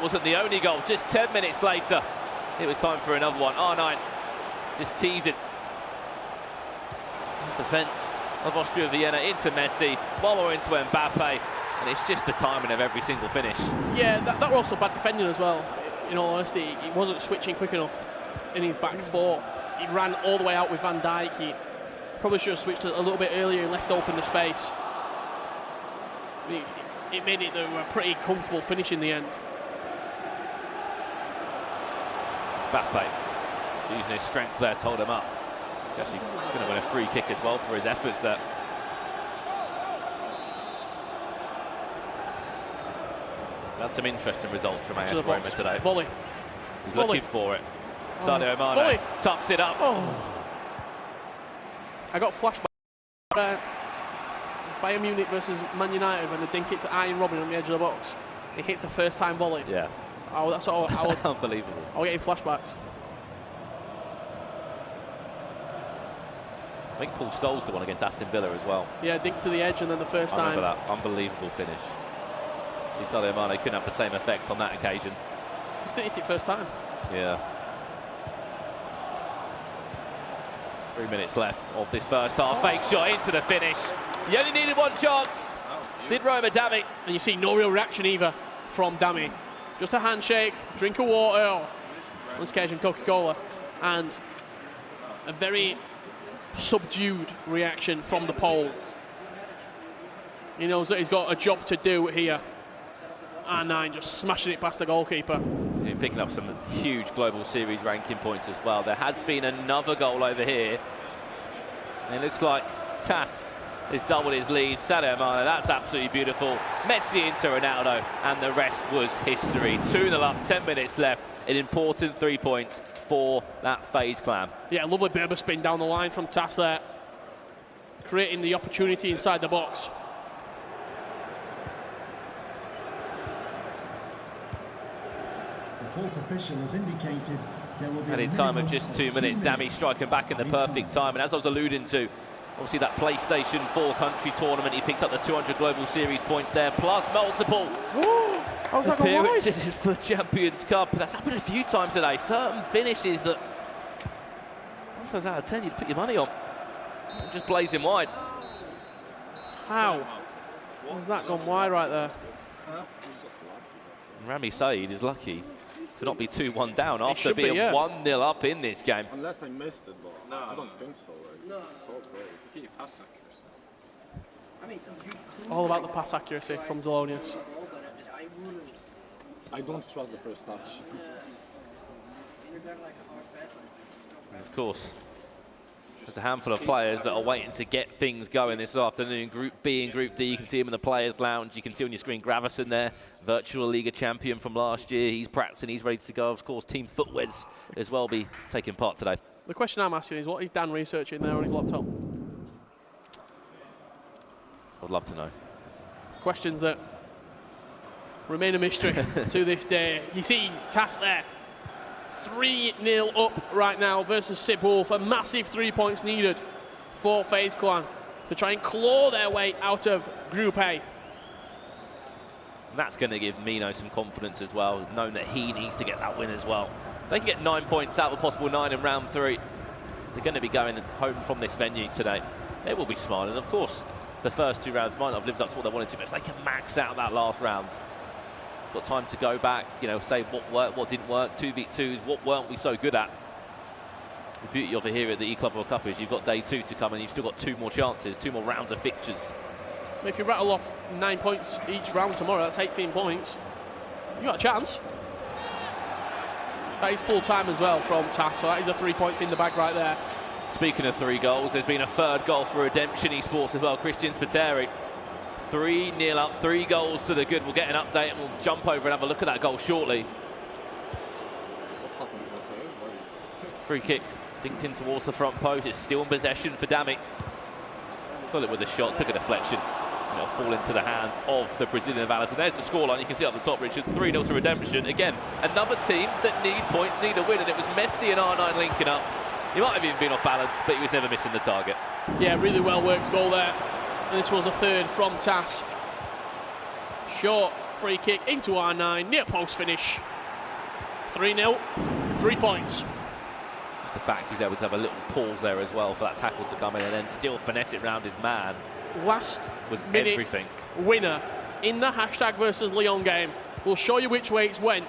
Wasn't the only goal. Just 10 minutes later, it was time for another one. R9 just teasing. Defence of Austria Vienna into Messi, one more into Mbappe, and it's just the timing of every single finish. Yeah, that were also bad defending as well. In all honesty, he wasn't switching quick enough in his back four. He ran all the way out with Van Dijk. He probably should have switched a little bit earlier and left open the space. It made it a pretty comfortable finish in the end. Mbappe using his strength there to hold him up. He's actually going to win a free kick as well for his efforts there. Had some interesting results from AS Roma today. Volley. He's looking for it. Sadio Mane tops it up. I got flashback. Bayern Munich versus Man United when they dink it to Ian Robin on the edge of the box. He hits the first time volley. Yeah. Oh, that's all. Unbelievable. I'll get flashbacks. I think Paul Scholes the one against Aston Villa as well. Yeah, dink to the edge and then the first time. I remember that. Unbelievable finish. See, Sadio Mane couldn't have the same effect on that occasion. Just didn't hit it first time. Yeah. 3 minutes left of this first half. Fake shot into the finish. You only needed one chance. Did Roma Dami. And you see no real reaction either from Dami. Just a handshake, drink of water, on this occasion Coca-Cola, and a very subdued reaction from the Pole. He knows that he's got a job to do here. R9 just smashing it past the goalkeeper. He's been picking up some huge global series ranking points as well. There has been another goal over here. And it looks like Tass has doubled his lead. Sadio Mane, that's absolutely beautiful. Messi into Ronaldo, and the rest was history. 2-0 up, 10 minutes left. An important 3 points for that FaZe clan. Yeah, lovely Berber spin down the line from Tass there, creating the opportunity inside the box. The fourth official has indicated there will be Added time of just 2 minutes. Dami striking back in the perfect time, and as I was alluding to, obviously that PlayStation 4 country tournament, he picked up the 200 Global Series points there, plus multiple appearances for Champions Cup. That's happened a few times today. Certain finishes that 9 times out of 10 you'd put your money on. Just blazing wide. How has that gone wide right there? Rami Saeed is lucky to not be 2-1 down after being 1-0 up in this game. Unless I missed it, but no, I don't think so. Right? No. It's so great. You get your pass accuracy. All about the pass accuracy from Zelonius. I don't trust the first touch. And of course, there's a handful of players that are waiting to get things going this afternoon. Group B and Group D, you can see him in the Players' Lounge. You can see on your screen Gravison there, virtual Liga champion from last year. He's practicing, he's ready to go. Of course, Team Footwears as well be taking part today. The question I'm asking is, what is Dan researching there on his laptop? I'd love to know. Questions that remain a mystery to this day. You see Tass there. 3-0 up right now versus Sib Wolf. A massive 3 points needed for FaZe Clan to try and claw their way out of Group A. And that's going to give Mino some confidence as well, knowing that he needs to get that win as well. They can get 9 points out of a possible 9 in round 3. They're going to be going home from this venue today. They will be smiling. Of course, the first 2 rounds might not have lived up to what they wanted to, but if they can max out that last round, got time to go back, you know, say what worked, what didn't work, 2v2s, what weren't we so good at. The beauty of it here at the eClub World Cup is you've got day 2 to come and you've still got 2 more chances, 2 more rounds of fixtures. If you rattle off 9 points each round tomorrow, that's 18 points. You got a chance. That is full time as well from Tass, so that is a 3 points in the bag right there. Speaking of 3 goals, there's been a 3rd goal for Redemption Esports as well, Christian Spiteri. 3-0 up, 3 goals to the good. We'll get an update and we'll jump over and have a look at that goal shortly. Free kick, dinked in towards the front post. It's still in possession for Dami. Got it with a shot, took a deflection. It'll fall into the hands of the Brazilian Valles. And there's the scoreline. You can see up the top, Richard. 3-0 to Redemption. Again, another team that need points, need a win. And it was Messi and R9 linking up. He might have even been off balance, but he was never missing the target. Yeah, really well worked goal there. And this was a 3rd from Tass. Short free kick into R9, near post finish. 3-0, 3 points. It's the fact he's able to have a little pause there as well for that tackle to come in and then still finesse it round his man. Last was minute everything. Winner in the hashtag versus Lyon game. We'll show you which way it's went.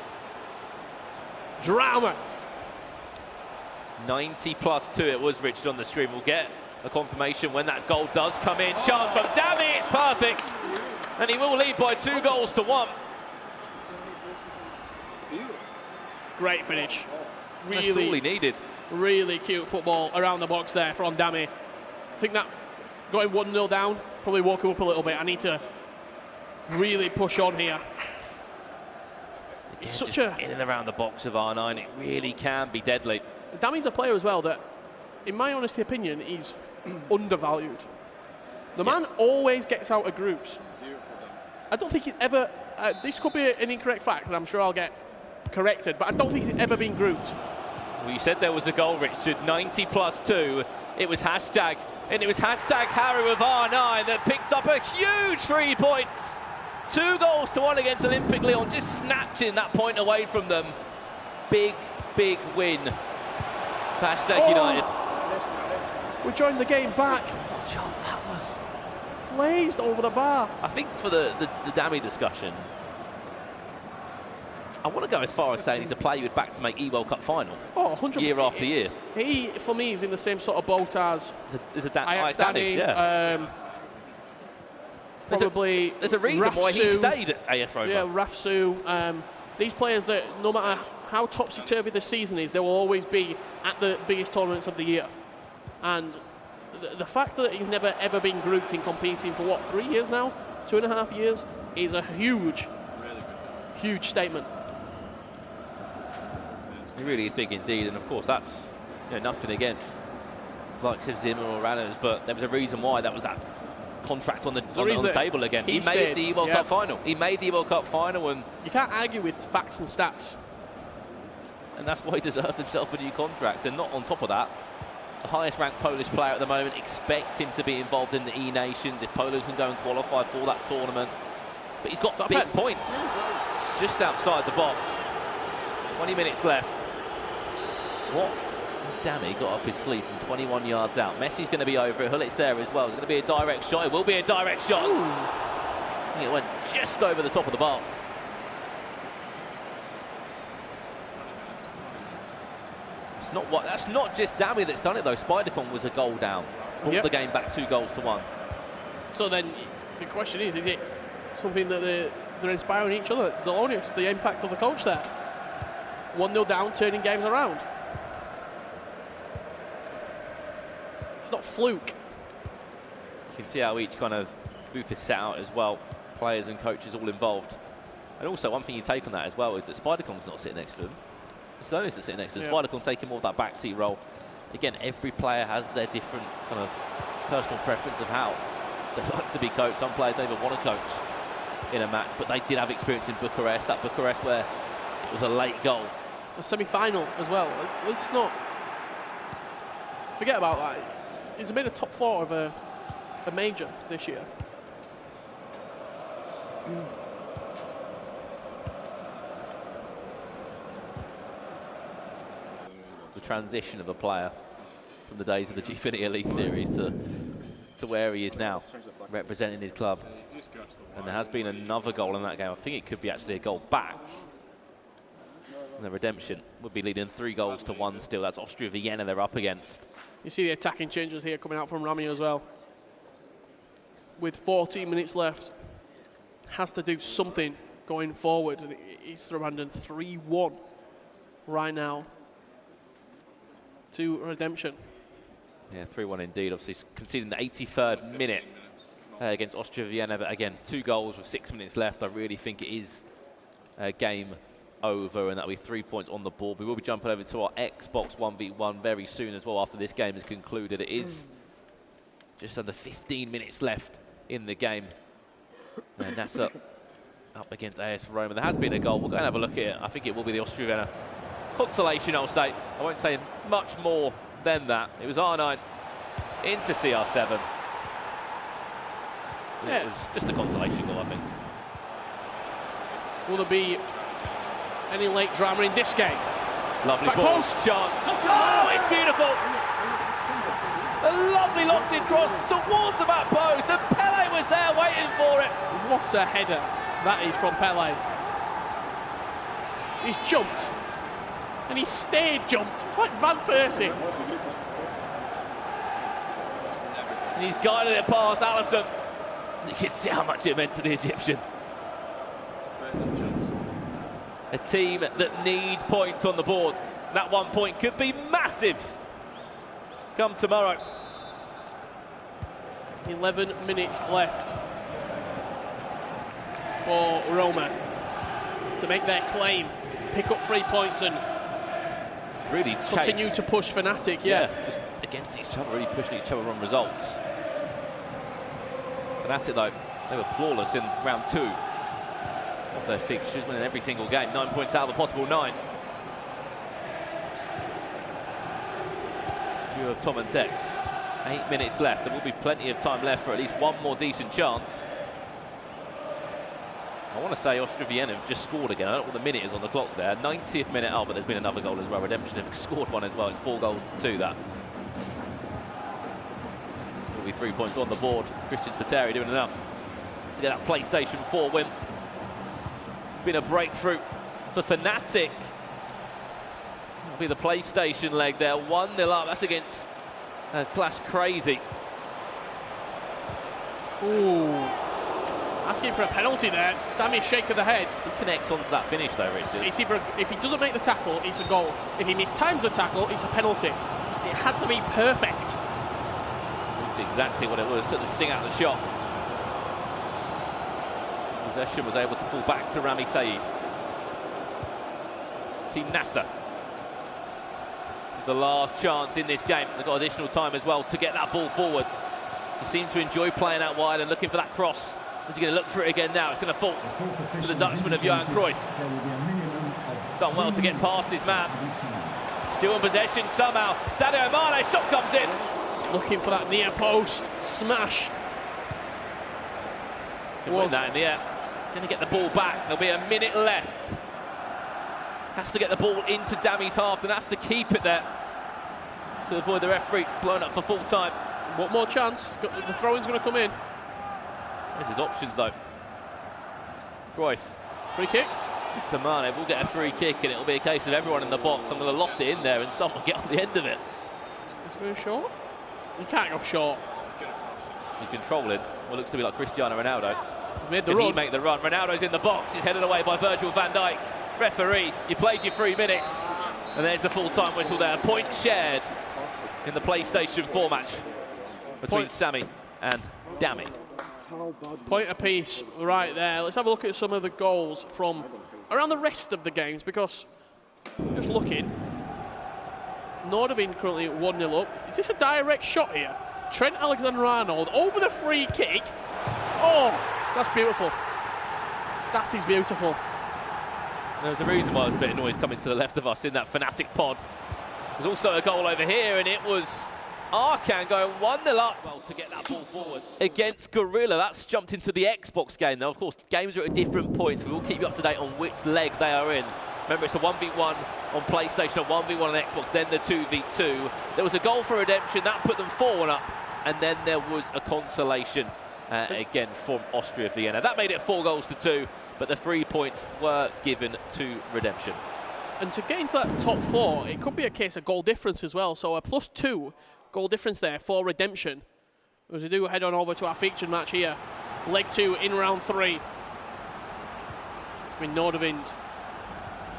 Drama. 90+2 it was, Richard, on the stream. We'll get a confirmation when that goal does come in. Chance from Dami, it's perfect. And he will lead by 2-1. Great finish. That's all he needed. Really cute football around the box there from Dami. I think that going 1-0 down probably woke him up a little bit. I need to really push on here. It's such a in and around the box of R9, it really can be deadly. Dami's a player as well that, in my honest opinion, he's undervalued. The man always gets out of groups. I don't think he's ever, this could be an incorrect fact, and I'm sure I'll get corrected, but I don't think he's ever been grouped. Well, you said there was a goal, Richard, 90+2. It was hashtag, and it was hashtag Harry with R9 that picked up a huge 3 points. 2-1 against Olympic Lyon, just snatching that point away from them. Big, big win for hashtag United. We joined the game back. Oh, Charles, that was glazed over the bar. I think for the Dami discussion, I want to go as far as saying he's a player you'd back to make E-World Cup final. Oh, 100%. Year after year. He, for me, is in the same sort of boat as Ajax Danny. Yeah. Probably there's a reason why he stayed at AS Roma. Yeah, Rafsu. These players that, no matter how topsy-turvy the season is, they will always be at the biggest tournaments of the year. And the fact that he's never ever been grouped in competing for, what, 3 years now? 2.5 years? Is a huge, huge statement. He really is big indeed, and of course that's nothing against likes of Zimmer or Ramos, but there was a reason why that was that contract on the table again. He made the World Cup final. He made the World Cup final, and you can't argue with facts and stats. And that's why he deserved himself a new contract. And not on top of that, the highest-ranked Polish player at the moment. Expect him to be involved in the E-Nations if Poland can go and qualify for that tournament. But he's got big points just outside the box. 20 minutes left. What has Dami got up his sleeve from 21 yards out? Messi's going to be over it. Hullit's there as well. It's going to be a direct shot. It will be a direct shot. Ooh. I think it went just over the top of the bar. That's not just Dami that's done it though. Spidercon was a goal down. Brought the game back 2-1. So then the question is it something that they're inspiring each other? Zelonius, the impact of the coach there. 1-0 down, turning games around. It's not fluke. You can see how each kind of booth is set out as well. Players and coaches all involved. And also one thing you take on that as well is that Spidercon's not sitting next to him. It's Zelonius that's sitting next to him. Spidercon taking more of that backseat role. Again, every player has their different kind of personal preference of how they like to be coached. Some players don't even want to coach in a match, but they did have experience in Bucharest. That Bucharest where it was a late goal. A semi-final as well. Let's not forget about that. He's made a top 4 of a major this year. The transition of a player from the days of the Gfinity Elite Series to where he is now, representing his club. And there has been another goal in that game. I think it could be actually a goal back. And the redemption would be leading 3-1 still. That's Austria Vienna they're up against. You see the attacking changes here coming out from Rami as well. With 14 minutes left, has to do something going forward. And he's surrounding 3-1 right now to redemption. Yeah, 3-1 indeed. Obviously conceding the 83rd minute against Austria Vienna. But again, 2 goals with 6 minutes left. I really think it is a game over, and that'll be 3 points on the board. We will be jumping over to our Xbox 1v1 very soon as well after this game is concluded. It is just under 15 minutes left in the game. And that's up against AS Roma. There has been a goal. We'll go and have a look at it. I think it will be the Austria Vienna consolation, I'll say. I won't say much more than that. It was R9 into CR7. It was just a consolation goal, I think. Will there be any late drama in this game? Lovely Back ball. post. Chance. Oh, it's beautiful. A lovely lofted cross towards the back post, and Pele was there waiting for it. What a header that is from Pele. He's jumped, and he stayed jumped, like Van Persie. And he's guided it past Alisson. You can see how much it meant to the Egyptian. A team that need points on the board. That 1 point could be massive come tomorrow. 11 minutes left for Roma to make their claim, pick up 3 points and Really continue to push Fnatic. Yeah, just against each other, really pushing each other on results. Fnatic though, they were flawless in round 2 of their fixtures, winning every single game. 9 points out of a possible 9. Duo of Tom and Tex. 8 minutes left. There will be plenty of time left for at least one more decent chance. I want to say Austria Vienna have just scored again. I don't know what the minute is on the clock there. 90th minute. Oh, but there's been another goal as well. Redemption have scored one as well. It's 4 goals to 2, that. Will be 3 points on the board. Christian Spiteri doing enough to get that PlayStation 4 win. Been a breakthrough for Fnatic. It'll be the PlayStation leg there. 1-0 up. That's against Clash Crazy. Ooh, asking for a penalty there. Damn, shake of the head. He connects onto that finish though, Richard. It's either, if he doesn't make the tackle, it's a goal. If he mistimes the tackle, it's a penalty. It had to be perfect. That's exactly what it was. Took the sting out of the shot. Possession was able to fall back to Rami Saeed. Team Nasser. The last chance in this game. They've got additional time as well to get that ball forward. He seemed to enjoy playing out wide and looking for that cross. Is he going to look for it again now? It's going to fall to the Dutchman of Johan Cruyff. Done well to get past his man. Still in possession somehow. Sadio Mane, shot comes in. Looking for that near post smash. Can win that in the air. Going to get the ball back. There'll be a minute left. Has to get the ball into Dami's half and has to keep it there to avoid the referee blowing up for full time. What more chance? The throw-in's going to come in. There's his options though. Cruyff. Free kick. Tamane will get a free kick and it'll be a case of everyone in the box. I'm going to loft it in there and someone get on the end of it. Is it going short? You can't go short. He's controlling what looks to be like Cristiano Ronaldo. He's made the run. He make the run? Ronaldo's in the box. He's headed away by Virgil van Dijk. Referee, you played your 3 minutes. And there's the full-time whistle there. Point shared in the PlayStation 4 match between Sami and Dami. Point apiece right there. Let's have a look at some of the goals from around the rest of the games, because just looking, Nordovin currently 1-0 up. Is this a direct shot here? Trent Alexander-Arnold over the free kick. Oh, that's beautiful. That is beautiful. There was a reason why there was a bit of noise coming to the left of us in that Fnatic pod. There's also a goal over here, and it was Arkan going 1-0 up well, to get that ball forward against Gorilla. That's jumped into the Xbox game. Now, of course, games are at different points. We will keep you up to date on which leg they are in. Remember, it's a 1v1 on PlayStation, a 1v1 on Xbox, then the 2v2. There was a goal for redemption. That put them 4-1 up, and then there was a consolation again from Austria Vienna. That made it 4 goals to 2, but the 3 points were given to redemption. And to get into that top 4, it could be a case of goal difference as well. So a +2 goal difference there for redemption. As we do head on over to our featured match here. Leg 2 in round 3. Between Nordovin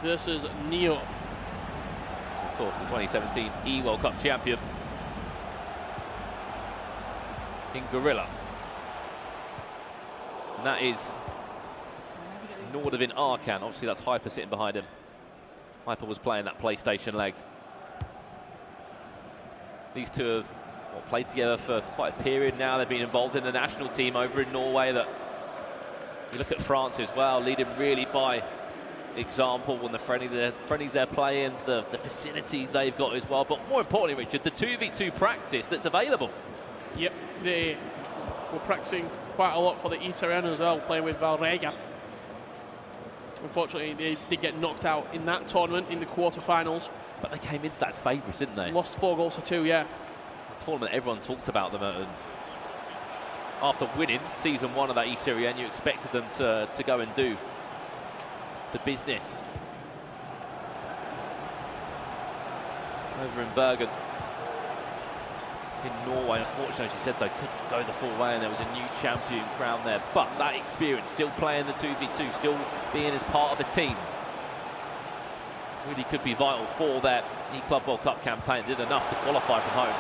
versus Neo. Of course, the 2017 E-World Cup champion in Gorilla. And that is Nordovin Arkan. Obviously, that's Hyper sitting behind him. Hyper was playing that PlayStation leg. These two have played together for quite a period now. They've been involved in the national team over in Norway. That you look at France as well, leading really by example when the friendlies they're playing, the facilities they've got as well. But more importantly, Richard, the 2v2 practice that's available. Yep, they were practicing quite a lot for the East Arena as well, playing with Valrega. Unfortunately, they did get knocked out in that tournament in the quarterfinals. But they came into that as favourites, didn't they? Lost 4-2, yeah. The tournament, everyone talked about them. And after winning season 1 of that E-Serie, and you expected them to go and do the business. Over in Bergen. In Norway, unfortunately, as you said, they couldn't go the full way, and there was a new champion crowned there. But that experience, still playing the 2v2, still being as part of the team, really could be vital for their eClub World Cup campaign. Did enough to qualify from home.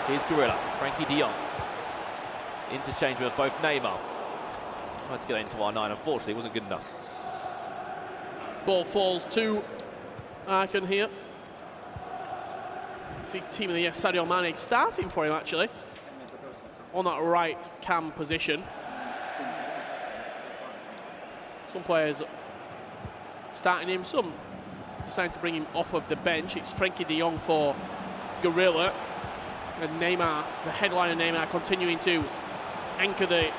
Here's Gorilla, Frankie de Jong. Interchange with both Neymar. Tried to get into R9, unfortunately, it wasn't good enough. Ball falls to Arkin here. See team of the year, Sadio Mane, starting for him actually. On that right cam position. Some players starting him, some deciding to bring him off of the bench. It's Frankie de Jong for Gorilla. And Neymar, the headliner Neymar, continuing to anchor the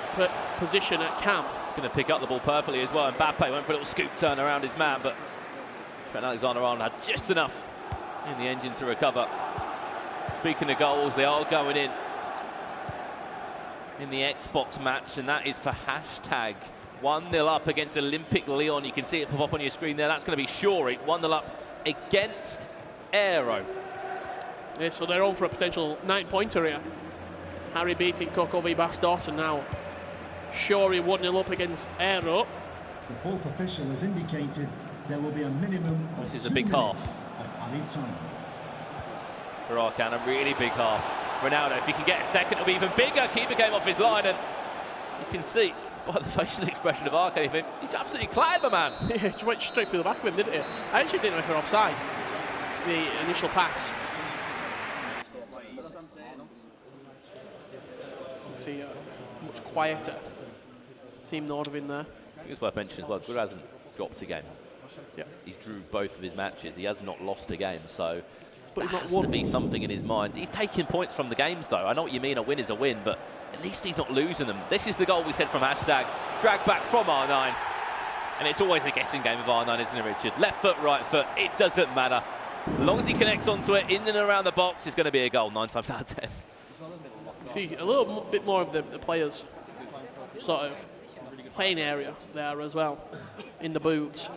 position at cam. He's going to pick up the ball perfectly as well. And Mbappe went for a little scoop turn around his man, but Trent Alexander-Arnold had just enough in the engine to recover. Speaking of goals, they are going in the Xbox match, and that is for hashtag 1-0 up against Olympic Lyon. You can see it pop up on your screen there. That's going to be Shuri, 1-0 up against Aero. Yeah, so they're on for a potential 9-pointer here. Harry beating Coco v Bastos, now Shuri 1-0 up against Aero. The fourth official has indicated there will be a minimum of This is a big half of added time. for Arkan, a really big half. Ronaldo, if he can get a second, it'll be even bigger. Keeper came off his line, and you can see by the facial expression of Arkan, he's absolutely clattered, my man. Yeah, just went straight through the back of him, didn't he? I actually didn't know if they were offside, the initial pass. You see much quieter Team Nordvin there. I think it's worth mentioning as well, Guru hasn't dropped a game. Yeah. He's drew both of his matches. He has not lost a game, so but there has to be something in his mind. He's taking points from the games, though. I know what you mean, a win is a win, but at least he's not losing them. This is the goal we said from hashtag, drag back from R9. And it's always a guessing game of R9, isn't it, Richard? Left foot, right foot, it doesn't matter. As long as he connects onto it, in and around the box, it's going to be a goal 9 times out of 10. See, a little bit more of the players' sort of playing area there as well, in the booths.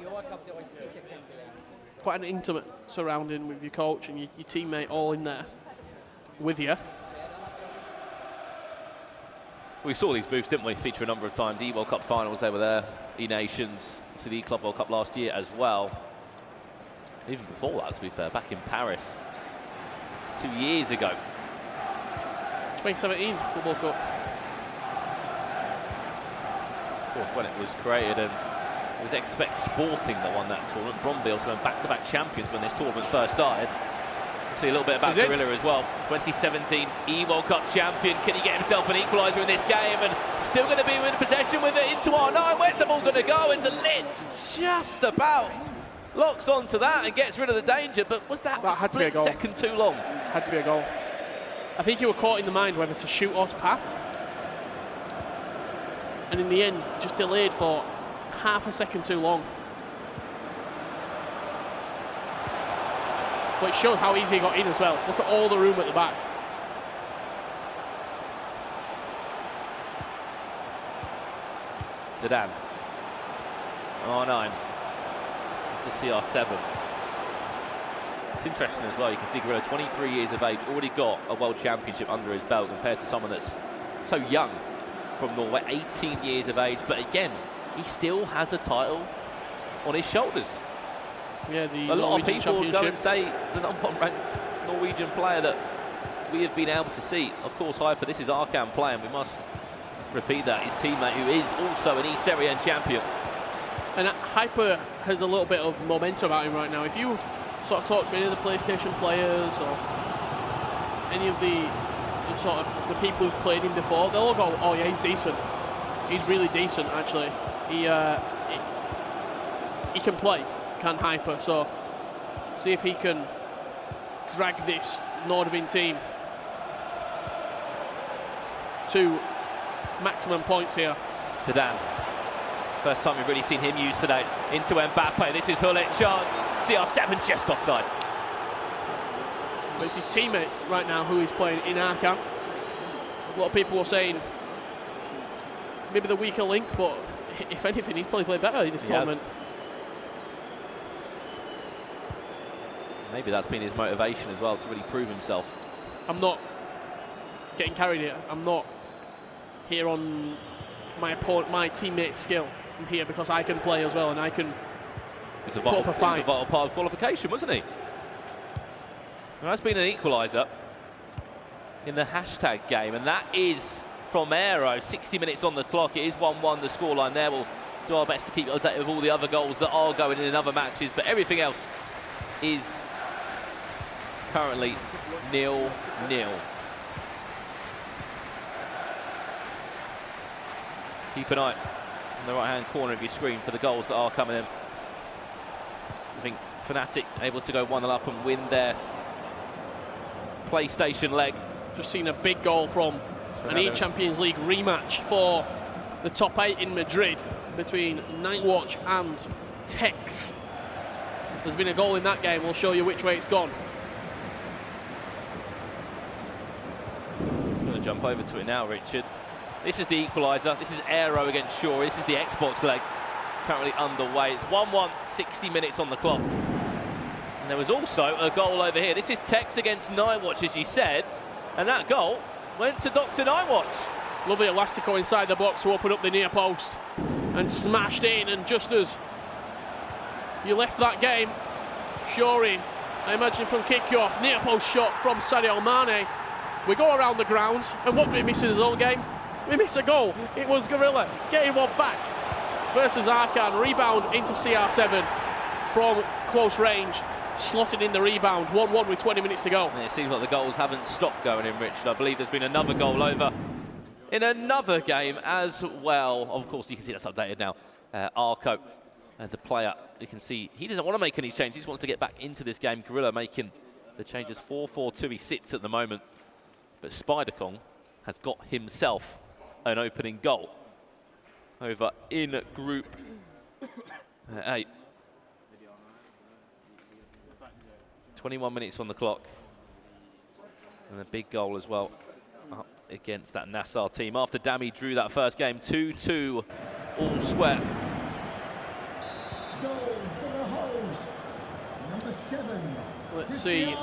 Quite an intimate surrounding with your coach and your teammate all in there with you. We saw these booths, didn't we, feature a number of times. E-World Cup finals, they were there. E-Nations, to the eClub World Cup last year as well. Even before that, to be fair, back in Paris 2 years ago. 2017 Football Cup. Of course, when it was created, and it was Expect Sporting that won that tournament. Bromby also went back-to-back champions when this tournament first started. We'll see a little bit about Gorilla as well. 2017 E-World Cup champion. Can he get himself an equaliser in this game? And still going to be in possession with it into R9. Where's the ball going to go? Into Lynch. Just about locks onto that and gets rid of the danger. But was that a split second too long? Had to be a goal. I think he was caught in the mind whether to shoot or to pass. And in the end, just delayed for half a second too long. But it shows how easy he got in as well. Look at all the room at the back. Zidane. R9. It's a CR7. It's interesting as well, you can see Gorilla, 23 years of age, already got a World Championship under his belt compared to someone that's so young from Norway, 18 years of age. But again, he still has a title on his shoulders. Yeah, the a lot of people go and say the number one ranked Norwegian player that we have been able to see. Of course, Hyper, this is Arkan playing. We must repeat that. His teammate, who is also an E-Serie champion. And Hyper has a little bit of momentum about him right now. If you sort of talk to any of the PlayStation players or any of the sort of the people who's played him before, they'll all go, oh yeah, he's decent. He's really decent, actually. He can play, can Hyper. So see if he can drag this Nordvin team to maximum points here. Zidane. First time we've really seen him used today. into Mbappe. This is Hullet, chance. CR7 just offside. Well, it's his teammate right now who is playing in our camp. A lot of people were saying maybe the weaker link, but if anything, he's probably played better in this tournament. Maybe that's been his motivation as well, to really prove himself. I'm not getting carried here. I'm not here on my teammate's skill. I'm here because I can play as well, and I can put up a fight. It was a vital part of qualification, wasn't he? Well, that's been an equaliser in the hashtag game, and that is from Aero. 60 minutes on the clock. It is 1-1 the scoreline there. We'll do our best to keep updated with all the other goals that are going in other matches, but everything else is currently 0-0. Keep an eye on the right-hand corner of your screen for the goals that are coming in. I think Fnatic able to go 1-0 up and win their PlayStation leg. Just seen a big goal from an E-Champions League rematch for the top 8 in Madrid between Nightwatch and Tex. There's been a goal in that game. We'll show you which way it's gone. I'm going to jump over to it now, Richard. This is the equaliser. This is Aero against Shaw. This is the Xbox leg currently underway. It's 1-1, 60 minutes on the clock. And there was also a goal over here. This is Tex against Nightwatch, as you said. And that goal went to Dr. Nightwatch. Lovely elastico inside the box to open up the near post. And smashed in. And just as you left that game, Shori, I imagine from kick-off, near post shot from Sadio Mane. We go around the grounds, and what do we miss in his own game? We miss a goal. It was Gorilla getting one back versus Arkan. Rebound into CR7 from close range. Slotted in the rebound. 1-1 with 20 minutes to go. And it seems like the goals haven't stopped going in, Richard. I believe there's been another goal over in another game as well. Of course, you can see that's updated now. Arco, the player, you can see he doesn't want to make any changes. He just wants to get back into this game. Gorilla making the changes. 4-4-2 he sits at the moment. But Spider-Kong has got himself an opening goal over in Group 8. 21 minutes on the clock. And a big goal as well up against that Nassau team. After Dami drew that first game, 2-2 all square. Goal for the host, number 7. Let's see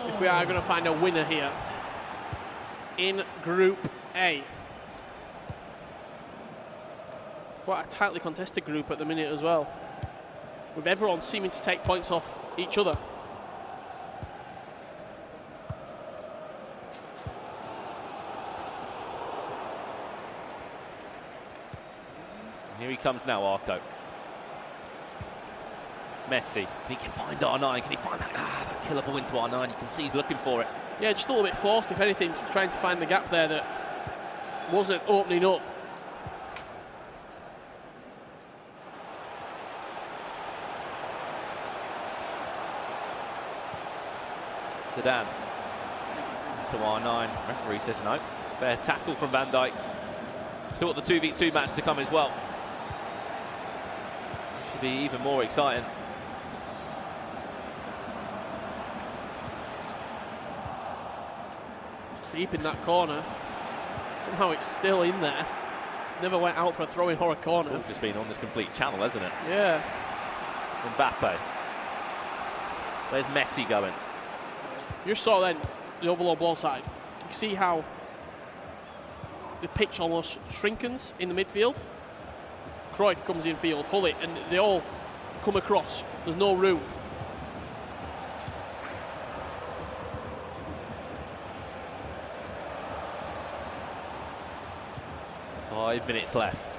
if we are going to find a winner here in Group A. Quite a tightly contested group at the minute as well, with everyone seeming to take points off each other. Here he comes now, Arco. Messi, can he find R9? Can he find that killer ball into R9? You can see he's looking for it. Yeah, just a little bit forced, if anything, trying to find the gap there that wasn't opening up. Zidane into R9. Referee says no. Fair tackle from Van Dijk. Still got the 2v2 match to come as well. Should be even more exciting. Deep in that corner. Somehow it's still in there. Never went out for a throw-in or a corner. It's just been on this complete channel, hasn't it? Yeah. Mbappe. Where's Messi going? You saw then the overload ball side. You see how the pitch almost shrinkens in the midfield. Cruyff comes in field, Hullet, and they all come across. There's no room. Five minutes left.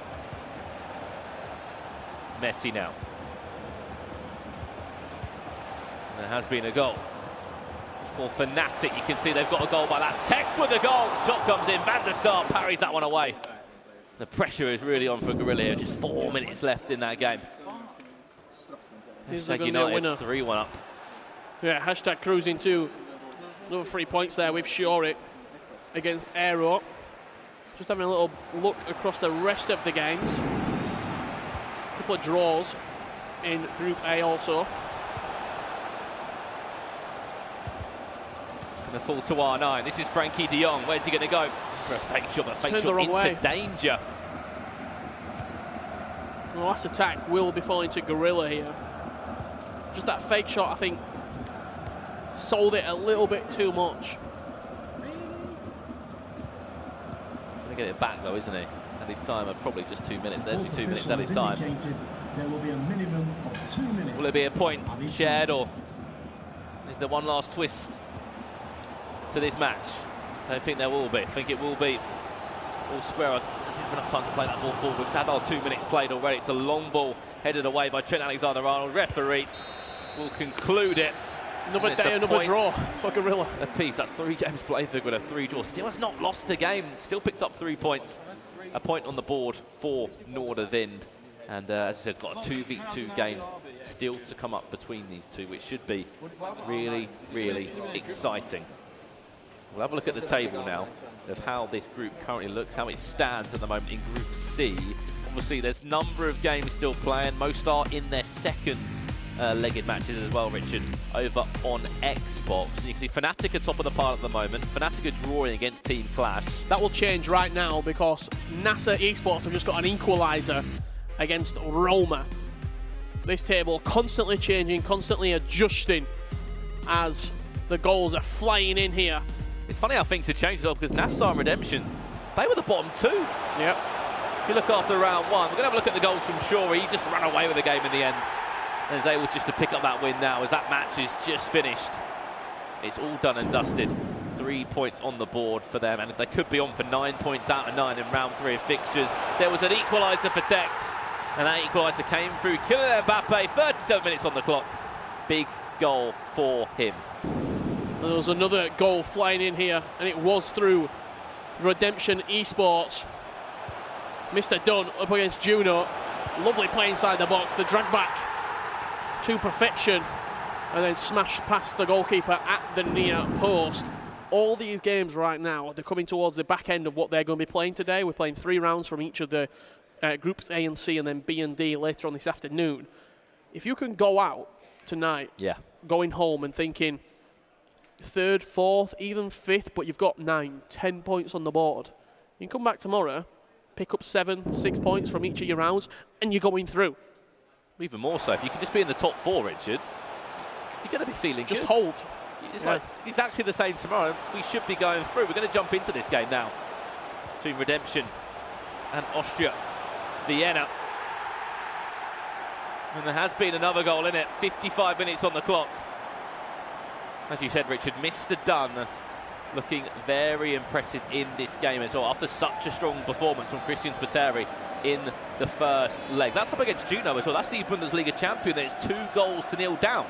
Messi now. And there has been a goal for Fnatic. You can see they've got a goal by that. Tex with the goal. Shot comes in. Van der Sar parries that one away. The pressure is really on for Gorilla here. Just 4 minutes left in that game. Hashtag United 3-1 up. Yeah, hashtag cruising too. Another 3 points there with Shori against Aero. Just having a little look across the rest of the games. couple of draws in Group A also. Gonna fall to R9. This is Frankie de Jong. Where's he gonna go? For a fake shot, but fake shot into danger. The last attack will be falling to Gorilla here. Just that fake shot, I think, sold it a little bit too much. Gonna get it back though, isn't he? Added time of probably just 2 minutes. There's your 2 minutes added time. There will be a minimum of 2 minutes. Will it be a point shared, or is there one last twist to this match? I don't think there will be. I think it will be all square. Doesn't have enough time to play that ball forward. We've had our 2 minutes played already. It's a long ball headed away by Trent Alexander-Arnold. Referee will conclude it. Another day, another draw for Gorilla. A piece, that 3 games played for with a 3 draw. Still has not lost a game. Still picked up 3 points. A point on the board for Nordervind. And as I said, got a 2v2 game still to come up between these two, which should be really, really exciting. We'll have a look at the table now of how this group currently looks, how it stands at the moment in Group C. Obviously, there's a number of games still playing. Most are in their second legged matches as well, Richard, over on Xbox. And you can see Fnatic are top of the pile at the moment. Fnatic are drawing against Team Clash. That will change right now because NASA Esports have just got an equaliser against Roma. This table constantly changing, constantly adjusting as the goals are flying in here. It's funny how things have changed though, because Nassau and Redemption, they were the bottom 2. Yep. If you look after round 1, we're going to have a look at the goals from Shore. He just ran away with the game in the end and is able just to pick up that win now as that match is just finished. It's all done and dusted. 3 points on the board for them, and they could be on for 9 points out of 9 in round 3 of fixtures. There was an equaliser for Tex, and that equaliser came through. Kylian Mbappe, 37 minutes on the clock. Big goal for him. There was another goal flying in here, and it was through Redemption Esports. Mr. Dunn up against Juno. Lovely play inside the box. The drag back to perfection, and then smashed past the goalkeeper at the near post. All these games right now, they're coming towards the back end of what they're going to be playing today. We're playing 3 rounds from each of the groups A and C, and then B and D later on this afternoon. If you can go out tonight, going home and thinking 3rd, 4th, even 5th, but you've got 9, 10 points on the board, you can come back tomorrow, pick up 7, 6 points from each of your rounds, and you're going through. Even more so, if you can just be in the top 4, Richard, you're going to be feeling just good. Hold. It's like exactly the same tomorrow. We should be going through. We're going to jump into this game now between Redemption and Austria Vienna. And there has been another goal in it. 55 minutes on the clock. As you said, Richard, Mr. Dunn looking very impressive in this game as well, after such a strong performance from Christian Spiteri in the first leg. That's up against Juno as well. That's the Bundesliga champion. There's 2 goals to 0 down.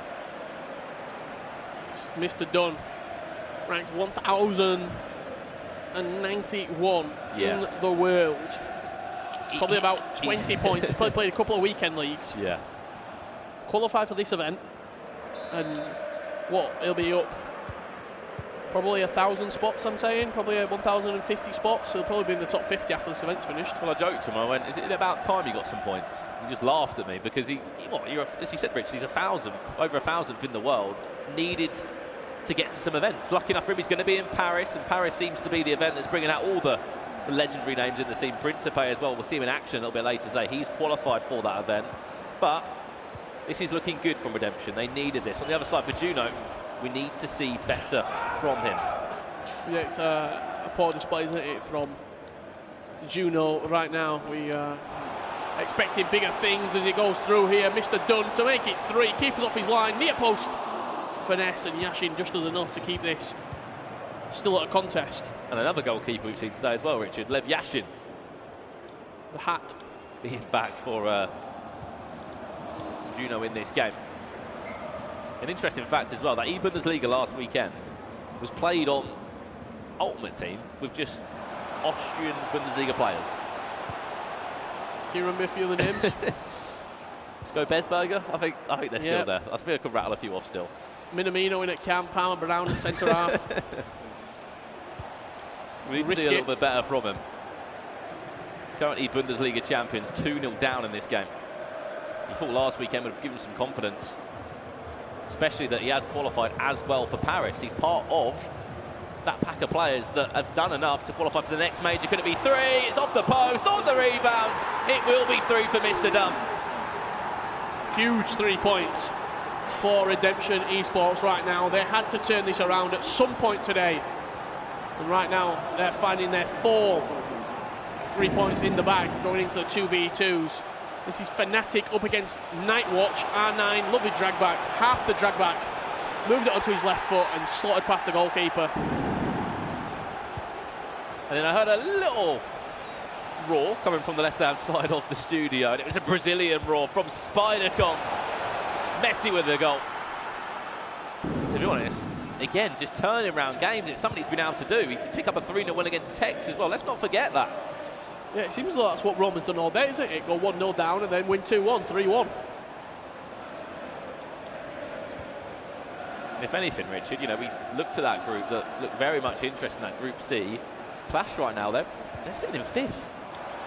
It's Mr. Dunn, ranked 1,091 in the world. Probably about 20 points. He's probably played a couple of weekend leagues. Yeah. Qualified for this event, and he'll be up probably 1,000 spots, I'm saying, probably 1,050 spots. He'll probably be in the top 50 after this event's finished. Well, I joked to him, I went, is it about time you got some points? He just laughed at me because as you said, Rich, he's over 1,000th in the world, needed to get to some events. Lucky enough for him, he's going to be in Paris, and Paris seems to be the event that's bringing out all the legendary names in the scene. Principe as well, we'll see him in action a little bit later today. He's qualified for that event, but this is looking good from Redemption. They needed this. On the other side for Juno, we need to see better from him. Yeah, it's a poor display, isn't it, from Juno right now. We expecting bigger things as he goes through here. Mr. Dunn to make it 3, keepers off his line, near post. Finesse, and Yashin just does enough to keep this still at a contest. And another goalkeeper we've seen today as well, Richard, Lev Yashin. The hat. Being back for Juno in this game. An interesting fact as well, that E-Bundesliga last weekend was played on Ultimate Team with just Austrian Bundesliga players. Can you remember a few of the names? Skobesberger, I think they're still there. I think I could rattle a few off still. Minamino in at camp, Palmer Brown in centre half. We need to see a little bit better from him. Currently Bundesliga champions, 2-0 down in this game. You thought last weekend would have given him some confidence, especially that he has qualified as well for Paris. He's part of that pack of players that have done enough to qualify for the next major. Could it be three? It's off the post, on the rebound. It will be three for Mr. Dunn. Huge 3 points for Redemption Esports right now. They had to turn this around at some point today. And right now, they're finding their 4 3 points in the bag, going into the 2v2s. This is Fnatic up against Nightwatch. R9, lovely drag back, half the drag back. Moved it onto his left foot and slotted past the goalkeeper. And then I heard a little roar coming from the left-hand side of the studio, and it was a Brazilian roar from Spider-Con. Messi with the goal. To be honest, again, just turning around games, it's something he's been able to do. He did pick up a 3-0 win against Tex as well. Let's not forget that. Yeah, it seems like that's what Roma's done all day, isn't it? Go 1-0 down and then win 2-1, 3-1. If anything, Richard, you know, we looked at that group that looked very much interested in that Group C. Clash right now, they're sitting in 5th.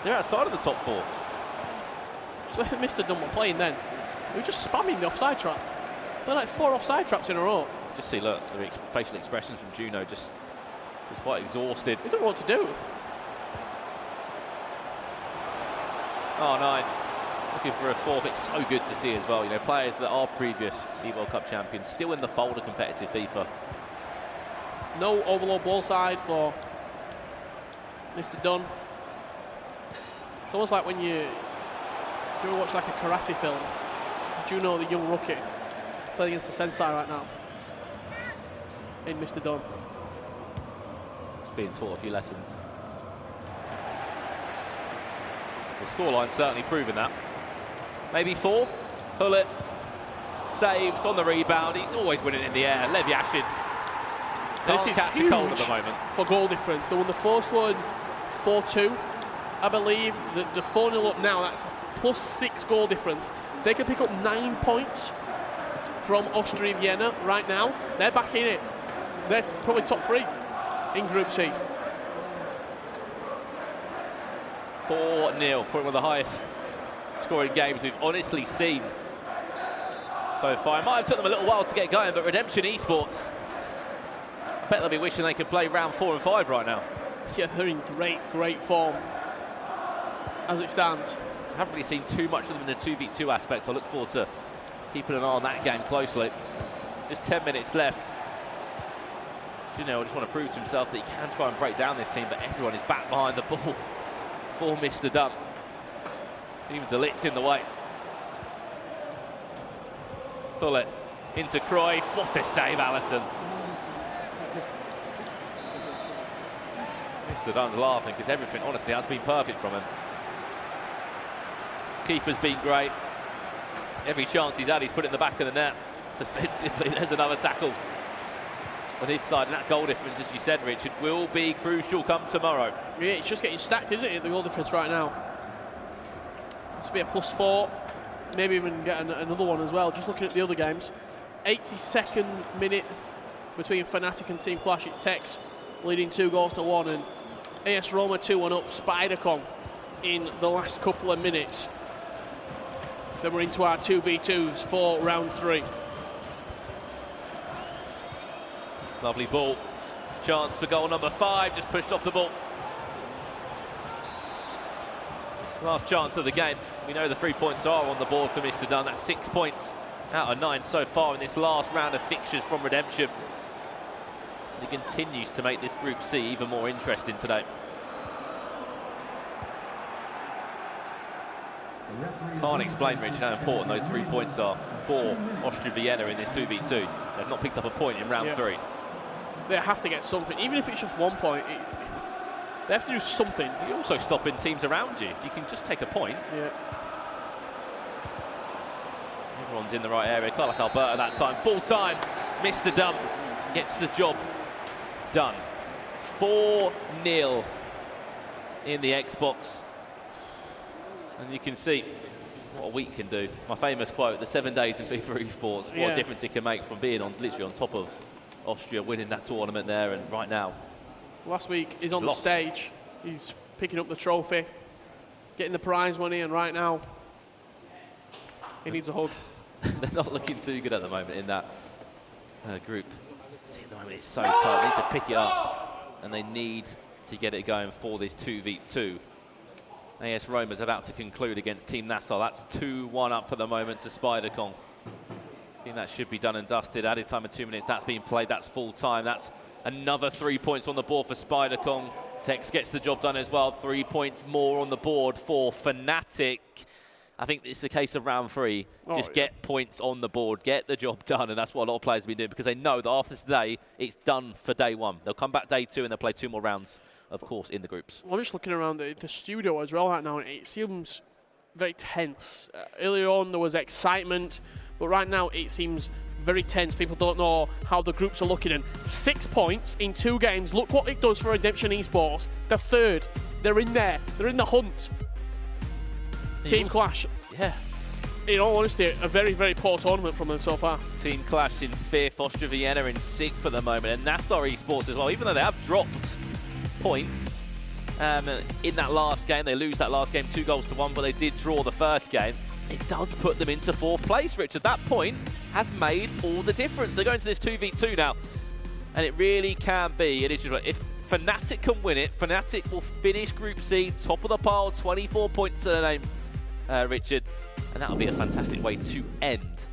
They're outside of the top 4. So Mr. Dunn were playing then. They were just spamming the offside trap. They're like 4 offside traps in a row. Just see, look, the facial expressions from Juno just was quite exhausted. They don't know what to do. R9 looking for a fourth. It's so good to see as well. You know, players that are previous World Cup champions still in the fold of competitive FIFA. No overload ball side for Mr. Dunn. It's almost like when you ever watch like a karate film. Juno, the young rookie, playing against the sensei right now in Mr. Dunn. He's being taught a few lessons. The scoreline certainly proving that. Maybe 4. Hullet saved on the rebound. He's always winning in the air. Lev Yashin This can't is catch a huge cold at the moment. for goal difference. They won the first one 4-2. I believe that the 4-0 up now, that's +6 goal difference. They could pick up 9 points from Austria Vienna right now. They're back in it. They're probably top 3 in Group C. 4-0, probably one of the highest scoring games we've honestly seen so far. It might have took them a little while to get going, but Redemption Esports, I bet they'll be wishing they could play round 4 and 5 right now. Yeah, they're in great form as it stands. I haven't really seen too much of them in the 2v2 aspect, so I look forward to keeping an eye on that game closely. Just 10 minutes left. Juno just want to prove to himself that he can try and break down this team, but everyone is back behind the ball for Mr. Dunn. Even Delit's in the way. Bullet into Cruyff. What a save, Allison. Mr. Dunn's laughing because everything, honestly, has been perfect from him. Keeper's been great. Every chance he's had, he's put it in the back of the net. Defensively, there's another tackle on his side. And that goal difference, as you said, Richard, will be crucial come tomorrow. Yeah, it's just getting stacked, isn't it, the goal difference right now? This will be a +4. Maybe even get another one as well. Just looking at the other games. 82nd minute between Fnatic and Team Clash. It's Tex leading 2-1, and AS Roma 2-1 up. Spider-Con in the last couple of minutes. Then we're into our 2v2s for round 3. Lovely ball. Chance for goal number 5, just pushed off the ball. Last chance of the game. We know the 3 points are on the board for Mr. Dunn. That's 6 points out of 9 so far in this last round of fixtures from Redemption. And he continues to make this Group C even more interesting today. Can't explain, Rich, how important those 3 points are for Austria Vienna in this 2v2. They've not picked up a point in round 3. They have to get something, even if it's just 1 point. They have to do something. You're also stopping teams around you. If you can just take a point. Yeah. Everyone's in the right area. Carlos Alberto that time. Full time. Mr. Dunn gets the job done. 4-0 in the Xbox. And you can see what a week can do. My famous quote, the 7 days in FIFA esports, what a difference it can make from being on literally on top of Austria, winning that tournament there, and right now. Last week he's on the stage, he's picking up the trophy, getting the prize money, and right now He needs a hug. They're not looking too good at the moment in that group. See, at the moment it's so tight. They need to pick it up, and they need to get it going for this 2v2. AS Roma's about to conclude against Team Nassau. That's 2-1 up at the moment to Spider-Kong. I think that should be done and dusted. Added time of 2 minutes. That's being played. That's full time. That's another 3 points on the board for Spider-Kong. Tex gets the job done as well. 3 points more on the board for Fnatic. I think it's a case of round 3. Just get points on the board, get the job done, and that's what a lot of players have been doing because they know that after today, it's done for day 1. They'll come back day 2 and they'll play 2 more rounds, of course, in the groups. I'm just looking around the studio as well right now, and it seems very tense. Earlier on, there was excitement, but right now it seems very tense. People don't know how the groups are looking, and 6 points in 2 games. Look what it does for Redemption Esports. They're third. They're in there. They're in the hunt. Team Clash. Yeah. In all honesty, a very, very poor tournament from them so far. Team Clash in 5th, Austria Vienna in 6th at the moment, and Nassau Esports as well, even though they have dropped points in that last game. They lose that last game 2-1, but they did draw the first game. It does put them into 4th place, Richard. That point has made all the difference. They're going to this 2v2 now, and it really can be. It is just, if Fnatic can win it, Fnatic will finish Group C, top of the pile, 24 points to their name, Richard, and that'll be a fantastic way to end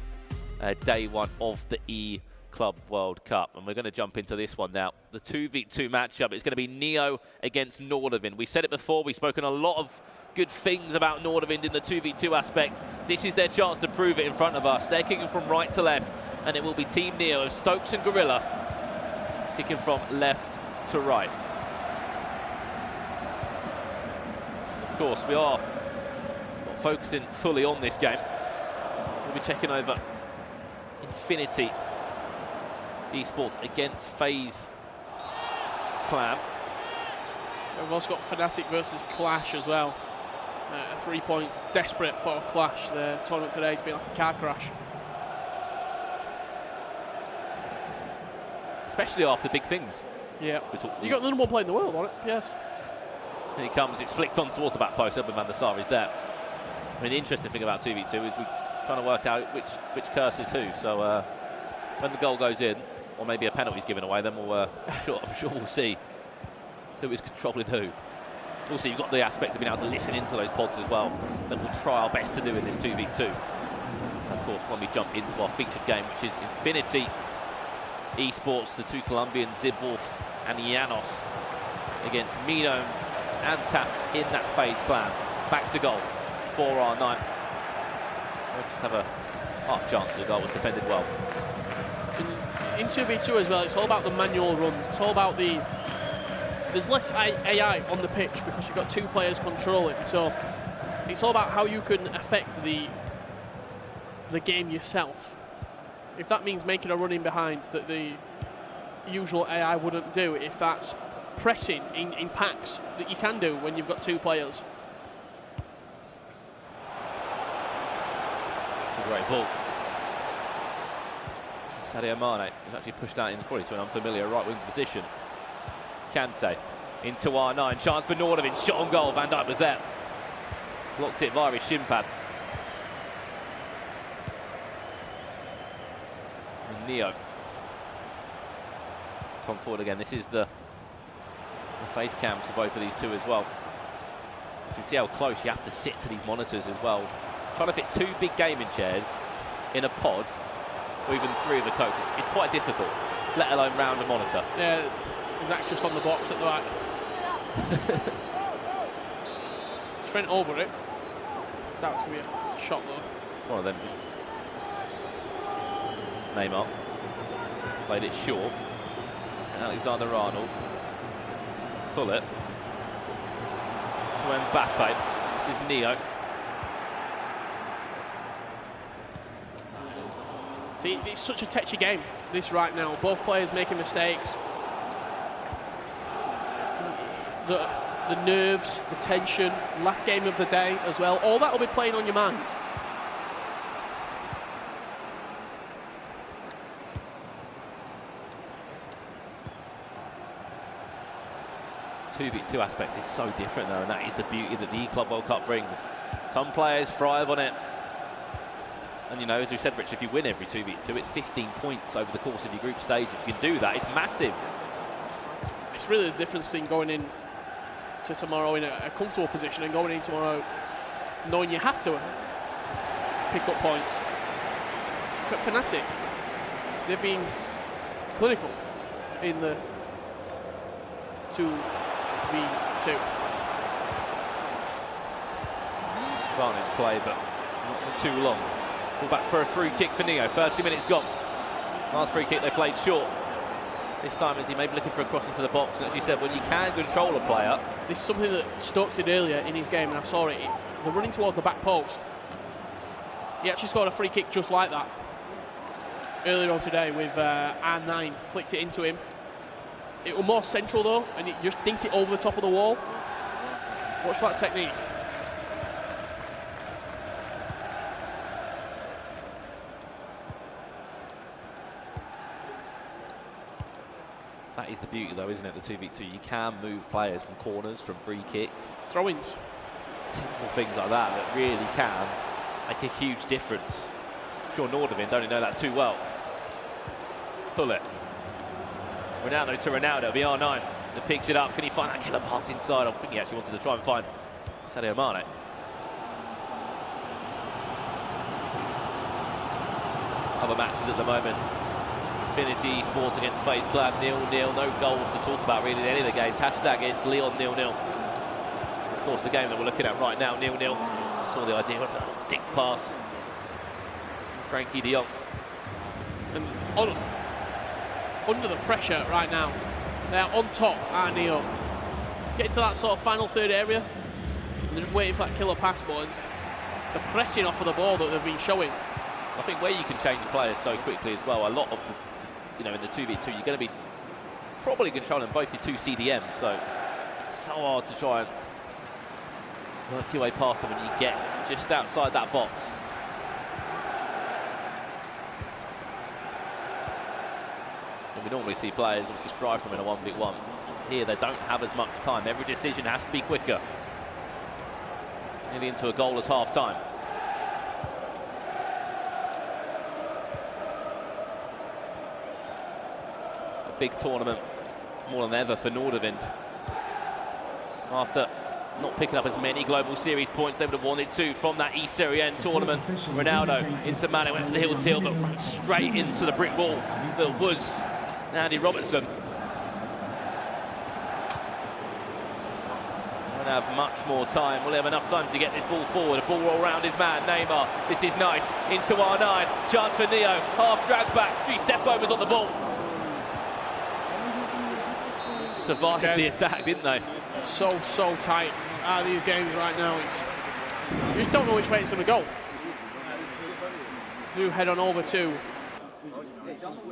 day 1 of the eClub World Cup. And we're going to jump into this one now. The 2v2 matchup is going to be Neo against Nordavind. We said it before, we've spoken a lot of good things about Nordavind in the 2v2 aspect. This is their chance to prove it in front of us. They're kicking from right to left, and it will be Team Neo of Stokes and Gorilla kicking from left to right. Of course, we are not focusing fully on this game. We'll be checking over Infinity Esports against FaZe Clan. We've also got Fnatic versus Clash as well. 3 points, desperate for Clash. The tournament today has been like a car crash. Especially after big things. Yeah. You got the number 1 player in the world on it, yes. Here he comes, it's flicked on towards the back post, Urban van der Sar is there. I mean, the interesting thing about 2v2 is we're trying to work out which curse is who. So when the goal goes in, or maybe a penalty's given away, then I'm sure we'll see who is controlling who. Also, you've got the aspect of being able to listen into those pods as well, that we'll try our best to do in this 2v2. Of course, when we jump into our featured game, which is Infinity Esports, the 2 Colombians, Zibwolf and Janos, against Mino and Tas in that FaZe Clan. Back to goal for R9. We'll just have a half chance of the goal, was defended well. In 2v2 as well, it's all about the manual runs. It's all about there's less AI on the pitch because you've got 2 players controlling. So it's all about how you can affect the game yourself. If that means making a run in behind that the usual AI wouldn't do, if that's pressing in packs that you can do when you've got 2 players. It's a great ball. Sadio Mane is actually pushed out probably to an unfamiliar right wing position. Kante into R9, chance for Nordavind, shot on goal, Van Dijk was there. Blocked it via his shin pad. And Neo come forward again. This is the face cams for both of these 2 as well. You can see how close you have to sit to these monitors as well. Trying to fit 2 big gaming chairs in a pod, or even 3 of the coaches, it's quite difficult, let alone round a monitor. Yeah, Zach just on the box at the back. Trent over it. That was going to be a shot though. It's one of them. Neymar played it short. Alexander-Arnold. Pull it. To Mbappe. This is Neo. See, it's such a touchy game, this right now. Both players making mistakes. The nerves, the tension, last game of the day as well. All that will be playing on your mind. 2v2 aspect is so different though, and that is the beauty that the eClub World Cup brings. Some players thrive on it, And, you know, as we said, Rich, if you win every 2v2, it's 15 points over the course of your group stage. If you can do that, it's massive. It's really the difference between going in to tomorrow in a comfortable position and going in tomorrow knowing you have to pick up points. Look at Fnatic. They've been clinical in the 2v2. Advantage play, but not for too long. Ball back for a free kick for Neo. 30 minutes gone. Last free kick they played short. This time is he maybe looking for a cross into the box. And as you said, when you can control a player. This is something that Stokes did earlier in his game, and I saw it. They're running towards the back post. He actually scored a free kick just like that earlier on today with R9. Flicked it into him. It was more central though, and it just dinked it over the top of the wall. Watch that technique. That is the beauty, though, isn't it? The 2v2. You can move players from corners, from free kicks. Throw-ins. Simple things like that that really can make a huge difference. I'm sure Nordavind don't know that too well. Pull it. Ronaldo to Ronaldo, the R9. That picks it up. Can he find that killer pass inside? I think he actually wanted to try and find Sadio Mane. Other matches at the moment. Infinity Sports against FaZe Clan 0-0. No goals to talk about really in any of the games. Hashtag it's Leon 0-0. Of course, the game that we're looking at right now, 0-0. Saw the idea of a dick pass. Frankie de Jong. And under the pressure right now, they're on top, aren't Neo? It's getting to that sort of final third area. And they're just waiting for that killer pass button. The pressing off of the ball that they've been showing. I think where you can change players so quickly as well, a lot of the, you know, in the 2v2, you're going to be probably controlling both your two CDMs, so it's so hard to try and work your way past them when you get just outside that box. And we normally see players obviously strive from in a 1v1. Here they don't have as much time. Every decision has to be quicker. Nearly into a goalless half-time. Big tournament, more than ever for Nordavind. After not picking up as many global series points they would have wanted to from that East Serie N tournament. Ronaldo into Mane, went for the heel tilt, but ran straight into the brick wall that was Andy Robertson. Won't have much more time. Will he have enough time to get this ball forward? A ball roll around his man, Neymar. This is nice. Into R9. Chance for Neo. Half drag back. 3 step overs on the ball. Survived the attack, didn't they? So tight out of these games right now. You just don't know which way it's going to go. Do head on over to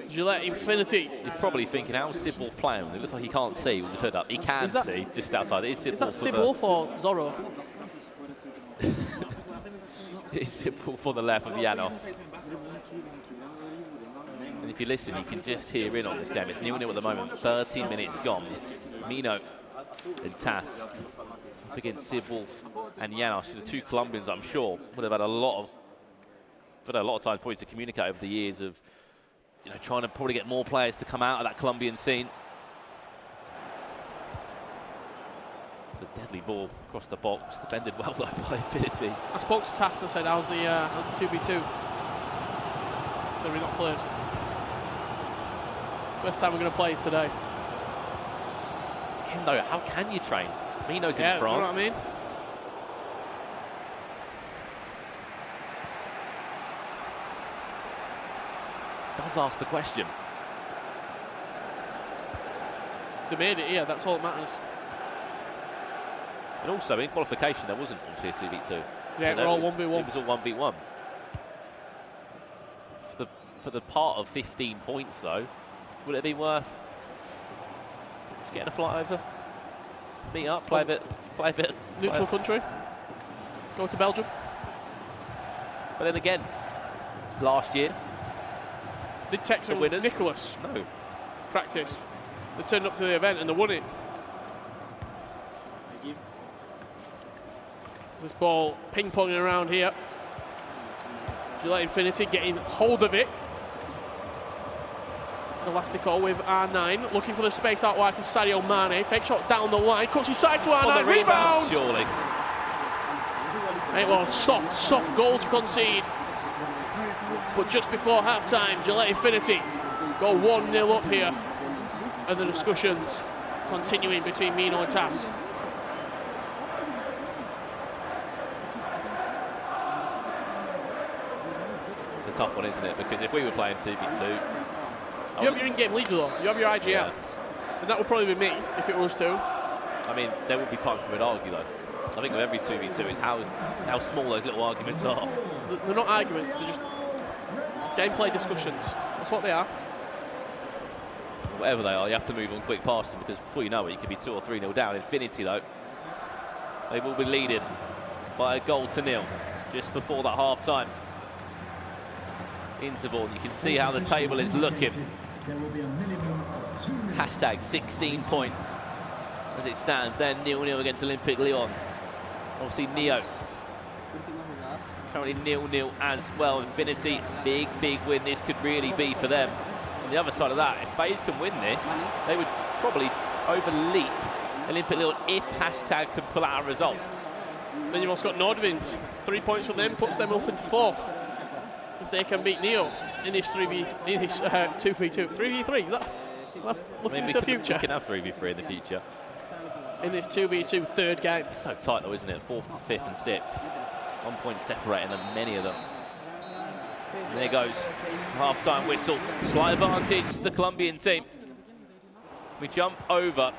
Gillette Infinity. You're probably thinking, how's Sibble playing? It looks like he can't see with his hood up. He can see just outside. It is Sibble. Is that Sibble for Zorro? It's Sibble for the left of Janos. And if you listen, you can just hear in on this game. It's 0-0 at the moment, 13 minutes gone. Mino and Tass up against Sibble and Janos, the two Colombians, I'm sure, would have had a lot of time probably to communicate over the years of, you know, trying to probably get more players to come out of that Colombian scene. It's a deadly ball across the box, defended well though by Infinity. I spoke to Tass and said, how's the 2v2? So we got cleared. First time we're going to play is today. Again though, how can you train? Mino's in France. Do you know what I mean? Does ask the question. They made it here, that's all that matters. And also in qualification there wasn't obviously a 2v2. Yeah, they're all 1v1. It was all 1v1. For the part of 15 points though, would it be worth just getting a flight over? Meet up, play a bit. Neutral country. Go to Belgium. But then again, last year, did text the winners. Nicholas. No. Practice. They turned up to the event and they won it. This ball ping-ponging around here. Gillette Infinity getting hold of it. Elastico with R9, looking for the space out wide for Sadio Mane. Fake shot down the line, cuts inside to R9, rebound! Surely. It was soft goal to concede. But just before half-time, Gillette Infinity go 1-0 up here. And the discussions continuing between Mino and Taz. It's a tough one, isn't it? Because if we were playing 2v2... You have your in-game leader though, you have your IGL. Yeah. And that would probably be me if it was 2. I mean, there would be times we would argue though. I think with every 2v2, it's how small those little arguments are. They're not arguments, they're just gameplay discussions. That's what they are. Whatever they are, you have to move on quick past them because before you know it, you could be 2 or 3-0 down. Infinity though, they will be leading by a goal to 0 just before that half-time interval. You can see how the table is looking. There will be a minimum of 2 minutes. Hashtag 16 points as it stands. Then 0-0 against Olympic Lyon. Obviously Neo currently 0-0 as well. Infinity, big win this could really be for them. On the other side of that, if FaZe can win this, they would probably overleap Olympic Lyon if Hashtag can pull out a result. Then you've also got Nordvind. 3 points for them, puts them up into 4th. If they can beat Neo in this 2v2, 3v3, is that looking into the future? We can have 3v3 in the future. In this 2v2 third game. It's so tight though, isn't it? 4th, 5th and 6th. 1 point separating them, many of them. And there goes half-time whistle. Slight advantage to the Colombian team. We jump over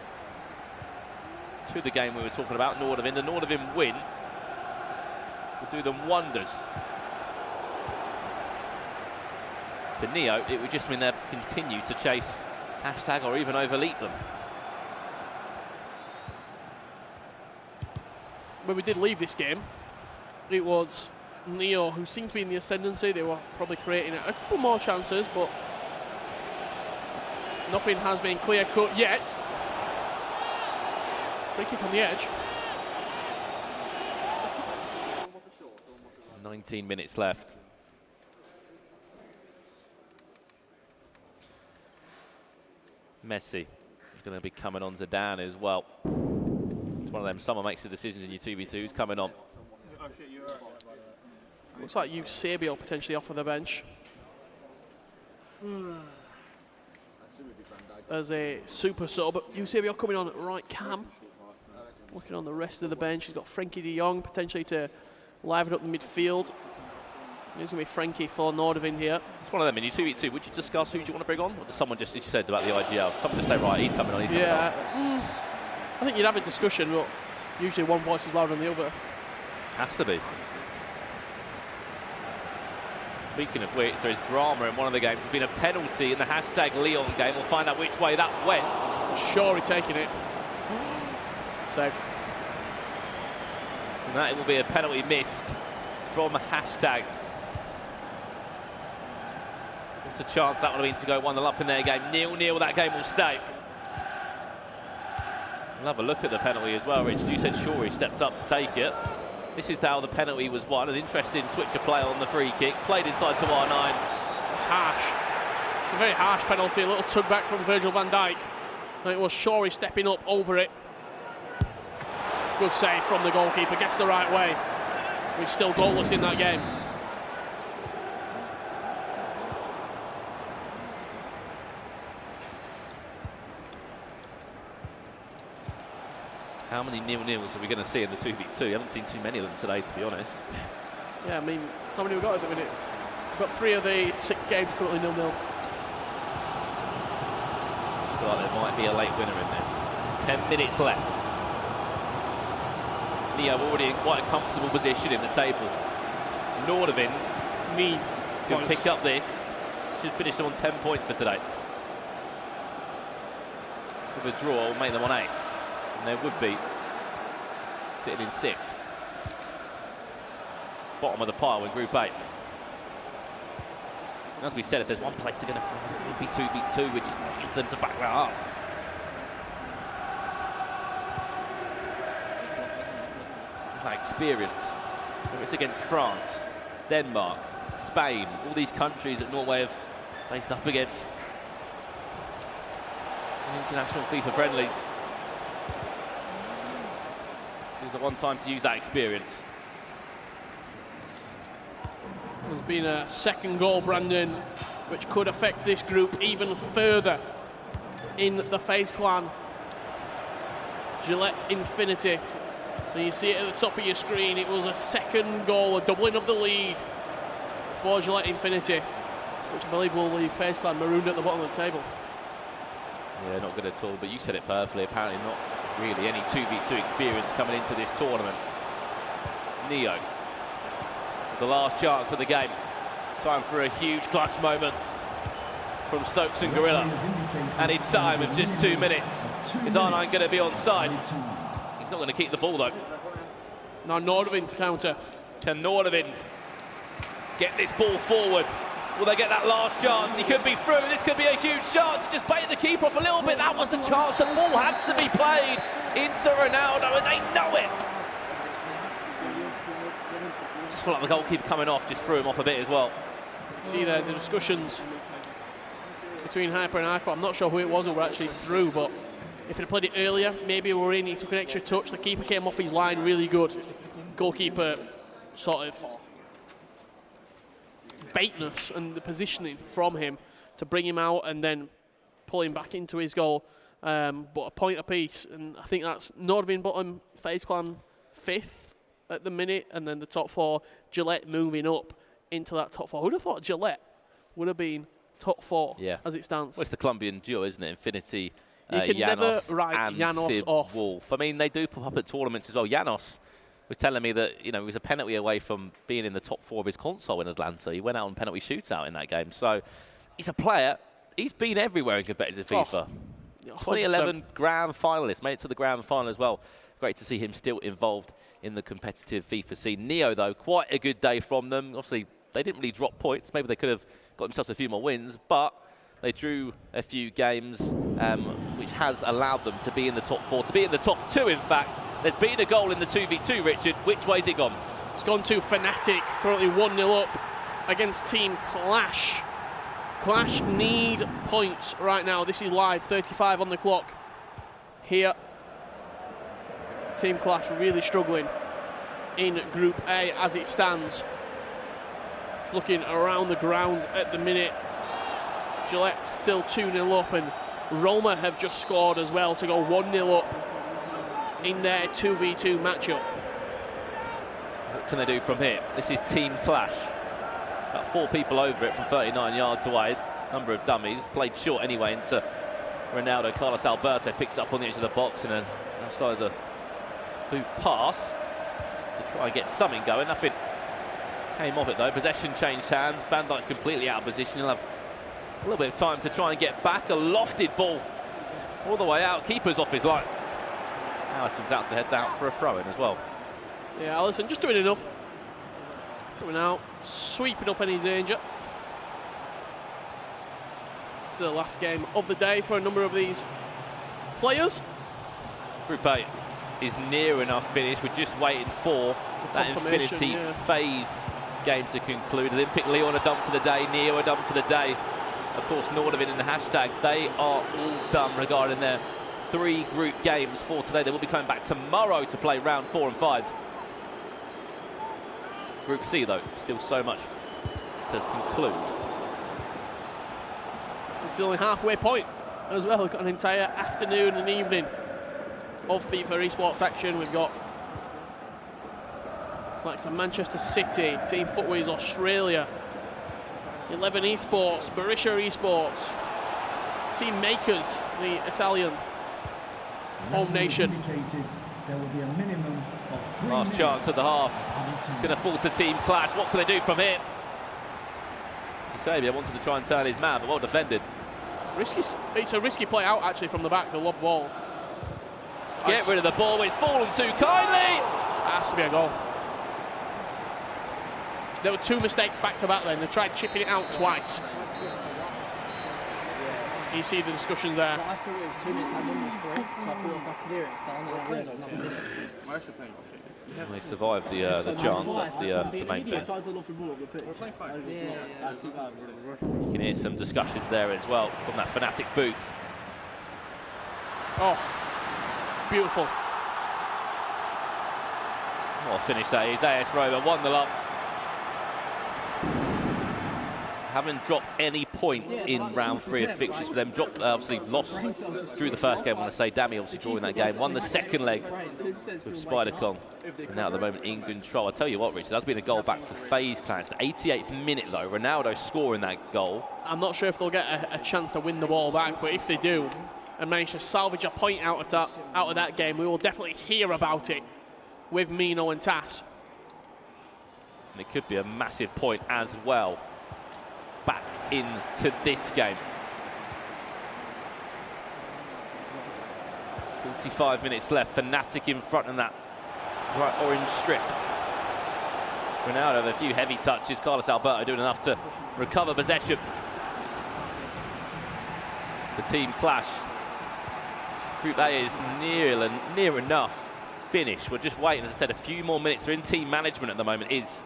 to the game we were talking about, Nordvind. The Nordvind win will do them wonders. For Neo, it would just mean they'll continue to chase Hashtag or even overleap them. When we did leave this game, it was Neo who seemed to be in the ascendancy. They were probably creating a couple more chances, but nothing has been clear-cut yet. Free kick on the edge. 19 minutes left. Messi is going to be coming on Zidane as well. It's one of them, someone makes the decisions in your 2v2s coming on. Looks like Eusebio potentially off of the bench. As a super sub, Eusebio coming on at right cam. Looking on the rest of the bench, he's got Frankie de Jong potentially to liven up the midfield. There's going to be Frankie for Nordvind here. It's one of them in your 2v2. Would you discuss who do you want to bring on? Or does someone just, as you said about the IGL, someone just say, right, he's coming on, he's coming on? I think you'd have a discussion, but usually one voice is louder than the other. Has to be. Speaking of which, there is drama in one of the games. There's been a penalty in the Hashtag Lyon game. We'll find out which way that went. Shorey taking it. Saved. And that will be a penalty missed from Hashtag. There's a chance that would have been to go 1-0 up in their game. 0-0, that game will stay. We'll have a look at the penalty as well, Rich. You said Shorey stepped up to take it. This is how the penalty was won. An interesting switch of play on the free kick. Played inside to R9. It's harsh. It's a very harsh penalty. A little tug back from Virgil van Dijk. And it was Shorey stepping up over it. Good save from the goalkeeper. Gets the right way. We're still goalless in that game. How many 0-0s are we going to see in the 2v2? You haven't seen too many of them today, to be honest. Yeah, I mean, how many have we got at the minute? We've got 3 of the 6 games currently 0-0. I feel like there might be a late winner in this. 10 minutes left. Neo already in quite a comfortable position in the table. Nordvind can pick up this. Should finish them on 10 points for today. With a draw, will make them on 8. And there would be sitting in 6th. Bottom of the pile in Group 8. As we said, if there's one place they're going to find, it's 2v2. We're just waiting for them to back that up. That experience, whether it's against France, Denmark, Spain, all these countries that Norway have faced up against in international FIFA friendlies. This is the one time to use that experience. There's been a second goal, Brandon, which could affect this group even further in the FaZe Clan Gillette Infinity. And you see it at the top of your screen. It was a second goal, a doubling of the lead for Gillette Infinity, which I believe will leave FaZe Clan marooned at the bottom of the table. Yeah, not good at all, but you said it perfectly. Apparently not really any 2v2 experience coming into this tournament. Neo, the last chance of the game. Time for a huge clutch moment from Stokes and Gorilla. And in time of just 2 minutes, is R9 going to be on side? He's not going to keep the ball though. Now Nordavind to counter. Can Nordavind get this ball forward? Will they get that last chance? He could be through. This could be a huge chance. Just bait the keeper off a little bit. That was the chance. The ball had to be played into Ronaldo, and they know it. Just feel like the goalkeeper coming off just threw him off a bit as well. See there the discussions between Hyper and Arco. I'm not sure who it was who were actually through, but if he'd played it earlier, maybe we were in. He took an extra touch. The keeper came off his line really good. Goalkeeper sort of baitness and the positioning from him to bring him out and then pull him back into his goal. But a point apiece, and I think that's Nordavind bottom, FaZe Clan 5th at the minute, and then the top 4, Gillette moving up into that top 4. Who'd have thought Gillette would have been top 4 as it stands? Well, it's the Colombian duo, isn't it? Infinity, you can never write and Janos Sib off. Wolf. I mean, they do pop up at tournaments as well. Janos was telling me that, you know, he was a penalty away from being in the top 4 of his console in Atlanta. He went out on penalty shootout in that game. So he's a player. He's been everywhere in competitive FIFA. 2011 grand finalist, made it to the grand final as well. Great to see him still involved in the competitive FIFA scene. Neo, though, quite a good day from them. Obviously, they didn't really drop points. Maybe they could have got themselves a few more wins, but they drew a few games, which has allowed them to be in the top 4, to be in the top 2, in fact. There's been a goal in the 2v2, Richard. Which way's it gone? It's gone to Fnatic, currently 1-0 up against Team Clash. Clash need points right now. This is live, 35 on the clock here. Team Clash really struggling in Group A as it stands. Just looking around the ground at the minute. Gillette still 2-0 up, and Roma have just scored as well to go 1-0 up in their 2v2 matchup. What can they do from here? This is Team Clash. About 4 people over it from 39 yards away. Number of dummies. Played short anyway into Ronaldo. Carlos Alberto picks up on the edge of the box and then outside the boot pass to try and get something going. Nothing came of it though. Possession changed hands. Van Dijk's completely out of position. He'll have a little bit of time to try and get back. A lofted ball all the way out. Keeper's off his line. Allison's out to head out for a throw-in as well. Yeah, Allison just doing enough. Coming out, sweeping up any danger. It's the last game of the day for a number of these players. Group A is near enough finished. We're just waiting for that Infinity FaZe game to conclude. Olympic Leon are done for the day. Neo are done for the day. Of course, Nordavind in the hashtag. They are all done regarding their 3 group games for today. They will be coming back tomorrow to play round 4 and 5. Group C, though, still so much to conclude. It's the only halfway point as well. We've got an entire afternoon and evening of FIFA esports action. We've got like some Manchester City, Team Footways Australia, 11 Esports, Barisha Esports, Team Makers, the Italian home nation. There will be a minimum of 3 Last chance of the half. It's going to fall to Team Clash. What can they do from here? Sabia wanted to try and turn his man, but well defended. It's a risky play out actually from the back, the lob ball. Get rid of the ball, it's fallen too kindly. Has to be a goal. There were 2 mistakes back to back then. They tried chipping it out twice. You see the discussion there. Well, I thought it was 2 minutes, I won the 3, so I thought if I could hear it, it's down there. They survived the chance. That's the main thing. You can hear some discussions there as well from that Fnatic booth. Oh, beautiful. What a finish that is. AS Roma 1-0 up. Haven't dropped any points in round 3 of fixtures for them. Obviously lost through the first game, I want to say. Dami obviously drawing that game. Won the second leg with Spider-Con. And now at the moment in control. I'll tell you what, Richard, that's been a goal back for FaZe Clan. It's the 88th minute though. Ronaldo scoring that goal. I'm not sure if they'll get a chance to win the ball back, but if they do and manage to salvage a point out of that game, we will definitely hear about it with Mino and Tass. And it could be a massive point as well back into this game. 45 minutes left. Fnatic in front of that bright orange strip. Ronaldo with a few heavy touches. Carlos Alberto doing enough to recover possession. The team clash. Group A is near enough finish. We're just waiting, as I said, a few more minutes. They're in team management at the moment. Is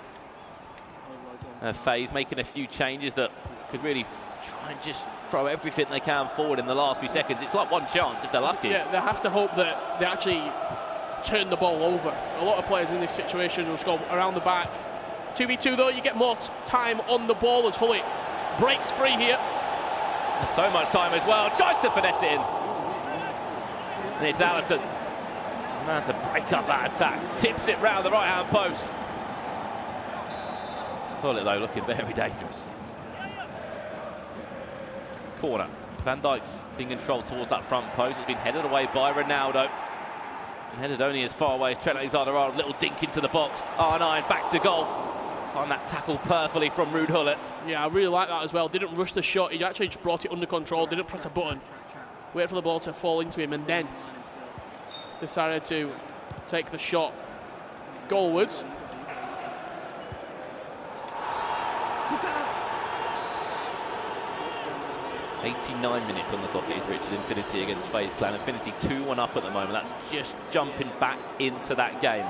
FaZe making a few changes that could really try and just throw everything they can forward in the last few seconds. It's like one chance if they're lucky. Yeah, they have to hope that they actually turn the ball over. A lot of players in this situation will just go around the back. 2v2 though, you get more time on the ball as Hullet breaks free here. There's so much time as well. Tries to finesse it in. And it's Allison. Man to break up that attack. Tips it round the right-hand post. Hullet though looking very dangerous. Corner. Van Dijk's being controlled towards that front post. It's been headed away by Ronaldo. And headed only as far away as Trent Alexander-Arnold. Little dink into the box. R9 back to goal. Find that tackle perfectly from Ruud Hullet. Yeah, I really like that as well. Didn't rush the shot. He actually just brought it under control. Didn't press a button. Wait for the ball to fall into him and then decided to take the shot goalwards. '89 minutes on the clock. It is Richard. Infinity against FaZe Clan. Infinity 2-1 up at the moment. That's just jumping back into that game.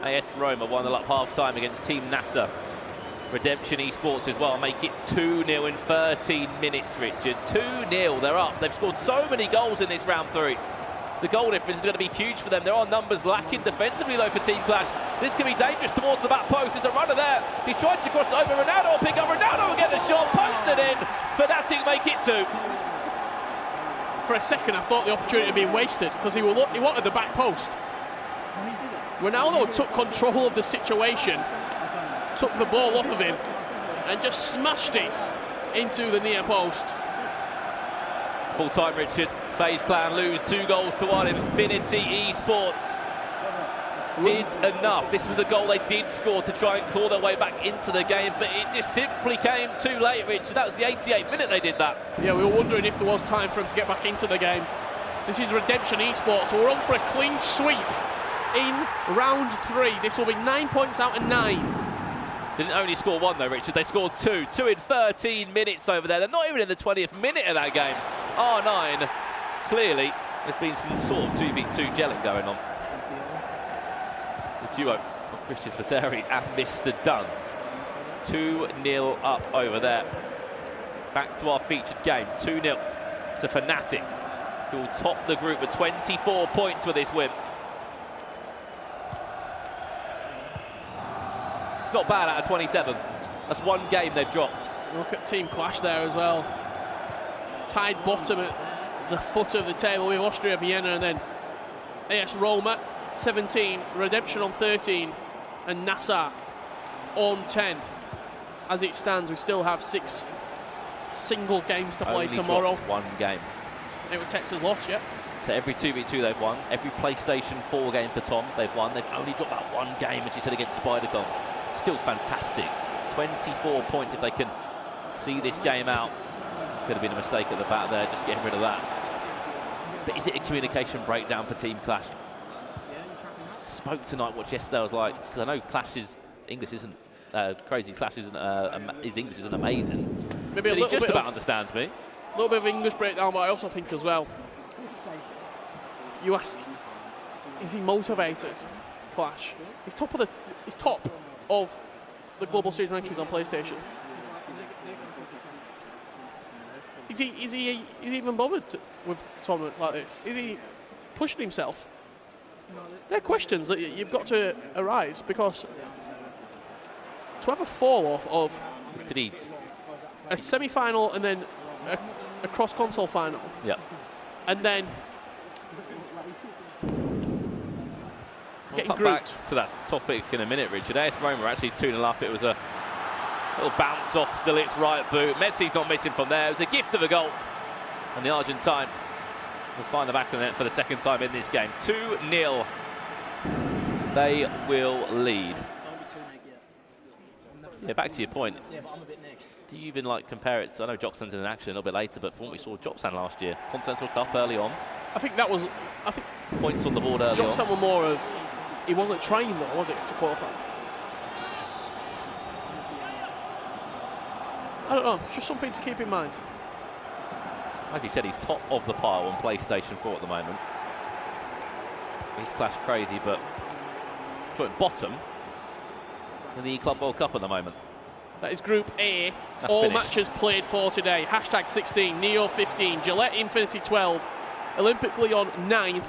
AS Roma 1-0 up half-time against Team NASA. Redemption Esports as well make it 2-0 in 13 minutes, Richard. 2-0, they're up. They've scored so many goals in this round 3. The goal difference is going to be huge for them. There are numbers lacking defensively though for Team Clash. This can be dangerous towards the back post. There's a runner there. He's tried to cross it over. Ronaldo will pick up. Ronaldo will get the shot. Posted in. Fnatic make it 2. For a second, I thought the opportunity had been wasted because he wanted the back post. Ronaldo took control of the situation, took the ball off of him, and just smashed it into the near post. It's full time, Richard. FaZe Clan lose 2-1. Infinity Esports did enough. This was the goal they did score to try and claw their way back into the game, but it just simply came too late, Richard. That was the 88th minute they did that. Yeah, we were wondering if there was time for him to get back into the game. This is Redemption Esports, so we're on for a clean sweep in round 3. This will be 9 points out of 9. Didn't only score 1 though, Richard. They scored 2. 2 in 13 minutes over there. They're not even in the 20th minute of that game. R9, clearly, there's been some sort of 2v2 gelling going on. The duo of Christian Spiteri and Mr. Dunn. 2-0 up over there. Back to our featured game. 2-0 to Fnatic, who will top the group with 24 points with this win. It's not bad out of 27. That's 1 game they've dropped. Look at Team Clash there as well. Tied bottom at the foot of the table with Austria Vienna, and then AS Roma 17, Redemption on 13, and NASA on 10. As it stands, we still have 6 single games to play tomorrow. 1 game. It was Texas loss, yeah. So every 2v2 they've won. Every PlayStation 4 game for Tom they've won. They've only dropped that 1 game, as you said, against Spider-Con. Still fantastic. 24 points if they can see this game out. Could have been a mistake at the back there, just getting rid of that. But is it a communication breakdown for Team Clash? Spoke tonight what yesterday was like, because I know Clash's English isn't Crazy's Clash isn't his English isn't amazing. Maybe so he just about understands me. A little bit of English breakdown, but I also think as well, you ask, is he motivated? Clash. He's top of the global stage rankings on PlayStation. Is he even bothered with tournaments like this? Is he pushing himself? They're questions that you've got to arise, because to have a fall off of a semi-final and then a cross-console final, and then getting back grouped. to that topic in a minute, Richard. AS Roma were actually 2-0 up. It was a little bounce off Delit's right boot. Messi's not missing from there. It was a gift of a goal. And the Argentine will find the back of the net for the second time in this game. 2-0. They will lead. Yeah, back to your point. Do you even compare it? I know Joksan's in action a little bit later, but from what we saw Joksan last year, Continental Cup early on. I think Points on the board early on. Joksan were more of, he wasn't trying though, was it, to qualify? I don't know, it's just something to keep in mind. Like you said, he's top of the pile on PlayStation 4 at the moment. He's Clash crazy, but joint bottom in the eClub World Cup at the moment. That is Group A. That's all finished. matches played for today. Hashtag 16, Neo 15, Gillette Infinity 12, Olympic Lyon 9th,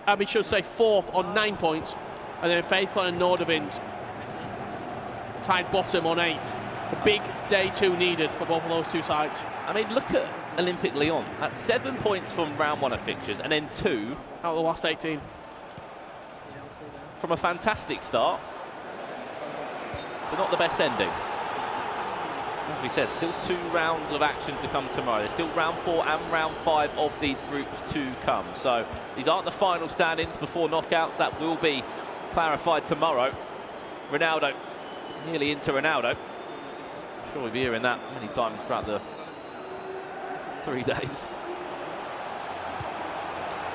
Abbey should say 4th on 9 points, and then Faithclan and Nordavind tied bottom on 8. A big day 2 needed for both of those two sides. I mean, look at Olympic Lyon. That's 7 points from round 1 of fixtures, and then 2 out of the last 18. From a fantastic start, so not the best ending. As we said, still 2 rounds of action to come tomorrow. There's still round 4 and round 5 of these groups to come. So these aren't the final stand-ins before knockouts. That will be clarified tomorrow. Ronaldo, nearly into Ronaldo. I'm sure we'll be hearing that many times throughout the 3 days.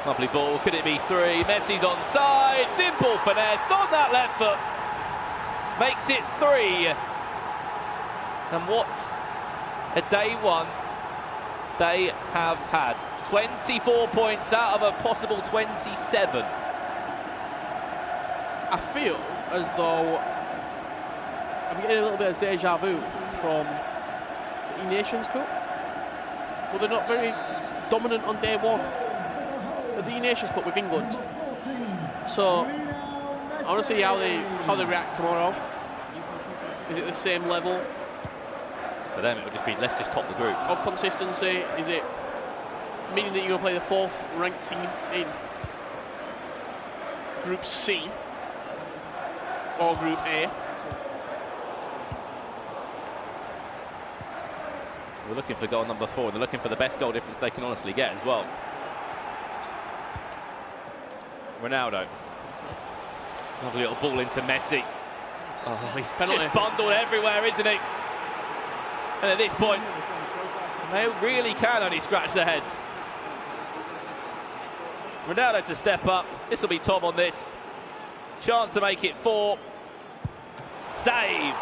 Lovely ball, could it be 3? Messi's onside, simple finesse on that left foot. Makes it 3. And what a day 1 they have had. 24 points out of a possible 27. I feel as though I'm getting a little bit of deja vu from the E-Nations Cup. Well, they're not very dominant on day 1 of the E-Nations Cup with England. So I want to see how they react tomorrow. Is it the same level? For them, it would just be, let's just top the group. Of consistency? Is it meaning that you're going to play the 4th ranked team in Group C or Group A? We're looking for goal number 4. They're looking for the best goal difference they can honestly get as well. Ronaldo. Lovely little ball into Messi. Oh, he's just bundled everywhere, isn't he? And at this point, they really can only scratch their heads. Ronaldo to step up. This will be Tom on this. Chance to make it 4. Saved.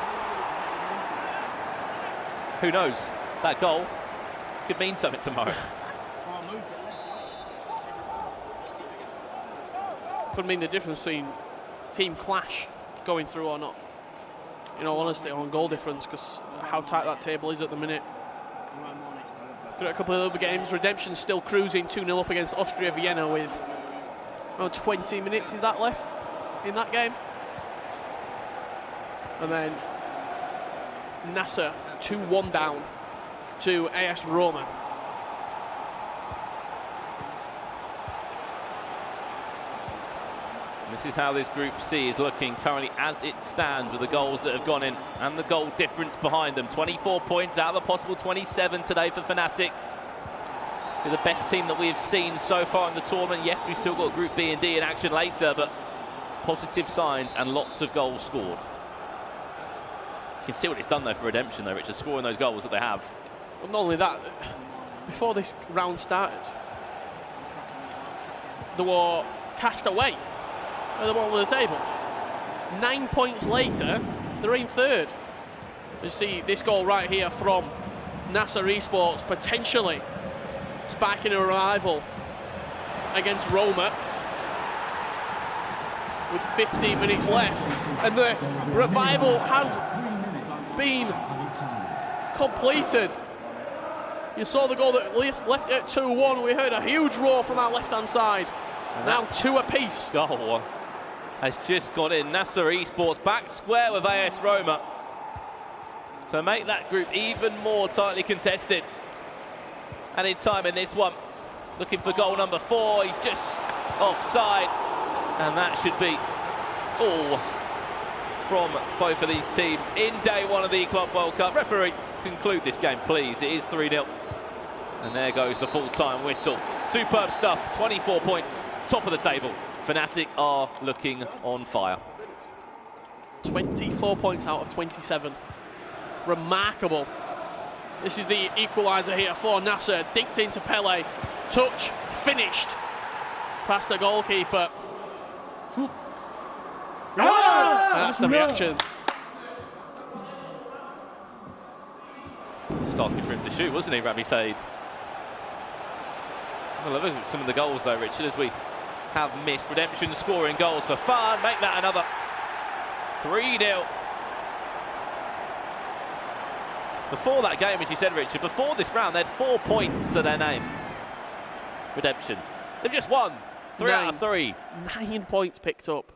Who knows? That goal could mean something tomorrow. Could mean the difference between team clash going through or not. In all honesty, on goal difference, because how tight that table is at the minute. Got a couple of other games. Redemption still cruising 2-0 up against Austria Vienna with around 20 minutes is that left in that game. And then Nasser 2-1 down to AS Roma. This is how this Group C is looking currently as it stands, with the goals that have gone in and the goal difference behind them. 24 points out of a possible 27 today for Fnatic. They're the best team that we've seen so far in the tournament. Yes, we've still got Group B and D in action later, but positive signs and lots of goals scored. You can see what it's done though for Redemption though, Richard, scoring those goals that they have. Well, not only that, before this round started, they were cast away at the bottom of the table. 9 points later, they're in 3rd. You see this goal right here from Nasser Esports, potentially sparking a revival against Roma. with 15 minutes left, and the revival has been completed. You saw the goal that left it at 2-1. We heard a huge roar from our left-hand side. And now 2 apiece. Goal has just got in. Nasser Esports back square with AS Roma to make that group even more tightly contested. And in time in this one, looking for goal number 4. He's just offside, and that should be all from both of these teams in day 1 of the eClub World Cup. Referee, conclude this game, please. It is 3-0. And there goes the full-time whistle. Superb stuff, 24 points, top of the table. Fnatic are looking on fire. 24 points out of 27. Remarkable. This is the equaliser here for Nasser. Dinked into Pele. Touch, finished. Past the goalkeeper. That's the reaction. Just asking for him to shoot, wasn't he, Ravi Said? Well, look at some of the goals though, Richard, as we have missed. Redemption scoring goals for fun. Make that another 3-0. Before that game, as you said, Richard, before this round, they had 4 points to their name. Redemption. They've just won 3 out of 3. 9 points picked up.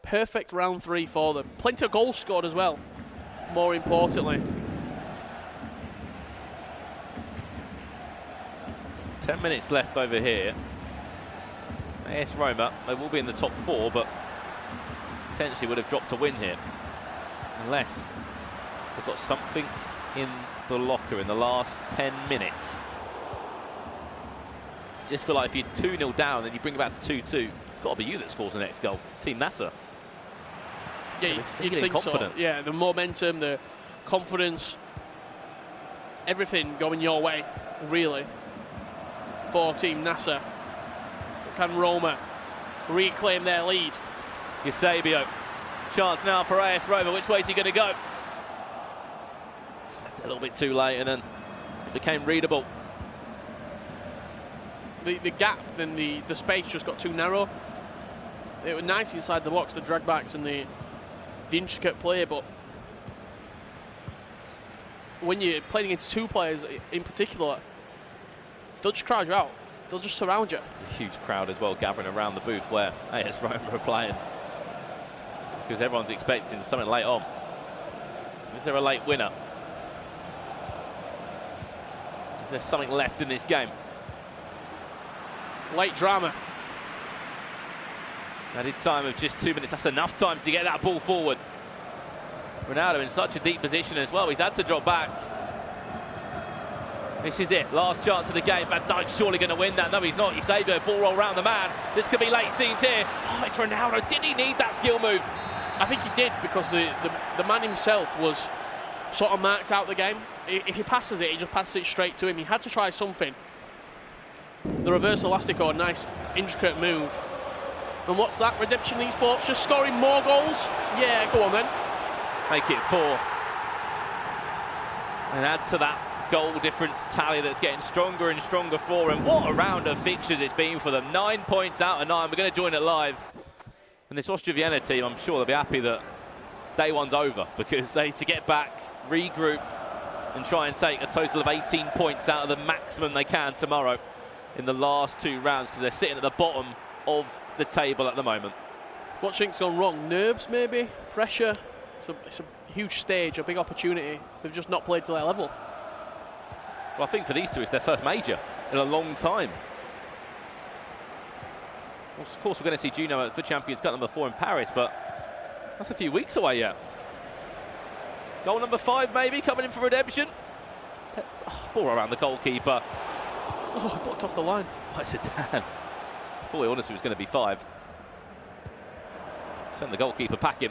Perfect round 3 for them. Plenty of goals scored as well, more importantly. 10 minutes left over here. AS Roma, they will be in the top 4, but potentially would have dropped a win here. Unless they've got something in the locker in the last 10 minutes. Just feel like if you're 2-0 down and you bring it back to 2-2, it's got to be you that scores the next goal. Team Nasser. Yeah, you'd think confident. So. Yeah, the momentum, the confidence, everything going your way, really, for Team Nasser. Can Roma reclaim their lead? Eusebio. Chance now for AS Roma. Which way is he going to go? Left it a little bit too late, and then it became readable. The gap, then the space just got too narrow. It was nice inside the box, the dragbacks and the intricate play, but when you're playing against 2 players in particular, they'll just crowd you out. They'll just surround you. A huge crowd as well gathering around the booth where AS Roma are playing, because everyone's expecting something late on. Is there a late winner? Is there something left in this game? Late drama. Added time of just 2 minutes. That's enough time to get that ball forward. Ronaldo in such a deep position as well. He's had to drop back. This is it. Last chance of the game. Van Dijk's surely going to win that. No, he's not. Eusebio, ball roll round the man. This could be late scenes here. Oh, it's Ronaldo. Did he need that skill move? I think he did, because the man himself was sort of marked out the game. If he passes it, he just passes it straight to him. He had to try something. The reverse elastico, nice intricate move. And what's that? Redemption eSports just scoring more goals? Yeah, go on then. Make it 4. And add to that goal difference tally that's getting stronger and stronger for him. What a round of fixtures it's been for them. 9 points out of 9. We're going to join it live. And this Austria Vienna team, I'm sure they'll be happy that day 1's over, because they need to get back, regroup, and try and take a total of 18 points out of the maximum they can tomorrow in the last 2 rounds, because they're sitting at the bottom of the table at the moment. What think's gone wrong? Nerves, maybe? Pressure? It's a huge stage, a big opportunity. They've just not played to their level. Well, I think for these two, it's their first major in a long time. Well, of course, we're going to see Juno for Champions Cup number 4 in Paris, but that's a few weeks away yet. Goal number 5, maybe, coming in for redemption. Oh, ball around the goalkeeper. Oh, blocked off the line. I said, damn. Fully honest, it was going to be 5. Send the goalkeeper packing.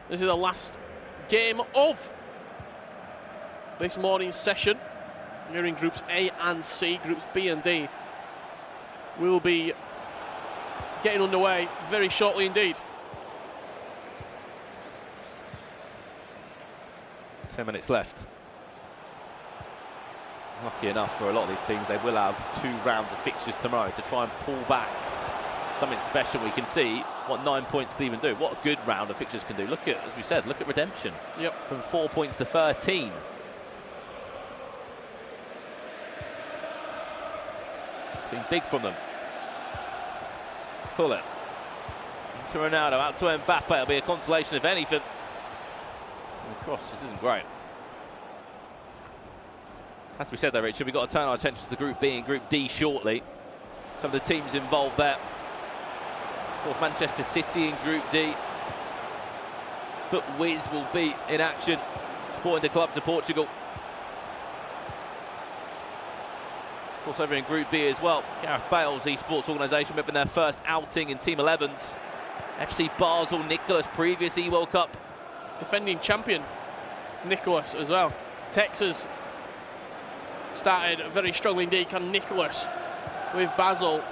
This is the last game of this morning's session. We're in groups A and C. Groups B and D will be getting underway very shortly indeed. 10 minutes left. Lucky enough for a lot of these teams, they will have 2 rounds of fixtures tomorrow to try and pull back something special. We can see what 9 points can even do. What a good round of fixtures can do. Look at, as we said, look at Redemption. Yep. From 4 points to 13. It's been big from them. Pull it. To Ronaldo, out to Mbappe. It'll be a consolation if anything. And the cross just isn't great. As we said there, Richard, we've got to turn our attention to the Group B and Group D shortly. Some of the teams involved there. Of course, Manchester City in Group D. Foot Whiz will be in action, supporting the club to Portugal. Of course, over in Group B as well, Gareth Bale's esports organisation making their first outing in Team 11s. FC Basel, Nicholas, previous E-World Cup. Defending champion, Nicholas as well. Texas started very strongly indeed, can Nicholas with Basel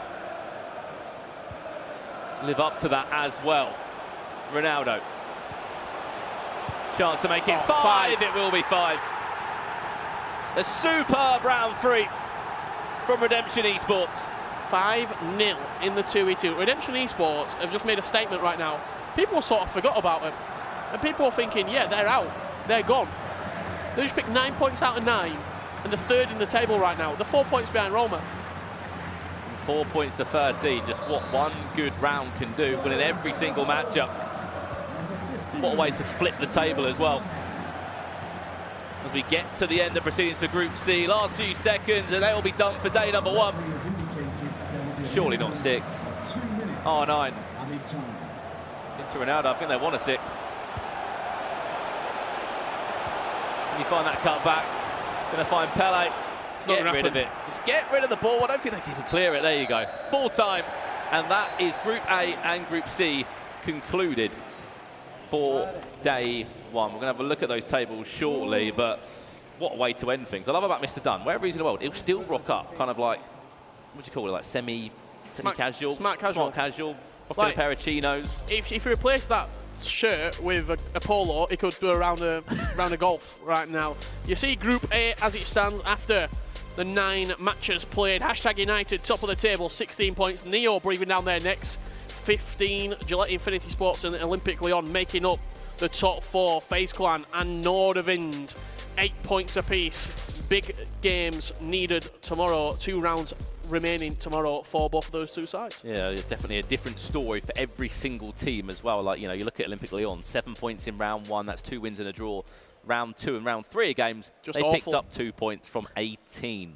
Live up to that as well. Ronaldo. Chance to make it five. It will be 5. A superb round 3 from Redemption Esports. 5-0 in the 2v2. Redemption Esports have just made a statement right now. People sort of forgot about them. And people are thinking, yeah, they're out. They're gone. They just picked 9 points out of 9. And they're 3rd in the table right now. They're 4 points behind Roma. From 4 points to 13. Just what one good round can do. Winning every single matchup. What a way to flip the table as well. As we get to the end of proceedings for Group C. Last few seconds and they will be done for day number 1. Surely not 6. Oh, 9. Into Ronaldo, I think they want a 6. Can you find that cut back? Going to find Pele. Get rid of it. Just get rid of the ball. I don't think they can clear it. There you go. Full time. And that is Group A and Group C concluded for day 1. We're going to have a look at those tables shortly, but what a way to end things. I love about Mr. Dunn. Wherever he's in the world, he'll still rock up, kind of like, what do you call it, like semi-casual? Smart casual. Like, a pair of chinos. If you replace that shirt with a polo, it could do around a golf right now. You see Group A as it stands after the 9 matches played. Hashtag United, top of the table, 16 points. Neo breathing down their necks, 15. Gillette Infinity Sports and Olympic Lyon making up the top 4. FaZe Clan and Nordavind, 8 points apiece. Big games needed tomorrow. 2 rounds remaining tomorrow for both of those 2 sides. Yeah, it's definitely a different story for every single team as well. Like, you know, you look at Olympic Lyon, 7 points in round 1, that's 2 wins and a draw. Round 2 and round 3 games, just they picked up 2 points from 18.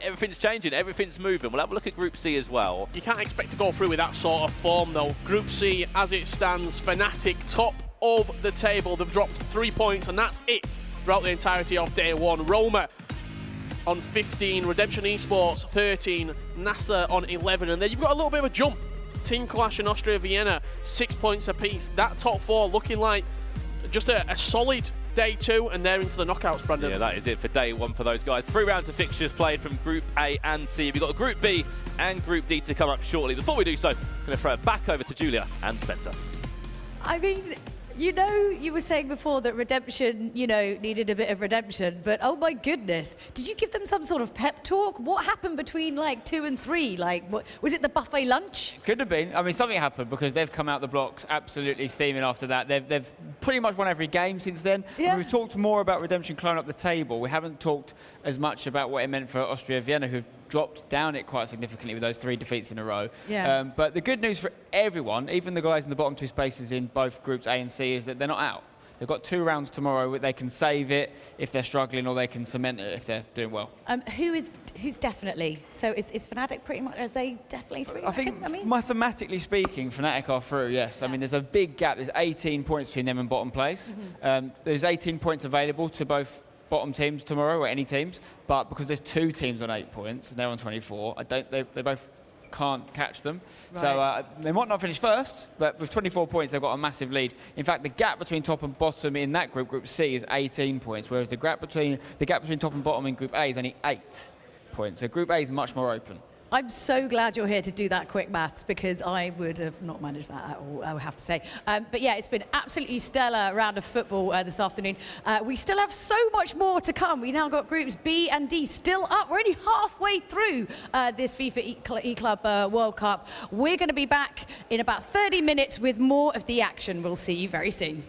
Everything's changing, everything's moving. We'll have a look at Group C as well. You can't expect to go through with that sort of form though. Group C, as it stands, Fnatic top of the table. They've dropped 3 points and that's it throughout the entirety of day 1. Roma on 15, Redemption Esports 13, NASA on 11, and then you've got a little bit of a jump. Team Clash and Austria Vienna, 6 points apiece. That top 4 looking like just a solid day 2, and they're into the knockouts, Brandon. Yeah, that is it for day 1 for those guys. 3 rounds of fixtures played from Group A and C. We've got Group B and Group D to come up shortly. Before we do so, I'm going to throw it back over to Julia and Spencer. I mean, you know, you were saying before that Redemption, you know, needed a bit of redemption, but oh my goodness, did you give them some sort of pep talk? What happened between like 2 and 3? Like, what, was it the buffet lunch? Could have been. I mean, something happened because they've come out the blocks absolutely steaming after that. They've pretty much won every game since then. Yeah. We've talked more about Redemption climbing up the table. We haven't talked as much about what it meant for Austria Vienna, who've dropped down it quite significantly with those 3 defeats in a row. Yeah. But the good news for everyone, even the guys in the bottom 2 spaces in both Groups A and C, is that they're not out. They've got 2 rounds tomorrow where they can save it if they're struggling, or they can cement it if they're doing well. Who's definitely? So is Fnatic pretty much, are they definitely through? I think mathematically speaking, Fnatic are through, yes. Yeah. I mean, there's a big gap. There's 18 points between them and bottom place. Mm-hmm. There's 18 points available to both bottom teams tomorrow, or any teams, but because there's 2 teams on 8 points and they're on 24, they both can't catch them. Right. So they might not finish first, but with 24 points, they've got a massive lead. In fact, the gap between top and bottom in that group, Group C, is 18 points, whereas the gap between top and bottom in Group A is only 8 points. So Group A is much more open. I'm so glad you're here to do that quick maths, because I would have not managed that at all, I would have to say. But yeah, it's been absolutely stellar round of football this afternoon. We still have so much more to come. We now got groups B and D still up. We're only halfway through this FIFA eClub World Cup. We're going to be back in about 30 minutes with more of the action. We'll see you very soon.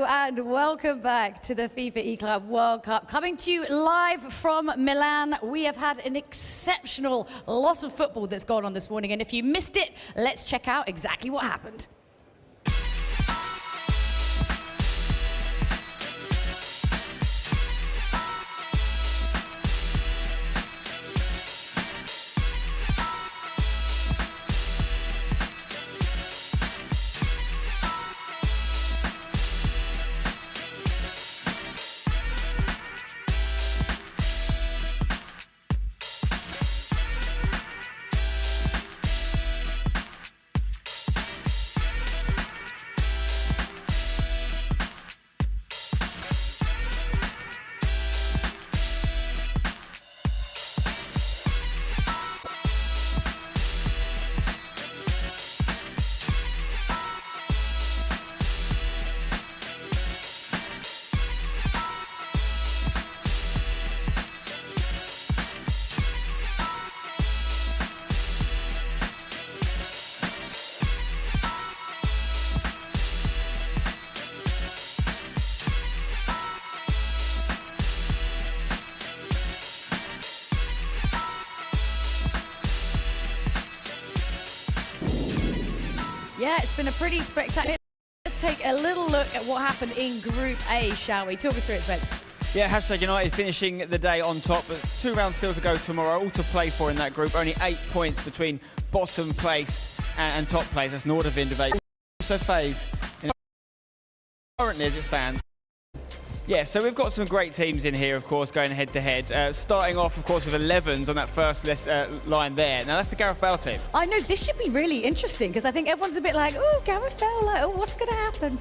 and welcome back to the FIFA eClub World Cup. Coming to you live from Milan. We have had an exceptional lot of football that's gone on this morning, and if you missed it, let's check out exactly what happened. Yeah, it's been a pretty spectacular. Let's take a little look at what happened in Group A, shall we? Talk us through it, Bets. Yeah, hashtag United finishing the day on top, but 2 rounds still to go tomorrow, all to play for in that group. Only 8 points between bottom placed and top placed. That's Nordavind of 8. Also FaZe currently as it stands. Yeah, so we've got some great teams in here, of course, going head to head. Starting off, of course, with 11s on that first line there. Now, that's the Gareth Bale team. I know, this should be really interesting because I think everyone's a bit like, oh, Gareth Bale, like, oh, what's going to happen?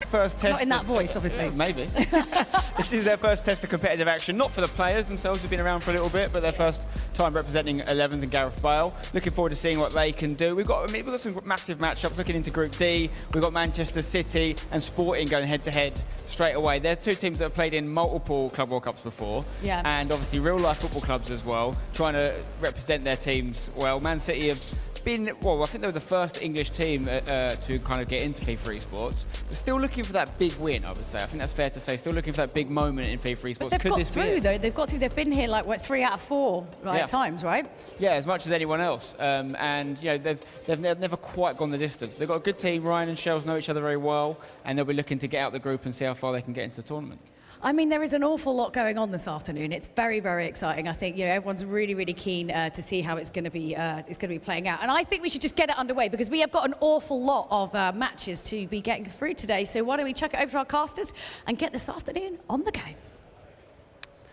First test. Not in that voice, obviously. Yeah, maybe. This is their first test of competitive action, not for the players themselves who've been around for a little bit, but their first time representing 11s and Gareth Bale. Looking forward to seeing what they can do. We've got some massive matchups looking into Group D. We've got Manchester City and Sporting going head to head straight away. They're 2 teams that have played in multiple Club World Cups before, and obviously real life football clubs as well, trying to represent their teams well. Man City have been, well, I think they were the first English team to kind of get into FIFA esports, but still looking for that big win, I would say. I think that's fair to say. Still looking for that big moment in FIFA esports. But they've got through, though. They've got through. They've been here like, what, 3 out of 4 times, right? Yeah, as much as anyone else. And, you know, they've never quite gone the distance. They've got a good team. Ryan and Shells know each other very well, and they'll be looking to get out the group and see how far they can get into the tournament. I mean, there is an awful lot going on this afternoon. It's very, very exciting. I think, you know, everyone's really, really keen to see how it's going to be playing out. And I think we should just get it underway because we have got an awful lot of matches to be getting through today. So why don't we chuck it over to our casters and get this afternoon on the go.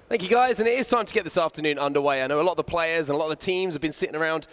Thank you, guys, and it is time to get this afternoon underway. I know a lot of the players and a lot of the teams have been sitting around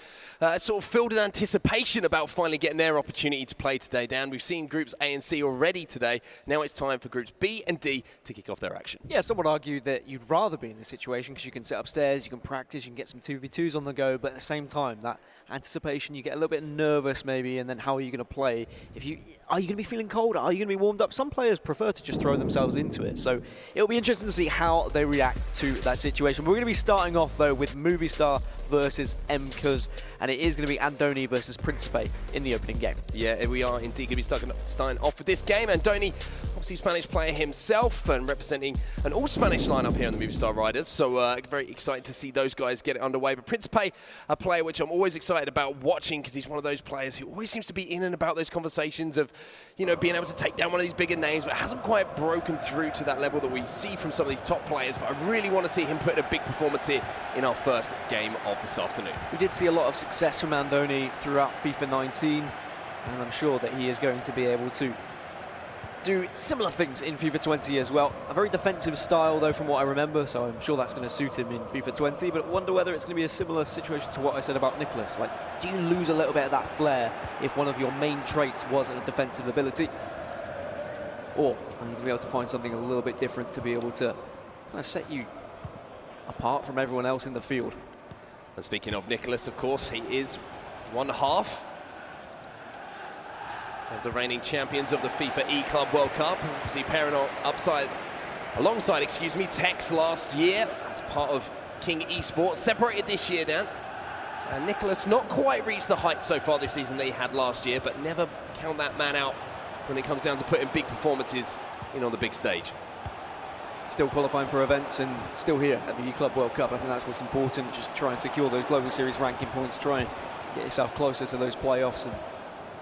sort of filled with anticipation about finally getting their opportunity to play today. Dan, we've seen Groups A and C already today. Now it's time for Groups B and D to kick off their action. Yeah, some would argue that you'd rather be in this situation because you can sit upstairs, you can practice, you can get some 2v2s on the go, but at the same time, that anticipation, you get a little bit nervous maybe, and then how are you going to play? Are you going to be feeling cold? Are you going to be warmed up? Some players prefer to just throw themselves into it, so it'll be interesting to see how they react to that situation. We're going to be starting off though with Movistar versus MCUS, and it is going to be Andoni versus Principe in the opening game. Yeah, we are indeed going to be starting off with this game. Andoni, obviously Spanish player himself and representing an all-Spanish lineup here on the Movistar Riders, so very excited to see those guys get it underway. But Principe, a player which I'm always excited about watching because he's one of those players who always seems to be in and about those conversations of, you know, being able to take down one of these bigger names, but hasn't quite broken through to that level that we see from some of these top players. But I really want to see him put in a big performance here in our first game of this afternoon. We did see a lot of success from Andoni throughout FIFA 19, and I'm sure that he is going to be able to do similar things in FIFA 20 as well. A very defensive style though from what I remember, so I'm sure that's going to suit him in FIFA 20, but I wonder whether it's going to be a similar situation to what I said about Nicholas. Like, do you lose a little bit of that flair if one of your main traits was a defensive ability? Or are you going to be able to find something a little bit different to be able to kind of set you apart from everyone else in the field? And speaking of Nicholas, of course, he is one half of the reigning champions of the FIFA eClub World Cup. Obviously pairing alongside Tex last year as part of King Esports. Separated this year, Dan. And Nicholas not quite reached the height so far this season that he had last year, but never count that man out when it comes down to putting big performances in on the big stage. Still qualifying for events and still here at the eClub World Cup. I think that's what's important. Just try and secure those Global Series ranking points, try and get yourself closer to those playoffs, and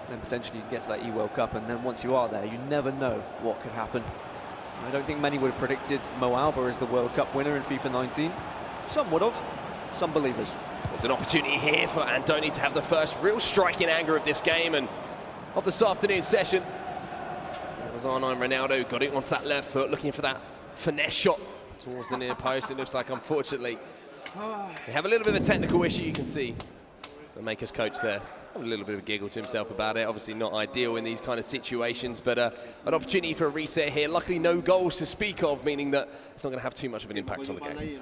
then potentially you can get to that E-World Cup. And then once you are there, you never know what could happen. I don't think many would have predicted Mo Alba as the World Cup winner in FIFA 19. Some would have, some believers. There's an opportunity here for Andoni to have the first real striking anger of this game and of this afternoon session. It was R9 Ronaldo, got it onto that left foot, looking for that finesse shot towards the near post. It looks like, unfortunately, we have a little bit of a technical issue. You can see the Makers coach there having a little bit of a giggle to himself about it. Obviously not ideal in these kind of situations, but an opportunity for a reset here. Luckily no goals to speak of, meaning that it's not going to have too much of an impact on the game.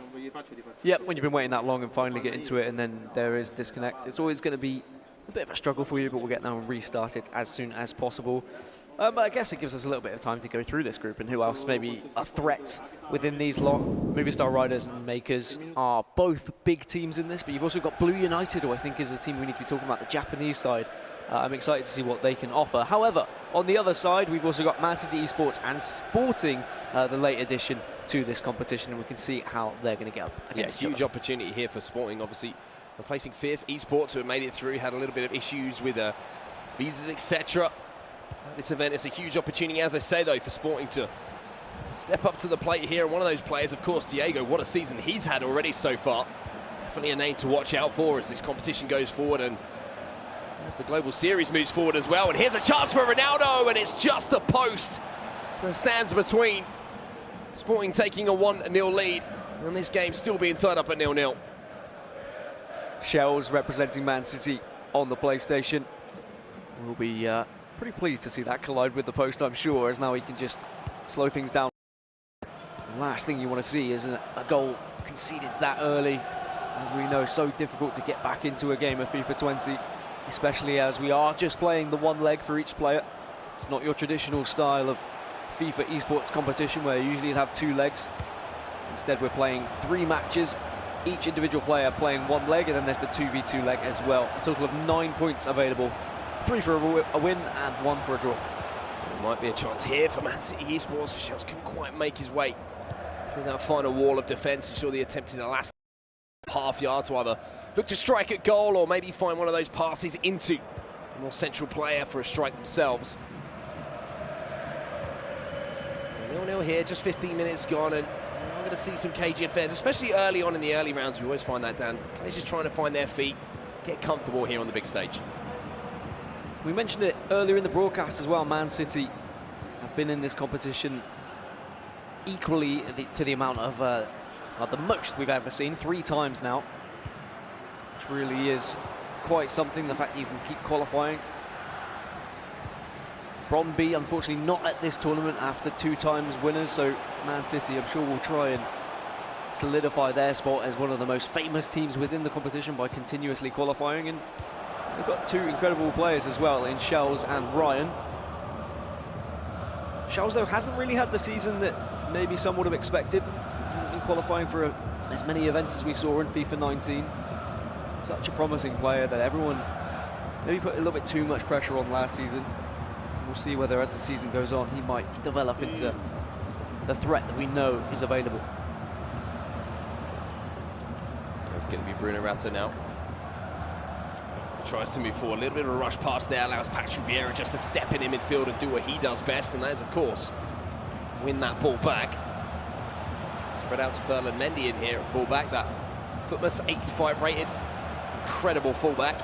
Yeah, when you've been waiting that long and finally get into it and then there is disconnect, it's always going to be a bit of a struggle for you, but we'll get now and restart it as soon as possible. But I guess it gives us a little bit of time to go through this group and who else maybe are threats within these lot. Movistar Riders and Makers are both big teams in this, but you've also got Blue United, who I think is a team we need to be talking about, the Japanese side. I'm excited to see what they can offer. However, on the other side, we've also got Man City Esports and Sporting, the late addition to this competition, and we can see how they're going to get up against each other. Huge opportunity here for Sporting, obviously replacing Fierce Esports, who have made it through, had a little bit of issues with visas, etc. This event is a huge opportunity, as I say, though, for Sporting to step up to the plate here. And one of those players, of course, Diego, what a season he's had already so far. Definitely a name to watch out for as this competition goes forward and as the Global Series moves forward as well. And here's a chance for Ronaldo, and it's just the post that stands between Sporting taking a 1-0 lead and this game still being tied up at 0-0. Shells representing Man City on the PlayStation. We'll be pretty pleased to see that collide with the post, I'm sure, as now he can just slow things down. The last thing you want to see is a goal conceded that early. As we know, so difficult to get back into a game of FIFA 20, especially as we are just playing the one leg for each player. It's not your traditional style of FIFA esports competition where usually you'd have 2 legs. Instead, we're playing 3 matches, each individual player playing 1 leg, and then there's the 2v2 leg as well. A total of 9 points available. 3 for a win and 1 for a draw. There might be a chance here for Man City Esports. Shells couldn't quite make his way through that final wall of defence. You saw the attempt in the last half yard to either look to strike at goal or maybe find one of those passes into a more central player for a strike themselves. 0-0 here, just 15 minutes gone, and I'm going to see some cagey affairs, especially early on in the early rounds. We always find that, Dan. Players just trying to find their feet, get comfortable here on the big stage. We mentioned it earlier in the broadcast as well. Man City have been in this competition equally to the amount of the most we've ever seen, 3 times now, which really is quite something, the fact that you can keep qualifying. Brøndby, unfortunately, not at this tournament after 2 times winners, so Man City, I'm sure, will try and solidify their spot as one of the most famous teams within the competition by continuously qualifying. And they've got 2 incredible players as well in Shells and Ryan. Shells, though, hasn't really had the season that maybe some would have expected. Hasn't been qualifying for as many events as we saw in FIFA 19. Such a promising player that everyone maybe put a little bit too much pressure on last season. We'll see whether, as the season goes on, he might develop into the threat that we know is available. It's going to be Bruno Rata now. Tries to move forward, a little bit of a rush pass there, allows Patrick Vieira just to step in midfield and do what he does best, and that is, of course, win that ball back. Spread out to Ferland Mendy in here at fullback, that Footmas 85 rated, incredible fullback.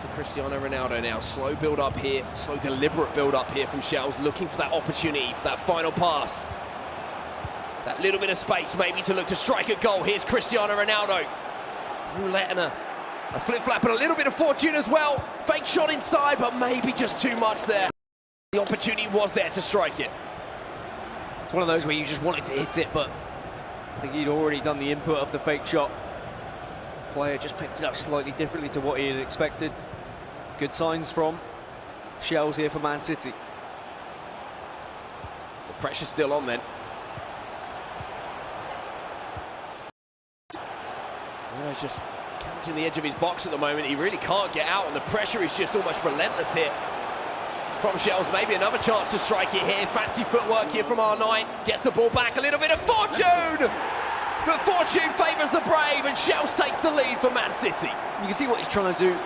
To Cristiano Ronaldo now, slow build up here, slow deliberate build up here from Shells, looking for that opportunity, for that final pass. That little bit of space maybe to look to strike at goal. Here's Cristiano Ronaldo. Roulette and a flip-flap and a little bit of fortune as well. Fake shot inside, but maybe just too much there. The opportunity was there to strike it. It's one of those where you just wanted to hit it, but I think he'd already done the input of the fake shot. The player just picked it up slightly differently to what he had expected. Good signs from Shells here for Man City. The pressure's still on then. He's just counting the edge of his box at the moment. He really can't get out, and the pressure is just almost relentless here from Shells. Maybe another chance to strike it here. Fancy footwork here from R9. Gets the ball back, a little bit of fortune! But fortune favours the brave, and Shells takes the lead for Man City. You can see what he's trying to do.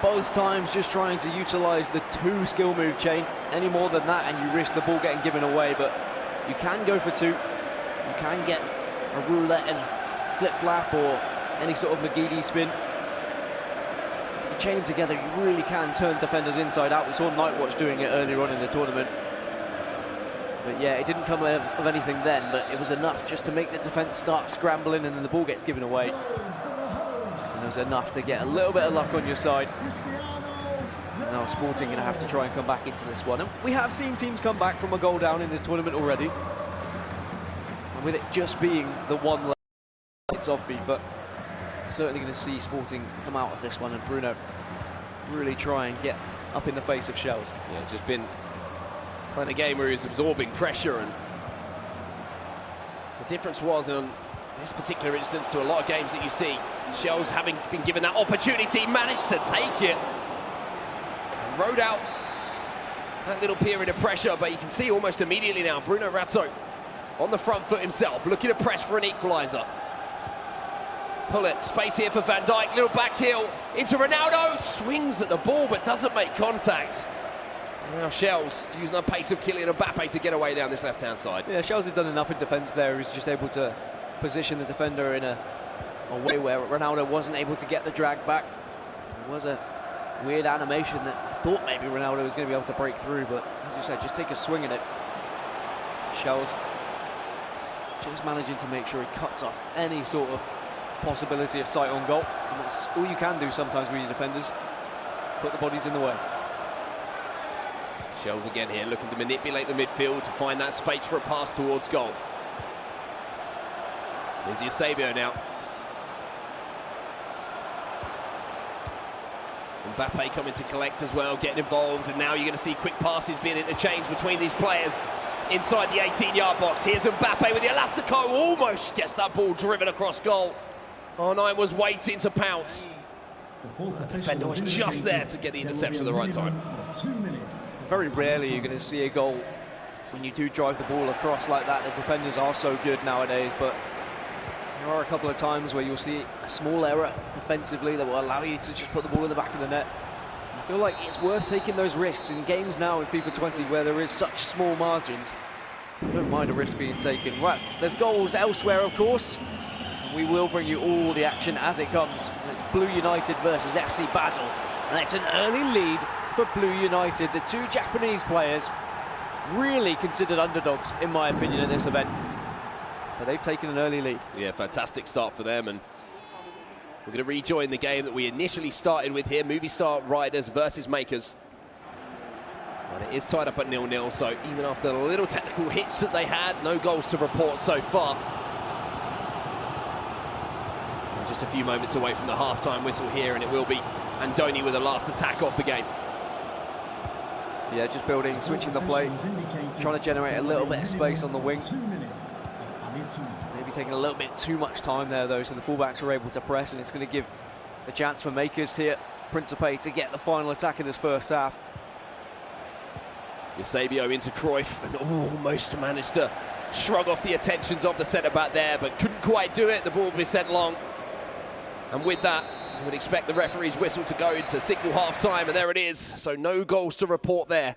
Both times just trying to utilise the 2 skill move chain. Any more than that and you risk the ball getting given away, but you can go for 2. You can get a roulette and flip-flap or any sort of McGeady spin. If you chain them together, you really can turn defenders inside out. We saw Nightwatch doing it earlier on in the tournament. But yeah, it didn't come of anything then, but it was enough just to make the defence start scrambling, and then the ball gets given away. And it was enough to get a little bit of luck on your side. And now Sporting going to have to try and come back into this one. And we have seen teams come back from a goal down in this tournament already. And with it just being the one leg it's off FIFA, certainly going to see Sporting come out of this one, and Bruno really try and get up in the face of Shells. Yeah, it's just been playing a game where he was absorbing pressure, and the difference was in this particular instance to a lot of games that you see, Shells, having been given that opportunity, managed to take it and rode out that little period of pressure. But you can see almost immediately now Bruno Ratto on the front foot himself, looking to press for an equaliser. Pull it, space here for Van Dijk, little back heel into Ronaldo, swings at the ball but doesn't make contact. Now Shells using the pace of Kylian Mbappe to get away down this left-hand side. Yeah, Shells has done enough in defence there. He's just able to position the defender in a way where Ronaldo wasn't able to get the drag back. It was a weird animation that I thought maybe Ronaldo was going to be able to break through, but as you said, just take a swing at it. Shells just managing to make sure he cuts off any sort of possibility of sight on goal. And that's all you can do sometimes with your defenders. Put the bodies in the way. Shells again here, looking to manipulate the midfield to find that space for a pass towards goal. Here's Eusebio now. Mbappe coming to collect as well, getting involved, and now you're going to see quick passes being interchanged between these players inside the 18-yard box. Here's Mbappe with the Elastico, almost gets that ball driven across goal. R9 was waiting to pounce. The defender was just there to get the interception at the right time. Very rarely you're going to see a goal when you do drive the ball across like that. The defenders are so good nowadays, but there are a couple of times where you'll see a small error defensively that will allow you to just put the ball in the back of the net. I feel like it's worth taking those risks in games now in FIFA 20 where there is such small margins. I don't mind a risk being taken. Right, there's goals elsewhere, of course. We will bring you all the action as it comes. It's Blue United versus FC Basel, and it's an early lead for Blue United. The 2 Japanese players really considered underdogs, in my opinion, in this event. But they've taken an early lead. Yeah, fantastic start for them, and we're going to rejoin the game that we initially started with here, Movistar Riders versus Makers. And it is tied up at 0-0, so even after the little technical hitch that they had, no goals to report so far. And just a few moments away from the half-time whistle here, and it will be Andoni with the last attack of the game. Yeah, just building, switching the play, trying to generate a little bit of space on the wing. Maybe taking a little bit too much time there, though, so the fullbacks were able to press, and it's going to give a chance for Makers here, Principe, to get the final attack in this first half. Eusebio into Cruyff, and almost managed to shrug off the attentions of the centre-back there, but couldn't quite do it. The ball will be sent long. And with that, you would expect the referee's whistle to go to signal half-time, and there it is. So no goals to report there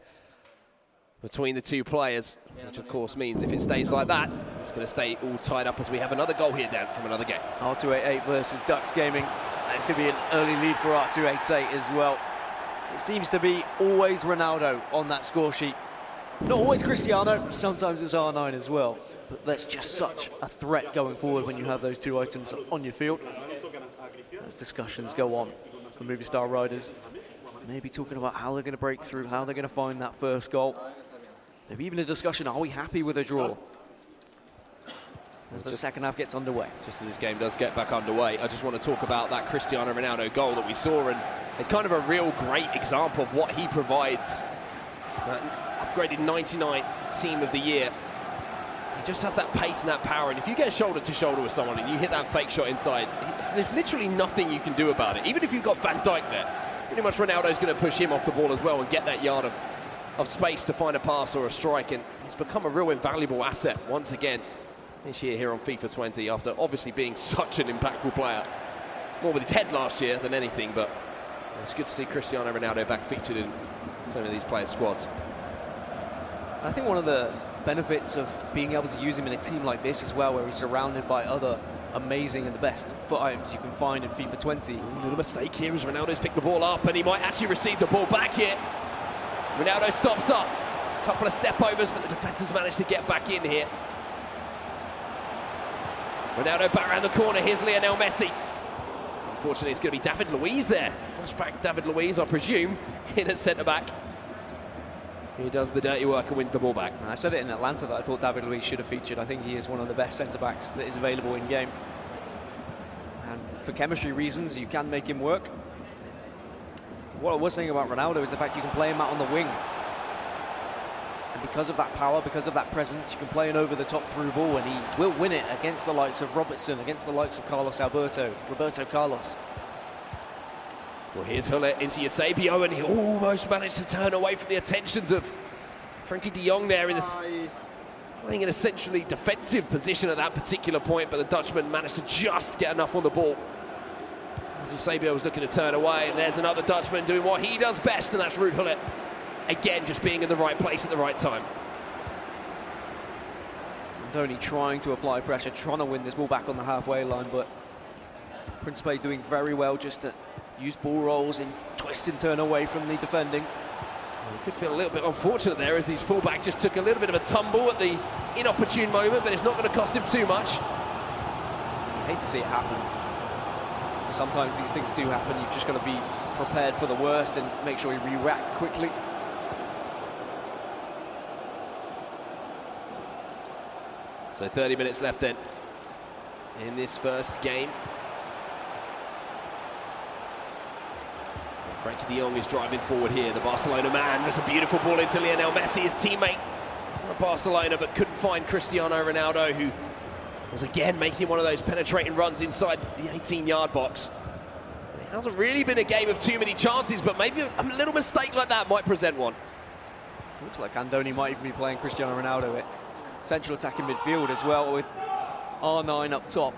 between the 2 players, which of course means if it stays like that, it's going to stay all tied up as we have another goal here, Dan, from another game. R288 versus Ducks Gaming. It's going to be an early lead for R288 as well. It seems to be always Ronaldo on that score sheet. Not always Cristiano, sometimes it's R9 as well. But that's just such a threat going forward when you have those 2 items on your field. As discussions go on for Movistar Riders, maybe talking about how they're going to break through, how they're going to find that first goal. Maybe even a discussion, are we happy with a draw? As the second half gets underway. Just as this game does get back underway, I just want to talk about that Cristiano Ronaldo goal that we saw, and it's kind of a real great example of what he provides. Upgraded 99 team of the year. He just has that pace and that power, and if you get shoulder to shoulder with someone and you hit that fake shot inside, there's literally nothing you can do about it. Even if you've got Van Dijk there, pretty much Ronaldo's going to push him off the ball as well and get that yard of space to find a pass or a strike, and he's become a real invaluable asset once again this year here on FIFA 20 after obviously being such an impactful player. More with his head last year than anything, but it's good to see Cristiano Ronaldo back featured in some of these players' squads. I think one of the benefits of being able to use him in a team like this as well, where he's surrounded by other amazing and the best foot items you can find in FIFA 20. A little mistake here as Ronaldo's picked the ball up, and he might actually receive the ball back here. Ronaldo stops up, a couple of step overs, but the defenders managed to get back in here. Ronaldo back around the corner, here's Lionel Messi. Unfortunately, it's going to be David Luiz there. Flashback David Luiz, I presume, in at centre-back. He does the dirty work and wins the ball back. And I said it in Atlanta that I thought David Luiz should have featured. I think he is one of the best centre-backs that is available in game. And for chemistry reasons, you can make him work. What I was saying about Ronaldo is the fact you can play him out on the wing. And because of that power, because of that presence, you can play an over-the-top through ball, and he will win it against the likes of Robertson, against the likes of Roberto Carlos. Well, here's Hullet into Eusebio, and he almost managed to turn away from the attentions of Frankie de Jong there in this, playing an essentially defensive position at that particular point, but the Dutchman managed to just get enough on the ball. As Eusebio was looking to turn away, and there's another Dutchman doing what he does best, and that's Ruud Hullet. Again, just being in the right place at the right time. And only trying to apply pressure, trying to win this ball back on the halfway line, but Principe doing very well just to use ball rolls and twist and turn away from the defending. Well, it could feel a little bit unfortunate there as his fullback just took a little bit of a tumble at the inopportune moment, but it's not going to cost him too much. I hate to see it happen. Sometimes these things do happen. You've just got to be prepared for the worst and make sure you react quickly. So 30 minutes left then in this first game. Frankie de Jong is driving forward here, the Barcelona man. There's a beautiful ball into Lionel Messi, his teammate at Barcelona, but couldn't find Cristiano Ronaldo, who was again making one of those penetrating runs inside the 18-yard box. It hasn't really been a game of too many chances, but maybe a little mistake like that might present one. Looks like Andoni might even be playing Cristiano Ronaldo at central attacking midfield as well, with R9 up top.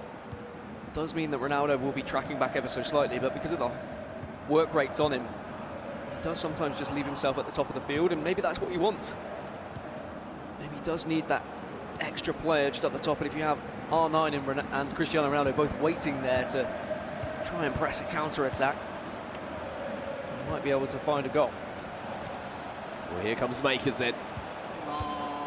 Does mean that Ronaldo will be tracking back ever so slightly, but because of the work rates on him, he does sometimes just leave himself at the top of the field, and maybe that's what he wants. Maybe he does need that extra player just at the top, and if you have R9 and Cristiano Ronaldo both waiting there to try and press a counter-attack, you might be able to find a goal. Well, here comes Makers then.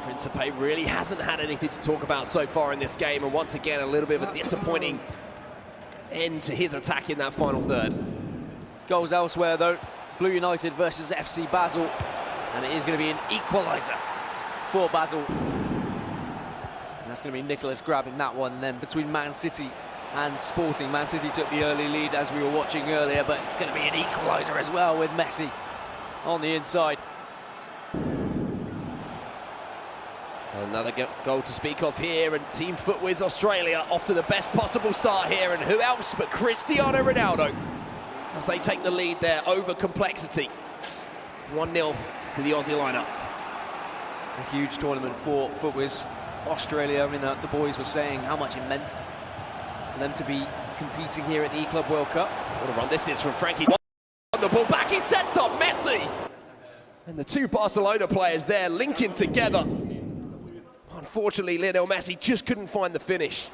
Principe really hasn't had anything to talk about so far in this game, and once again a little bit of a disappointing end to his attack in that final third. Goals elsewhere though. Blue United versus FC Basel, and it is going to be an equaliser for Basel. And that's going to be Nicholas grabbing that one. And then between Man City and Sporting, Man City took the early lead as we were watching earlier, but it's going to be an equaliser as well with Messi on the inside. Another goal to speak of here, and Team Footwiz Australia off to the best possible start here, and who else but Cristiano Ronaldo as they take the lead there over complexity. 1-0 to the Aussie lineup. A huge tournament for Footwiz Australia. I mean, the boys were saying how much it meant for them to be competing here at the eClub World Cup. What a run this is from Frankie. On the ball back, he sets up Messi! And the two Barcelona players there linking together. Unfortunately, Lionel Messi just couldn't find the finish.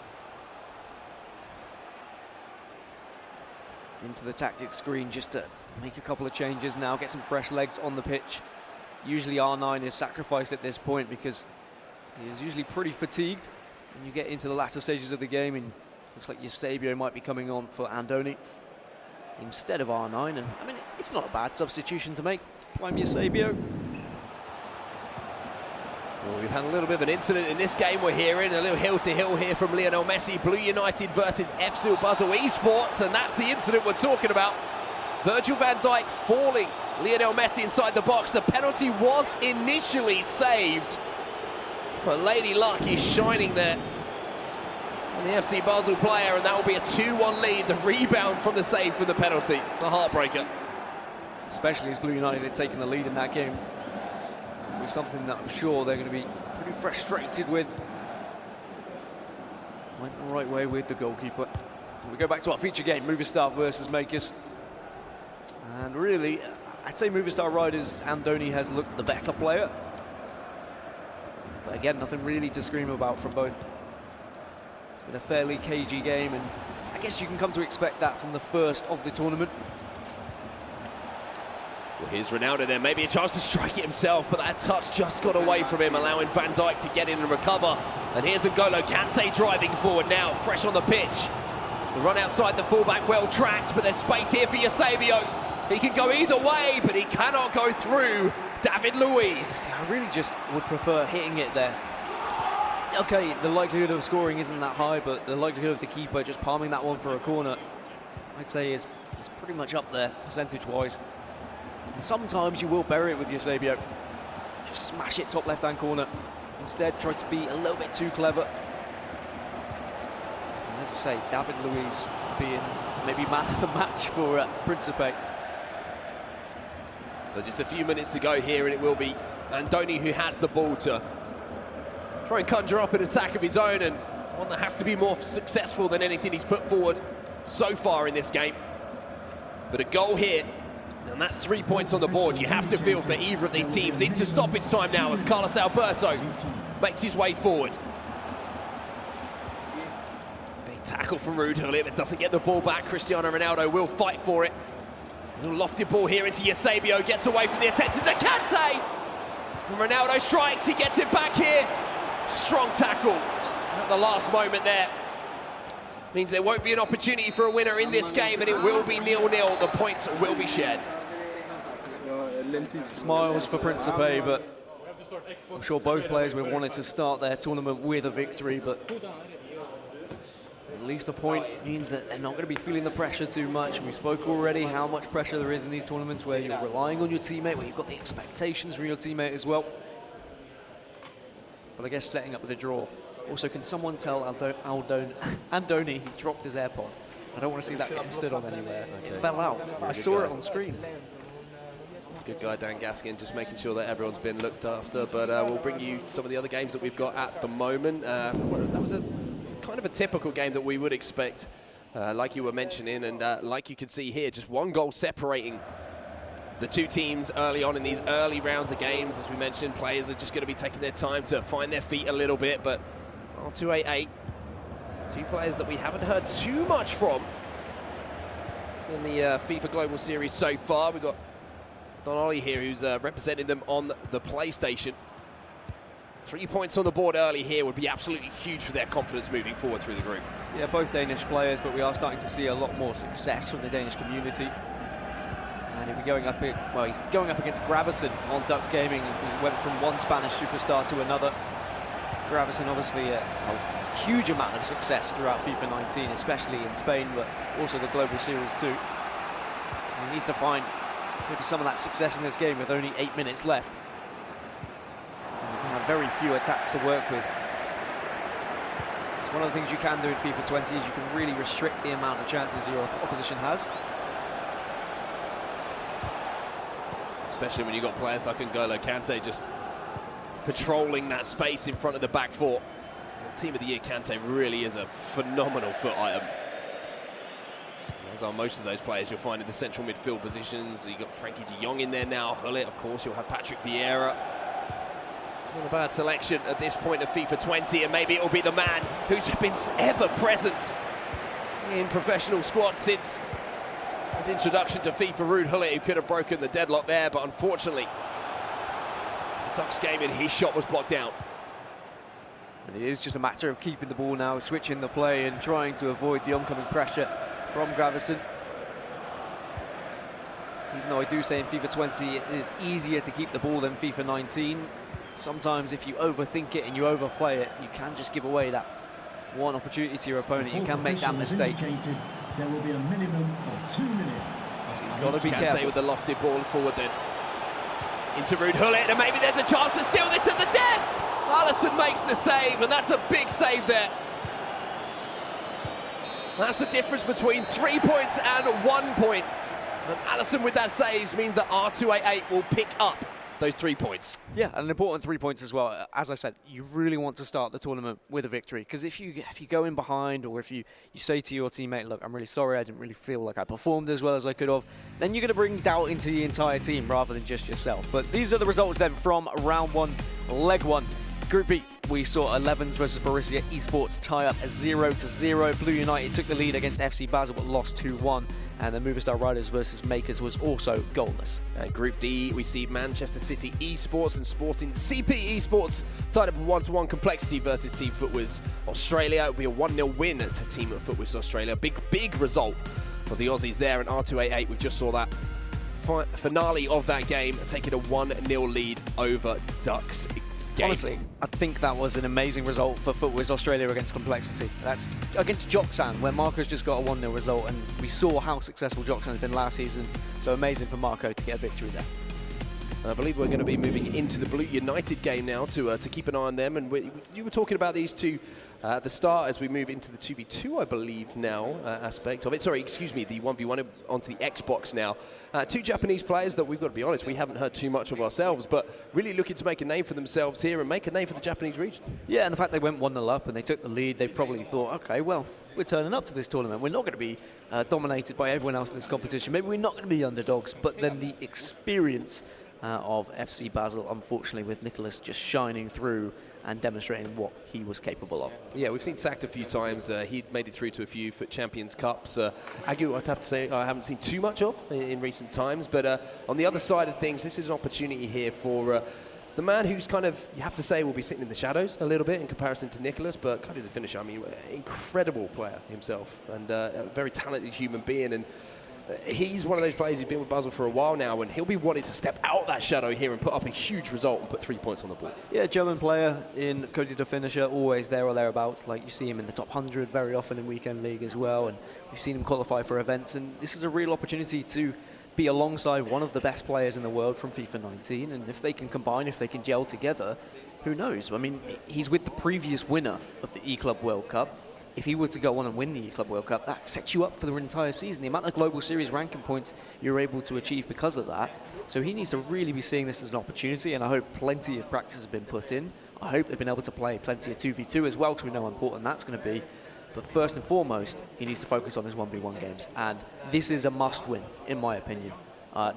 Into the tactics screen just to make a couple of changes now, get some fresh legs on the pitch. Usually R9 is sacrificed at this point because he is usually pretty fatigued when you get into the latter stages of the game, and looks like Eusebio might be coming on for Andoni instead of R9. And I mean, it's not a bad substitution to make. Prime Eusebio. Well, we've had a little bit of an incident in this game. We're hearing a little hill-to-hill here from Lionel Messi. Blue United versus FC Basel Esports, and that's the incident we're talking about. Virgil van Dijk falling Lionel Messi inside the box. The penalty was initially saved, but Lady Luck is shining there on the FC Basel player, and that will be a 2-1 lead. The rebound from the save for the penalty. It's a heartbreaker. especially as Blue United had taken the lead in that game. It was something that I'm sure they're going to be pretty frustrated with. Went the right way with the goalkeeper. We go back to our feature game, Movistar versus Makers. And really, I'd say Movistar Riders, Andoni has looked the better player. But again, nothing really to scream about from both. It's been a fairly cagey game, and I guess you can come to expect that from the first of the tournament. Well, here's Ronaldo there, maybe a chance to strike it himself, but that touch just got away from him, allowing Van Dijk to get in and recover. And here's N'Golo Kante driving forward now, fresh on the pitch. The run outside the fullback, well tracked, but there's space here for Eusebio. He can go either way, but he cannot go through David Luiz. I really just would prefer hitting it there. Okay, the likelihood of scoring isn't that high, but the likelihood of the keeper just palming that one for a corner, I'd say is pretty much up there, percentage-wise. And sometimes you will bury it with Eusebio. Just smash it top left-hand corner. Instead, try to be a little bit too clever. And as you say, David Luiz being maybe man of the match for Principe. So just a few minutes to go here, and it will be Andoni who has the ball to try and conjure up an attack of his own, and one that has to be more successful than anything he's put forward so far in this game. But a goal here, and that's 3 points on the board. You have to feel for either of these teams. Into stoppage time now as Carlos Alberto makes his way forward. Big tackle from Ruud Gullit, but doesn't get the ball back. Cristiano Ronaldo will fight for it. A lofted ball here into Eusebio, gets away from the attention to Kante. And Ronaldo strikes, he gets it back here. Strong tackle at the last moment there. Means there won't be an opportunity for a winner in this game, and it will be 0-0. The points will be shared. Smiles for Principe, but I'm sure both players would have wanted to start their tournament with a victory, but at least a point means that they're not going to be feeling the pressure too much. We spoke already how much pressure there is in these tournaments where you're relying on your teammate, where you've got the expectations from your teammate as well. But I guess setting up with a draw. Also, can someone tell Andoni he dropped his AirPod? I don't want to see that getting stood on anywhere. Okay. It fell out. I saw it on screen. Good guy, Dan Gaskin, just making sure that everyone's been looked after. But we'll bring you some of the other games that we've got at the moment. That was a kind of a typical game that we would expect, like you were mentioning, and like you can see here, just one goal separating the two teams early on in these early rounds of games. As we mentioned, players are just going to be taking their time to find their feet a little bit, but 288, two players that we haven't heard too much from in the FIFA Global Series so far. We've got Don Ollie here, who's representing them on the PlayStation. 3 points on the board early here would be absolutely huge for their confidence moving forward through the group. Yeah, both Danish players, but we are starting to see a lot more success from the Danish community. And he'll be going up, well, he's going up against Gravesen on Dux Gaming. He went from one Spanish superstar to another. Gravesen, obviously, a huge amount of success throughout FIFA 19, especially in Spain, but also the Global Series too. And he needs to find maybe some of that success in this game with only 8 minutes left. And you can have very few attacks to work with. It's one of the things you can do in FIFA 20 is you can really restrict the amount of chances your opposition has. Especially when you've got players like N'Golo Kante just patrolling that space in front of the back four. The Team of the Year Kante really is a phenomenal foot item. As are most of those players you'll find in the central midfield positions. You've got Frankie de Jong in there now. Gullit, of course, you'll have Patrick Vieira. Not a bad selection at this point of FIFA 20, and maybe it'll be the man who's been ever present in professional squads since his introduction to FIFA, Ruud Gullit, who could have broken the deadlock there, but unfortunately Dux Gaming, his shot was blocked out. And it is just a matter of keeping the ball now, switching the play and trying to avoid the oncoming pressure from Gravesen. Even though I do say in FIFA 20 it is easier to keep the ball than FIFA 19, sometimes if you overthink it and you overplay it, you can just give away that one opportunity to your opponent. You can make that mistake. There will be a minimum of 2 minutes. So you've got to be careful. With the lofted ball forward then. Into Ruud Gullit, and maybe there's a chance to steal this at the death! Alisson makes the save, and that's a big save there. That's the difference between 3 points and 1 point And Allison with that saves means that R288 will pick up those 3 points. Yeah, and an important 3 points as well. As I said, you really want to start the tournament with a victory, because if you go in behind, or if you say to your teammate, look, I'm really sorry, I didn't really feel like I performed as well as I could have, then you're going to bring doubt into the entire team rather than just yourself. But these are the results then from round 1, leg 1. Group B, we saw 11s versus Borussia Esports tie up 0-0. Blue United took the lead against FC Basel but lost 2-1. And the Movistar Riders versus Makers was also goalless. Group D, we see Manchester City Esports and Sporting CP Esports tied up a 1-1 Complexity versus Team Footwiz Australia. It will be a 1-0 win to Team Footwiz Australia. Big result for the Aussies there. And R288, we just saw that finale of that game, taking a 1-0 lead over Ducks. Honestly, I think that was an amazing result for Footwiz Australia against Complexity. That's against Joksan, where Marco's just got a 1-0 result, and we saw how successful Joksan has been last season. So amazing for Marco to get a victory there. I believe we're going to be moving into the Blue United game now to keep an eye on them. And you were talking about these two at the start as we move into the 2v2, I believe, now aspect of it. Sorry, excuse me, the 1v1 onto the Xbox now. Two Japanese players that we've got to be honest, we haven't heard too much of ourselves, but really looking to make a name for themselves here and make a name for the Japanese region. Yeah, and the fact they went 1-0 up and they took the lead, they probably thought, okay, well, we're turning up to this tournament. We're not going to be dominated by everyone else in this competition. Maybe we're not going to be underdogs, but then the experience of FC Basel, unfortunately, with Nicholas just shining through and demonstrating what he was capable of. Yeah, we've seen Sacked a few times. He'd made it through to a few FUT Champions Cups. Agu, I'd have to say, I haven't seen too much of in recent times. But on the other side of things, this is an opportunity here for the man who's kind of, you have to say, will be sitting in the shadows a little bit in comparison to Nicholas, but kind of the finisher. I mean, incredible player himself and a very talented human being. And he's one of those players who's been with Basel for a while now, and he'll be wanting to step out that shadow here and put up a huge result and put 3 points on the board. Yeah, German player in Cody the finisher, always there or thereabouts. Like, you see him in the top 100 very often in Weekend League as well, and we've seen him qualify for events, and this is a real opportunity to be alongside one of the best players in the world from FIFA 19, and if they can combine, if they can gel together, who knows? I mean, he's with the previous winner of the eClub World Cup. If he were to go on and win the eClub World Cup, that sets you up for the entire season. The amount of Global Series ranking points you're able to achieve because of that. So he needs to really be seeing this as an opportunity, and I hope plenty of practice has been put in. I hope they've been able to play plenty of 2v2 as well, because we know how important that's going to be. But first and foremost, he needs to focus on his 1v1 games. And this is a must-win, in my opinion.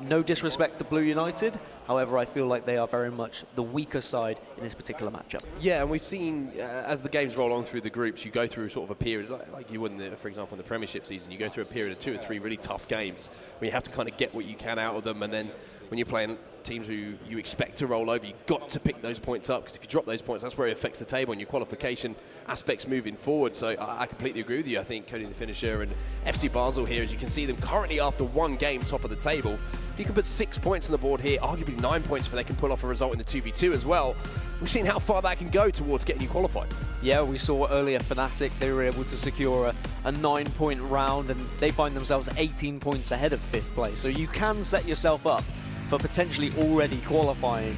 No disrespect to Blue United, however, I feel like they are very much the weaker side in this particular matchup. Yeah, and we've seen, as the games roll on through the groups, you go through sort of a period, like you would, for example, in the Premiership season, you go through a period of 2 or 3 really tough games where you have to kind of get what you can out of them, and then when you're playing teams who you expect to roll over, you've got to pick those points up, because if you drop those points, that's where it affects the table and your qualification aspects moving forward. So I completely agree with you. I think Cody the finisher and FC Basel here, as you can see them currently after 1 game top of the table, if you can put 6 points on the board here, arguably 9 points if they can pull off a result in the 2v2 as well, we've seen how far that can go towards getting you qualified. Yeah, we saw earlier Fnatic, they were able to secure a 9-point round, and they find themselves 18 points ahead of 5th place. So you can set yourself up for potentially already qualifying,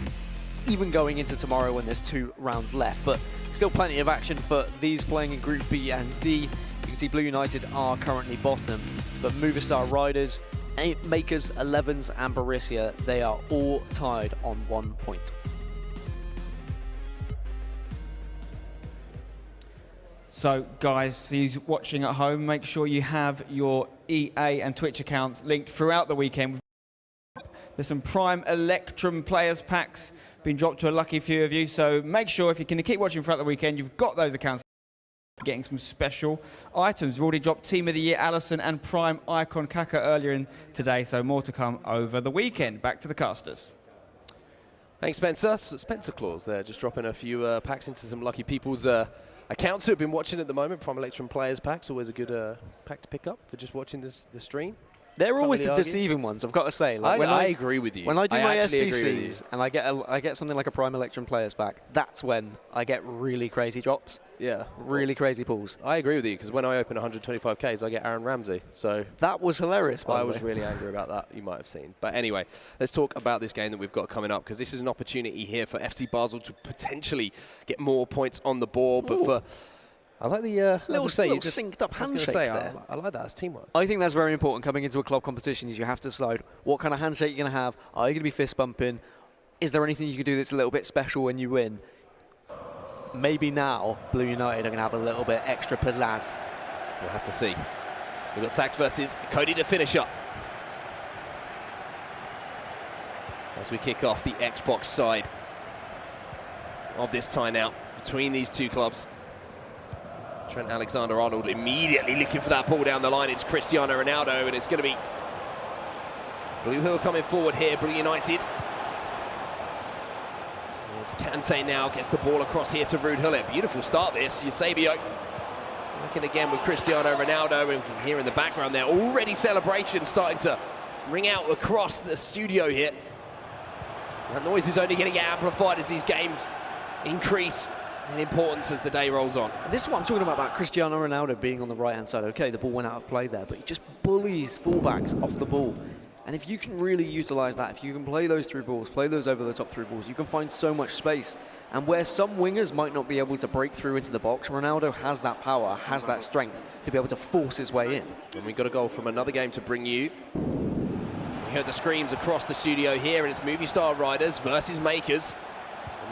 even going into tomorrow when there's 2 rounds left. But still plenty of action for these playing in Group B and D. You can see Blue United are currently bottom, but Movistar Riders, Makers, 11s and Borussia, they are all tied on 1 point. So, guys, these watching at home, make sure you have your EA and Twitch accounts linked throughout the weekend. There's some Prime Electrum Players packs being dropped to a lucky few of you, so make sure if you're going to keep watching throughout the weekend, you've got those accounts getting some special items. We've already dropped Team of the Year Allison and Prime Icon Kaka earlier in today, so more to come over the weekend. Back to the casters. Thanks, Spencer. Spencer Claus there, just dropping a few packs into some lucky people's accounts who have been watching at the moment. Prime Electrum Players packs, always a good pack to pick up for just watching the stream. They're always the deceiving ones, I've got to say. Like I agree with you. When I do my SBCs and I get something like a Prime Electrum Players pack, that's when I get really crazy drops. Yeah. Really crazy pulls. I agree with you, because when I open 125Ks, I get Aaron Ramsey. So that was hilarious, by the way. I was really angry about that, you might have seen. But anyway, let's talk about this game that we've got coming up, because this is an opportunity here for FC Basel to potentially get more points on the board. But for I like the little just synced up handshake there. I like that as teamwork. I think that's very important coming into a club competition. Is you have to decide what kind of handshake you're going to have. Are you going to be fist bumping? Is there anything you can do that's a little bit special when you win? Maybe now Blue United are going to have a little bit extra pizzazz. We'll have to see. We've got Sachs versus Cody to finish up. As we kick off the Xbox side of this tie now between these two clubs. Trent Alexander-Arnold immediately looking for that ball down the line. It's Cristiano Ronaldo, and it's going to be Blue Hill coming forward here, Blue United. As Kante now gets the ball across here to Ruud Gullit. Beautiful start this, Eusebio. Working again with Cristiano Ronaldo, and we can hear in the background there already celebrations starting to ring out across the studio here. That noise is only going to get amplified as these games increase in importance as the day rolls on. This is what I'm talking about Cristiano Ronaldo being on the right-hand side. Okay, the ball went out of play there, but he just bullies fullbacks off the ball. And if you can really utilise that, if you can play those through balls, play those over the top through balls, you can find so much space. And where some wingers might not be able to break through into the box, Ronaldo has that power, has that strength to be able to force his way in. And we've got a goal from another game to bring you. We heard the screams across the studio here, and it's Movie Star Riders versus Makers.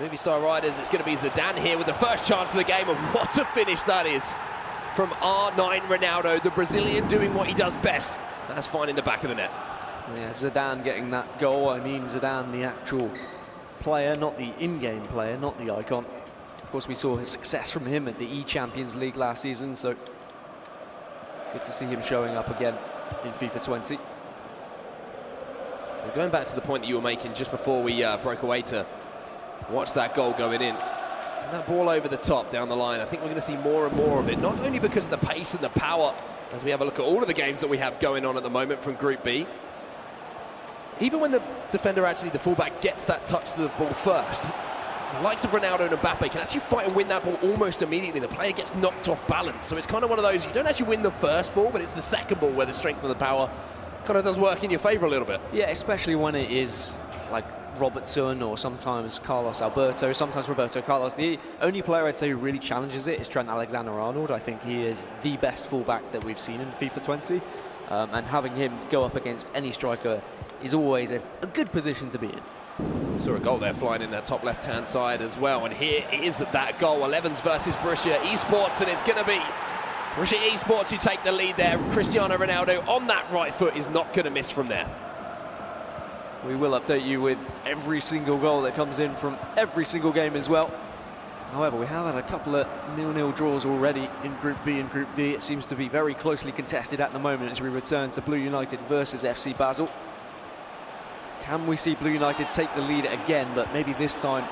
Movie Star Riders, it's going to be Zidane here with the first chance of the game, and what a finish that is from R9 Ronaldo, the Brazilian doing what he does best. That's finding the back of the net. Yeah, Zidane getting that goal. I mean, Zidane, the actual player, not the in-game player, not the icon. Of course, we saw his success from him at the E-Champions League last season, so good to see him showing up again in FIFA 20. Well, going back to the point that you were making just before we broke away to watch that goal going in. And that ball over the top down the line, I think we're going to see more and more of it, not only because of the pace and the power, as we have a look at all of the games that we have going on at the moment from Group B. Even when the defender, actually the fullback, gets that touch to the ball first, the likes of Ronaldo and Mbappe can actually fight and win that ball almost immediately. The player gets knocked off balance. So it's kind of one of those, you don't actually win the first ball, but it's the second ball where the strength and the power kind of does work in your favour a little bit. Yeah, especially when it is like Robertson or sometimes Carlos Alberto, sometimes Roberto Carlos. The only player I'd say who really challenges it is Trent Alexander-Arnold. I think he is the best fullback that we've seen in FIFA 20. And having him go up against any striker is always a good position to be in. We saw a goal there flying in that top left-hand side as well. And here is that goal, 11s versus Borussia Esports, and it's going to be Borussia Esports who take the lead there. Cristiano Ronaldo on that right foot is not going to miss from there. We will update you with every single goal that comes in from every single game as well. However, we have had a couple of 0-0 draws already in Group B and Group D. It seems to be very closely contested at the moment as we return to Blue United versus FC Basel. Can we see Blue United take the lead again, but maybe this time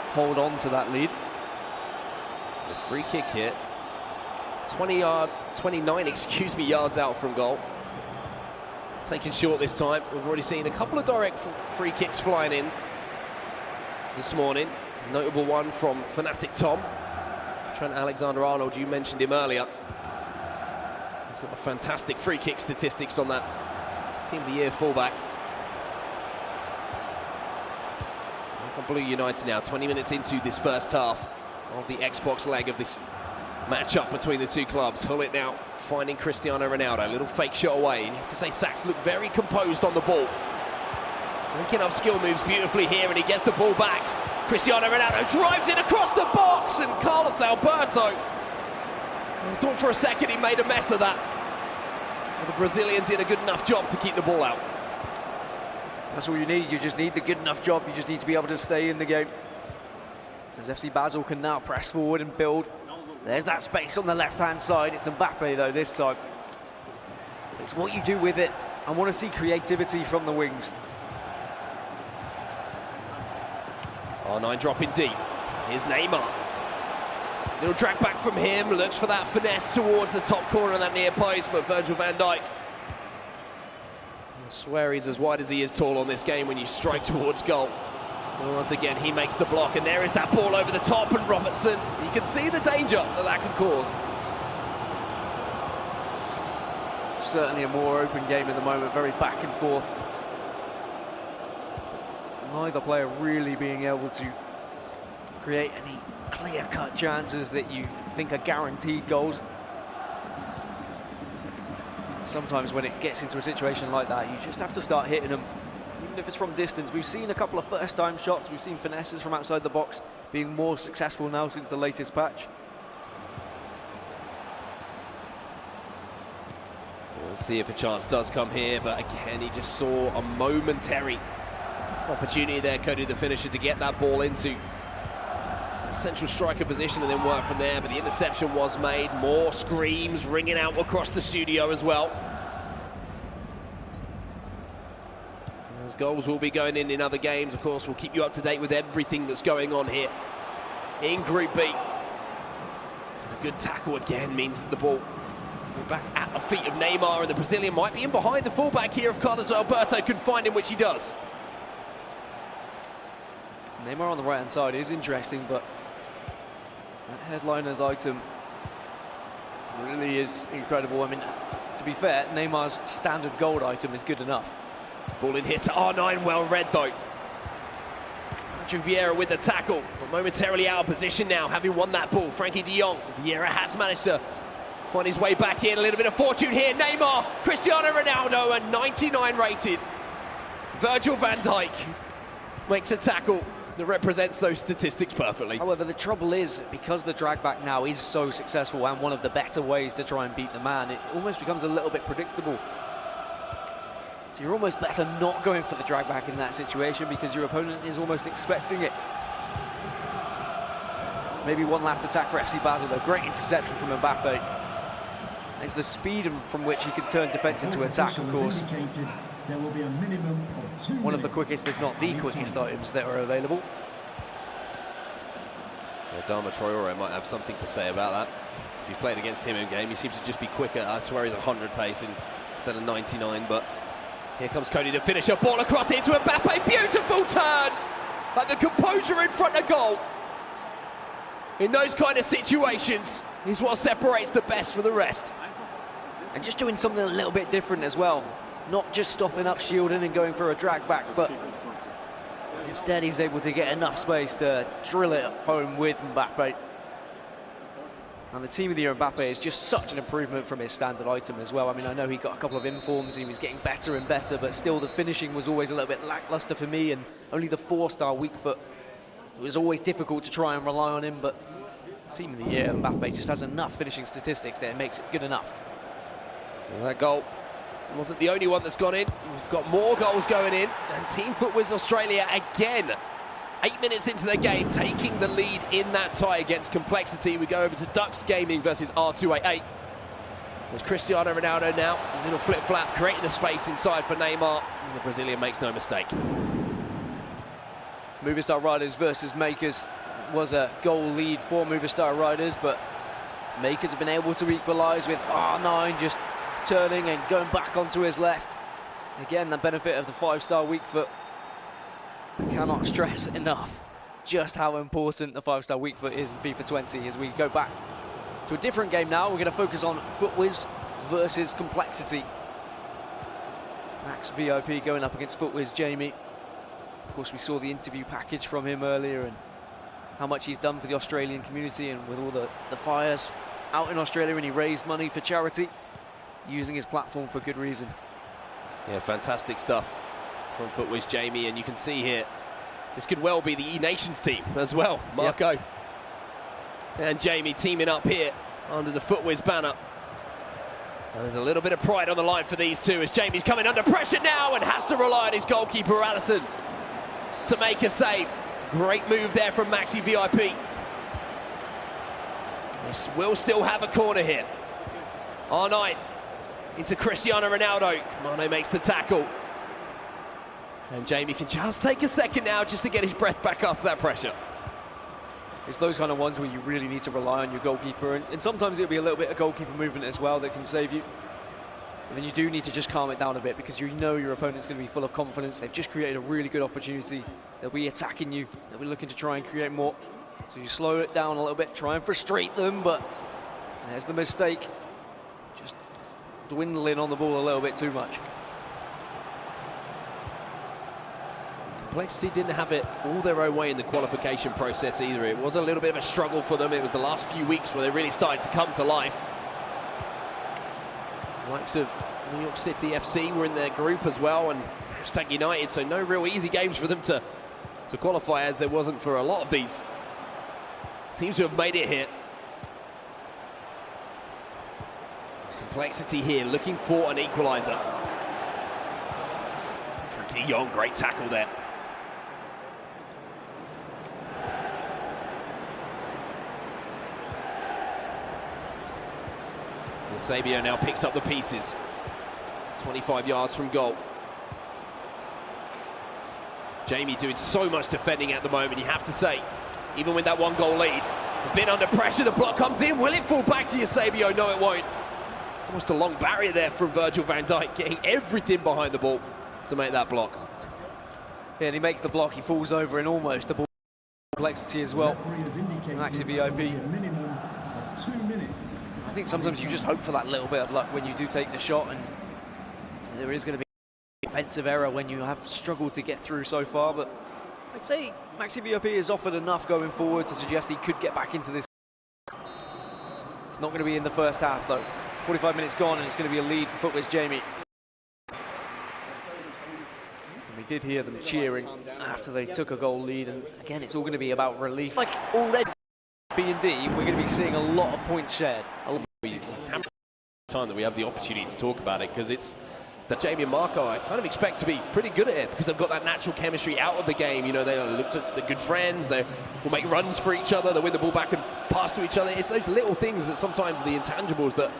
hold on to that lead? The free kick here. 29 yards out from goal. Taken short this time. We've already seen a couple of direct free kicks flying in this morning. Notable one from Fanatic Tom. Trent Alexander-Arnold, you mentioned him earlier. He's got a fantastic free kick statistics on that Team of the Year fullback. Look on Blue United now, 20 minutes into this first half of the Xbox leg of this match-up between the two clubs. Gullit now finding Cristiano Ronaldo, a little fake shot away. And you have to say Sachs looked very composed on the ball. Linking up skill moves beautifully here, and he gets the ball back. Cristiano Ronaldo drives it across the box, and Carlos Alberto, I thought for a second he made a mess of that. But the Brazilian did a good enough job to keep the ball out. That's all you need. You just need the good enough job. You just need to be able to stay in the game. As FC Basel can now press forward and build. There's that space on the left-hand side. It's Mbappe, though, this time. It's what you do with it. I want to see creativity from the wings. R9 dropping deep. Here's Neymar. Little drag back from him. Looks for that finesse towards the top corner of that near post, but Virgil van Dijk. I swear he's as wide as he is tall on this game when you strike towards goal. And once again, he makes the block, and there is that ball over the top, and Robertson, you can see the danger that can cause. Certainly a more open game at the moment, very back and forth. Neither player really being able to create any clear-cut chances that you think are guaranteed goals. Sometimes when it gets into a situation like that, you just have to start hitting them, even if it's from distance. We've seen a couple of first-time shots, we've seen finesses from outside the box being more successful now since the latest patch. Let's see if a chance does come here, but again, he just saw a momentary opportunity there, Cody, the finisher, to get that ball into central striker position and then work from there, but the interception was made. More screams ringing out across the studio as well. As goals will be going in other games, of course, we'll keep you up to date with everything that's going on here in Group B. A good tackle again means that the ball will be back at the feet of Neymar, and the Brazilian might be in behind the fullback here if Carlos Alberto can find him, which he does. Neymar on the right-hand side is interesting, but that headliner's item really is incredible. I mean, to be fair, Neymar's standard gold item is good enough. Ball in here to R9, well read though. Andrew Vieira with the tackle, but momentarily out of position now, having won that ball. Frankie de Jong. Vieira has managed to find his way back in. A little bit of fortune here. Neymar, Cristiano Ronaldo, and 99 rated Virgil van Dijk makes a tackle that represents those statistics perfectly. However, the trouble is, because the drag back now is so successful and one of the better ways to try and beat the man, it almost becomes a little bit predictable. So you're almost better not going for the drag back in that situation because your opponent is almost expecting it. Maybe one last attack for FC Basel, though. Great interception from Mbappe. It's the speed from which he can turn defence into attack, of course. There will be a minimum of 2 One of the quickest, if not the quickest items that are available. Well, Dama Traore might have something to say about that. If you played against him in game, he seems to just be quicker. I swear he's 100 pace instead of 99, but here comes Cody to finish a ball across into Mbappe. Beautiful turn! Like the composure in front of goal. In those kind of situations is what separates the best from the rest. And just doing something a little bit different as well. Not just stopping up, shielding and going for a drag back, but instead he's able to get enough space to drill it home with Mbappe. And the team of the year Mbappe is just such an improvement from his standard item as well. I mean, I know he got a couple of informs, he was getting better and better, but still the finishing was always a little bit lackluster for me, and only the 4-star weak foot. It was always difficult to try and rely on him, but team of the year Mbappe just has enough finishing statistics that it makes it good enough. Well, that goal wasn't the only one that's gone in. We've got more goals going in, and Team FUTWIZ Australia again, 8 minutes into the game, taking the lead in that tie against Complexity. We go over to Ducks Gaming versus R288. There's Cristiano Ronaldo now, a little flip-flap, creating the space inside for Neymar, and the Brazilian makes no mistake. Movistar Riders versus Makers was a goal lead for Movistar Riders, but Makers have been able to equalise with R9 just turning and going back onto his left. Again, the benefit of the 5-star weak foot. I cannot stress enough just how important the 5-star weak foot is in FIFA 20. As we go back to a different game now, we're going to focus on FUTWIZ versus Complexity. Max VIP going up against FUTWIZ Jamie. Of course, we saw the interview package from him earlier and how much he's done for the Australian community and with all the fires out in Australia, and he raised money for charity, using his platform for good reason. Yeah, fantastic stuff from FUTWIZ Jamie, and you can see here, this could well be the E-Nations team as well. Marco and Jamie teaming up here under the FUTWIZ banner. And there's a little bit of pride on the line for these two as Jamie's coming under pressure now and has to rely on his goalkeeper, Allison, to make a save. Great move there from Maxi VIP. This will still have a corner here. R9 into Cristiano Ronaldo. Mane makes the tackle. And Jamie can just take a second now just to get his breath back after that pressure. It's those kind of ones where you really need to rely on your goalkeeper, and sometimes it'll be a little bit of goalkeeper movement as well that can save you. But then you do need to just calm it down a bit because you know your opponent's going to be full of confidence. They've just created a really good opportunity. They'll be attacking you. They'll be looking to try and create more. So you slow it down a little bit, try and frustrate them, but there's the mistake. Just dwindling on the ball a little bit too much. Complexity didn't have it all their own way in the qualification process either. It was a little bit of a struggle for them. It was the last few weeks where they really started to come to life. The likes of New York City FC were in their group as well, and # United, so no real easy games for them to qualify, as there wasn't for a lot of these teams who have made it here. Complexity here, looking for an equaliser. De Jong, great tackle there. Sabio now picks up the pieces. 25 yards from goal. Jamie doing so much defending at the moment, you have to say. Even with that 1-goal lead, has been under pressure. The block comes in. Will it fall back to Sabio? No, it won't. Almost a long barrier there from Virgil van Dijk, getting everything behind the ball to make that block. Yeah, and he makes the block. He falls over in almost the ball. Complexity as well. Maxi VIP. I think sometimes you just hope for that little bit of luck when you do take the shot, and there is going to be an offensive error when you have struggled to get through so far, but I'd say Maxi VIP has offered enough going forward to suggest he could get back into this. It's not going to be in the first half though. 45 minutes gone and it's going to be a lead for Footwear's Jamie. And we did hear them cheering after they took a goal lead, and again it's all going to be about relief. Like already B&D, we're going to be seeing a lot of points shared. Time that we have the opportunity to talk about it, because it's that Jamie and Marco, I kind of expect to be pretty good at it, because they've got that natural chemistry out of the game. You know, they looked at the good friends, they will make runs for each other, they win the ball back and pass to each other. It's those little things that sometimes are the intangibles that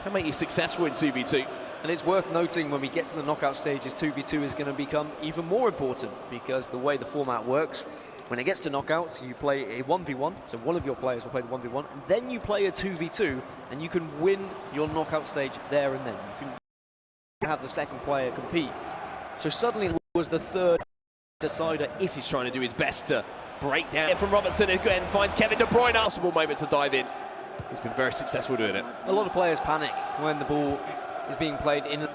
can make you successful in 2v2. And it's worth noting when we get to the knockout stages, 2v2 is going to become even more important, because the way the format works, when it gets to knockouts, you play a 1v1, so one of your players will play the 1v1, and then you play a 2v2, and you can win your knockout stage there and then. You can have the second player compete. So suddenly it was the third decider. If he's trying to do his best to break down from Robertson, again finds Kevin De Bruyne. Possible moment to dive in. He's been very successful doing it. A lot of players panic when the ball is being played in.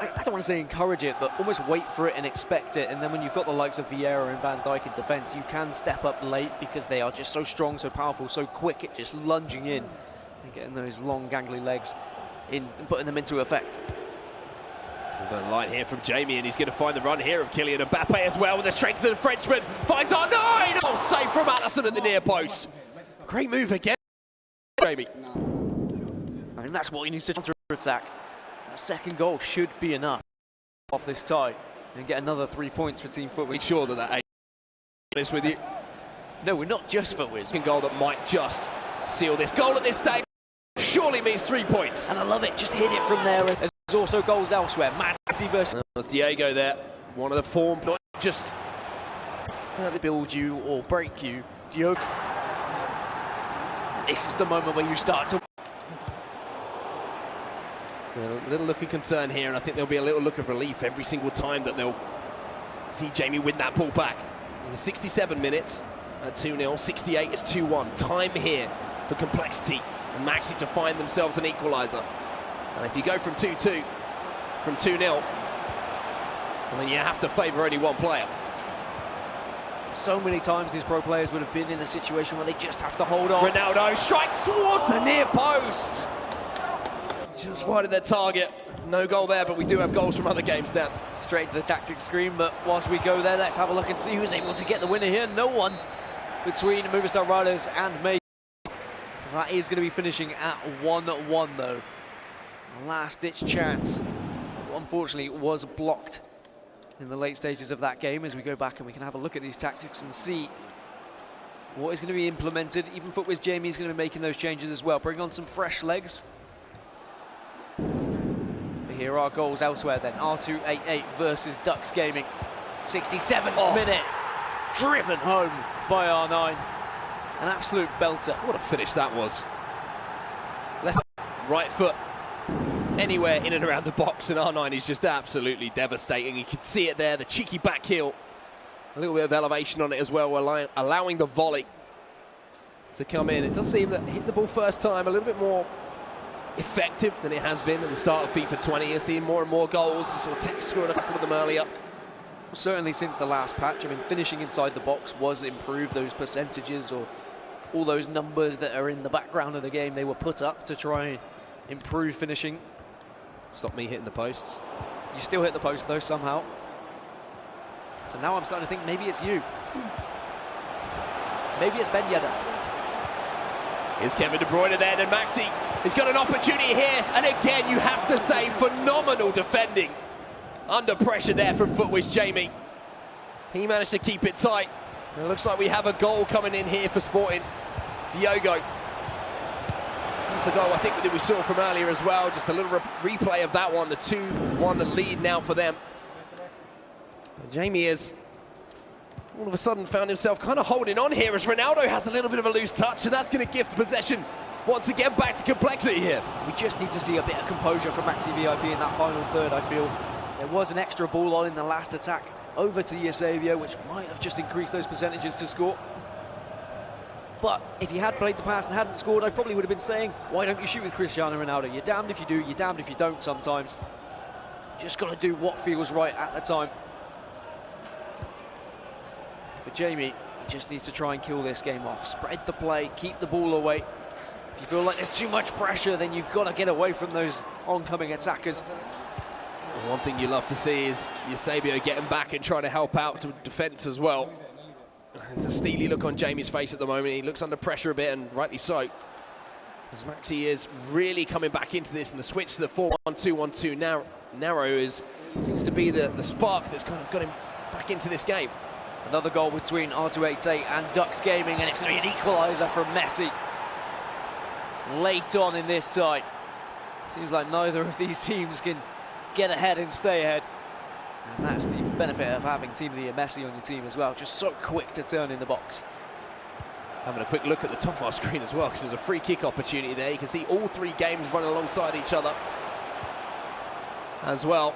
I don't want to say encourage it, but almost wait for it and expect it. And then when you've got the likes of Vieira and Van Dijk in defence, you can step up late because they are just so strong, so powerful, so quick at just lunging in and getting those long, gangly legs in and putting them into effect. The line here from Jamie, and he's going to find the run here of Kylian Mbappe as well, with the strength of the Frenchman. Finds our 9! Oh, save from Alisson at the near post. Great move again, Jamie. I think that's what he needs to do through attack. A second goal should be enough off this tie and get another 3 points for Team Footwear. Make sure that that is with you. No, we're not just Footwear. Second goal that might just seal this goal at this stage. Surely means 3 points. And I love it, just hit it from there. There's also goals elsewhere. Matti versus... There's Diego there, one of the form, not just... build you or break you. Diogo. This is the moment where you start to... A little look of concern here, and I think there'll be a little look of relief every single time that they'll see Jamie win that ball back. In 67 minutes at 2-0, 68 is 2-1. Time here for Complexity and Maxi to find themselves an equaliser. And if you go from 2-2, from 2-0, well, then you have to favour only one player. So many times these pro players would have been in a situation where they just have to hold on. Ronaldo strikes towards the near post. Just wide of their target. No goal there, but we do have goals from other games, Dan. Straight to the tactics screen, but whilst we go there, let's have a look and see who's able to get the winner here. No one between Movistar Riders and May. That is going to be finishing at 1-1 though. Last-ditch chance, unfortunately, was blocked in the late stages of that game. As we go back and we can have a look at these tactics and see what is going to be implemented. Even Footwear's Jamie is going to be making those changes as well. Bring on some fresh legs. Here are goals elsewhere then. R288 versus Ducks Gaming. 67th minute. Driven home by R9. An absolute belter. What a finish that was. Left, right foot, anywhere in and around the box, and R9 is just absolutely devastating. You can see it there, the cheeky back heel. A little bit of elevation on it as well, allowing the volley to come in. It does seem that hitting the ball first time a little bit more effective than it has been at the start of FIFA 20. You're seeing more and more goals. I saw Tech scoring a couple of them earlier. certainly since the last patch. I mean, finishing inside the box was improved. Those percentages or all those numbers that are in the background of the game, they were put up to try and improve finishing. Stop me hitting the posts. You still hit the post though somehow. So now I'm starting to think maybe it's you. Maybe it's Ben Yedder. Here's Kevin De Bruyne then, and Maxi has got an opportunity here. And again, you have to say, phenomenal defending. Under pressure there from Footwiz Jamie. He managed to keep it tight. And it looks like we have a goal coming in here for Sporting. Diogo. That's the goal I think that we saw from earlier as well. Just a little replay of that one. The 2-1 lead now for them. And Jamie has all of a sudden found himself kind of holding on here as Ronaldo has a little bit of a loose touch, and that's going to gift possession once again back to Complexity here. We just need to see a bit of composure from Maxi VIP in that final third, I feel. There was an extra ball on in the last attack over to Eusebio, which might have just increased those percentages to score. But if he had played the pass and hadn't scored, I probably would have been saying, why don't you shoot with Cristiano Ronaldo? You're damned if you do, you're damned if you don't sometimes. Just got to do what feels right at the time. For Jamie, he just needs to try and kill this game off. Spread the play, keep the ball away. If you feel like there's too much pressure, then you've got to get away from those oncoming attackers. And one thing you love to see is Eusebio getting back and trying to help out to defence as well. There's a steely look on Jamie's face at the moment. He looks under pressure a bit, and rightly so. As Maxi is really coming back into this, and the switch to the 4-1-2-1-2 narrow seems to be the spark that's kind of got him back into this game. Another goal between R288 and Ducks Gaming, and it's going to be an equaliser from Messi. Late on in this tie. Seems like neither of these teams can get ahead and stay ahead. And that's the benefit of having Team of the Year Messi on your team as well. Just so quick to turn in the box. Having a quick look at the top of our screen as well, because there's a free kick opportunity there. You can see all three games running alongside each other as well.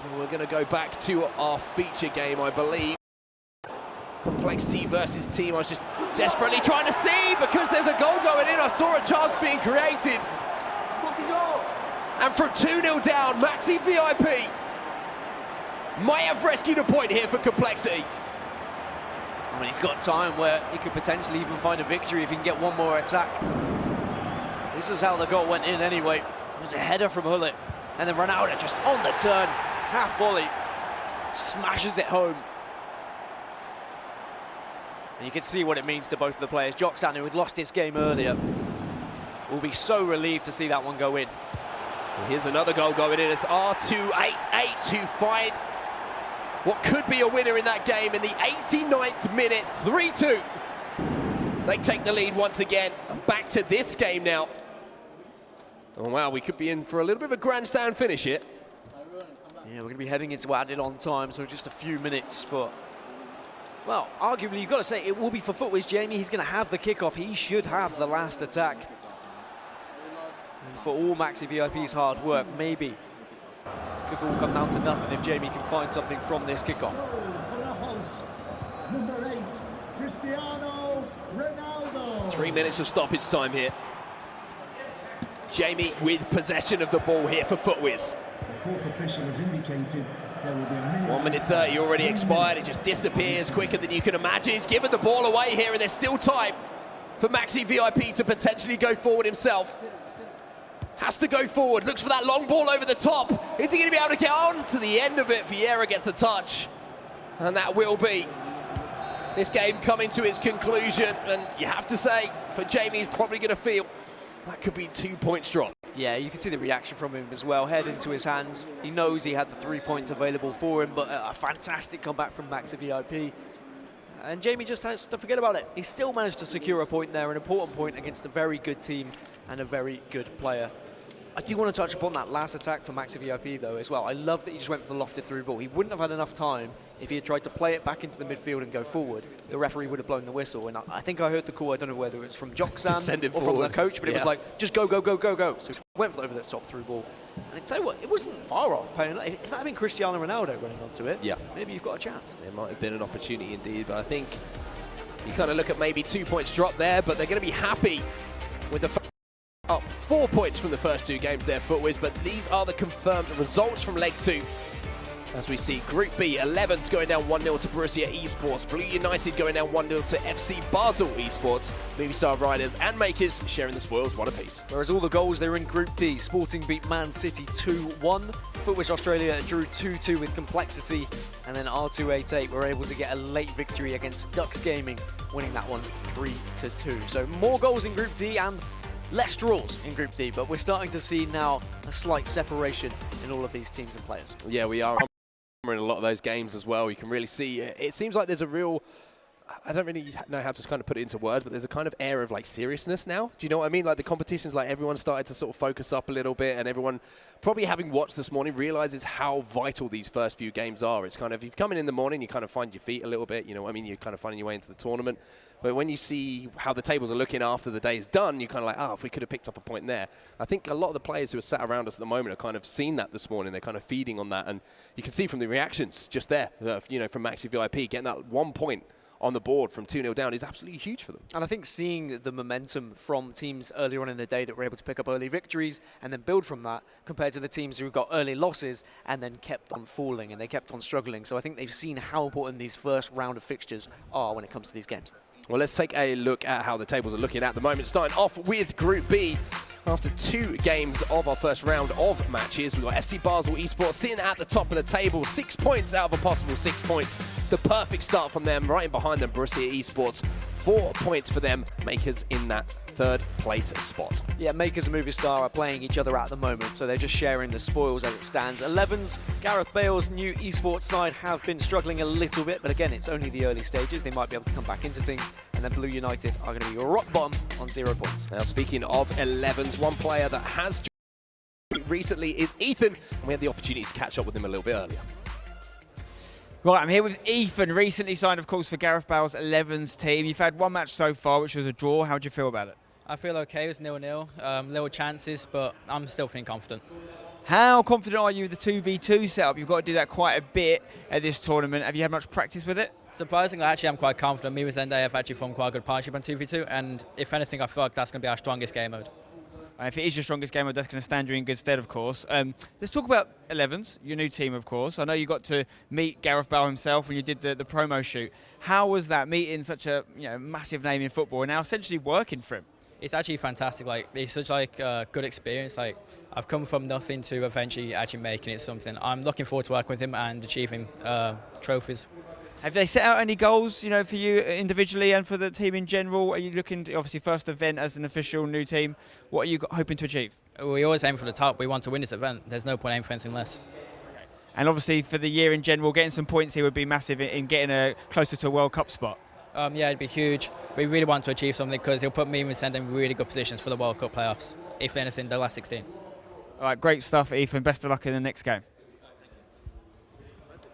And we're going to go back to our feature game, I believe. Complexity versus Team. I was just desperately trying to see, because there's a goal going in. I saw a chance being created. And from 2-0 down, Maxi VIP might have rescued a point here for Complexity. I mean, he's got time where he could potentially even find a victory if he can get one more attack. This is how the goal went in anyway. It was a header from Hullet, and then Ronaldo just on the turn, half volley, smashes it home. And you can see what it means to both of the players. Joxan, who had lost his game earlier, will be so relieved to see that one go in. Well, here's another goal going in. It's R288 who find what could be a winner in that game in the 89th minute, 3-2. They take the lead once again. And back to this game now. Oh, wow, we could be in for a little bit of a grandstand finish here. Yeah, we're going to be heading into added on time, so just a few minutes for... Well, arguably, you've got to say, it will be for Footwiz Jamie. He's going to have the kickoff. He should have the last attack. And for all Maxi VIP's hard work, maybe could all come down to nothing if Jamie can find something from this kickoff. For the host, number 8, Cristiano Ronaldo. 3 minutes of stoppage time here. Jamie with possession of the ball here for Footwiz. The fourth official has indicated there will be a minute. 1 minute 30 already expired. It just disappears quicker than you can imagine. He's given the ball away here, and there's still time for Maxi VIP to potentially go forward himself. Has to go forward, looks for that long ball over the top. Is he going to be able to get on to the end of it? Vieira gets a touch, and that will be this game coming to its conclusion. And you have to say, for Jamie, he's probably going to feel that could be 2 points drop. Yeah, you can see the reaction from him as well. Head into his hands. He knows he had the 3 points available for him, but a fantastic comeback from Maxi VIP. And Jamie just has to forget about it. He still managed to secure a point there, an important point against a very good team and a very good player. I do want to touch upon that last attack for Maxi VIP though as well. I love that he just went for the lofted through ball. He wouldn't have had enough time if he had tried to play it back into the midfield and go forward. The referee would have blown the whistle, and I think I heard the call. I don't know whether it's from Joxan or from the coach, but it was like, just go, go, go, go, go. So he went for over the top through ball. And I tell you what, it wasn't far off. If that had been Cristiano Ronaldo running onto it, maybe you've got a chance. There might have been an opportunity indeed, but I think you kind of look at maybe 2 points drop there, but they're going to be happy with the up 4 points from the first 2 games there, Footwiz, but these are the confirmed results from leg 2. As we see Group B, 11's going down 1-0 to Borussia Esports, Blue United going down 1-0 to FC Basel Esports, Movistar Riders and Makers sharing the spoils one apiece. Whereas all the goals, they were in Group D. Sporting beat Man City 2-1. Footwish Australia drew 2-2 with Complexity, and then R288 were able to get a late victory against Ducks Gaming, winning that one 3-2. So more goals in Group D and less draws in Group D, but we're starting to see now a slight separation in all of these teams and players. Yeah, we are in a lot of those games as well. You can really see, it seems like there's a real, I don't really know how to kind of put it into words, but there's a kind of air of like seriousness now. Do you know what I mean? Like the competition's like everyone started to sort of focus up a little bit, and everyone probably having watched this morning realizes how vital these first few games are. It's kind of, you come in the morning, you kind of find your feet a little bit, you know what I mean? You're kind of finding your way into the tournament. But when you see how the tables are looking after the day is done, you're kind of like, oh, if we could have picked up a point there. I think a lot of the players who are sat around us at the moment have kind of seen that this morning. They're kind of feeding on that. And you can see from the reactions just there, you know, from Maxi VIP, getting that 1 point on the board from 2-0 down is absolutely huge for them. And I think seeing the momentum from teams earlier on in the day that were able to pick up early victories and then build from that, compared to the teams who got early losses and then kept on falling and they kept on struggling. So I think they've seen how important these first round of fixtures are when it comes to these games. Well, let's take a look at how the tables are looking at the moment. Starting off with Group B. After 2 games of our first round of matches, we've got FC Basel Esports sitting at the top of the table, 6 points out of a possible 6 points. The perfect start from them. Right in behind them, Borussia Esports, 4 points for them, Makers in that 3rd place spot. Yeah, Makers and Movistar are playing each other at the moment, so they're just sharing the spoils as it stands. 11's, Gareth Bale's new esports side have been struggling a little bit, but again, it's only the early stages. They might be able to come back into things, and then Blue United are going to be rock bottom on 0 points. Now, speaking of 11's, one player that has recently is Ethan, and we had the opportunity to catch up with him a little bit earlier. Right, I'm here with Ethan, recently signed, of course, for Gareth Bale's 11's team. You've had 1 match so far, which was a draw. How do you feel about it? I feel okay. It was 0-0. Little chances, but I'm still feeling confident. How confident are you with the 2v2 setup? You've got to do that quite a bit at this tournament. Have you had much practice with it? Surprisingly, actually, I'm quite confident. Me and Zende have actually formed quite a good partnership on 2v2, and if anything, I feel like that's going to be our strongest game mode. If it is your strongest game, that's going to stand you in good stead, of course. Let's talk about 11's, your new team, of course. I know you got to meet Gareth Bale himself when you did the promo shoot. How was that, meeting such a massive name in football and now essentially working for him? It's actually fantastic. Like, it's such like a good experience. Like, I've come from nothing to eventually actually making it something. I'm looking forward to working with him and achieving trophies. Have they set out any goals, for you individually and for the team in general? Are you looking to, obviously, first event as an official new team? What are you hoping to achieve? We always aim for the top. We want to win this event. There's no point aiming for anything less. And obviously, for the year in general, getting some points here would be massive in getting closer to a World Cup spot. Yeah, it'd be huge. We really want to achieve something because it'll put me and Vicente in really good positions for the World Cup playoffs. If anything, the last 16. All right, great stuff, Ethan. Best of luck in the next game.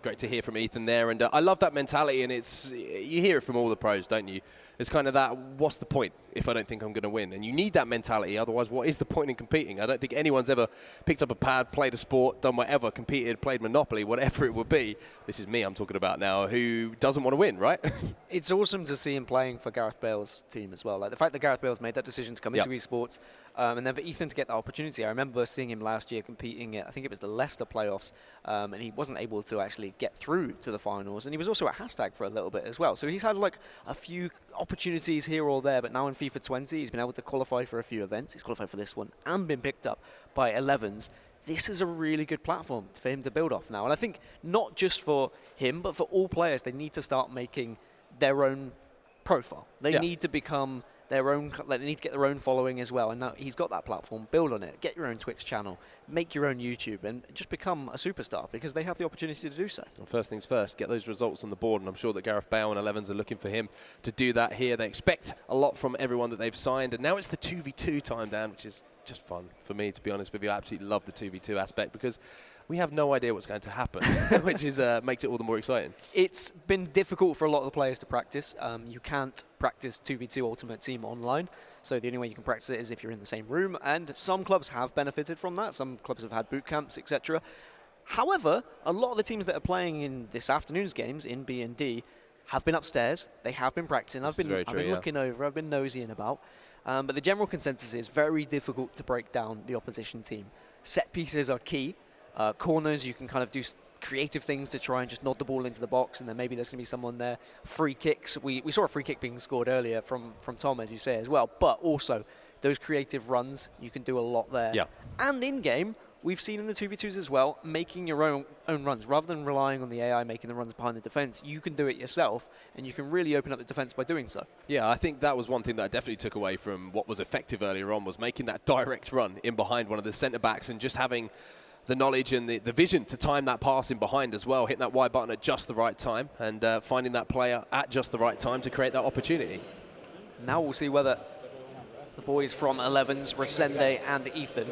Great to hear from Ethan there, and I love that mentality, and you hear it from all the pros, don't you? It's kind of that, what's the point if I don't think I'm going to win? And you need that mentality, otherwise what is the point in competing? I don't think anyone's ever picked up a pad, played a sport, done whatever, competed, played Monopoly, whatever it would be. This is me I'm talking about now, who doesn't want to win, right? It's awesome to see him playing for Gareth Bale's team as well. Like the fact that Gareth Bale's made that decision to come into esports, and then for Ethan to get that opportunity. I remember seeing him last year competing at, I think it was the Leicester playoffs, and he wasn't able to actually get through to the finals. And he was also at Hashtag for a little bit as well. So he's had like a few opportunities here or there, but now in FIFA 20, he's been able to qualify for a few events. He's qualified for this one and been picked up by 11's. This is a really good platform for him to build off now. And I think not just for him, but for all players, they need to start making their own profile. They need to become their own, they need to get their own following as well. And now he's got that platform. Build on it. Get your own Twitch channel. Make your own YouTube and just become a superstar because they have the opportunity to do so. Well, first things first, get those results on the board, and I'm sure that Gareth Bale and 11's are looking for him to do that here. They expect a lot from everyone that they've signed, and now it's the 2v2 time, Dan, which is just fun for me, to be honest with you. I absolutely love the 2v2 aspect because we have no idea what's going to happen, which is makes it all the more exciting. It's been difficult for a lot of the players to practice. You can't practice 2v2 Ultimate Team online, so the only way you can practice it is if you're in the same room, and some clubs have benefited from that. Some clubs have had boot camps, etc. However, a lot of the teams that are playing in this afternoon's games in B and D have been upstairs. They have been practicing. I've been looking over. I've been nosing about. But the general consensus is very difficult to break down the opposition team. Set pieces are key. Corners, you can kind of do creative things to try and just nod the ball into the box, and then maybe there's going to be someone there. Free kicks. We saw a free kick being scored earlier from Tom, as you say, as well. But also, those creative runs, you can do a lot there. Yeah. And in-game, we've seen in the 2v2s as well, making your own runs. Rather than relying on the AI making the runs behind the defense, you can do it yourself, and you can really open up the defense by doing so. Yeah, I think that was one thing that I definitely took away from what was effective earlier on, was making that direct run in behind one of the centre-backs and just having the knowledge and the vision to time that pass in behind as well, hitting that Y button at just the right time, and finding that player at just the right time to create that opportunity. Now we'll see whether the boys from 11s, Resende and Ethan,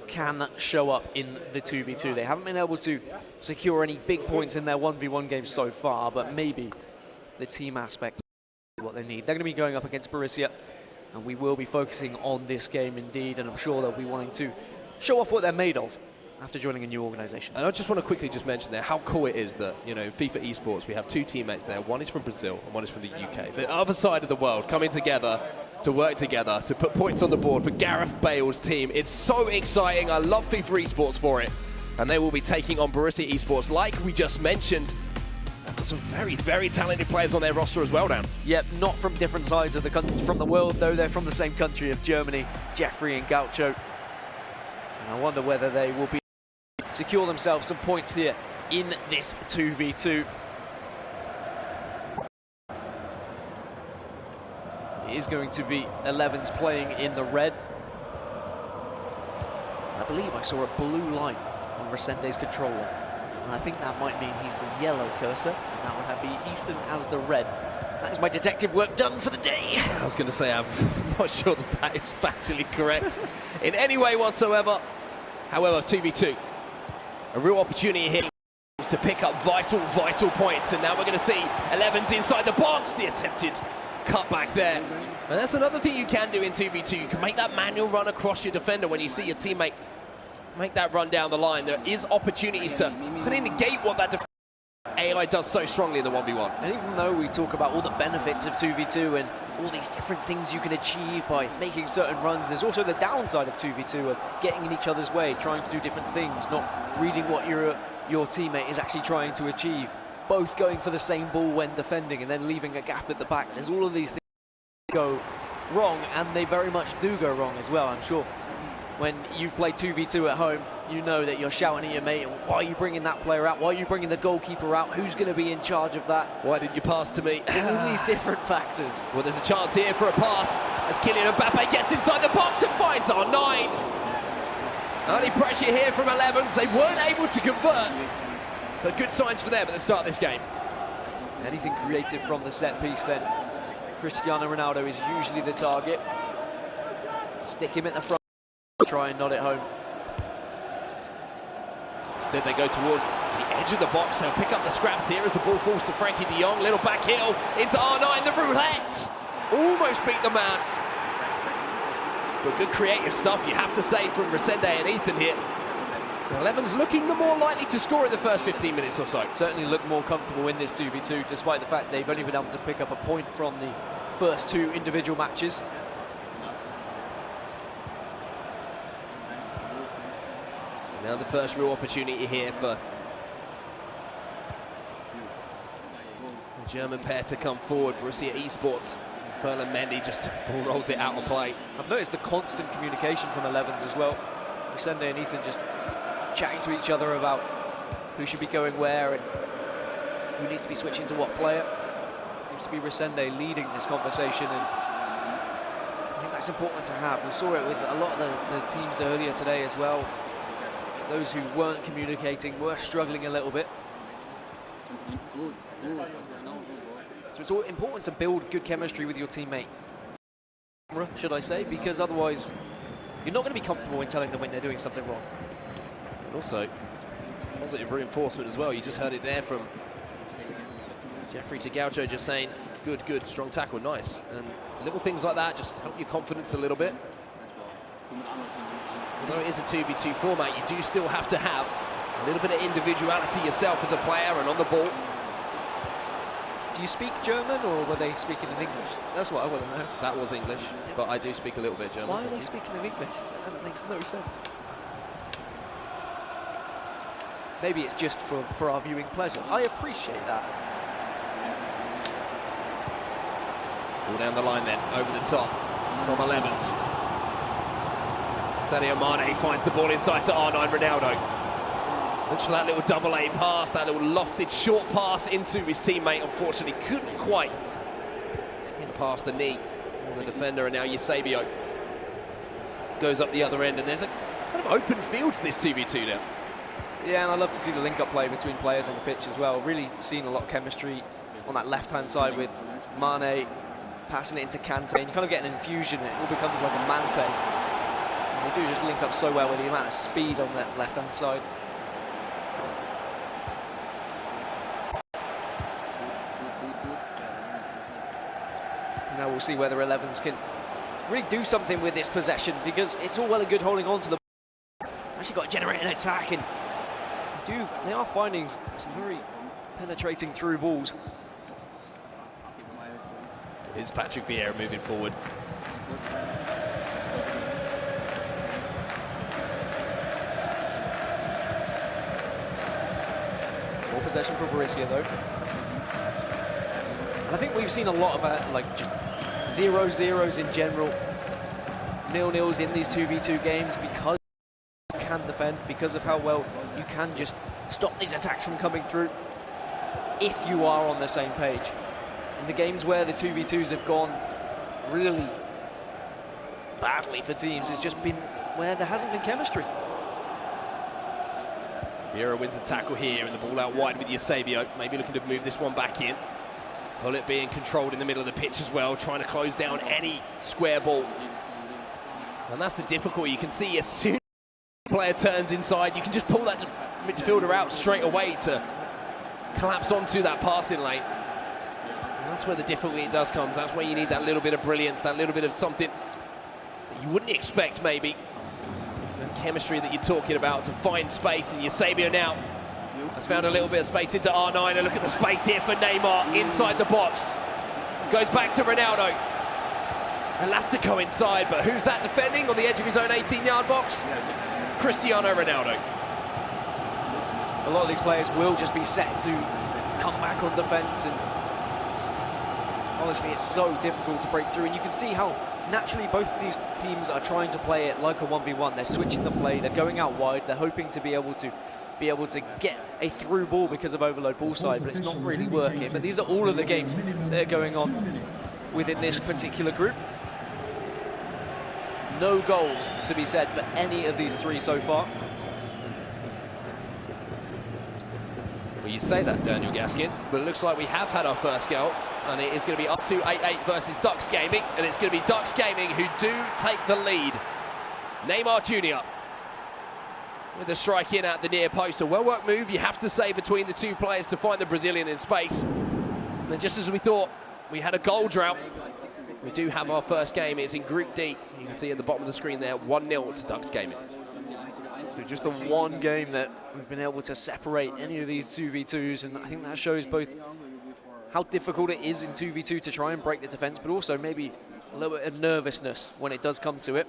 can show up in the 2v2. They haven't been able to secure any big points in their 1v1 games so far, but maybe the team aspect is what they need. They're going to be going up against Borussia, and we will be focusing on this game indeed, and I'm sure they'll be wanting to show off what they're made of after joining a new organisation. And I just want to quickly just mention there how cool it is that, you know, in FIFA eSports, we have two teammates there. One is from Brazil and one is from the UK. The other side of the world coming together to work together to put points on the board for Gareth Bale's team. It's so exciting. I love FIFA eSports for it. And they will be taking on Borussia eSports, like we just mentioned. They've got some very, very talented players on their roster as well, Dan. Yep, not from different sides of the country, from the world, though. They're from the same country of Germany, Jeffrey and Gaucho. And I wonder whether they will be secure themselves some points here in this 2v2. It is going to be 11s playing in the red. I believe I saw a blue line on Resende's controller, and I think that might mean he's the yellow cursor, and that would be Ethan as the red. That is my detective work done for the day. I was going to say, I'm not sure that is factually correct in any way whatsoever. However, 2v2, a real opportunity here to pick up vital points, and now we're going to see 11s inside the box. The attempted cutback there. And that's another thing you can do in 2v2. You can make that manual run across your defender when you see your teammate make that run down the line. There is opportunities to kind of negate what that AI does so strongly in the 1v1. And even though we talk about all the benefits of 2v2 and all these different things you can achieve by making certain runs, there's also the downside of 2v2 of getting in each other's way, trying to do different things, not reading what your teammate is actually trying to achieve, both going for the same ball when defending and then leaving a gap at the back. There's all of these things that go wrong, and they very much do go wrong as well. I'm sure when you've played 2v2 at home, you know that you're shouting at your mate, why are you bringing that player out? Why are you bringing the goalkeeper out? Who's going to be in charge of that? Why did you pass to me? All these different factors. Well, there's a chance here for a pass as Kylian Mbappe gets inside the box and finds R9. Early pressure here from 11s. They weren't able to convert, but good signs for them at the start of this game. Anything creative from the set piece then. Cristiano Ronaldo is usually the target. Stick him at the front, try and nod it home. Instead, they go towards the edge of the box. They'll pick up the scraps here as the ball falls to Frankie de Jong. Little back heel into R9. The roulette almost beat the man. But good creative stuff, you have to say, from Resende and Ethan here. 11's looking the more likely to score in the first 15 minutes or so. Certainly look more comfortable in this 2v2, despite the fact they've only been able to pick up a point from the first two individual matches. Now the first real opportunity here for the German pair to come forward. Borussia eSports. Ferland Mendy just ball rolls it out on play. I've noticed the constant communication from 11s as well. Resende and Ethan just chatting to each other about who should be going where and who needs to be switching to what player. Seems to be Resende leading this conversation, and I think that's important to have. We saw it with a lot of the teams earlier today as well. Those who weren't communicating were struggling a little bit. So it's all important to build good chemistry with your teammate, should I say, because otherwise you're not going to be comfortable in telling them when they're doing something wrong. And also, positive reinforcement as well. You just heard it there from Jeffrey to Gaucho, just saying, good, good, strong tackle, nice. And little things like that just help your confidence a little bit. Although it is a 2v2 format, you do still have to have a little bit of individuality yourself as a player and on the ball. Do you speak German, or were they speaking in English? That's what I want to know. That was English, but I do speak a little bit German. Why are they speaking in English? That makes no sense. maybe it's just for our viewing pleasure. I appreciate that. All down the line then, over the top from 11s. Sadio Mane finds the ball inside to R9 Ronaldo. Looks for that little double A pass, that little lofted short pass into his teammate. Unfortunately, couldn't quite get past the knee of the defender, and now Eusebio goes up the other end, and there's a kind of open field to this 2v2 now. Yeah, and I love to see the link-up play between players on the pitch as well. Really seeing a lot of chemistry on that left-hand side with Mane passing it into Kante, and you kind of get an infusion, and it all becomes like a Mante. And they do just link up so well with the amount of speed on that left-hand side. Now we'll see whether 11s can really do something with this possession, because it's all well and good holding on to the ball. Actually got to generate an attack, and they are finding some very penetrating through balls. Is Patrick Vieira moving forward. More possession for Borussia though. And I think we've seen a lot of like just 0-0s in general, 0-0s in these 2v2 games, because you can defend, because of how well you can just stop these attacks from coming through if you are on the same page. In the games where the 2v2s have gone really badly for teams, it's just been where there hasn't been chemistry. Vieira wins the tackle here, and the ball out wide with Eusebio, maybe looking to move this one back in. Hullet being controlled in the middle of the pitch as well, trying to close down any square ball. And that's the difficulty. You can see as soon as the player turns inside, you can just pull that midfielder out straight away to collapse onto that passing lane. And that's where the difficulty does come. That's where you need that little bit of brilliance, that little bit of something that you wouldn't expect maybe. The chemistry that you're talking about to find space, and Eusebio now has found a little bit of space into R9, and look at the space here for Neymar inside the box. Goes back to Ronaldo. Elastico inside, but who's that defending on the edge of his own 18-yard box? Cristiano Ronaldo. A lot of these players will just be set to come back on defence, and honestly it's so difficult to break through, and you can see how naturally both of these teams are trying to play it like a 1v1. They're switching the play, they're going out wide, they're hoping to be able to get a through ball because of overload ball side, but it's not really working. But these are all of the games that are going on within this particular group. No goals to be said for any of these three so far. Well, you say that, Daniel Gaskin, but it looks like we have had our first goal, and it is going to be up to 8-8 versus Ducks Gaming, and it's going to be Ducks Gaming who do take the lead. Neymar Jr. with the strike in at the near post. A well-worked move, you have to say, between the two players to find the Brazilian in space. And then just as we thought, we had a goal drought. We do have our first game. It's in Group D. You can see at the bottom of the screen there, 1-0 to Ducks Gaming. So just the one game that we've been able to separate any of these 2v2s, and I think that shows both how difficult it is in 2v2 to try and break the defence, but also maybe a little bit of nervousness when it does come to it.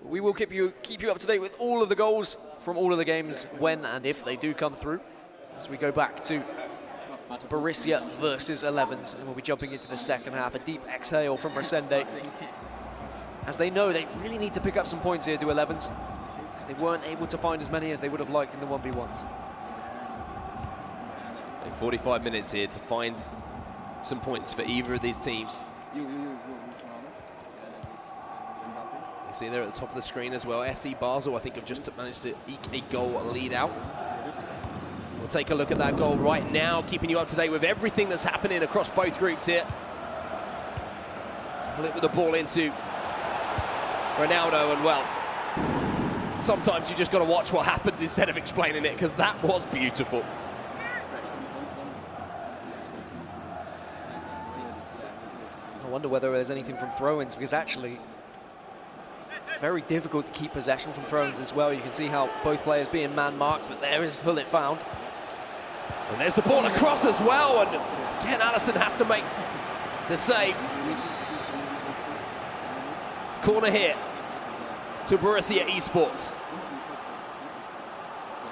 We will keep you up to date with all of the goals from all of the games when and if they do come through, as we go back to Borussia versus 11s, and we'll be jumping into the second half. A deep exhale from Resende, as they know they really need to pick up some points here to 11s, because they weren't able to find as many as they would have liked in the 1v1s. 45 minutes here to find some points for either of these teams. You see there at the top of the screen as well, FC Basel, I think, have just managed to eke a goal lead out. We'll take a look at that goal right now, keeping you up to date with everything that's happening across both groups here. Flip with the ball into Ronaldo, and well, sometimes you just got to watch what happens instead of explaining it, because that was beautiful. I wonder whether there's anything from throw-ins, because actually very difficult to keep possession from throw-ins as well. You can see how both players being man-marked, but there is Hullet found. And there's the ball across as well, and again Allison has to make the save. Corner here to Borussia Esports.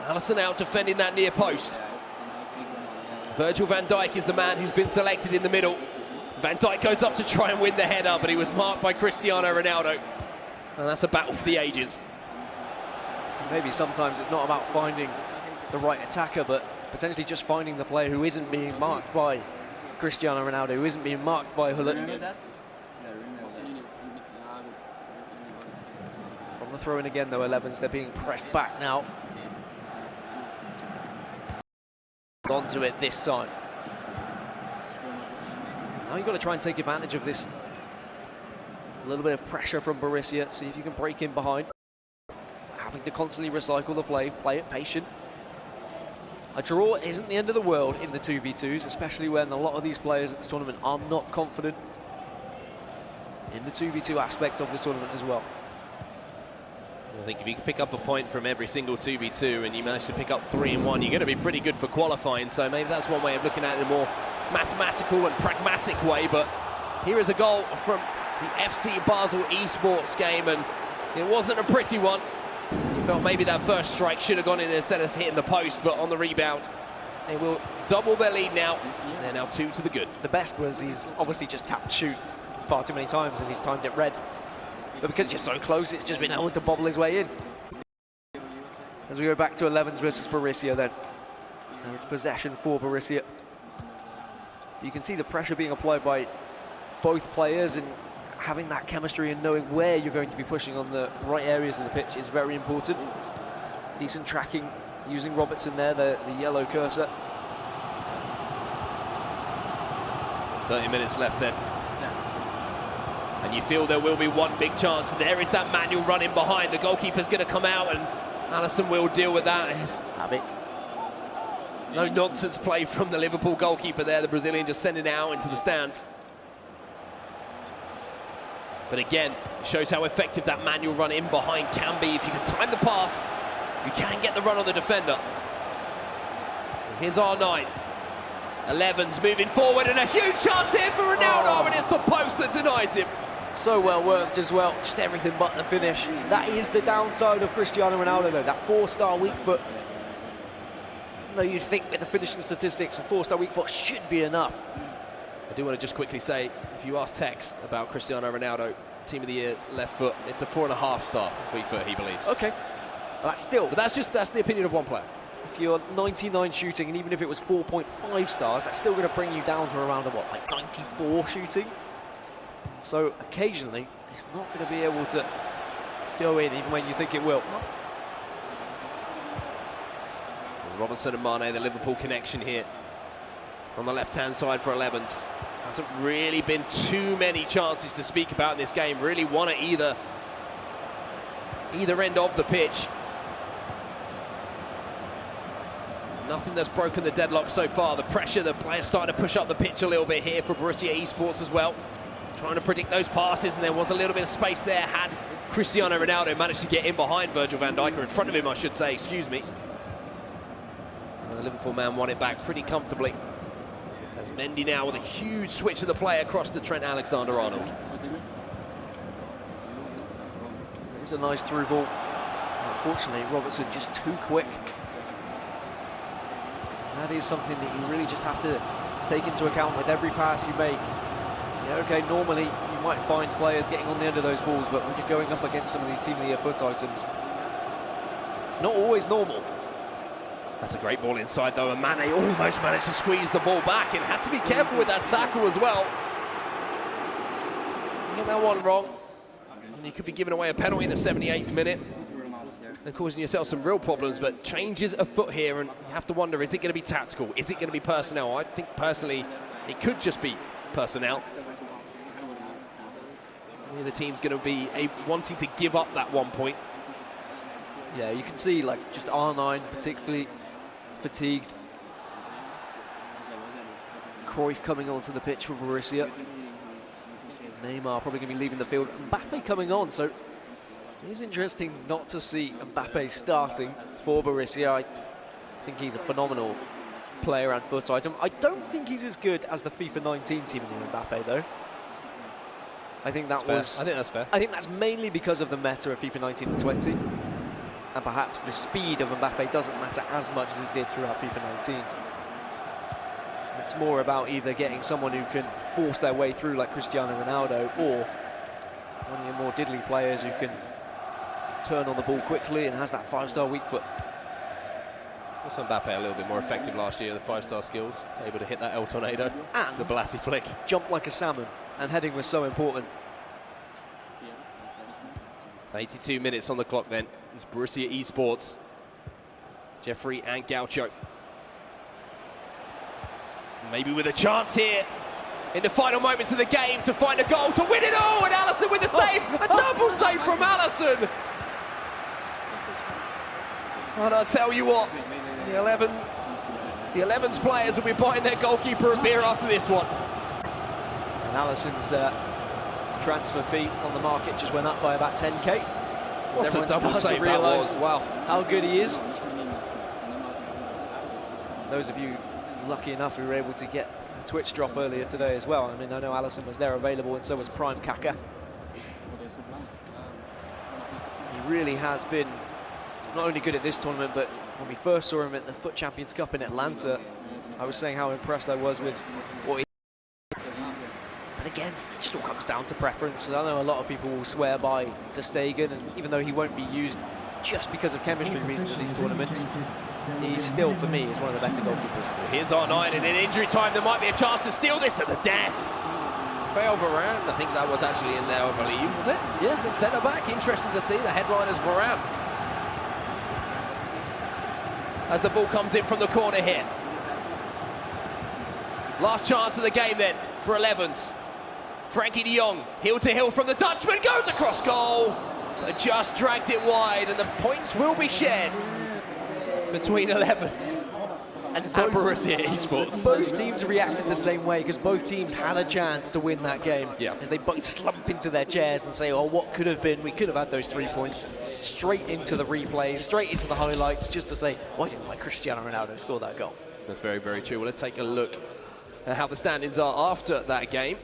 Alisson out defending that near post. Virgil van Dijk is the man who's been selected in the middle. Van Dijk goes up to try and win the header, but he was marked by Cristiano Ronaldo. And that's a battle for the ages. Maybe sometimes it's not about finding the right attacker, but potentially just finding the player who isn't being marked by Cristiano Ronaldo, who isn't being marked by Hullet. From the throw-in again, though, 11s, they're being pressed back now. Onto it this time. Now you've got to try and take advantage of this. A little bit of pressure from Borussia, see if you can break in behind. Having to constantly recycle the play it patient. A draw isn't the end of the world in the 2v2s, especially when a lot of these players at this tournament are not confident in the 2v2 aspect of this tournament as well. I think if you can pick up a point from every single 2v2 and you manage to pick up 3 in 1, you're going to be pretty good for qualifying. So maybe that's one way of looking at it in a more mathematical and pragmatic way. But here is a goal from the FC Basel esports game, and it wasn't a pretty one. You felt maybe that first strike should have gone in instead of hitting the post, but on the rebound, they will double their lead now. They're now 2 to the good. The best was he's obviously just tapped shoot far too many times and he's timed it red. But because you're so close, it's just been able to bobble his way in. As we go back to 11s versus Borussia then. And it's possession for Borussia. You can see the pressure being applied by both players, and having that chemistry and knowing where you're going to be pushing on the right areas of the pitch is very important. Decent tracking using Robertson there, the yellow cursor. 30 minutes left then. And you feel there will be one big chance. And there is that manual running behind. The goalkeeper's going to come out, and Alisson will deal with that. Have it. No nonsense play from the Liverpool goalkeeper there. The Brazilian just sending it out into the stands. But again, it shows how effective that manual run in behind can be. If you can time the pass, you can get the run on the defender. Here's R9. 11's moving forward, and a huge chance here for Ronaldo, and it's the post that denies him. So well worked as well, just everything but the finish. That is the downside of Cristiano Ronaldo though, that 4-star weak foot. Though you'd think with the finishing statistics, a 4-star weak foot should be enough. I do want to just quickly say, if you ask Tex about Cristiano Ronaldo, Team of the Year's left foot, it's a 4.5-star weak foot, he believes. Okay, well, that's still... But that's the opinion of one player. If you're 99 shooting, and even if it was 4.5 stars, that's still going to bring you down to around, what, like 94 shooting? So occasionally, he's not going to be able to go in even when you think it will. Robertson and Mane, the Liverpool connection here on the left-hand side for 11s. Hasn't really been too many chances to speak about in this game. Really one at either end of the pitch. Nothing that's broken the deadlock so far. The pressure, the players starting to push up the pitch a little bit here for Borussia Esports as well. Trying to predict those passes, and there was a little bit of space there. Had Cristiano Ronaldo managed to get in behind Virgil van Dijk, or in front of him, I should say, excuse me. And the Liverpool man won it back pretty comfortably. As Mendy now with a huge switch of the play across to Trent Alexander-Arnold. It's a nice through ball. Unfortunately, Robertson just too quick. That is something that you really just have to take into account with every pass you make. Yeah, okay, normally you might find players getting on the end of those balls, but when you're going up against some of these Team of the Year foot items, it's not always normal. That's a great ball inside though, and Mane almost managed to squeeze the ball back and had to be careful with that tackle as well. You get that one wrong, and you could be giving away a penalty in the 78th minute. They're causing yourself some real problems, but changes afoot here, and you have to wonder, is it going to be tactical? Is it going to be personnel? I think personally it could just be personnel. The team's going to be wanting to give up that 1 point. Yeah, you can see like just R9 particularly fatigued. Cruyff coming onto the pitch for Borussia. Neymar probably going to be leaving the field. Mbappe coming on, so it is interesting not to see Mbappe starting for Borussia. I think he's a phenomenal player and foot item. I don't think he's as good as the FIFA 19 team in Mbappe though. I think that's fair. I think that's mainly because of the meta of FIFA 19 and 20. and perhaps the speed of Mbappe doesn't matter as much as it did throughout FIFA 19. It's more about either getting someone who can force their way through like Cristiano Ronaldo, or one of your more diddly players who can turn on the ball quickly and has that 5-star weak foot. Also Mbappe a little bit more effective last year, the 5-star skills, able to hit that El Tornado and the Balassi flick. Jump like a salmon, and heading was so important. 82 minutes on the clock then. It's Borussia Esports. Jeffrey and Gaucho. Maybe with a chance here in the final moments of the game to find a goal to win it all, and Alisson with the save, a double save from Alisson. And I'll tell you what, the 11's players will be buying their goalkeeper a beer after this one. And Alisson's transfer fee on the market just went up by about 10k. What a double save to realise wow, how good he is. Those of you lucky enough who were able to get a Twitch drop earlier today as well. I mean, I know Alisson was there available, and so was Prime Kaka. He really has been not only good at this tournament, but when we first saw him at the Foot Champions Cup in Atlanta, I was saying how impressed I was with what he did. But again, it just all comes down to preference. I know a lot of people will swear by Ter Stegen, and even though he won't be used just because of chemistry reasons at these tournaments, he still, for me, is one of the better goalkeepers. Here's R9, and in injury time, there might be a chance to steal this at the death. Fail Varane, I think that was actually in there, I believe, was it? Yeah, centre back, interesting to see. The headline is Varane. As the ball comes in from the corner here. Last chance of the game then for 11s. Frankie de Jong, heel to heel from the Dutchman, goes across goal. Just dragged it wide, and the points will be shared between 11s and Borussia Esports. Both teams reacted the same way, because both teams had a chance to win that game. Yeah. As they both slump into their chairs and say, oh, what could have been? We could have had those 3 points. Straight into the replays, straight into the highlights, just to say, why didn't like Cristiano Ronaldo score that goal? That's very, very true. Well, let's take a look at how the standings are after that game.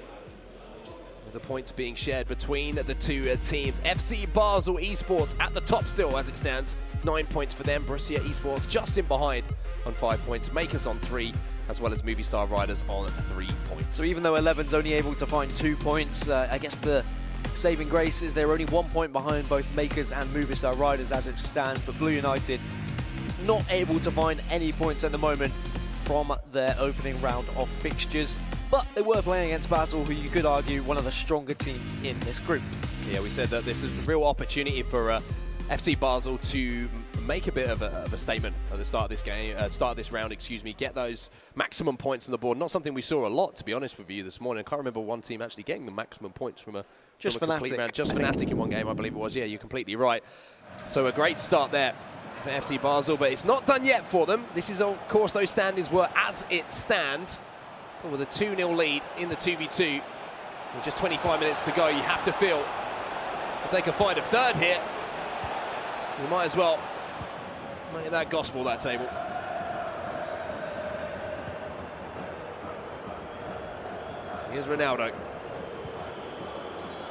The points being shared between the two teams. FC Basel Esports at the top still as it stands. 9 points for them. Borussia Esports just in behind on 5 points. Makers on 3, as well as Movistar Riders on 3 points. So even though 11's only able to find 2 points, I guess the saving grace is they're only 1 point behind both Makers and Movistar Riders as it stands. But Blue United not able to find any points at the moment from their opening round of fixtures. But they were playing against Basel, who you could argue one of the stronger teams in this group. Yeah, we said that this is a real opportunity for FC Basel to make a bit of a statement at the start of this game, start of this round, excuse me, get those maximum points on the board. Not something we saw a lot, to be honest with you, this morning. I can't remember one team actually getting the maximum points from a complete round. Just Fnatic in one game, I believe it was. Yeah, you're completely right. So a great start there for FC Basel, but it's not done yet for them. This is, of course, those standings were as it stands. But with a 2-0 lead in the 2v2, with just 25 minutes to go, you have to feel to take a fight of third here. You might as well make that gospel, that table. Here's Ronaldo.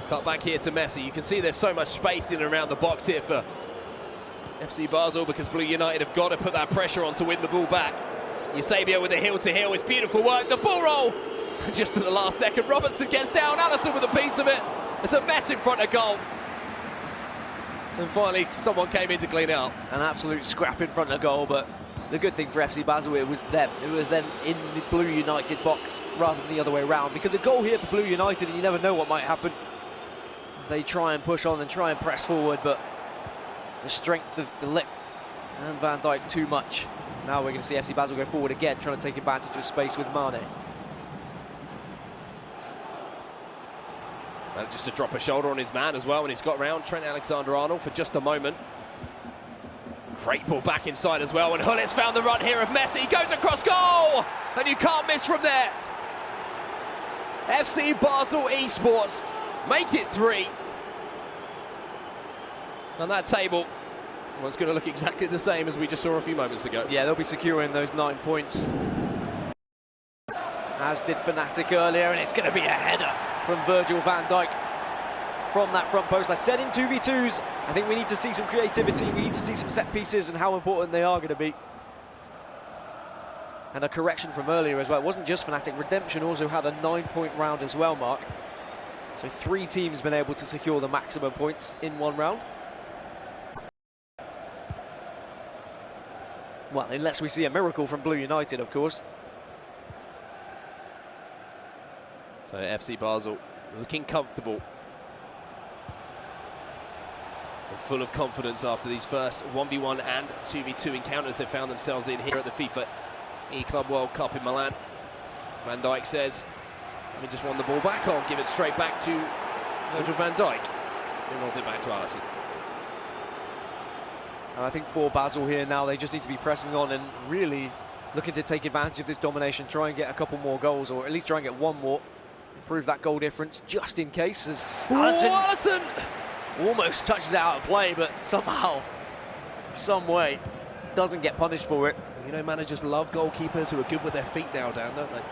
Cut back here to Messi. You can see there's so much space in and around the box here for FC Basel, because Blue United have got to put that pressure on to win the ball back. Eusebio with a heel-to-heel, it's beautiful work. The ball roll, just at the last second. Robertson gets down, Alisson with a piece of it. It's a mess in front of goal. And finally, someone came in to clean it up. An absolute scrap in front of goal, but the good thing for FC Basel, it was them. It was then in the Blue United box rather than the other way around, because a goal here for Blue United, and you never know what might happen as they try and push on and try and press forward, but the strength of De Ligt and Van Dijk too much. Now we're going to see FC Basel go forward again, trying to take advantage of space with Mane. And just to drop a shoulder on his man as well when he's got round. Trent Alexander-Arnold for just a moment. Great ball back inside as well, and Hullit's found the run here of Messi. Goes across goal, and you can't miss from there. FC Basel Esports make it 3. And that table was going to look exactly the same as we just saw a few moments ago. Yeah, they'll be securing those 9 points, as did Fnatic earlier, and it's going to be a header from Virgil van Dijk from that front post. I said in 2v2s, I think we need to see some creativity, we need to see some set pieces and how important they are going to be. And a correction from earlier as well. It wasn't just Fnatic. Redemption also had a 9-point round as well, Mark. So 3 teams been able to secure the maximum points in one round. Well, unless we see a miracle from Blue United, of course. So FC Basel looking comfortable. And full of confidence after these first 1v1 and 2v2 encounters they found themselves in here at the FIFA eClub World Cup in Milan. Van Dijk says, let me just run the ball back, I'll give it straight back to Virgil van Dijk. Who runs it back to Alisson. And I think for Basel here now, they just need to be pressing on and really looking to take advantage of this domination, try and get a couple more goals, or at least try and get one more, improve that goal difference just in case. As Alisson almost touches it out of play, but somehow, some way, doesn't get punished for it. You know, managers love goalkeepers who are good with their feet now, Dan, don't they?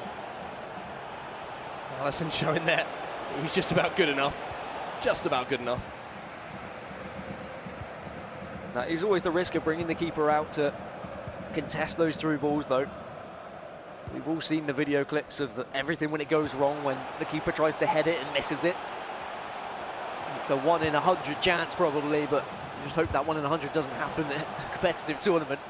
Alisson showing that he was just about good enough. Just about good enough. That is always the risk of bringing the keeper out to contest those through balls, though. We've all seen the video clips of everything when it goes wrong, when the keeper tries to head it and misses it. It's a 1 in 100 chance, probably, but you just hope that 1 in 100 doesn't happen in a competitive tournament.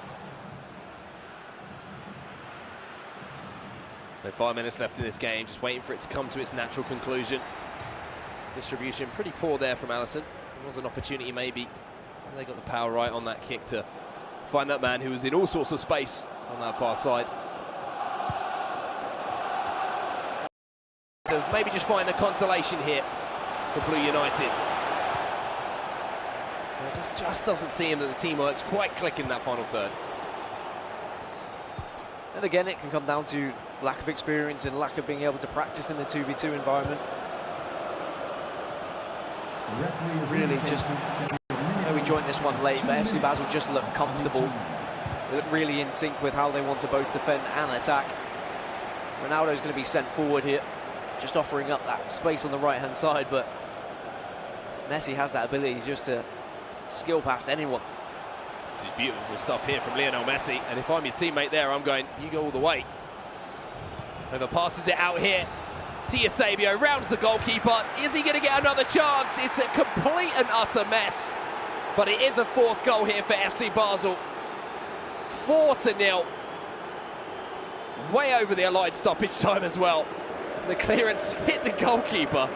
So 5 minutes left in this game, just waiting for it to come to its natural conclusion. Distribution pretty poor there from Alisson. There was an opportunity maybe. They got the power right on that kick to find that man who was in all sorts of space on that far side. Maybe just find a consolation here for Blue United. It just doesn't seem that the teamwork's quite clicking that final third. And again, it can come down to lack of experience and lack of being able to practice in the 2v2 environment. Really just, I know we joined this one late, but FC Basel just look comfortable. They look really in sync with how they want to both defend and attack. Ronaldo's going to be sent forward here, just offering up that space on the right-hand side, but Messi has that ability just to skill past anyone. This is beautiful stuff here from Lionel Messi, and if I'm your teammate there, I'm going, you go all the way. Over passes it out here to Eusebio, rounds the goalkeeper. Is he going to get another chance? It's a complete and utter mess, but it is a 4th goal here for FC Basel. 4-0. Way over the allotted stoppage time as well. The clearance hit the goalkeeper.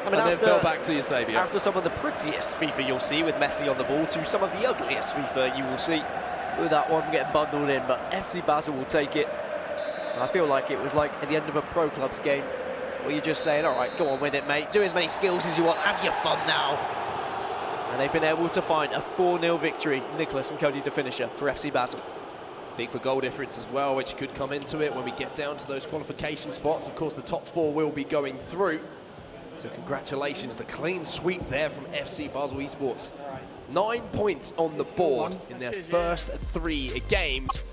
I mean, and then fell back to Eusebio. After some of the prettiest FIFA you'll see with Messi on the ball to some of the ugliest FIFA you will see with that one getting bundled in, but FC Basel will take it. And I feel like it was like at the end of a pro clubs game where you're just saying, all right, go on with it, mate. Do as many skills as you want. Have your fun now. And they've been able to find a 4-0 victory. Nicholas and Cody, the finisher for FC Basel. Big for goal difference as well, which could come into it when we get down to those qualification spots. Of course, the top 4 will be going through. So congratulations, the clean sweep there from FC Basel Esports. 9 points on the board in their first 3 games.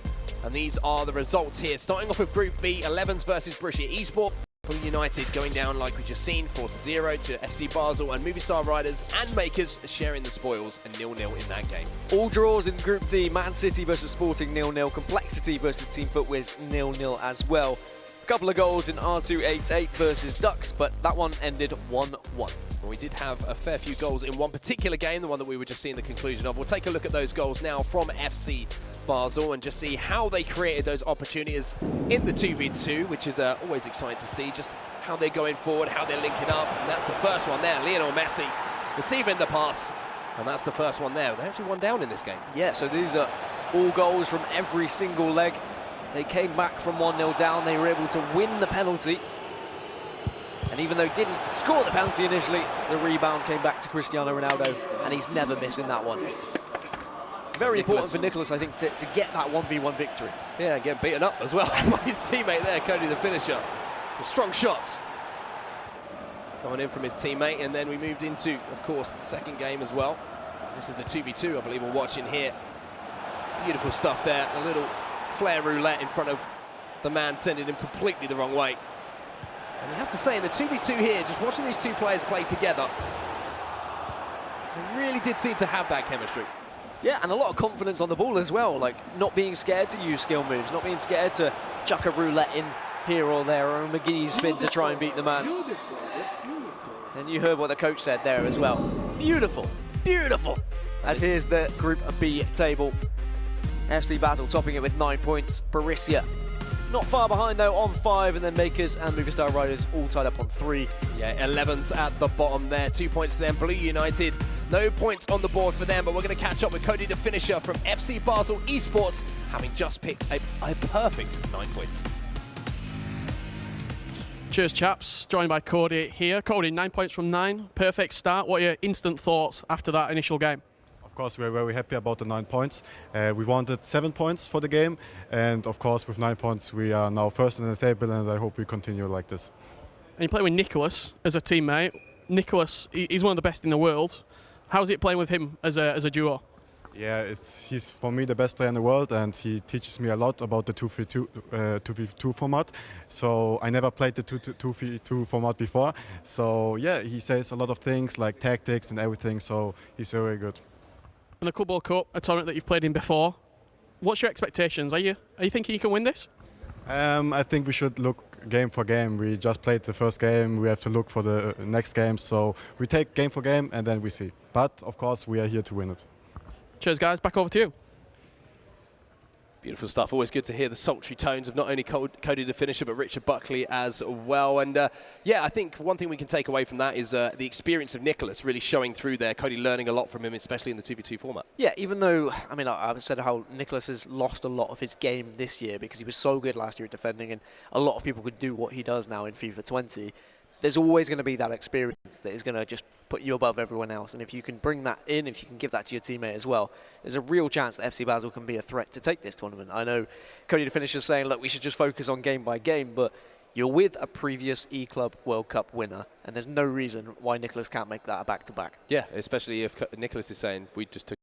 And these are the results here. Starting off with Group B, 11s versus Borussia Esport. Blue United going down like we've just seen, 4-0 to FC Basel, and Movistar Riders and Makers sharing the spoils, and 0-0 in that game. All draws in Group D, Man City versus Sporting 0-0, Complexity versus Team Footwiz 0-0 as well. A couple of goals in R288 versus Ducks, but that one ended 1-1. Well, we did have a fair few goals in one particular game, the one that we were just seeing the conclusion of. We'll take a look at those goals now from FC Basel and just see how they created those opportunities in the 2v2, which is always exciting to see, just how they're going forward, how they're linking up. And that's the first one there, Lionel Messi receiving the pass, and that's the first one there. They actually won down in this game. Yeah, so these are all goals from every single leg. They came back from 1-0 down, they were able to win the penalty. And even though didn't score the penalty initially, the rebound came back to Cristiano Ronaldo, and he's never missing that one. Very important for Nicholas, I think, to get that 1v1 victory. Yeah, get beaten up as well by his teammate there, Cody the finisher. With strong shots coming in from his teammate, and then we moved into, of course, the second game as well. This is the 2v2, I believe we're watching here. Beautiful stuff there, a little flare roulette in front of the man, sending him completely the wrong way. And you have to say, in the 2v2 here, just watching these two players play together, They really did seem to have that chemistry. Yeah, and a lot of confidence on the ball as well, like not being scared to use skill moves, not being scared to chuck a roulette in here or there, or a McGee spin to try and beat the man. And you heard what the coach said there as well. Beautiful, beautiful. As here's the Group B table. FC Basel topping it with 9 points. Borussia not far behind though on 5, and then Makers and Movistar Riders all tied up on 3. Yeah, 11's at the bottom there. 2 points to them. Blue United, no points on the board for them, but we're going to catch up with Cody the Finisher from FC Basel Esports, having just picked a perfect 9 points. Cheers, chaps. Joined by Cody here. Cody, 9 points from 9. Perfect start. What are your instant thoughts after that initial game? Of course, we're very happy about the 9 points. We wanted 7 points for the game, and of course, with 9 points, we are now first in the table, and I hope we continue like this. And you play with Nicholas as a teammate. Nicholas, he's one of the best in the world. How's it playing with him as a duo? Yeah, he's for me the best player in the world, and he teaches me a lot about the 2v2 format. So I never played the 2v2 format before. So yeah, he says a lot of things like tactics and everything. So he's very good. And the Club World Cup, a tournament that you've played in before, what's your expectations? Are you thinking you can win this? I think we should look game for game. We just played the first game. We have to look for the next game. So we take game for game and then we see. But of course, we are here to win it. Cheers, guys. Back over to you. Beautiful stuff. Always good to hear the sultry tones of not only Cody the Finisher, but Richard Buckley as well. And yeah, I think one thing we can take away from that is the experience of Nicholas really showing through there. Cody learning a lot from him, especially in the 2v2 format. Yeah, even though, I mean, I said how Nicholas has lost a lot of his game this year because he was so good last year at defending, and a lot of people could do what he does now in FIFA 20. There's always going to be that experience that is going to just put you above everyone else. And if you can bring that in, if you can give that to your teammate as well, there's a real chance that FC Basel can be a threat to take this tournament. I know Cody the Finisher is saying, look, we should just focus on game by game, but you're with a previous eClub World Cup winner, and there's no reason why Nicholas can't make that a back-to-back. Yeah, especially if Nicholas is saying, we just took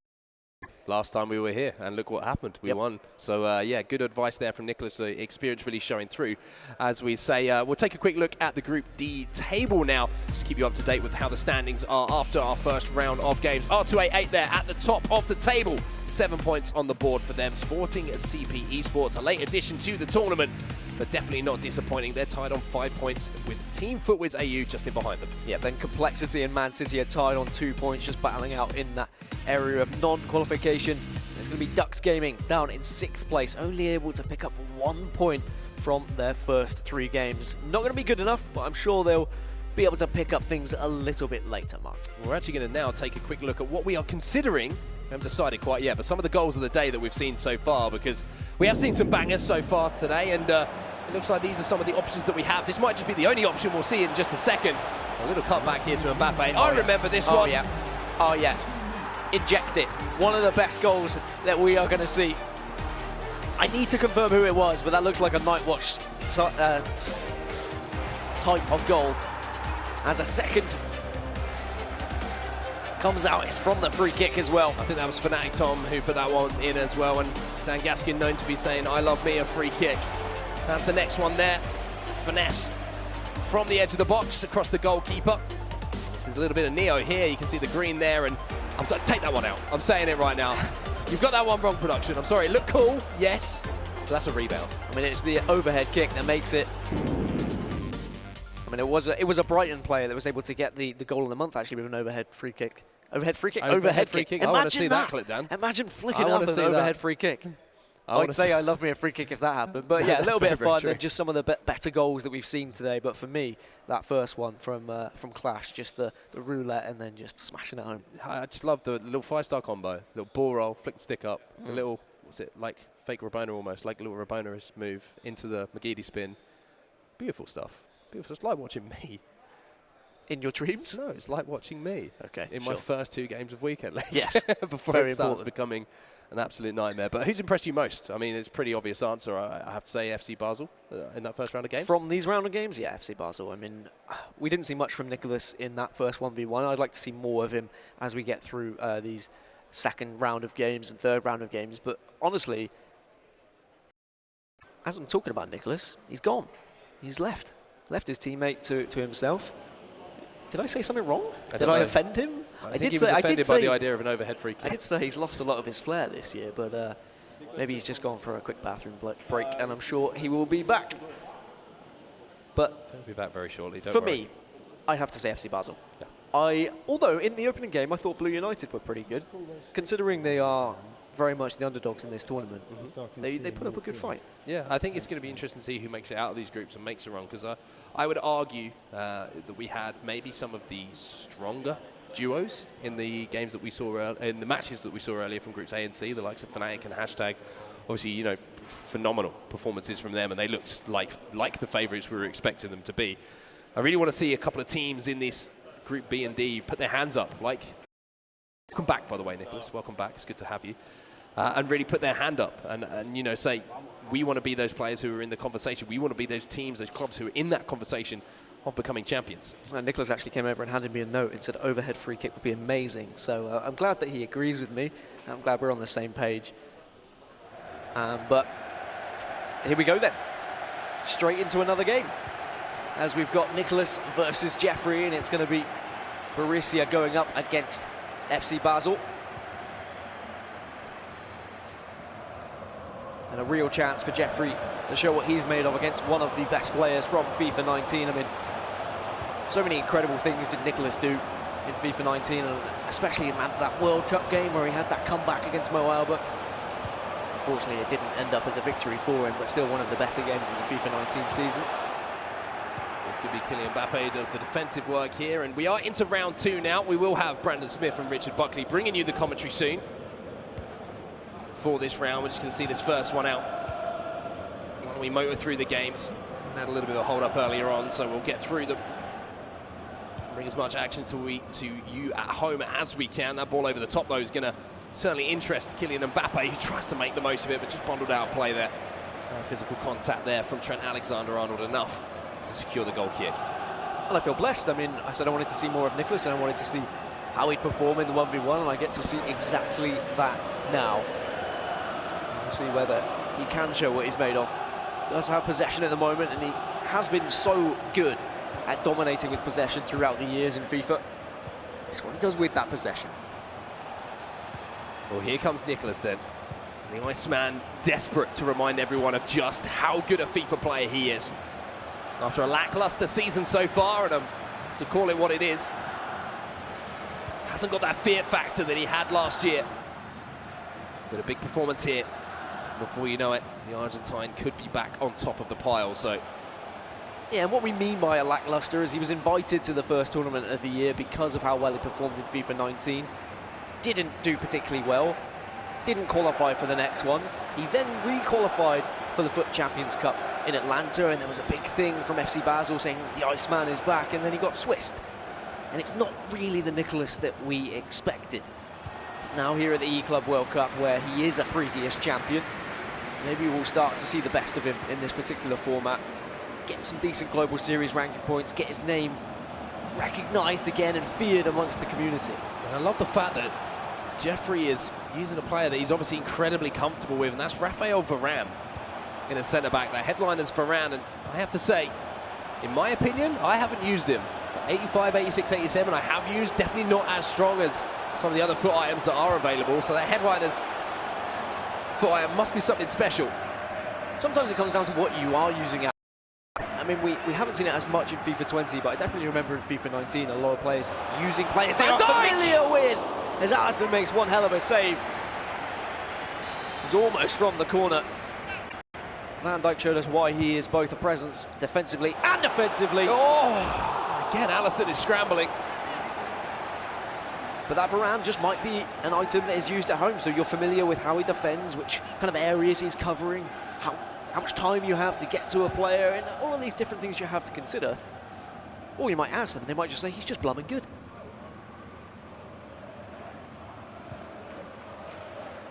last time we were here, and look what happened. We won. So, yeah, good advice there from Nicholas. The experience really showing through. As we say, we'll take a quick look at the Group D table now, just to keep you up to date with how the standings are after our first round of games. R288 there at the top of the table. 7 points on the board for them. Sporting CP Esports, a late addition to the tournament, but definitely not disappointing. They're tied on 5 points with Team Footwiz AU just in behind them. Yeah, then Complexity and Man City are tied on 2 points, just battling out in that area of non-qualification. There's going to be Ducks Gaming down in 6th place, only able to pick up 1 point from their first 3 games. Not going to be good enough, but I'm sure they'll be able to pick up things a little bit later, Mark. We're actually going to now take a quick look at what we are considering. We haven't decided quite yet, but some of the goals of the day that we've seen so far, because we have seen some bangers so far today, and it looks like these are some of the options that we have. This might just be the only option we'll see in just a second. A little cut back here to Mbappe. I remember this one. Yeah. Oh, yeah. Inject it. One of the best goals that we are going to see. I need to confirm who it was, but that looks like a Night Watch type of goal. As a second comes out, it's from the free kick as well. I think that was Fnatic Tom who put that one in as well, and Dan Gaskin known to be saying, I love me a free kick. That's the next one there. Finesse from the edge of the box across the goalkeeper. This is a little bit of Neo here. You can see the green there, and I'm sorry, take that one out. I'm saying it right now. You've got that one wrong, production. I'm sorry, it looked cool, yes, but that's a rebound. I mean, it's the overhead kick that makes it. I mean, it was a Brighton player that was able to get the goal of the month, actually, with an overhead free kick. Overhead free kick? Overhead free kick. I want to see that clip, Dan. Imagine flicking up an overhead free kick. I'd say I love me a free kick if that happened. But yeah, a little bit of fun and just some of the better goals that we've seen today. But for me, that first one from Clash, just the roulette and then just smashing it home. I just love the little 5-star combo. Little ball roll, flick the stick up. A little, what's it, like fake Rabona almost, like a little Rabona-ish move into the McGeady spin. Beautiful stuff. Beautiful. It's like watching me. In your dreams? No, it's like watching me. Okay. In my first 2 games of Weekend League. Yes. Before it starts becoming an absolute nightmare. But who's impressed you most? I mean, it's a pretty obvious answer. I have to say FC Basel in that first round of games. From these round of games? Yeah, FC Basel. I mean, we didn't see much from Nicholas in that first 1v1. I'd like to see more of him as we get through these second round of games and third round of games. But honestly, as I'm talking about Nicholas, he's gone. He's left. Left his teammate to himself. Did I say something wrong? Did I offend him? I think he was offended by the idea of an overhead free kick. I did say he's lost a lot of his flair this year, but maybe he's just gone for a quick bathroom break, and I'm sure he will be back. But he'll be back very shortly. For me, I'd have to say FC Basel. Yeah. Although in the opening game, I thought Blue United were pretty good, considering they are very much the underdogs in this tournament. They put up a good fight. Yeah, I think it's going to be interesting to see who makes it out of these groups and makes a run, because I would argue that we had maybe some of the stronger duos in the games that we saw in the matches that we saw earlier from groups A and C, the likes of Fnatic and Hashtag. Obviously, you know, phenomenal performances from them, and they looked like the favourites we were expecting them to be. I really want to see a couple of teams in this group B and D put their hands up. Welcome back, by the way, Nicholas. Welcome back. It's good to have you. And really put their hand up and you know, say, we want to be those players who are in the conversation. We want to be those teams, those clubs who are in that conversation of becoming champions. And Nicholas actually came over and handed me a note and said overhead free kick would be amazing. So I'm glad that he agrees with me. I'm glad we're on the same page. But here we go then. Straight into another game. As we've got Nicholas versus Jeffrey, and it's going to be Borussia going up against FC Basel. And a real chance for Jeffrey to show what he's made of against one of the best players from FIFA 19. I mean, so many incredible things did Nicholas do in FIFA 19, and especially in that World Cup game where he had that comeback against Mo Alba. Unfortunately, it didn't end up as a victory for him, but still one of the better games in the FIFA 19 season. This could be Kylian Mbappe does the defensive work here, and we are into round 2 now. We will have Brandon Smith and Richard Buckley bringing you the commentary soon. For this round, we're just going to see this first one out. We motor through the games. We had a little bit of a hold up earlier on, so we'll get through them. Bring as much action to you at home as we can. That ball over the top, though, is going to certainly interest Kylian Mbappe, who tries to make the most of it, but just bundled out of play there. Physical contact there from Trent Alexander-Arnold, enough to secure the goal kick. Well, I feel blessed. I mean, I said I wanted to see more of Nicholas, and I wanted to see how he'd perform in the 1v1, and I get to see exactly that now. We'll see whether he can show what he's made of. Does have possession at the moment, and he has been so good at dominating with possession throughout the years in FIFA. It's what he does with that possession. Well, here comes Nicholas then. The Iceman desperate to remind everyone of just how good a FIFA player he is. After a lackluster season so far, and to call it what it is, hasn't got that fear factor that he had last year. But a big performance here. Before you know it, the Argentine could be back on top of the pile. So, yeah, and what we mean by a lackluster is he was invited to the first tournament of the year because of how well he performed in FIFA 19. Didn't do particularly well. Didn't qualify for the next one. He then re-qualified for the FUT Champions Cup in Atlanta, and there was a big thing from FC Basel saying the Iceman is back, and then he got Swissed. And it's not really the Nicholas that we expected. Now here at the eClub World Cup, where he is a previous champion, maybe we'll start to see the best of him in this particular format. Get some decent global series ranking points, get his name recognised again and feared amongst the community. And I love the fact that Jeffrey is using a player that he's obviously incredibly comfortable with, and that's Raphael Varane in a centre-back. That headliner's Varane, and I have to say, in my opinion, I haven't used him. 85, 86, 87, I have used, definitely not as strong as some of the other FUT items that are available, so that headliner's FUT item must be something special. Sometimes it comes down to what you are using at. I mean, we haven't seen it as much in FIFA 20, but I definitely remember in FIFA 19 a lot of players using players they are familiar with, as Alisson makes one hell of a save. He's almost from the corner. Van Dijk showed us why he is both a presence defensively and offensively. Oh, again, Alisson is scrambling. But that Varane just might be an item that is used at home, so you're familiar with how he defends, which kind of areas he's covering, how much time you have to get to a player, and all of these different things you have to consider. Or you might ask them, and they might just say, he's just blooming good.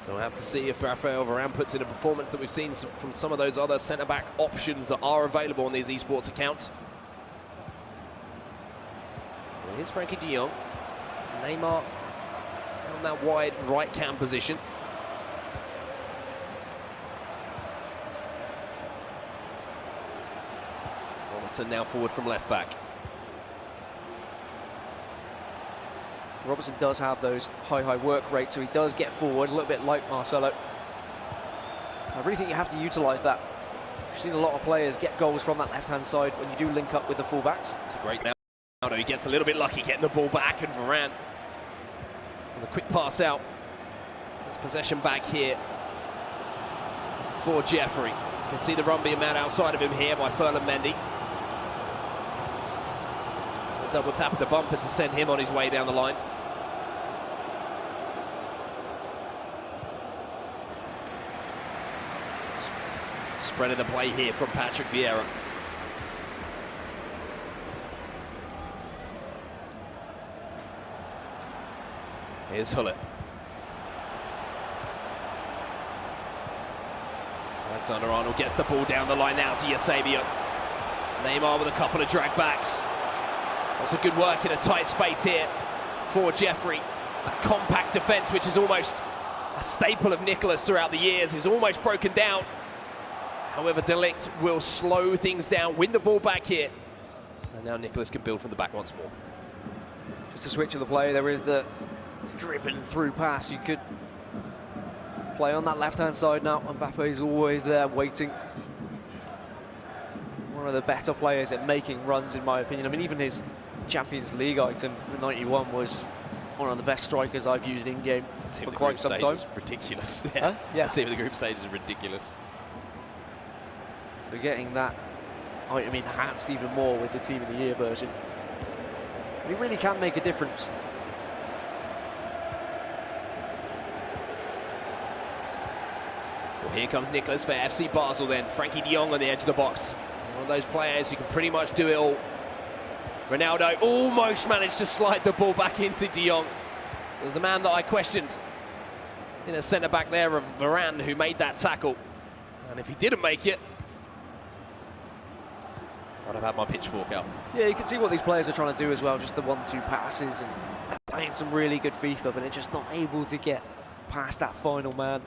So we'll have to see if Raphael Varane puts in a performance that we've seen from some of those other centre-back options that are available on these esports accounts. Well, here's Frankie de Jong. Neymar on that wide right cam position. Robertson now forward from left back. Robertson does have those high work rates, so he does get forward, a little bit like Marcelo. I really think you have to utilise that. We've seen a lot of players get goals from that left-hand side when you do link up with the fullbacks. It's a great now. He gets a little bit lucky getting the ball back, and Varane with a quick pass out. There's possession back here for Jeffrey. You can see the run being made outside of him here by Ferland Mendy. A double tap at the bumper to send him on his way down the line. Spreading the play here from Patrick Vieira. Here's Hullet. Alexander-Arnold gets the ball down the line now to Eusebio. Neymar with a couple of drag backs. That's a good work in a tight space here for Jeffrey. That compact defence, which is almost a staple of Nicholas throughout the years, is almost broken down. However, De Ligt will slow things down, win the ball back here. And now Nicholas can build from the back once more. Just a switch of the play, there is the driven through pass. You could play on that left-hand side now. Mbappe is always there waiting. One of the better players at making runs, in my opinion. I mean, even his Champions League item, the 91, was one of the best strikers I've used in-game for quite some time. Ridiculous. Yeah. The team of the group stage is ridiculous. So getting that item enhanced even more with the Team of the Year version. He really can make a difference. Well, here comes Nicholas for FC Basel then. Frankie de Jong on the edge of the box. One of those players who can pretty much do it all. Ronaldo almost managed to slide the ball back into de Jong. It was the man that I questioned in a centre-back there of Varane who made that tackle. And if he didn't make it, I'd have had my pitchfork out. Yeah, you can see what these players are trying to do as well, just the 1-2 passes and playing some really good FIFA, but they're just not able to get past that final man.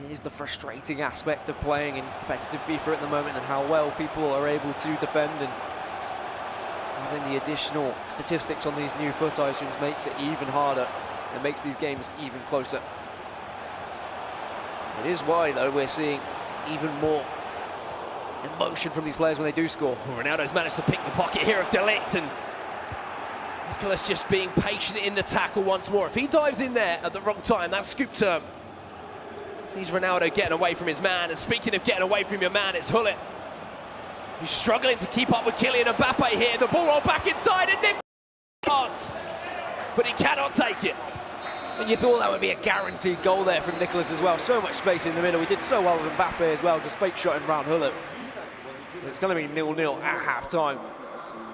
It is the frustrating aspect of playing in competitive FIFA at the moment, and how well people are able to defend, and having the additional statistics on these new foot items makes it even harder and makes these games even closer. It is why, though, we're seeing even more emotion from these players when they do score. Well, Ronaldo's managed to pick the pocket here of De Ligt, and Nicholas just being patient in the tackle once more. If he dives in there at the wrong time, that's scoop term. Sees Ronaldo getting away from his man, and speaking of getting away from your man, it's Hullet. He's struggling to keep up with Kylian Mbappe here. The ball rolled back inside, and Nick can't, but he cannot take it. And you thought that would be a guaranteed goal there from Nicholas as well. So much space in the middle. He did so well with Mbappe as well, just fake shotting round Hullet. It's going to be 0-0 at half-time.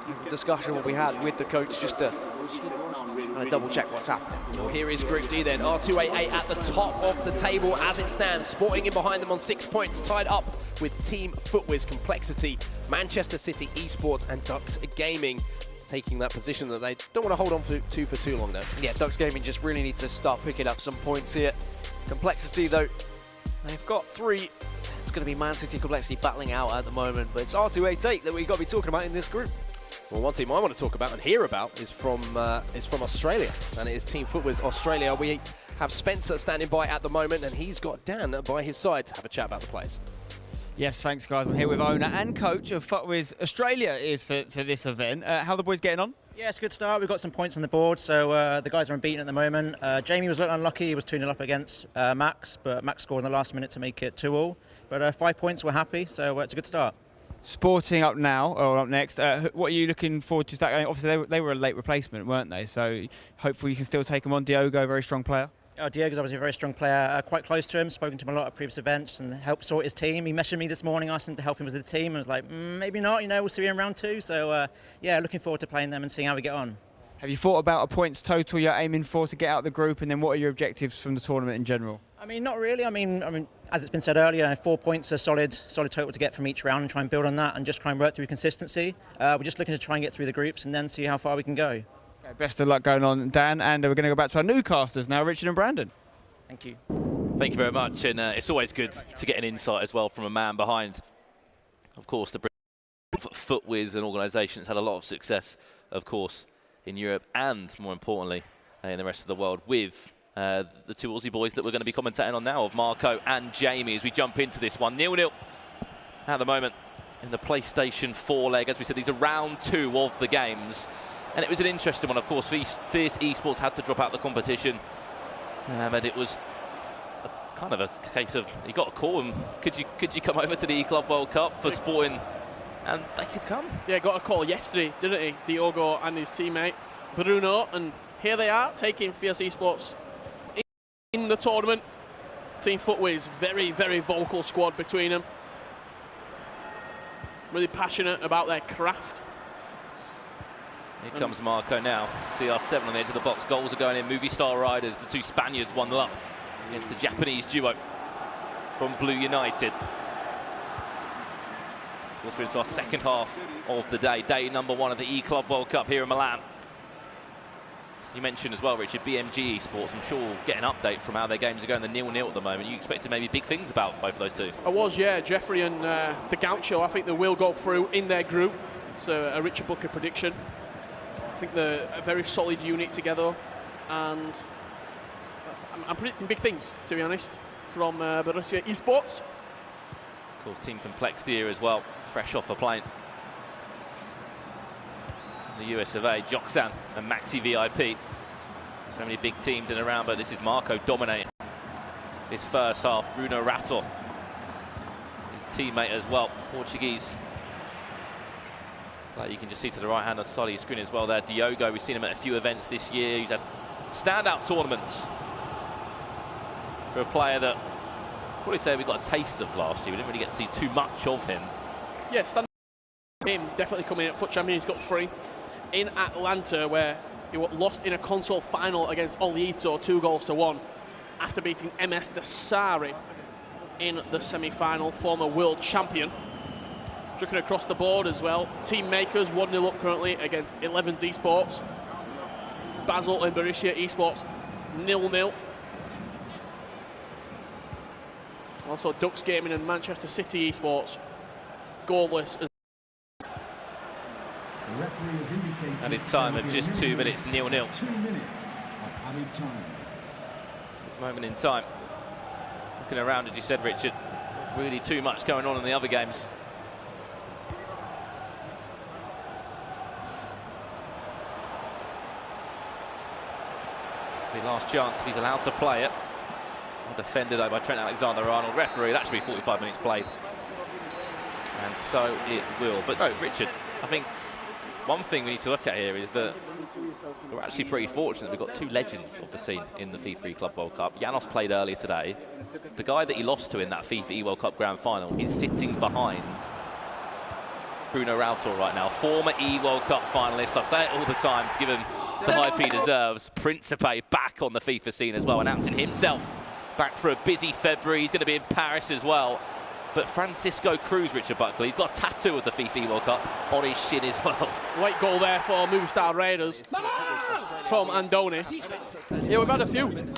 It's the discussion what we had with the coach, just to double-check what's happening. Well, here is Group D then. R288 at the top of the table as it stands. Sporting in behind them on 6 points, tied up with Team Footwiz, Complexity, Manchester City Esports and Ducks Gaming, taking that position that they don't want to hold on to for too long now. Yeah, Ducks Gaming just really need to start picking up some points here. Complexity, though, they've got 3. It's going to be Man City Complexity battling out at the moment, but it's R288 that we've got to be talking about in this group. Well, one team I want to talk about and hear about is from Australia, and it is Team Footwiz Australia. We have Spencer standing by at the moment, and he's got Dan by his side to have a chat about the players. Yes, thanks, guys. I'm here with owner and coach of Footwiz Australia is for this event. How are the boys getting on? Yeah, it's a good start. We've got some points on the board, so the guys are unbeaten at the moment. Jamie was a little unlucky. He was 2-0 up against Max, but Max scored in the last minute to make it 2-2. But 5 points, we're happy, so it's a good start. Sporting up now, or up next, what are you looking forward to that game? Obviously, they were a late replacement, weren't they? So hopefully you can still take them on. Diogo, very strong player. Diego's obviously a very strong player, quite close to him, spoken to him a lot at previous events and helped sort his team. He messaged me this morning asking to help him with the team, and I was like, maybe not, we'll see you in round 2. So yeah, looking forward to playing them and seeing how we get on. Have you thought about a points total you're aiming for to get out of the group, and then what are your objectives from the tournament in general? I mean, not really. I mean, as it's been said earlier, 4 points are solid total to get from each round, and try and build on that and just try and work through consistency. We're just looking to try and get through the groups and then see how far we can go. Okay, best of luck going on, Dan, and we're going to go back to our newcasters now, Richard and Brandon. Thank you. Thank you very much, and it's always good to get an insight as well from a man behind. Of course, the Footwiz, an organisation that's had a lot of success, of course, in Europe and, more importantly, in the rest of the world with the two Aussie boys that we're going to be commentating on now, of Marco and Jamie, as we jump into this one. 0-0 at the moment in the PlayStation 4 leg. As we said, these are round 2 of the games. And it was an interesting one, of course. Fierce Esports had to drop out the competition. And it was kind of a case of, you got a call and could you come over to the eClub World Cup for Sporting? And they could come. Yeah, got a call yesterday, didn't he? Diogo and his teammate Bruno, and here they are taking Fierce Esports in the tournament. Team Footways, very, very vocal squad between them. Really passionate about their craft. Here comes Marco now. CR7 on the edge of the box. Goals are going in. Movie Star Riders, the two Spaniards, 1-0 up against the Japanese duo from Blue United. We're into our second half of the day. Day number 1 of the eClub World Cup here in Milan. You mentioned as well, Richard, BMG Esports. I'm sure we'll get an update from how their games are going. The 0-0 at the moment. You expected maybe big things about both of those two? I was, yeah. Jeffrey and the Gaucho, I think they will go through in their group. It's a Richard Booker prediction. I think they're a very solid unit together, and I'm predicting big things, to be honest, from Borussia Esports. Of course, team complexity here as well, fresh off a plane. The US of A, Joxan and Maxi VIP. So many big teams in and around, but this is Marco dominating his first half. Bruno Rattle, his teammate as well, Portuguese. Like you can just see to the right hand side of your screen as well there, Diogo. We've seen him at a few events this year. He's had standout tournaments for a player that probably say we got a taste of last year. We didn't really get to see too much of him. Yeah, him definitely coming in at FUT Champion. He's got 3 in Atlanta, where he lost in a console final against Olito 2-1 after beating MS Dasari in the semi-final. Former world champion. Looking across the board as well. Team Makers 1-0 up currently against 11's Esports. Basel and Borussia Esports 0-0. Also Ducks Gaming and Manchester City Esports goalless. And in time of just 2 minutes, 0-0. 2 minutes of added time. This moment in time. Looking around, as you said, Richard, really too much going on in the other games. The last chance if he's allowed to play it. Defended by Trent Alexander-Arnold. Referee, that should be 45 minutes played. And so it will. But no, Richard, I think one thing we need to look at here is that we're actually pretty fortunate we've got 2 legends of the scene in the FIFA eClub World Cup. Janos played earlier today. The guy that he lost to in that FIFA eWorld Cup Grand Final is sitting behind Bruno Rautor right now. Former eWorld Cup finalist. I say it all the time to give him the hype he deserves. Principe back on the FIFA scene as well, announcing himself back for a busy February. He's going to be in Paris as well. But Francisco Cruz, Richard Buckley, he's got a tattoo of the FIFA World Cup on his shin as well. Late goal there for Movie Star Raiders from Andoni. Yeah, we've had a few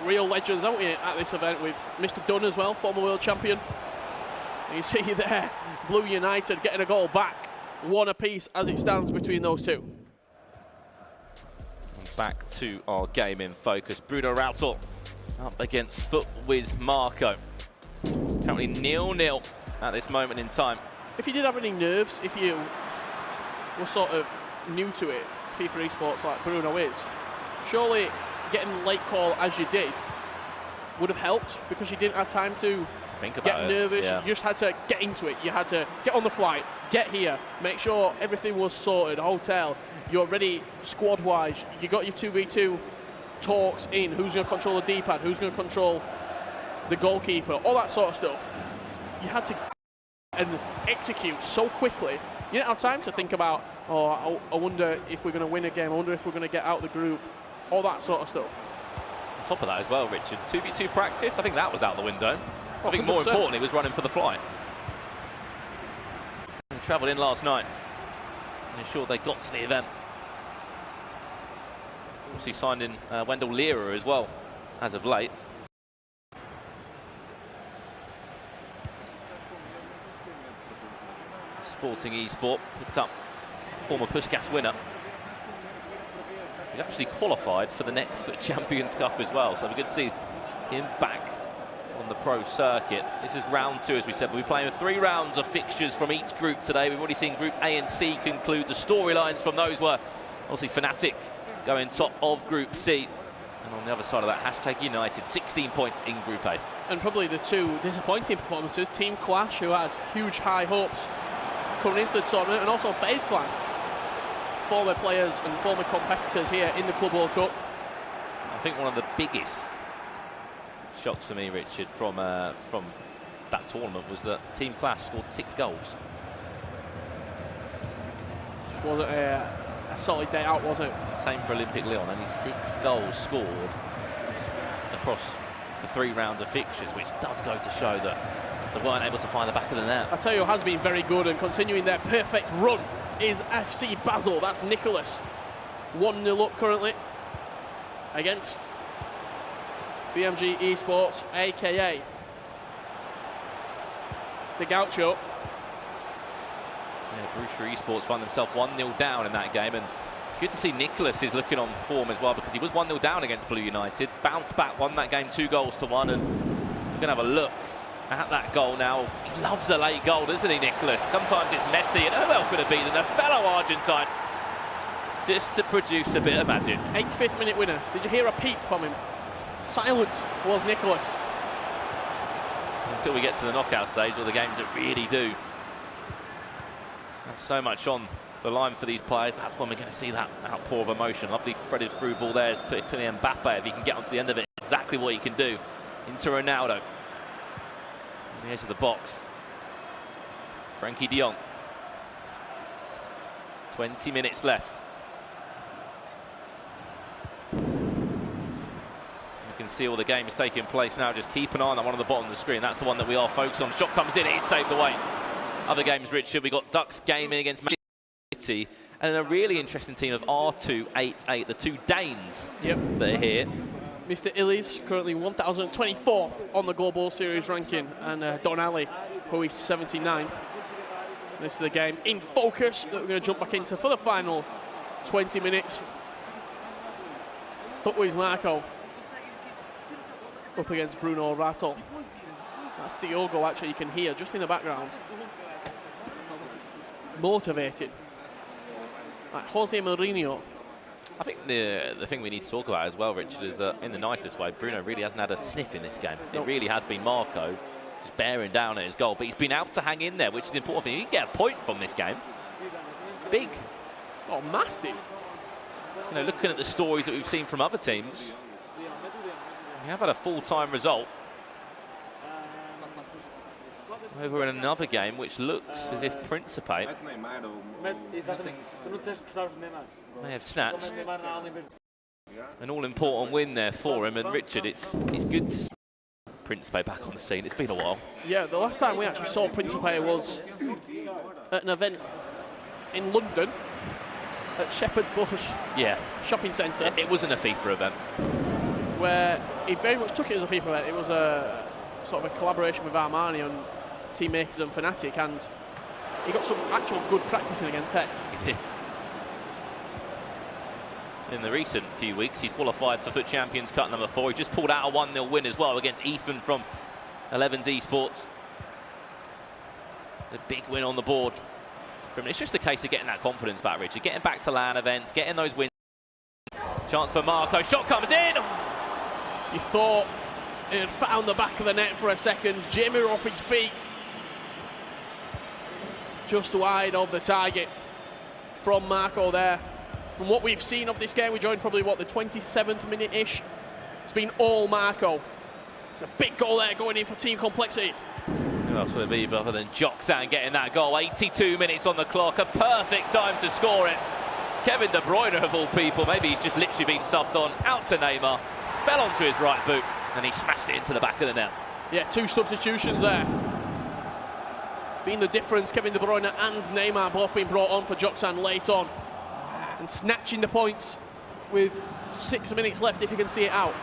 real legends, haven't we, at this event, with Mr. Dunn as well, former world champion. And you see there, Blue United getting a goal back, 1 apiece as it stands between those two. Back to our game in focus. Bruno Rautor up against FUTWiz Marco. Currently 0-0 at this moment in time. If you did have any nerves, if you were sort of new to it, FIFA esports like Bruno is, surely getting the late call as you did would have helped, because you didn't have time to think about get nervous. Yeah. You just had to get into it. You had to get on the flight, get here, make sure everything was sorted, hotel, you're ready squad-wise, you got your 2v2 talks in, who's going to control the D-pad, who's going to control the goalkeeper, all that sort of stuff. You had to and execute so quickly. You didn't have time to think about, oh, I wonder if we're going to win a game, I wonder if we're going to get out of the group, all that sort of stuff. On top of that as well, Richard, 2v2 practice, I think that was out the window. I think 100%. More importantly, was running for the flight. He travelled in last night and ensured they got to the event. Obviously signed in Wendell Lira as well, as of late. Sporting eSport picks up former Puskás winner He actually qualified for the next Champions Cup as well, so we could see him back on the pro circuit. This is round 2, as we said. We'll be playing 3 rounds of fixtures from each group today. We've already seen Group A and C conclude. The storylines from those were obviously Fnatic going top of Group C. And on the other side of that, Hashtag United, 16 points in Group A. And probably the 2 disappointing performances, Team Clash, who had huge high hopes coming into the tournament, and also FaZe Clan, former players and former competitors here in the Club World Cup. I think one of the biggest shocks for me, Richard, from that tournament was that Team Clash scored 6 goals. Just wasn't a solid day out, was it? Same for Olympic Lyon, only 6 goals scored across the 3 rounds of fixtures, which does go to show that they weren't able to find the back of the net. I tell you who has been very good and continuing their perfect run is FC Basel. That's Nicholas. 1-0 up currently against BMG Esports, aka the Gaucho. Yeah, Brewster Esports find themselves 1-0 down in that game, and good to see Nicholas is looking on form as well, because he was 1-0 down against Blue United, bounced back, won that game 2-1, and we're going to have a look at that goal now. He loves a late goal, doesn't he, Nicholas? Sometimes it's messy, and who else would it be than a fellow Argentine, just to produce a bit of magic. 85th minute winner. Did you hear a peep from him? Silent was Nicholas. Until we get to the knockout stage, or the games that really do have so much on the line for these players, that's when we're going to see that outpour of emotion. Lovely threaded through ball there to Kylian Mbappe, if he can get onto the end of it. Exactly what he can do. Into Ronaldo. On the edge of the box. Frankie de Jong. 20 minutes left. You can see all the games taking place now. Just keep an eye on that one on the bottom of the screen. That's the one that we are focused on. Shot comes in, it's saved away. Other games, Richard, we got Ducks Gaming against Man City, and a really interesting team of R288, the 2 Danes that are here. Mr. Illy's currently 1024th on the Global Series ranking, and Don Ali, who is 79th. This is the game in focus that we're going to jump back into for the final 20 minutes. Luis Marco up against Bruno Rattle. That's Diogo, actually, you can hear just in the background. Motivated. Like Jose Mourinho. I think the thing we need to talk about as well, Richard, is that in the nicest way, Bruno really hasn't had a sniff in this game. It really has been Marco just bearing down at his goal, but he's been out to hang in there, which is the important thing. He can get a point from this game. It's big. Oh, massive. You know, looking at the stories that we've seen from other teams, we have had a full-time result over in another game, which looks as if Principe may have snatched an all-important win there for him. And Richard, it's good to see Principe back on the scene. It's been a while. Yeah, the last time we actually saw Principe was at an event in London at Shepherd's Bush shopping centre. It wasn't a FIFA event. Where he very much took it as a FIFA event. It was a sort of a collaboration with Armani and Team Makers and Fnatic, and he got some actual good practicing against Tex. He did. In the recent few weeks, he's qualified for FUT Champions Cup number 4. He just pulled out a 1-0 win as well against Ethan from 11's Esports. A big win on the board. It's just a case of getting that confidence back, Richard. Getting back to LAN events, getting those wins. Chance for Marco. Shot comes in. You thought it had found the back of the net for a second. Jimmy off his feet. Just wide of the target from Marco there. From what we've seen of this game, we joined probably, what, the 27th minute-ish. It's been all Marco. It's a big goal there going in for Team Complexity. Who else would it be other than Joxan getting that goal? 82 minutes on the clock, a perfect time to score it. Kevin De Bruyne, of all people, maybe he's just literally been subbed on, out to Neymar, fell onto his right boot, and he smashed it into the back of the net. Yeah, 2 substitutions there. Being the difference, Kevin De Bruyne and Neymar both being brought on for Joxan late on. And snatching the points with 6 minutes left, if you can see it out.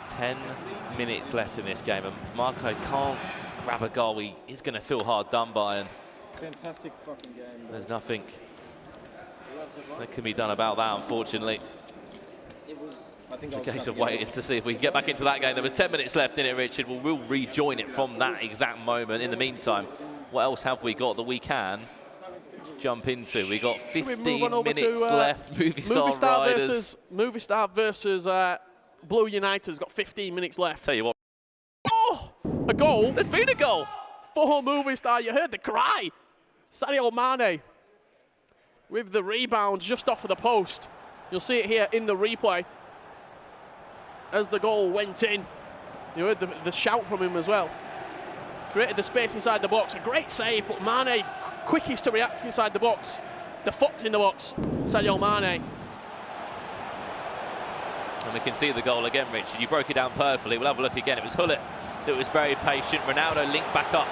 10 minutes left in this game, and Marco can't grab a goal. He is going to feel hard done by, and Fantastic fucking game. Bro. There's nothing that can be done about that, unfortunately. It's a case of waiting to see if we can get back into that game. There was 10 minutes left in it, Richard. We'll rejoin it from that exact moment. In the meantime, what else have we got that we can jump into? We got 15 minutes left. Movistar versus Blue United's got 15 minutes left. Tell you what. Oh, a goal. There's been a goal. For Movistar, you heard the cry. Sadio Mane with the rebound just off of the post. You'll see it here in the replay. As the goal went in, you heard the shout from him as well. Created the space inside the box. A great save, but Mane, quickest to react inside the box. The fox in the box, Sadio Mane. And we can see the goal again, Richard. You broke it down perfectly. We'll have a look again. It was Hullet that was very patient. Ronaldo linked back up.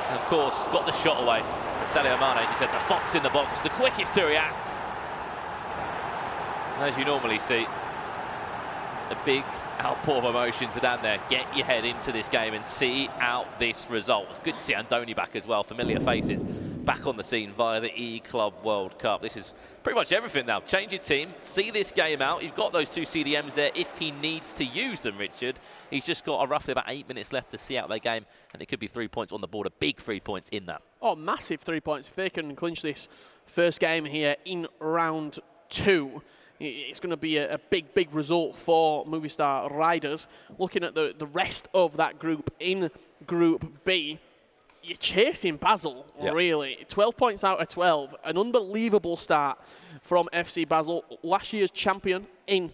And of course, got the shot away. And Sadio Mane, as you said, the fox in the box, the quickest to react. And as you normally see, a big outpour of emotion to down there. Get your head into this game and see out this result. It's good to see Andoni back as well. Familiar faces back on the scene via the eClub World Cup. This is pretty much everything now. Change your team, see this game out. You've got those two CDMs there if he needs to use them, Richard. He's just got roughly about 8 minutes left to see out their game, and it could be 3 points on the board. A big 3 points in that. Oh, massive 3 points. If they can clinch this first game here in round 2, it's going to be a big result for Movistar Riders. Looking at the rest of that group in Group B, you're chasing Basel, really. 12 points out of 12. An unbelievable start from FC Basel. Last year's champion in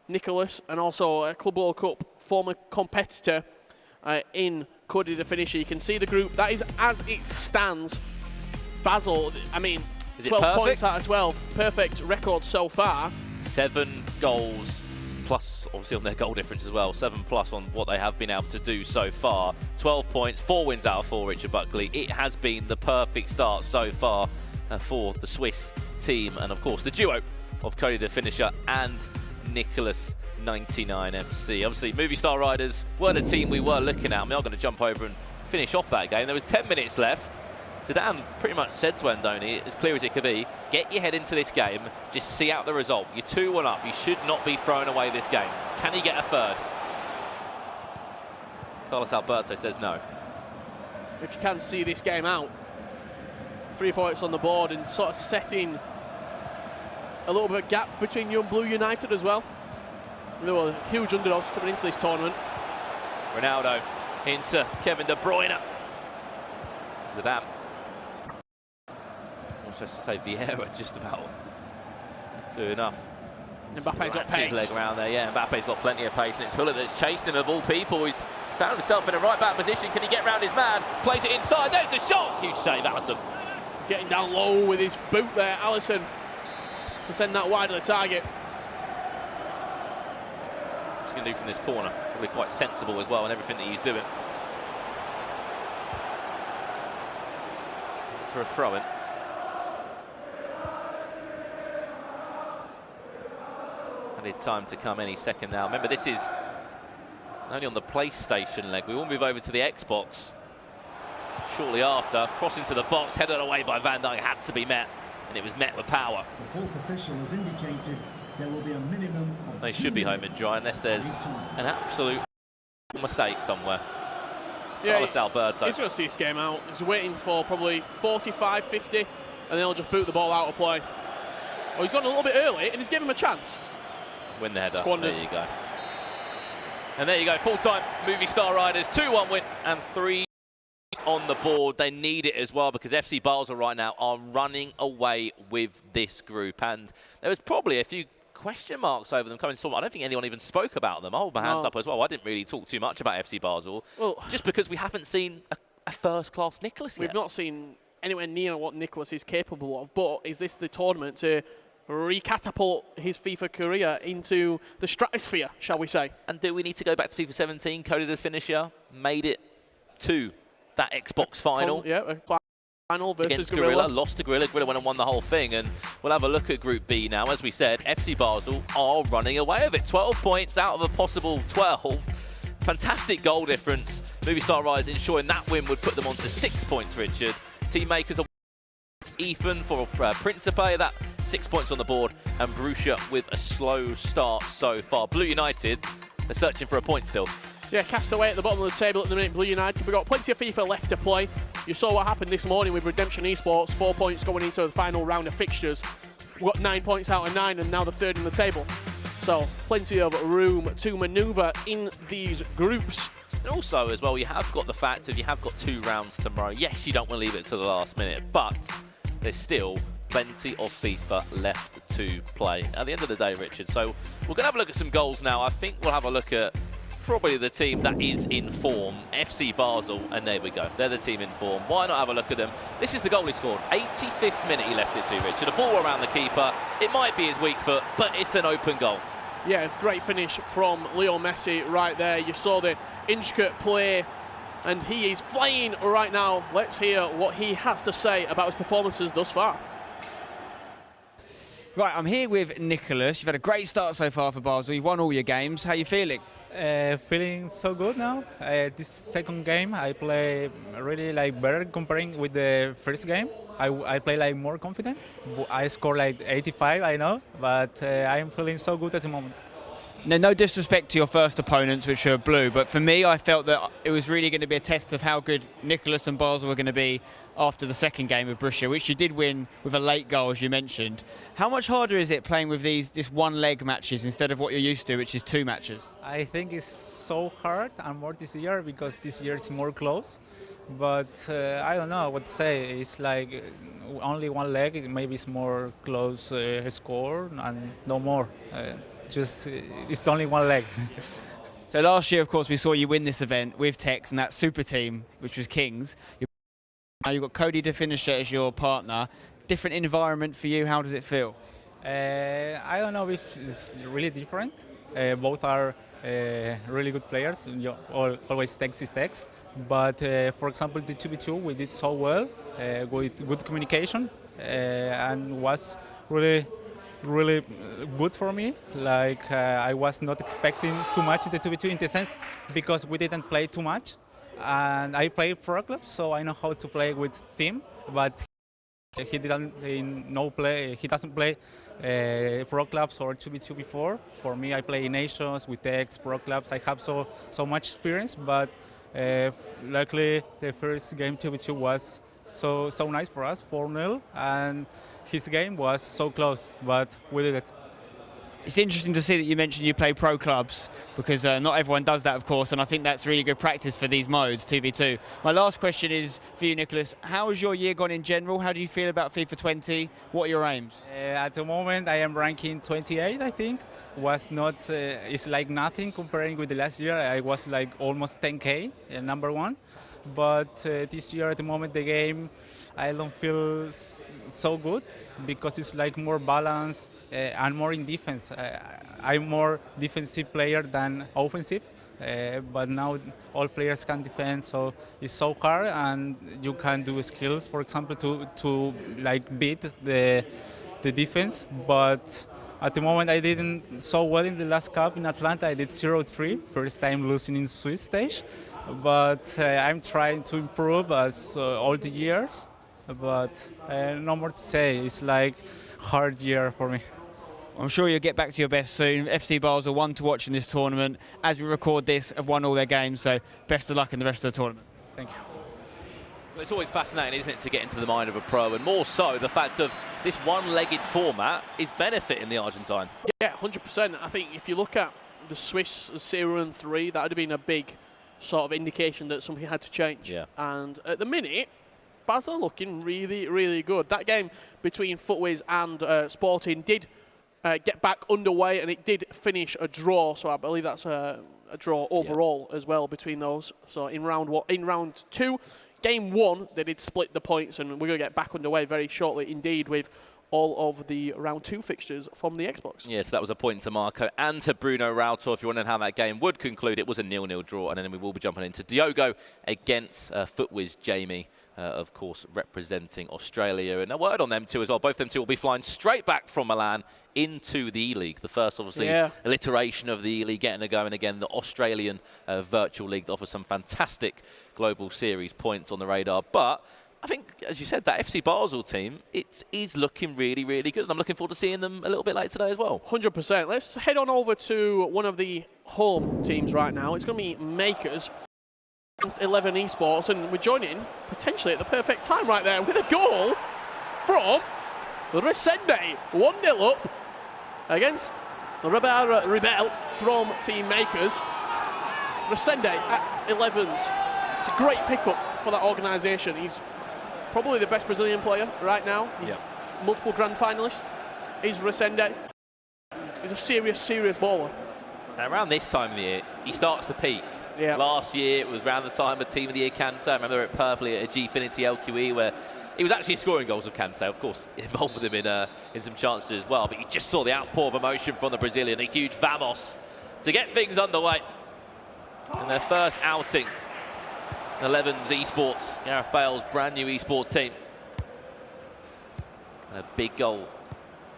Nicholas, and also a Club World Cup former competitor in Cody the Finisher. You can see the group. That is as it stands. Basel, I mean, 12 points out of 12. Perfect record so far. 7 goals plus, obviously, on their goal difference as well. 7 plus on what they have been able to do so far. 12 points, 4 wins out of 4, Richard Buckley. It has been the perfect start so far for the Swiss team. And, of course, the duo of Cody the Finisher and Nicholas 99 FC. Obviously, Movistar Riders were the team we were looking at. We are going to jump over and finish off that game. There was 10 minutes left. Zidane pretty much said to Andoni, as clear as it could be, get your head into this game, just see out the result. You're 2-1 up. You should not be throwing away this game. Can he get a third? Carlos Alberto says no. If you can see this game out, 3 points on the board and sort of setting a little bit of gap between you and Blue United as well. There were huge underdogs coming into this tournament. Ronaldo into Kevin De Bruyne. Zidane. Just to say Vieira just about do enough. Mbappe's got pace. His leg around there, yeah. Mbappe's got plenty of pace, and it's Hullet that's chased him of all people. He's found himself in a right back position. Can he get round his man? Plays it inside. There's the shot. Huge save, Alisson. Getting down low with his boot there, Alisson, to send that wide of the target. What's he going to do from this corner? Probably quite sensible as well in everything that he's doing. For a throw-in. Time to come any second now. Remember, this is only on the PlayStation leg. We will move over to the Xbox shortly after. Crossing to the box, headed away by Van Dijk, had to be met, and it was met with power. The fourth official has indicated there will be a minimum of they should be home and dry unless there's an absolute mistake somewhere. Yeah, Carlos Alberto. He's going to see this game out. He's waiting for probably 45, 50, and then he'll just boot the ball out of play. Oh, he's gone a little bit early, and he's given him a chance. Win the header. Squandered. There you go. And there you go, full-time Movistar Riders, 2-1 win and 3 on the board. They need it as well because FC Basel right now are running away with this group. And there was probably a few question marks over them coming. I don't think anyone even spoke about them. I'll hold my hands up as well. I didn't really talk too much about FC Basel, just because we haven't seen a first-class Nicholas yet. We've not seen anywhere near what Nicholas is capable of, but is this the tournament to recatapult his FIFA career into the stratosphere, shall we say? And do we need to go back to FIFA 17? Cody the Finisher made it to that Xbox final. Yeah, final versus against Gorilla. Lost to Gorilla. Gorilla went and won the whole thing. And we'll have a look at Group B now. As we said, FC Basel are running away with it. 12 points out of a possible 12. Fantastic goal difference Movistar Riders ensuring that win would put them on to 6 points, Richard. Team makers are Ethan for Principe, that 6 points on the board, and Borussia with a slow start so far. Blue United, they're searching for a point still. Yeah, cast away at the bottom of the table at the minute, Blue United. We've got plenty of FIFA left to play. You saw what happened this morning with Redemption Esports, 4 points going into the final round of fixtures. We've got 9 points out of 9 and now the third in the table. So plenty of room to manoeuvre in these groups. And also as well, you have got the fact of you have got 2 rounds tomorrow. Yes, you don't want to leave it to the last minute, but there's still plenty of FIFA left to play at the end of the day, Richard. So we're going to have a look at some goals now. I think we'll have a look at probably the team that is in form, FC Basel, and there we go. They're the team in form. Why not have a look at them? This is the goal he scored. 85th minute he left it to, Richard. A ball around the keeper. It might be his weak foot, but it's an open goal. Yeah, great finish from Leo Messi right there. You saw the intricate play, and he is flying right now. Let's hear what he has to say about his performances thus far. Right, I'm here with Nicholas. You've had a great start so far for Basel. You've won all your games. How are you feeling? Feeling so good now. This second game I play really better comparing with the first game. I play more confident. I score 85, I know, but I'm feeling so good at the moment. Now, no disrespect to your first opponents, which are blue, but for me, I felt that it was really going to be a test of how good Nicholas and Basel were going to be after the second game with Borussia, which you did win with a late goal, as you mentioned. How much harder is it playing with these just one-leg matches instead of what you're used to, which is 2 matches? I think it's so hard and more this year because this year is more close. But I don't know what to say. It's only one leg. Maybe it's more close score and no more. It's only one leg. So last year, of course, we saw you win this event with Tex and that super team, which was Kings. Now you've got Cody to finish it as your partner. Different environment for you. How does it feel? I don't know if it's really different. Both are really good players. Always Tex is Tex. But for example, the 2v2 we did so well with good communication and was really good for me. I was not expecting too much in the 2v2 in the sense because we didn't play too much, and I play pro clubs, so I know how to play with team. But he doesn't play pro clubs or 2v2 before. For me, I play in nations with Tex pro clubs. I have so much experience, but luckily the first game 2v2 was so nice for us, 4-0, and his game was so close, but we did it. It's interesting to see that you mentioned you play pro clubs because not everyone does that, of course, and I think that's really good practice for these modes, 2v2. My last question is for you, Nicholas. How has your year gone in general? How do you feel about FIFA 20? What are your aims? At the moment, I am ranking 28, I think. Was not, it's nothing comparing with the last year. I was almost 10K, number 1. But this year, at the moment, the game, I don't feel so good because it's more balanced and more in defense. I'm more defensive player than offensive, but now all players can defend, so it's so hard, and you can do skills, for example, to beat the defense. But at the moment, I didn't so well in the last cup in Atlanta. I did 0-3, first time losing in Swiss stage. But I'm trying to improve as all the years. But no more to say. It's hard year for me. I'm sure you'll get back to your best soon. FC Basel won to watch in this tournament. As we record this, have won all their games. So best of luck in the rest of the tournament. Thank you. Well, it's always fascinating, isn't it, to get into the mind of a pro, and more so the fact of this one-legged format is benefiting the Argentine. Yeah, 100%. I think if you look at the Swiss 0-3, that would have been a big sort of indication that something had to change. Yeah. And at the minute, Basel looking really, really good. That game between Footwiz and Sporting did get back underway, and it did finish a draw. So I believe that's a draw overall as well between those. So in round 2, game 1, they did split the points, and we're going to get back underway very shortly indeed with all of the round 2 fixtures from the Xbox. Yes, that was a point to Marco and to Bruno Rautor. If you're wondering how that game would conclude, it was a 0-0 draw, and then we will be jumping into Diogo against Footwiz Jamie of course, representing Australia. And a word on them two as well. Both them two will be flying straight back from Milan into the E-League. The first, obviously, alliteration of the E-League getting a go. And again, the Australian virtual league that offers some fantastic global series points on the radar. But I think, as you said, that FC Basel team, it is looking really, really good. And I'm looking forward to seeing them a little bit later today as well. 100%. Let's head on over to one of the home teams right now. It's going to be Makers against 11 Esports, and we're joining potentially at the perfect time right there with a goal from Resende. 1-0 up against Rebel from Team Makers. Resende at 11s. It's a great pickup for that organisation. He's probably the best Brazilian player right now. He's multiple grand finalist. Is Resende. He's a serious, serious baller. Around this time of the year, he starts to peak. Last year, it was around the time of Team of the Year Kante. I remember it perfectly at a Gfinity LQE where he was actually scoring goals of Kante. Of course, involved with him in some chances as well. But you just saw the outpour of emotion from the Brazilian. A huge vamos to get things underway. In their first outing, 11's Esports, Gareth Bale's brand new Esports team. And a big goal,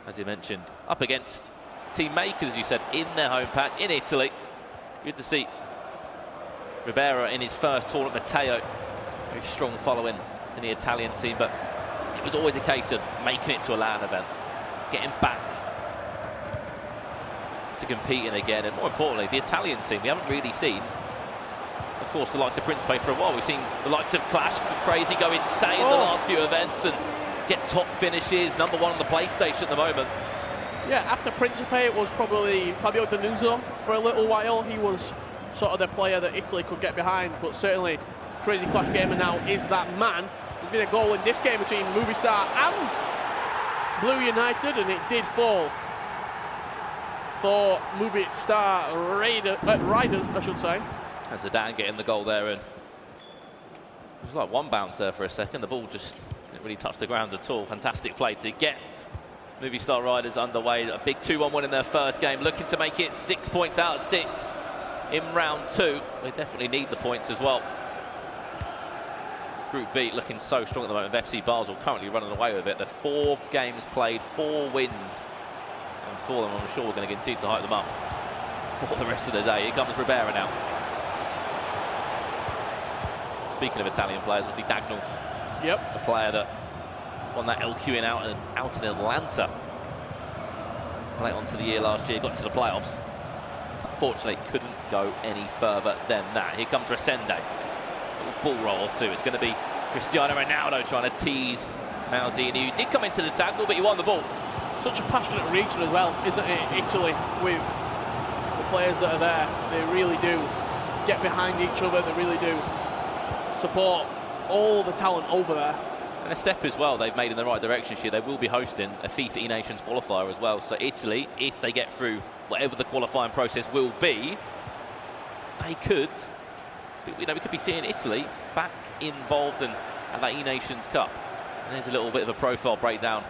as you mentioned, up against Team Makers, as you said, in their home patch in Italy. Good to see Ribera in his first tournament. Matteo, very strong following in the Italian scene, but it was always a case of making it to a LAN event, getting back to competing again, and more importantly, the Italian scene. We haven't really seen, of course, the likes of Principe for a while. We've seen the likes of Clash Crazy go insane the last few events and get top finishes, #1 on the PlayStation at the moment. Yeah, after Principe, it was probably Fabio D'Annunzio for a little while. He was sort of the player that Italy could get behind, but certainly Crazy Clash Gamer now is that man. There's been a goal in this game between Movistar and Blue United, and it did fall for Movistar Riders, I should say. As Zidane getting the goal there, and it was like one bounce there for a second. The ball just didn't really touch the ground at all. Fantastic play to get Movistar Riders underway. A big 2-1 win in their first game, looking to make it 6 points out of 6 in round 2. They definitely need the points as well. Group B looking so strong at the moment. FC Basel currently running away with it. They're 4 games played, 4 wins. And for them, I'm sure we're going to continue to hype them up for the rest of the day. Here comes Ribera now. Speaking of Italian players, obviously Dagnall. Yep. The player that won that LQ out in Atlanta late onto the year last year, got into the playoffs. Unfortunately, couldn't go any further than that. Here comes Resende. Ball roll or two. It's going to be Cristiano Ronaldo trying to tease Maldini, who did come into the tackle, but he won the ball. Such a passionate region as well, isn't it, Italy, with the players that are there. They really do get behind each other. They really do support all the talent over there. And a step as well they've made in the right direction here. They will be hosting a FIFA E-Nations qualifier as well. So Italy, if they get through whatever the qualifying process will be, they could, we could be seeing Italy back involved in that E-Nations Cup. And there's a little bit of a profile breakdown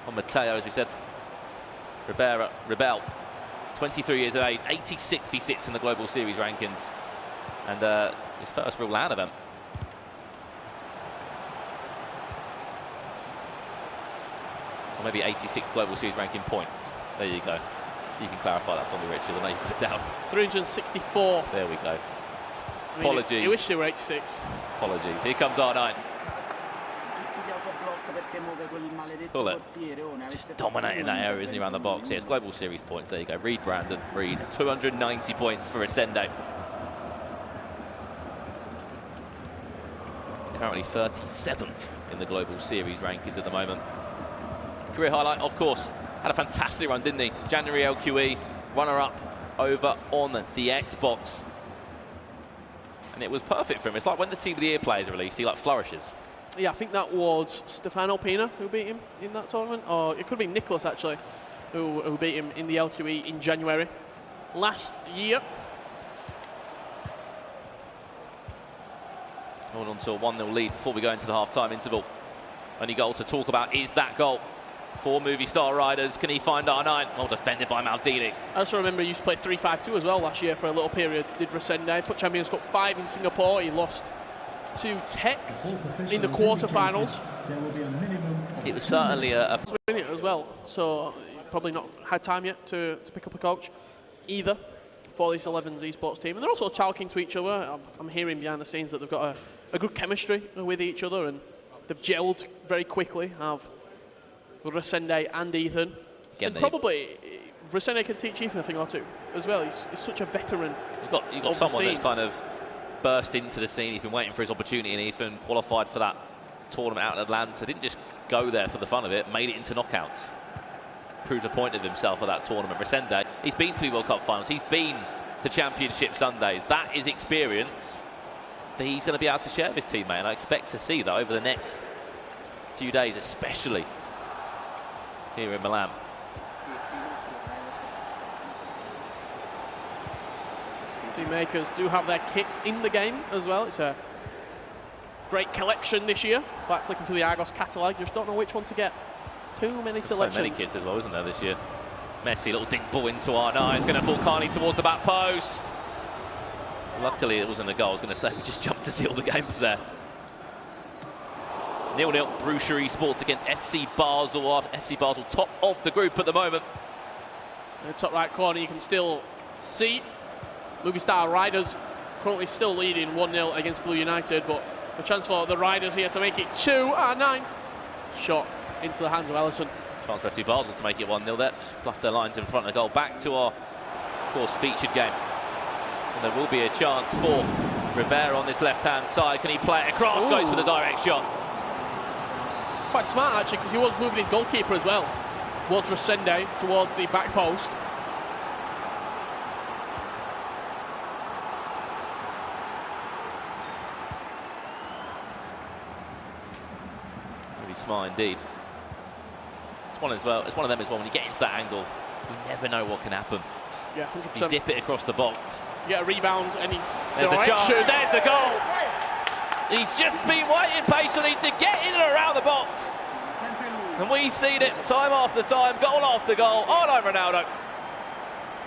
on Matteo, as we said. Rebel, 23 years of age, 86th he sits in the Global Series rankings. And his first real LAN event. Or maybe 86 Global Series ranking points. There you go. You can clarify that for me, Richard. I know you put it down. 364. There we go. I mean, Apologies. You wish they were 86. Apologies. Here comes R9. Cool it. Just dominating that area, isn't he, around the box? Yeah, it's Global Series points. There you go. Reed Brandon. Reed. 290 points for Resende. Currently 37th in the Global Series rankings at the moment. Career highlight, of course, had a fantastic run, didn't he? January LQE, runner-up over on the Xbox. And it was perfect for him. It's like when the Team of the Year players are released, he like flourishes. Yeah, I think that was Stefano Pina who beat him in that tournament, or it could be Nicholas actually, who beat him in the LQE in January last year. Hold on to a 1-0 lead before we go into the half-time interval. Only goal to talk about is that goal for Movistar Riders. Can he find R9? Well defended by Maldini. I also remember he used to play 3-5-2 as well last year for a little period. Did Resende. Put Champions Cup 5 in Singapore. He lost to Tex in the quarterfinals. There will be a minimum. It was certainly a minute as well, so probably not had time yet to pick up a coach either for this 11s esports team. And they're also talking to each other. I'm hearing behind the scenes that they've got a good chemistry with each other, and they've gelled very quickly. Have Resende and Ethan. Again, and probably Resende can teach Ethan a thing or two as well. He's such a veteran. You've got someone that's kind of burst into the scene. He's been waiting for his opportunity, and Ethan qualified for that tournament out in Atlanta. Didn't just go there for the fun of it, made it into knockouts. Proved a point of himself at that tournament. Resende, he's been to the World Cup finals. He's been to Championship Sundays. That is experience that he's going to be able to share with his teammate, and I expect to see that over the next few days, especially here in Milan. Team makers do have their kit in the game as well. It's a great collection this year. It's like flicking through the Argos catalogue, you just don't know which one to get. Too many selections. So many kits as well, isn't there, this year? Messi, little dink ball into R9. It's going to fall kindly towards the back post. Luckily, it wasn't a goal. I was going to say, we just jumped to seal the games there. 0-0, Borussia Esports against FC Basel. FC Basel top of the group at the moment. In the top right corner, you can still see Movie Star Riders currently still leading 1-0 against Blue United, but the chance for the Riders here to make it 2-9. Shot into the hands of Ellison. Chance for FC Basel to make it 1-0 there. Just fluff their lines in front of goal. Back to our, of course, featured game. And there will be a chance for Rivera on this left-hand side. Can he play it across? Ooh. Goes for the direct shot. Quite smart, actually, because he was moving his goalkeeper as well. Towards Resende, towards the back post. Really smart indeed. It's one of them as well. When you get into that angle, you never know what can happen. Yeah, 100%. You zip it across the box. You get a rebound, and there's the chance. There's the goal. He's just been waiting patiently to get in and around the box. And we've seen it time after time, goal after goal. Oh no, Ronaldo.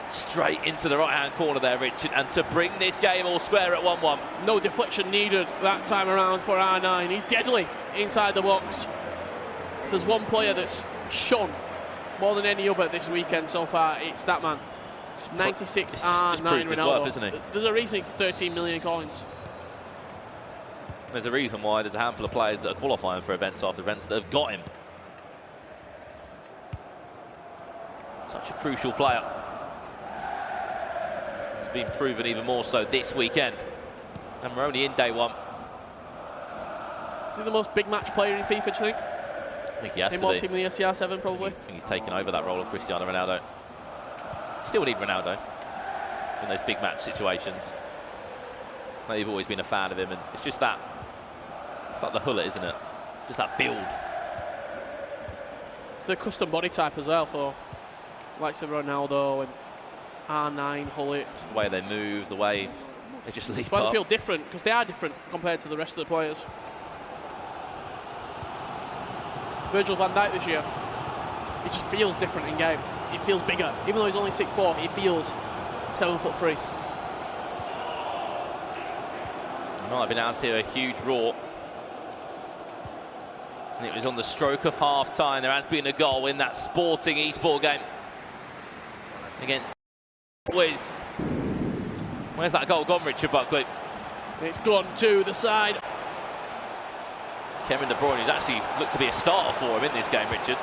Straight into the right-hand corner there, Richard, and to bring this game all square at 1-1. No deflection needed that time around for R9. He's deadly inside the box. If there's one player that's shone more than any other this weekend so far, it's that man. 96 R9 Ronaldo. Worth, isn't he? There's a reason it's 13 million coins. There's a reason why there's a handful of players that are qualifying for events after events that have got him. Such a crucial player. He's been proven even more so this weekend. And we're only in day one. Is he the most big match player in FIFA, do you think? I think he has to be. More team in the SCR7, probably. I think he's taken over that role of Cristiano Ronaldo. Still need Ronaldo in those big match situations. They've always been a fan of him, and it's just that. It's like the Hullet, isn't it? Just that build. It's the custom body type as well for likes of Ronaldo and R9, Hullet. Just the way they move, the way they just leap up. They feel different, because they are different compared to the rest of the players. Virgil van Dijk this year, he just feels different in game. He feels bigger. Even though he's only 6'4", he feels 7'3". Might have been able to hear a huge roar. And it was on the stroke of half-time. There has been a goal in that Sporting eSport game against Wiz. Where's that goal gone, Richard Buckley? It's gone to the side. Kevin De Bruyne, who's actually looked to be a starter for him in this game, Richard.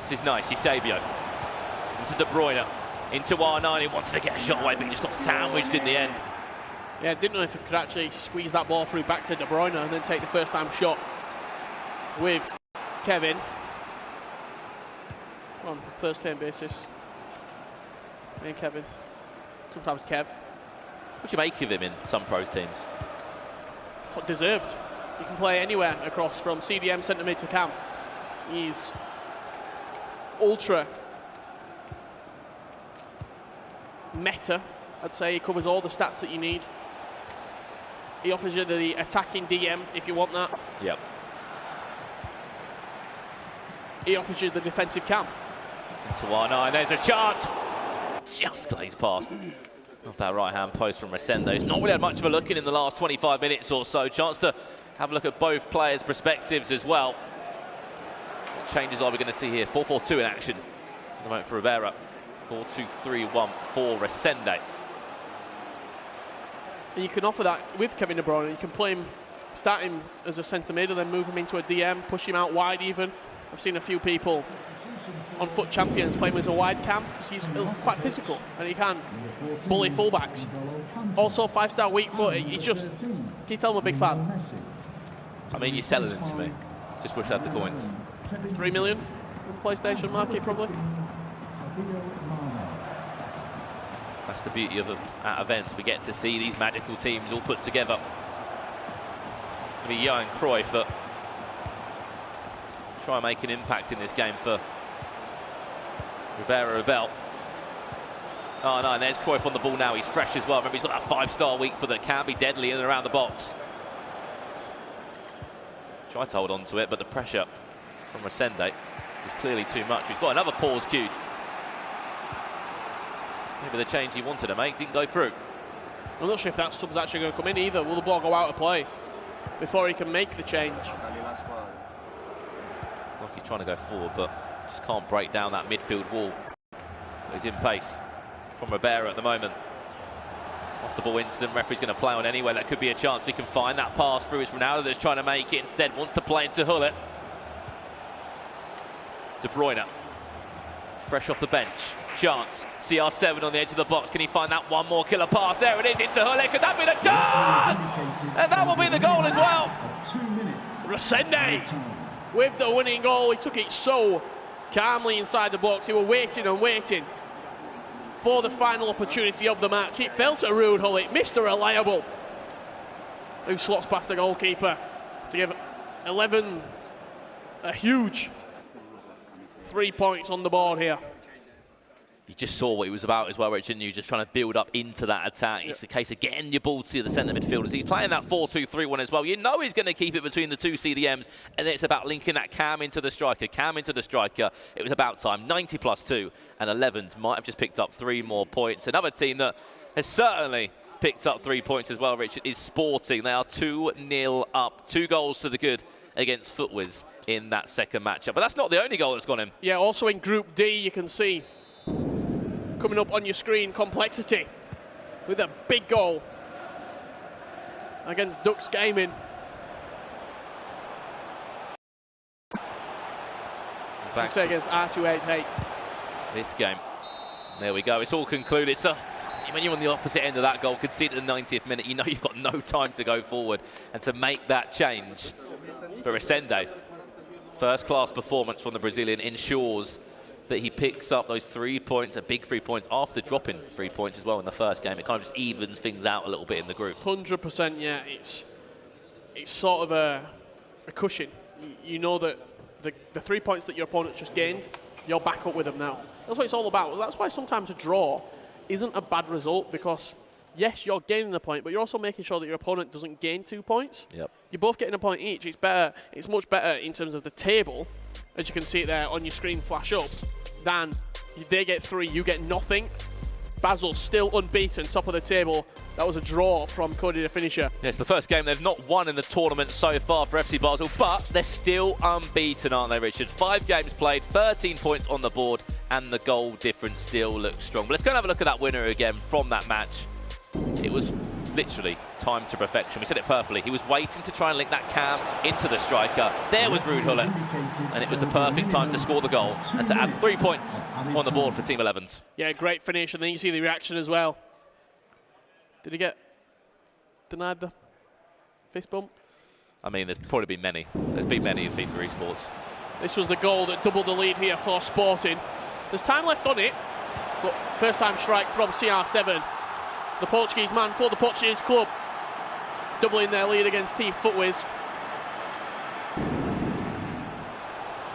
This is nice, Eusebio. Into De Bruyne, into R9. He wants to get a shot away, but he just got sandwiched in the end. Yeah, didn't know if he could actually squeeze that ball through back to De Bruyne and then take the first time shot with Kevin on a first-time basis. Me and Kevin, sometimes Kev. What do you make of him in some pros teams? Deserved. He can play anywhere across from CDM, centre mid to cam. He's ultra meta, I'd say. He covers all the stats that you need. He offers you the attacking DM if you want that. Yep. He offers you the defensive cam. Into R9, there's a chance. Just glazed past. Off that right-hand post from Resende. He's not really had much of a look in the last 25 minutes or so. Chance to have a look at both players' perspectives as well. What changes are we going to see here? 4-4-2 in action at the moment for Rivera. 4-2-3-1 for Resende. And you can offer that with Kevin De Bruyne. You can play him, start him as a centre mid and then move him into a DM, push him out wide even. I've seen a few people on Foot Champions play him as a wide cam because he's quite physical and he can bully fullbacks. Also, 5-star weak foot. He's just, can you tell I'm a big fan? I mean, you're selling him to me. Just wish I had the coins. 3 million in the PlayStation market, probably. That's the beauty of at events. We get to see these magical teams all put together. It'll be Johan Cruyff that try and make an impact in this game for Rivera Rebel. Oh no, and there's Cruyff on the ball now. He's fresh as well. Remember, he's got that 5-star weak foot that can be deadly in and around the box. Tried to hold on to it, but the pressure from Resende is clearly too much. He's got another pause cued. Maybe the change he wanted to make didn't go through. I'm not sure if that sub's actually going to come in either. Will the ball go out of play before he can make the change? Like he's trying to go forward, but just can't break down that midfield wall. He's in pace from Rivera at the moment. Off the ball incident, referee's going to play on anyway. That could be a chance. He can find that pass through. It's Ronaldo that's trying to make it. Instead, wants to play into Hullet. De Bruyne, fresh off the bench. Chance. CR7 on the edge of the box. Can he find that one more killer pass? There it is into Hullet. Could that be the chance? And that will be the goal as well. Resende with the winning goal. He took it so calmly inside the box. He was waiting and waiting for the final opportunity of the match. It fell to Ruud Hullet, Mr. Reliable, who slots past the goalkeeper to give 11 a huge 3 points on the board here. You just saw what he was about as well, Richard. You just trying to build up into that attack. It's a case of getting your ball to the centre midfielders. He's playing that 4-2-3-1 as well. You know he's going to keep it between the two CDMs, and then it's about linking that Cam into the striker. Cam into the striker. It was about time. 90 plus 2, and 11s might have just picked up 3 more points. Another team that has certainly picked up 3 points as well, Richard, is Sporting. They are 2-0 up. 2 goals to the good against Footwiz in that second matchup. But that's not the only goal that's gone in. Yeah, also in Group D, you can see coming up on your screen, Complexity with a big goal against Ducks Gaming. Back against R288. This game. There we go. It's all concluded. So when you're on the opposite end of that goal, conceded at the 90th minute, you know you've got no time to go forward and to make that change. But Resende, first-class performance from the Brazilian, ensures that he picks up those 3 points, a big 3 points, after dropping 3 points as well in the first game. It kind of just evens things out a little bit in the group. 100%, yeah. It's sort of a cushion. You know that the 3 points that your opponent just gained, you're back up with them now. That's what it's all about. That's why sometimes a draw isn't a bad result, because yes, you're gaining a point, but you're also making sure that your opponent doesn't gain 2 points. Yep. You're both getting a point each. It's better. It's much better in terms of the table, as you can see it there on your screen flash up, than they get 3, you get nothing. Basel still unbeaten, top of the table. That was a draw from Cody the finisher. Yes, the first game they've not won in the tournament so far for FC Basel, but they're still unbeaten, aren't they, Richard? 5 games played, 13 points on the board, and the goal difference still looks strong. But let's go and have a look at that winner again from that match. It was literally timed to perfection. We said it perfectly. He was waiting to try and link that Cam into the striker. There was Ruud Hullet, and it was the perfect time to score the goal and to add 3 points on the board for Team 11s. Yeah, great finish, and then you see the reaction as well. Did he get denied the fist bump? I mean, there's probably been many. There's been many in FIFA esports. This was the goal that doubled the lead here for Sporting. There's time left on it, but first time strike from CR7. The Portuguese man for the Portuguese club, doubling their lead against Team Footwiz. And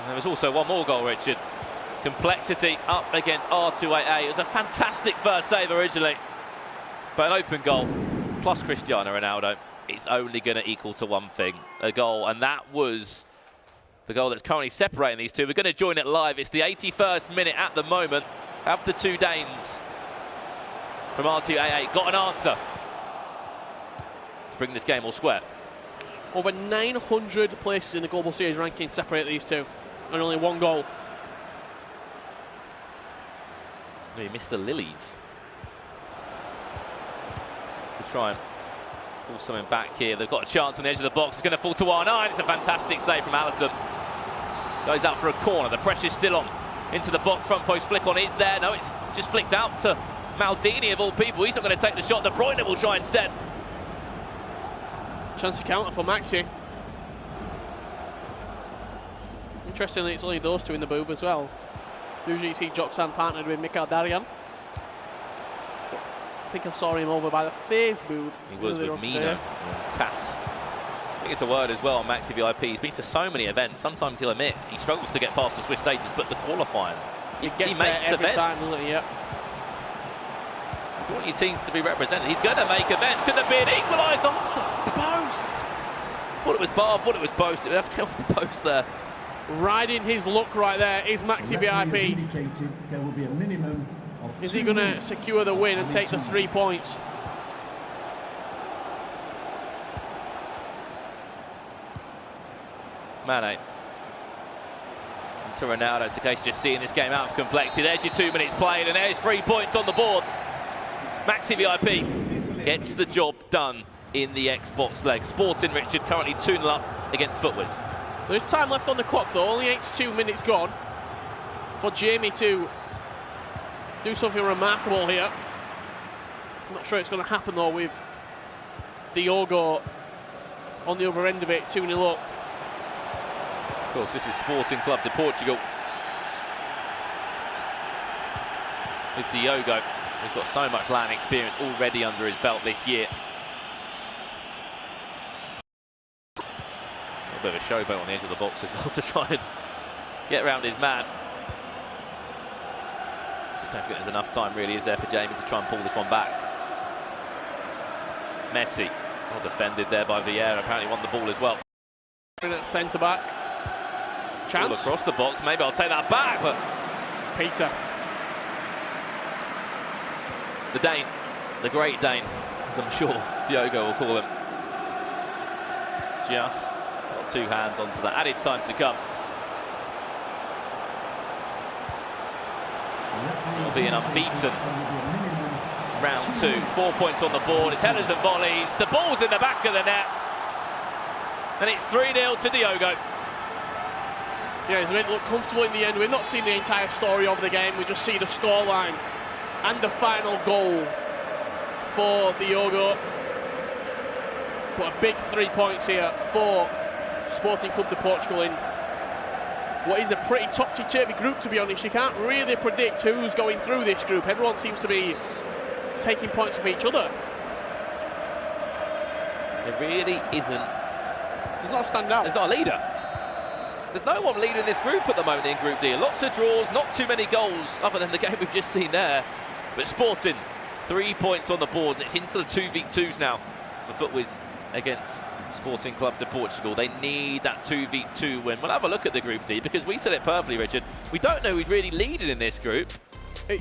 there was also one more goal, Richard. Complexity up against R288. It was a fantastic first save originally, but an open goal plus Cristiano Ronaldo, it's only going to equal to one thing, a goal, and that was the goal that's currently separating these two. We're going to join it live. It's the 81st minute at the moment. Have the two Danes from R288. Got an answer to bring this game all square. Over 900 places in the Global Series ranking separate these two, and only one goal. Maybe Mr. Lilies to try and pull something back here. They've got a chance on the edge of the box. It's going to fall to R9. It's a fantastic save from Allison. Goes out for a corner. The pressure's still on. Into the box. Front post flick on is there. No, it's just flicked out to Maldini of all people. He's not going to take the shot. De Bruyne will try instead. Chance to counter for Maxi. Interestingly, it's only those two in the booth as well. Usually you see Joxan partnered with Mikael Darjan. I think I saw him over by the FaZe booth. He was with Mino, Tass. I think it's a word as well on Maxi VIP. He's been to so many events. Sometimes he'll admit he struggles to get past the Swiss stages, but the qualifying, he gets there every time, doesn't he? Yep. If you want your teams to be represented, he's going to make events. Could there be an equaliser off the post? Thought it was bar, thought it was post. It would have to come off the post there. Riding his luck right there is Maxi VIP. There will be a minimum of is he going to secure the win and take the 3 points? Mane. And to Ronaldo. It's a case of just seeing this game out of complexity. There's your 2 minutes played, and there's 3 points on the board. Maxi VIP gets the job done in the Xbox leg. Sporting, Richard, currently 2-0 up against Footwiz. There's time left on the clock though, only 82 minutes gone for Jamie to do something remarkable here. I'm not sure it's going to happen though with Diogo on the other end of it, 2-0 up. Of course, this is Sporting Club de Portugal. With Diogo, who's got so much land experience already under his belt this year. A bit of a showboat on the edge of the box as well to try and get around his man. Just don't think there's enough time really, is there, for Jamie to try and pull this one back. Messi, well defended there by Vieira, apparently won the ball as well. At centre back. Chance. Ball across the box, maybe I'll take that back, but Peter. The Dane, the great Dane, as I'm sure Diogo will call him. Just got 2 hands onto that. Added time to come. It'll be an unbeaten round 2. 4 points on the board. It's headers and volleys. The ball's in the back of the net. And it's 3-0 to Diogo. Yeah, he's made it look comfortable in the end. We've not seen the entire story of the game. We just see the scoreline and the final goal for Diogo. But a big 3 points here for Sporting Club de Portugal in what is a pretty topsy-turvy group, to be honest. You can't really predict who's going through this group. Everyone seems to be taking points off each other. There really isn't. There's not a standout. There's not a leader. There's no one leading this group at the moment in Group D. Lots of draws, not too many goals other than the game we've just seen there. But Sporting, 3 points on the board, and it's into the 2v2s now for Footwiz against Sporting Club de Portugal. They need that 2v2 win. We'll have a look at the Group D because we said it perfectly, Richard. We don't know who's really leading in this group. It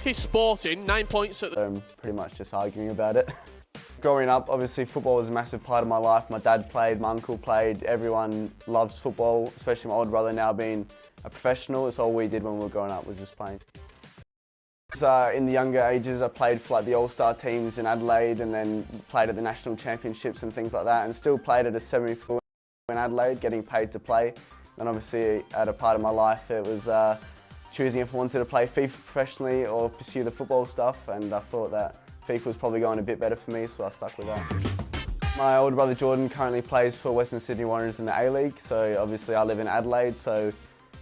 is Sporting, 9 points at the... Pretty much just arguing about it. Growing up, obviously football was a massive part of my life. My dad played, my uncle played, everyone loves football, especially my older brother now being a professional. It's all we did when we were growing up, was just playing. In the younger ages, I played for like the All-Star teams in Adelaide and then played at the national championships and things like that, and still played at a semi-pro in Adelaide, getting paid to play. And obviously at a part of my life, it was choosing if I wanted to play FIFA professionally or pursue the football stuff, and I thought that FIFA was probably going a bit better for me, so I stuck with that. My older brother Jordan currently plays for Western Sydney Wanderers in the A-League, so obviously I live in Adelaide, so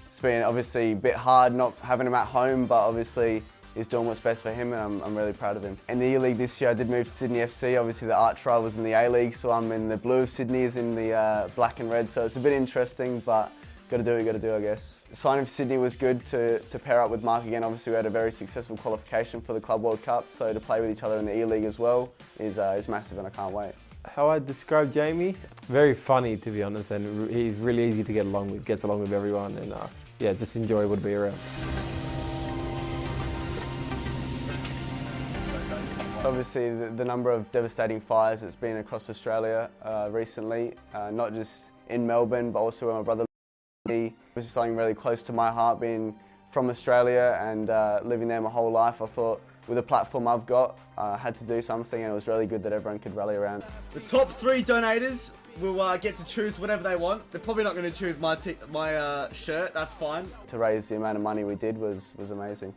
it's been obviously a bit hard not having him at home, but obviously he's doing what's best for him, and I'm really proud of him. In the E-League this year I did move to Sydney FC, obviously the arch rival's in the A-League, so I'm in the blue of Sydney, is in the black and red, so it's a bit interesting, but got to do what you got to do, I guess. Signing for Sydney was good to pair up with Mark again. Obviously we had a very successful qualification for the Club World Cup, so to play with each other in the E-League as well is massive, and I can't wait. How I describe Jamie? Very funny, to be honest, and he's really easy to get along with, gets along with everyone, and yeah, just enjoyable to be around. Obviously, the number of devastating fires that's been across Australia recently, not just in Melbourne, but also where my brother lived. It was something really close to my heart, being from Australia and living there my whole life. I thought, with the platform I've got, I had to do something, and it was really good that everyone could rally around. The top 3 donators will get to choose whatever they want. They're probably not going to choose my shirt, that's fine. To raise the amount of money we did was amazing.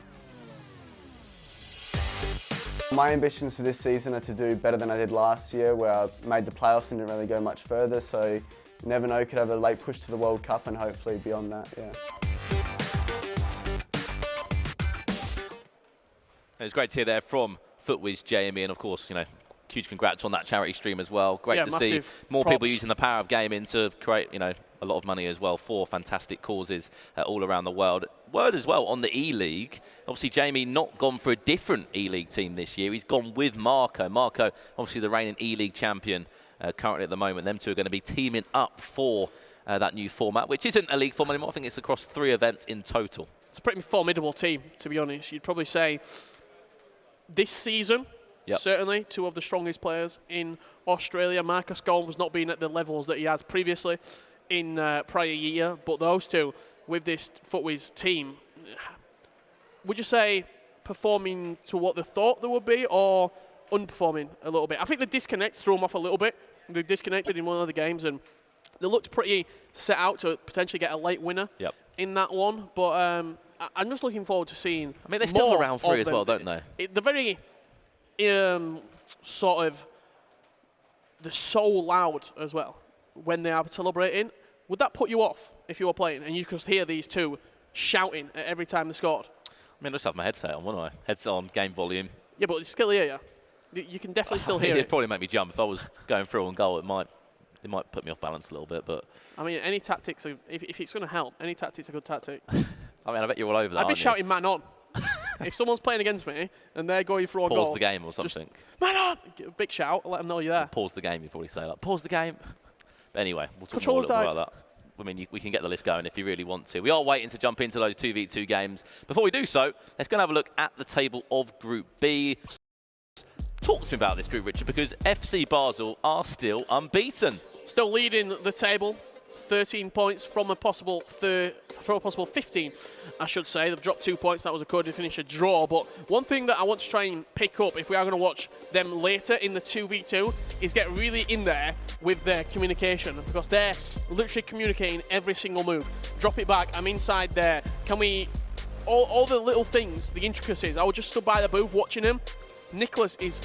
My ambitions for this season are to do better than I did last year, where I made the playoffs and didn't really go much further, so you never know, could have a late push to the World Cup and hopefully beyond that, yeah. It was great to hear there from Footwiz Jamie, and of course, you know, huge congrats on that charity stream as well. Great to see more people using the power of gaming to create, you know, a lot of money as well for fantastic causes all around the world. Word as well on the E-League. Obviously, Jamie not gone for a different E-League team this year. He's gone with Marco. Marco, obviously the reigning E-League champion currently at the moment. Them two are going to be teaming up for that new format, which isn't a league format anymore. I think it's across 3 events in total. It's a pretty formidable team, to be honest. You'd probably say this season, certainly 2 of the strongest players in Australia. Marcus Gomes not been at the levels that he has previously in prior year, but those 2 with this Footwiz team, would you say performing to what they thought they would be, or underperforming a little bit? I think the disconnect threw them off a little bit. They disconnected in one of the games, and they looked pretty set out to potentially get a late winner in that one. But I'm just looking forward to seeing. I mean, they're still around 3 as well, don't they? They're very sort of, they're so loud as well when they are celebrating. Would that put you off if you were playing and you could hear these 2 shouting at every time they scored? I mean, I just have my headset on, wouldn't I? Headset on, game volume. Yeah, but it's still hear you. You can definitely still hear it. It'd probably make me jump. If I was going through on goal, it might put me off balance a little bit. But I mean, any tactics, if it's going to help, any tactic's a good tactic. I mean, I bet you're all over that. I'd be shouting man on. If someone's playing against me and they're going through a goal, pause the game or something. Man on! Give a big shout, let them know you're there. Pause the game, you'd probably say that. Pause the game. But anyway, we'll talk Controls more about that. I mean, we can get the list going if you really want to. We are waiting to jump into those 2v2 games. Before we do so, let's go and have a look at the table of Group B. Talk to me about this group, Richard, because FC Basel are still unbeaten. Still leading the table, 13 points from a possible 15, I should say. They've dropped 2 points. That was a good to finish a draw. But one thing that I want to try and pick up, if we are going to watch them later in the 2v2, is get really in there with their communication, because they're literally communicating every single move. Drop it back. I'm inside there. Can we... All the little things, the intricacies. I was just stood by the booth watching him. Nicholas is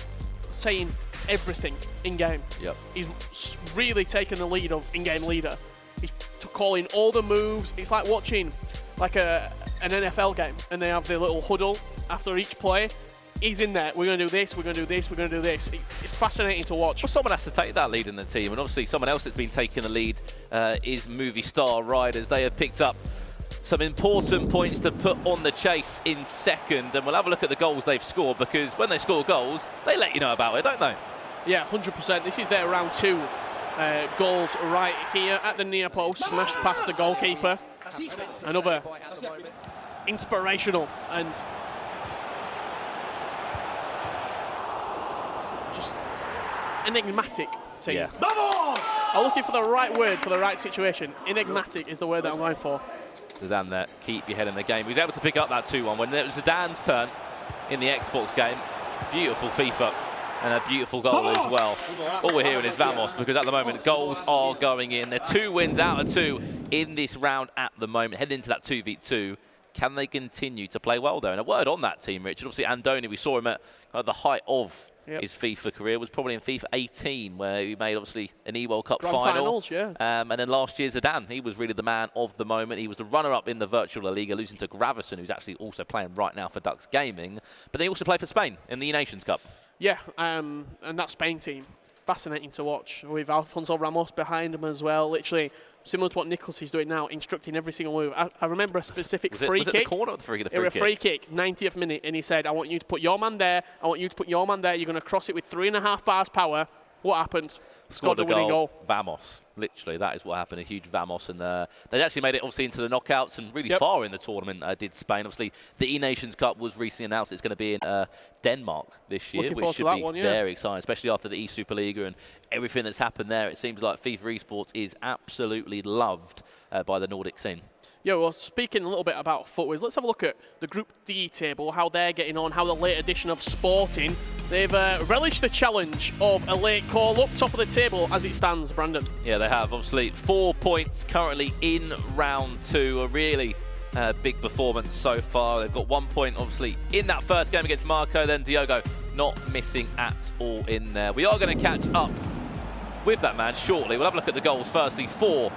saying everything in-game. Yep. He's really taken the lead of in-game leader. He's calling all the moves. It's like watching like an NFL game, and they have their little huddle after each play. He's in there. We're going to do this. We're going to do this. We're going to do this. It's fascinating to watch. Well, someone has to take that lead in the team, and obviously someone else that's been taking the lead is Movie Star Riders. They have picked up some important points to put on the chase in second, and we'll have a look at the goals they've scored, because when they score goals, they let you know about it, don't they? Yeah, 100%. This is their round 2 goals right here at the near post, smashed past the goalkeeper. Another inspirational and just enigmatic team. Yeah. I'm looking for the right word for the right situation. Enigmatic is the word that I'm going for. Zidane there, keep your head in the game. He was able to pick up that 2-1 when it was Zidane's turn in the Xbox game. Beautiful FIFA and a beautiful goal as well. All we're hearing is Vamos, because at the moment goals are going in. They're 2 wins out of 2 in this round at the moment. Heading into that 2v2, can they continue to play well though? And a word on that team, Richard. Obviously Andoni, we saw him at the height of his FIFA career, was probably in FIFA 18, where he made obviously an E-World Cup final. Finals, yeah. And then last year, Zidane, he was really the man of the moment. He was the runner-up in the Virtual La Liga, losing to Gravison, who's actually also playing right now for Dux Gaming. But they also play for Spain in the Nations Cup. Yeah, and that Spain team, fascinating to watch, with Alfonso Ramos behind him as well. Literally similar to what Nicholas is doing now, instructing every single move. I remember a specific free kick. Was it the corner or the free kick? It was a free kick, 90th minute, and he said, I want you to put your man there, I want you to put your man there, you're going to cross it with 3.5 bars power, What happened? Scored the winning goal. Vamos. Literally, that is what happened. A huge Vamos. And they actually made it, obviously, into the knockouts and really far in the tournament, did Spain. Obviously, the E-Nations Cup was recently announced. It's going to be in Denmark this year, which should be very exciting, especially after the E-Superliga and everything that's happened there. It seems like FIFA esports is absolutely loved by the Nordic scene. Yeah, well, speaking a little bit about footways, let's have a look at the Group D table, how they're getting on, how the late edition of Sporting. They've relished the challenge of a late call-up, top of the table as it stands, Brandon. Yeah, they have. Obviously, 4 points currently in round 2. A really big performance so far. They've got 1 point, obviously, in that first game against Marco. Then Diogo not missing at all in there. We are going to catch up with that man shortly. We'll have a look at the goals firstly for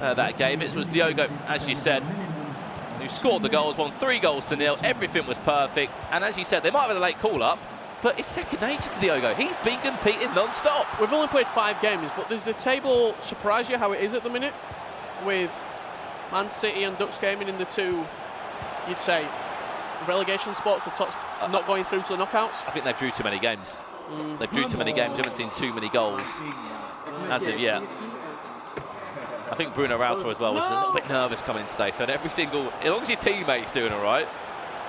that game. It was Diogo, as you said, who scored the goals, won 3-0. Everything was perfect. And as you said, they might have had a late call-up, but it's second nature to Diogo. He's been competing non-stop. We've only played 5 games, but does the table surprise you how it is at the minute? With Man City and Ducks gaming in the 2, you'd say, relegation spots, the tops not going through to the knockouts? I think they've drew too many games. They've drew too many games. Haven't seen too many goals as of yet. I think Bruno Rauter as well was a little bit nervous coming in today. So as long as your teammate's doing all right,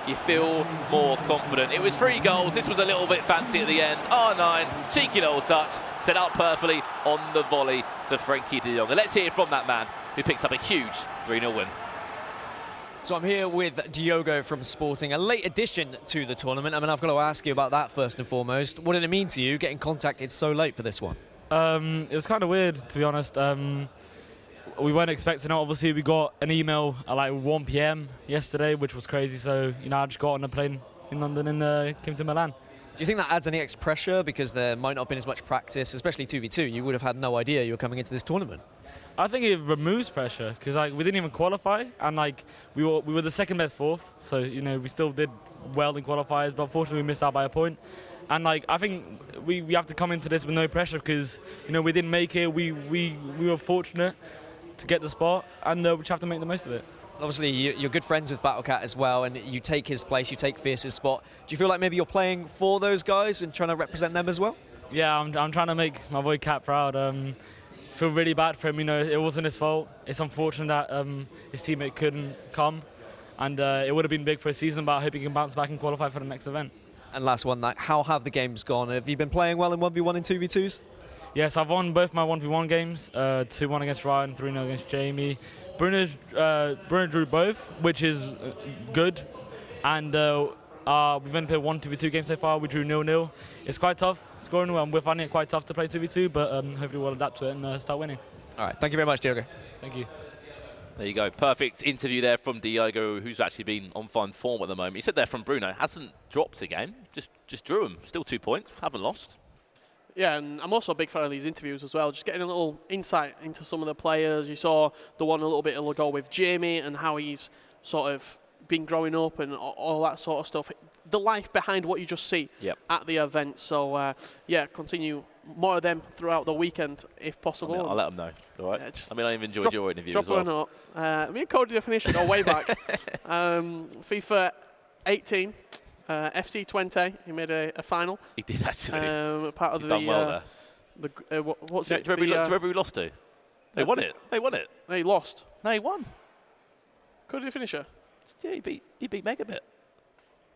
you feel more confident. It was 3 goals. This was a little bit fancy at the end. R9, cheeky little touch, set up perfectly on the volley to Frenkie de Jong. And let's hear from that man who picks up a huge 3-0 win. So I'm here with Diogo from Sporting, a late addition to the tournament. I mean, I've got to ask you about that first and foremost. What did it mean to you getting contacted so late for this one? It was kind of weird, to be honest. We weren't expecting it. Obviously, we got an email at like 1 p.m. yesterday, which was crazy. So, I just got on a plane in London and came to Milan. Do you think that adds any extra pressure because there might not have been as much practice, especially 2v2? You would have had no idea you were coming into this tournament. I think it removes pressure because we didn't even qualify, and we were the second best fourth. So we still did well in qualifiers, but unfortunately we missed out by a point. And I think we have to come into this with no pressure because we didn't make it. We were fortunate to get the spot, and we just have to make the most of it. Obviously, you're good friends with Battlecat as well, and you take his place, you take Fierce's spot. Do you feel like maybe you're playing for those guys and trying to represent them as well? Yeah, I'm trying to make my boy Cat proud. Feel really bad for him. It wasn't his fault. It's unfortunate that his teammate couldn't come, and it would have been big for his season, but I hope he can bounce back and qualify for the next event. And last one, how have the games gone? Have you been playing well in 1v1 and 2v2s? Yes, I've won both my 1v1 games, 2-1 against Ryan, 3-0 against Jamie. Bruno drew both, which is good. And we've only played 1 2v2 game so far. We drew 0-0. It's quite tough scoring. We're finding it quite tough to play 2v2, but hopefully we'll adapt to it and start winning. All right, thank you very much, Diogo. Thank you. There you go. Perfect interview there from Diogo, who's actually been on fine form at the moment. He said there from Bruno, hasn't dropped a game, just drew him. Still 2 points, haven't lost. Yeah, and I'm also a big fan of these interviews as well, just getting a little insight into some of the players. You saw the one a little bit ago with Jamie and how he's sort of been growing up and all that sort of stuff. The life behind what you just see at the event. So, continue more of them throughout the weekend if possible. I'll let them know, all right? Yeah, I've enjoyed your interview as well. Drop a note. Me and Cody Definition go way back. FIFA 18. FC 20, he made a final. He did actually. Part of He's done well there. What's it? Do you remember who lost to? They won it. They won it. No, he lost. No, he won. Could he finish her? Yeah, he beat Megabit.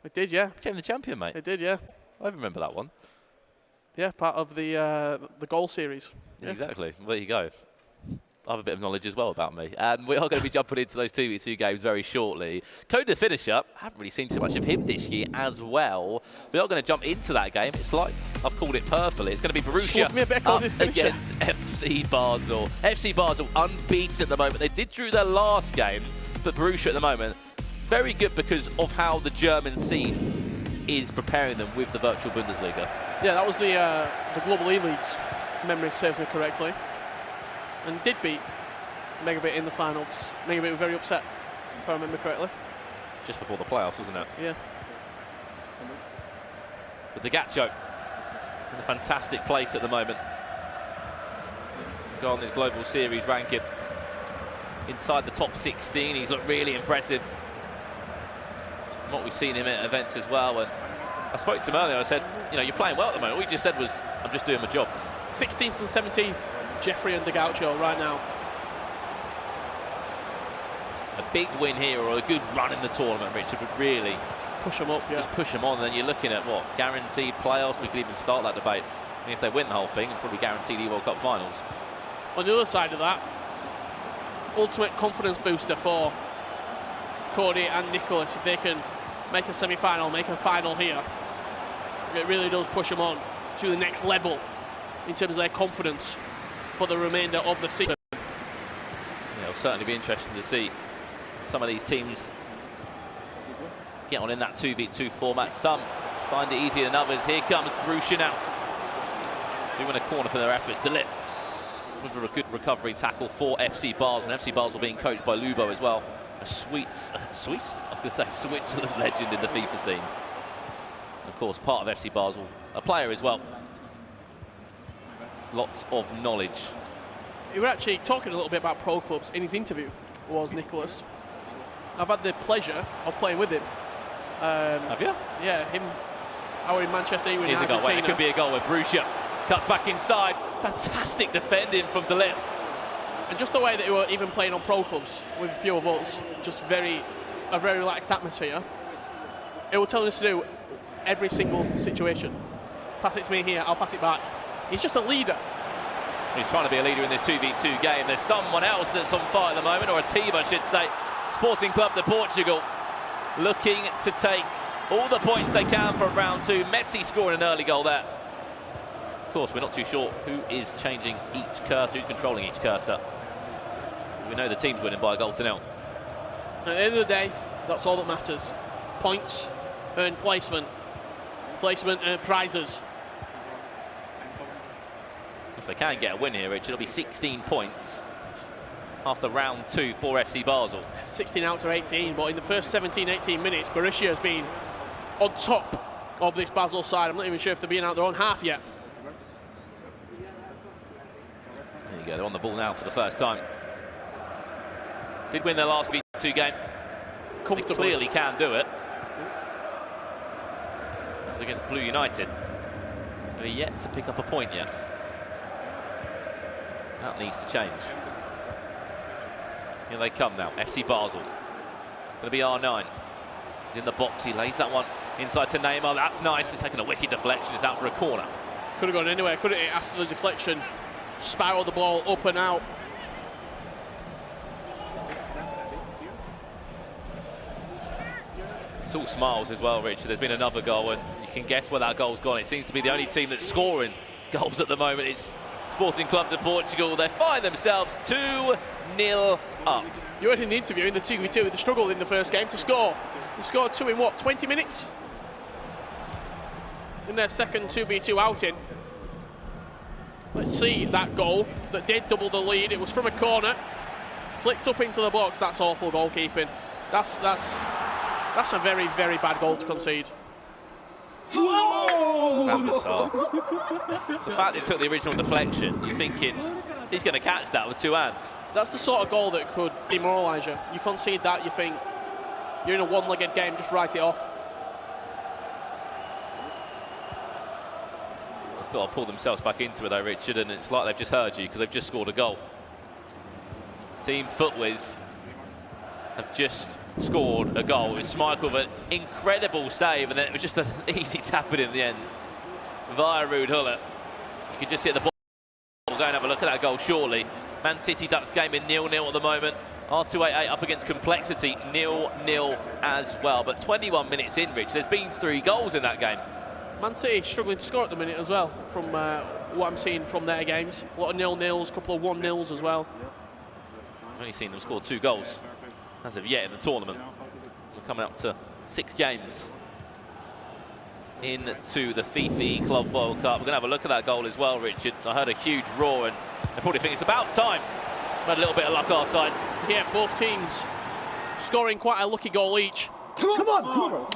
It did, yeah. Became the champion, mate. It did, yeah. I remember that one. Yeah, part of the goal series. Yeah. Exactly. Well, there you go. I have a bit of knowledge as well about me. And we are going to be jumping into those 2v2 games very shortly. Code the finisher, haven't really seen too much of him this year as well. We are going to jump into that game. It's like, I've called it perfectly. It's going to be Borussia up against FC Basel. FC Basel unbeaten at the moment. They did drew their last game, but Borussia at the moment, very good because of how the German scene is preparing them with the virtual Bundesliga. Yeah, that was the Global E-Leagues, if memory serves me correctly. And did beat Megabit in the finals. Megabit were very upset, if I remember correctly. It's just before the playoffs, wasn't it? Yeah. But Dagacho in a fantastic place at the moment. Go on this global series ranking. Inside the top 16, he's looked really impressive. From what we've seen him at events as well. And I spoke to him earlier. I said, you know, you're playing well at the moment. All he just said was, I'm just doing my job. 16th and 17th, Jeffrey and De Gaucho right now. A big win here or a good run in the tournament, Richard, would really push them up. Yeah. Just push them on. And then you're looking at what, guaranteed playoffs. We could even start that debate. I mean, if they win the whole thing, it's probably guaranteed World Cup finals. On the other side of that, ultimate confidence booster for Cody and Nicholas. If they can make a semi-final, make a final here, it really does push them on to the next level in terms of their confidence for the remainder of the season. Yeah, it'll certainly be interesting to see some of these teams get on in that 2v2 format. Some find it easier than others. Here comes Brusha now. Do win a corner for their efforts. Delit with a good recovery tackle for FC Basel. And FC Basel being coached by Lubo as well. A Switzerland legend in the FIFA scene. Of course, part of FC Basel, a player as well. Lots of knowledge. We were actually talking a little bit about pro clubs in his interview, was Nicholas. I've had the pleasure of playing with him. Have you? Yeah, him. I was in Manchester, he was in Here's a goal. Argentina. Wait, it could be a goal with Brusha. Cuts back inside. Fantastic defending from Delit. And just the way that he were even playing on pro clubs with a few of us, just a very relaxed atmosphere. It will tell us to do every single situation. Pass it to me here, I'll pass it back. He's just a leader. He's trying to be a leader in this 2v2 game. There's someone else that's on fire at the moment, or a team, I should say. Sporting Club de Portugal looking to take all the points they can from round two. Messi scoring an early goal there. Of course, we're not too sure who is changing each cursor, who's controlling each cursor. We know the team's winning by a goal to nil. At the end of the day, that's all that matters. Points, earn placement. Placement, earn prizes. If they can get a win here, Rich, it'll be 16 points after round two for FC Basel. 16 out to 18, but in the first 17-18 minutes, Borussia has been on top of this Basel side. I'm not even sure if they're being out their own half yet. There you go, they're on the ball now for the first time. Did win their last V2 game. They clearly can do it. That was against Blue United. They're yet to pick up a point yet. That needs to change. Here they come now, FC Basel. Going to be R9. He's in the box, he lays that one inside to Neymar. That's nice, he's taking a wicked deflection, it's out for a corner. Could have gone anywhere, couldn't it, after the deflection? Spiral the ball up and out. It's all smiles as well, Richard. There's been another goal, and you can guess where that goal's gone. It seems to be the only team that's scoring goals at the moment. It's Sporting Club de Portugal. They find themselves 2-0 up. You heard in the interview, in the 2v2, they struggled in the first game to score. They scored two in what, 20 minutes? In their second 2v2 outing. Let's see that goal that did double the lead. It was from a corner, flicked up into the box. That's awful goalkeeping. That's a very, very bad goal to concede. Van der Sar. It's the fact they took the original deflection. You're thinking he's going to catch that with two hands. That's the sort of goal that could demoralise you. You concede that, you think you're in a one-legged game, just write it off. They've got to pull themselves back into it though, Richard, and it's like they've just heard you because they've just scored a goal. Team Footwiz have just scored a goal. It was Schmeichel with an incredible save, and then it was just an easy tap in the end via Ruud Gullit. You can just see the ball. We'll go and have a look at that goal shortly. Man City Ducks game in 0-0 at the moment. R288 up against Complexity, 0-0 as well. But 21 minutes in, Rich, there's been 3 goals in that game. Man City struggling to score at the minute as well, from what I'm seeing from their games. A lot of 0-0s, a couple of 1-0s as well. I've only seen them score 2 goals as of yet in the tournament. We're coming up to 6 games into the FIFA eClub World Cup. We're going to have a look at that goal as well, Richard. I heard a huge roar, and I probably think it's about time. We had a little bit of luck our side. Yeah, both teams scoring quite a lucky goal each. Come on!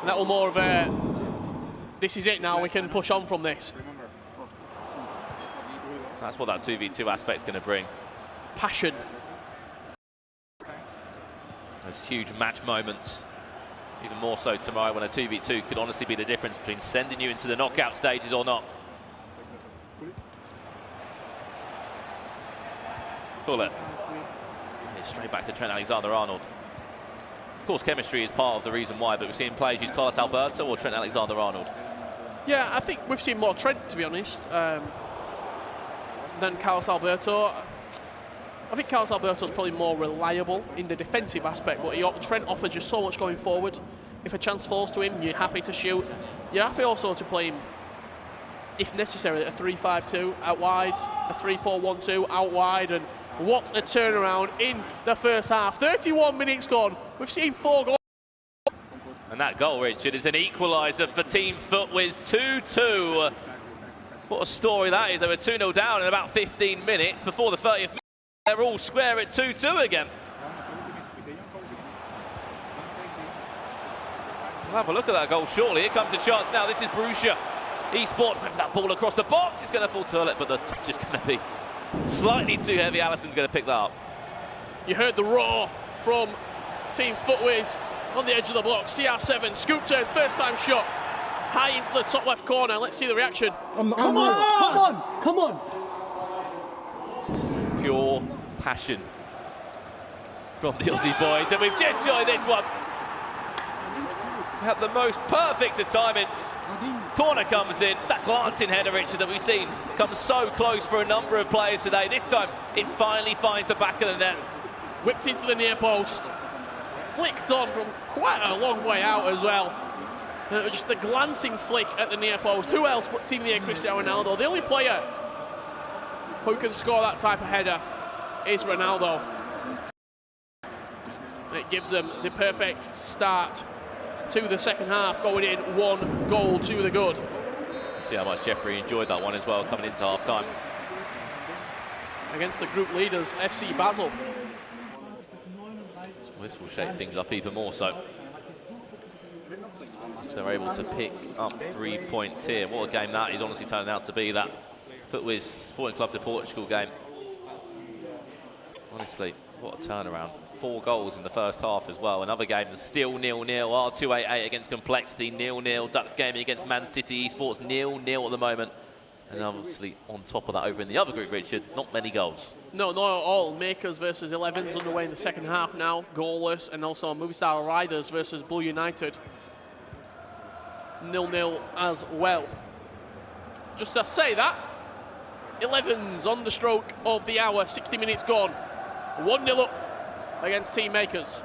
And that was more of a, this is it now, we can push on from this. That's what that 2v2 aspect's going to bring. Passion. Those huge match moments Even more so tomorrow when a 2v2 could honestly be the difference between sending you into the knockout stages or not. Call it. Straight back to Trent Alexander-Arnold. Of course, chemistry is part of the reason why, but we've seen players use Carlos Alberto or Trent Alexander-Arnold. Yeah, I think we've seen more Trent, to be honest, than Carlos Alberto. I think Carlos Alberto is probably more reliable in the defensive aspect, but Trent offers you so much going forward. If a chance falls to him, you're happy to shoot. You're happy also to play him, if necessary, a 3-5-2 out wide, a 3-4-1-2 out wide, and what a turnaround in the first half. 31 minutes gone. We've seen 4 goals. And that goal, Richard, is an equaliser for Team Footwiz. 2-2. What a story that is. They were 2-0 down in about 15 minutes. Before the 30th minute, they're all square at 2-2 again. We'll have a look at that goal shortly. Here comes a chance now. This is Borussia eSports. With that ball across the box, it's going to fall to it, but the touch is going to be slightly too heavy. Allison's going to pick that up. You heard the roar from Team Footwiz on the edge of the block. CR7, scoop turn, first time shot. High into the top left corner. Let's see the reaction. Come on! Pure passion from the Aussie boys. And we've just joined this one. At the most perfect of timings. Corner comes in. It's that glancing header, Richard, that we've seen come so close for a number of players today. This time, it finally finds the back of the net. Whipped into the near post. Flicked on from quite a long way out as well. Just a glancing flick at the near post. Who else but teammate Cristiano Ronaldo? The only player who can score that type of header is Ronaldo. It gives them the perfect start to the second half, going in 1 goal to the good. See how much Jeffrey enjoyed that one as well, coming into half-time. Against the group leaders, FC Basel. This will shake things up even more so. If they're able to pick up 3 points here, what a game that is honestly turning out to be, that Footwiz Sporting Club de Portugal game. Honestly, what a turnaround. 4 goals in the first half as well. Another game that's still 0-0. R288 against Complexity, 0-0. Ducks Gaming against Man City Esports, 0-0 at the moment. And obviously, on top of that, over in the other group, Richard, not many goals. No, not at all. Makers versus 11s underway in the second half now, goalless, and also Movistar Riders versus Blue United, 0-0 as well. Just to say that, 11s on the stroke of the hour, 60 minutes gone, 1-0 up against Team Makers.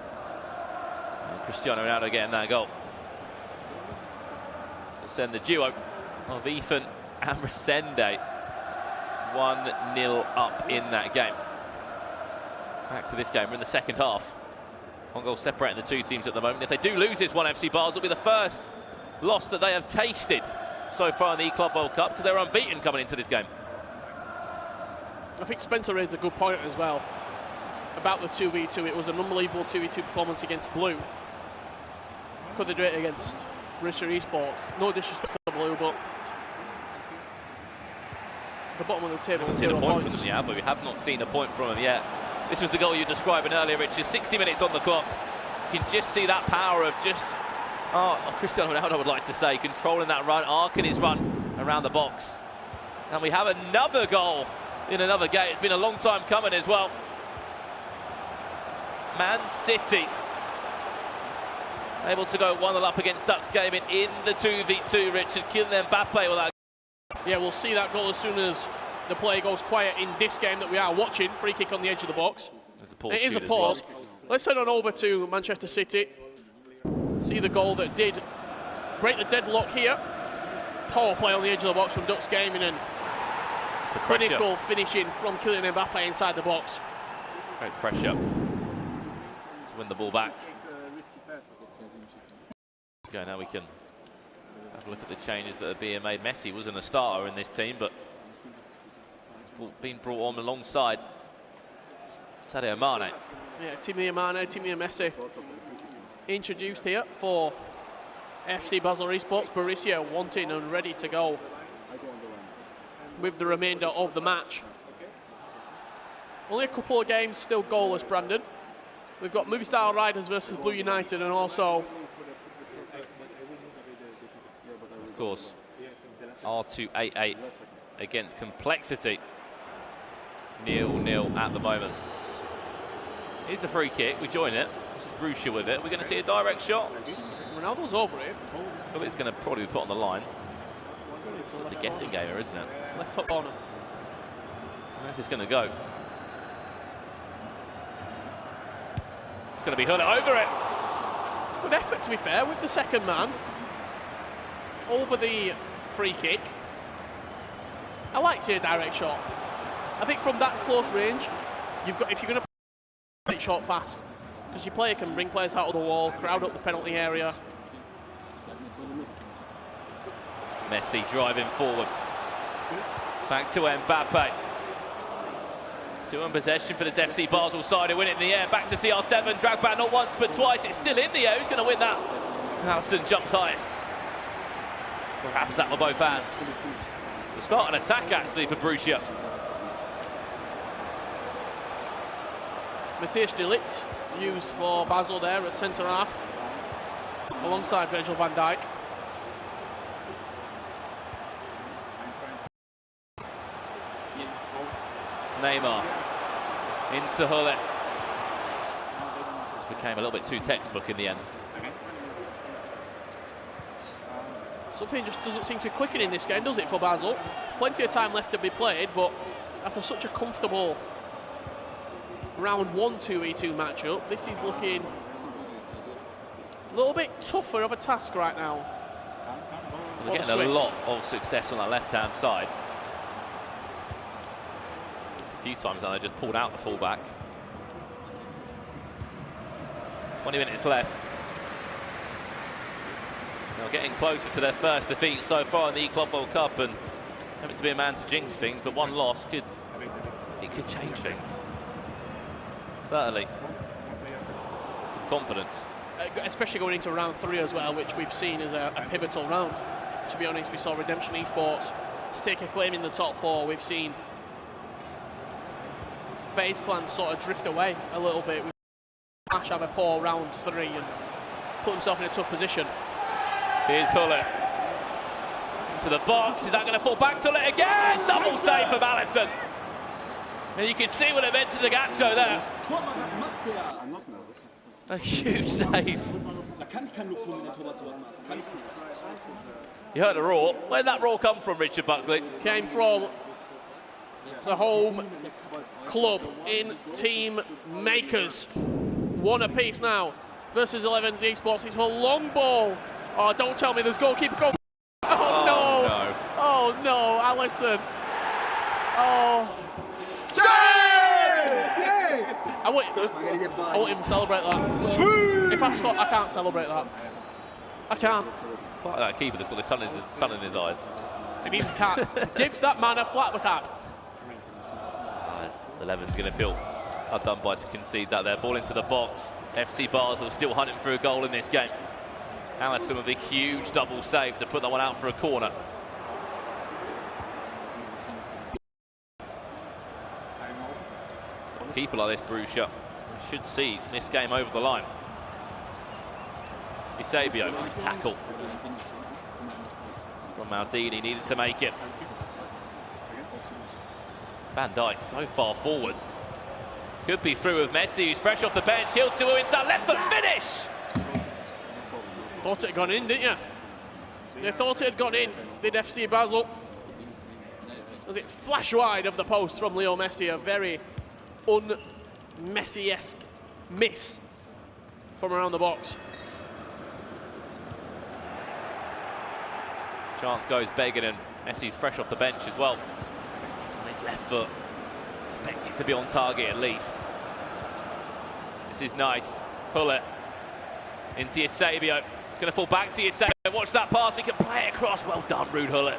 And Cristiano Ronaldo getting that goal. To send the duo of Ethan and Resende 1-0 up in that game. Back to this game, we're in the second half. 1 goal separating the 2 teams at the moment. If they do lose this one, FC Basel will be the first loss that they have tasted so far in the eClub World Cup, because they're unbeaten coming into this game. I think Spencer raised a good point as well about the 2v2. It was an unbelievable 2v2 performance against Blue. Could they do it against Borussia Esports? No disrespect to Blue, but the bottom of the table. We haven't seen a point from them yet, but we have not seen a point from them yet. This was the goal you were describing earlier, Richard. 60 minutes on the clock. You can just see that power of just, Cristiano Ronaldo would like to say, controlling that run, arcing his run around the box. And we have another goal in another game. It's been a long time coming as well. Man City able to go 1-0 up against Ducks Gaming in the 2v2, Richard. Kylian Mbappe with that. Yeah, we'll see that goal as soon as the play goes quiet in this game that we are watching. Free kick on the edge of the box. It is a pause. Well. Let's head on over to Manchester City. See the goal that did break the deadlock here. Power play on the edge of the box from Ducks Gaming, and critical finishing from Kylian Mbappe inside the box. Great pressure to win the ball back. Okay, now we can have a look at the changes that are being made. Messi wasn't a starter in this team, but being brought on alongside Sadio Mane. Yeah, Timmy Messi introduced here for FC Basel Esports. Borussia wanting and ready to go with the remainder of the match. Only a couple of games still goalless, Brandon. We've got Movistar Riders versus Blue United, and also course. R288 against Complexity. 0-0 at the moment. Here's the free kick. We join it. This is Bruscia with it. We're going to see a direct shot. Ronaldo's over it. Well, it's going to probably be put on the line. It's a guessing game here, isn't it? Left top corner. Where's this going to go? It's going to be Huller over it. Good effort, to be fair, with the second man. Over the free kick. I like to see a direct shot. I think from that close range, you've got, if you're going to play it short fast, because your player can bring players out of the wall, crowd up the penalty area. Messi driving forward. Back to Mbappe. Still in possession for this FC Basel side, who win it in the air. Back to CR7, drag back not once but twice. It's still in the air. Who's going to win that? Allison jumps highest. Grabs that with both hands. To start an attack actually for Bruscia. Matthias de Ligt used for Basel there at centre half, alongside Virgil van Dijk. Neymar into Huller. This became a little bit too textbook in the end. Something just doesn't seem to be clicking in this game, does it, for Basel? Plenty of time left to be played, but after such a comfortable round 1 2v2 matchup, this is looking a little bit tougher of a task right now. They're getting a lot of success on that left-hand side. A few times now they just pulled out the fullback. 20 minutes left. They're getting closer to their first defeat so far in the eClub World Cup, and having to be a man to jinx things, but one loss could change things. Certainly. Some confidence. Especially going into round 3 as well, which we've seen as a pivotal round. To be honest, we saw Redemption Esports stake a claim in the top 4. We've seen FaZe Clan sort of drift away a little bit. We've seen Ash have a poor round 3 and put himself in a tough position. Here's Huller. Into the box. Is that going to fall back to it again? Double save from Allison. And you can see what it meant to the Gacho there. A huge save. You heard a roar. Where'd that roar come from, Richard Buckley? Came from the home club in Team Makers. 1 apiece now versus 11 Esports. It's a long ball. Oh, don't tell me there's goalkeeper goal. Oh, no. Oh, no, Allison. Oh. I won't even celebrate that. If I score, I can't celebrate that. I can't. It's like that keeper that's got the sun in his eyes. He needs a cap. Gives that man a flat cap. 11's going to feel done by to concede that there. Ball into the box. FC Basel still hunting for a goal in this game. Allison with a huge double save to put that one out for a corner. Keeper like this, Bruscia should see this game over the line. Eusebio, nice tackle from Maldini, needed to make it. Van Dijk so far forward. Could be through with Messi, who's fresh off the bench. He'll do it, it's that left foot finish! Thought it had gone in, didn't you? They thought it had gone in, did FC Basel. As it flash wide of the post from Leo Messi, a very un-Messi-esque miss from around the box. Chance goes begging, and Messi's fresh off the bench as well. On his left foot. Expect it to be on target at least. This is nice. Huller into Eusebio. It's going to fall back to Eusebio. Watch that pass. We can play it across. Well done, Ruud Huller.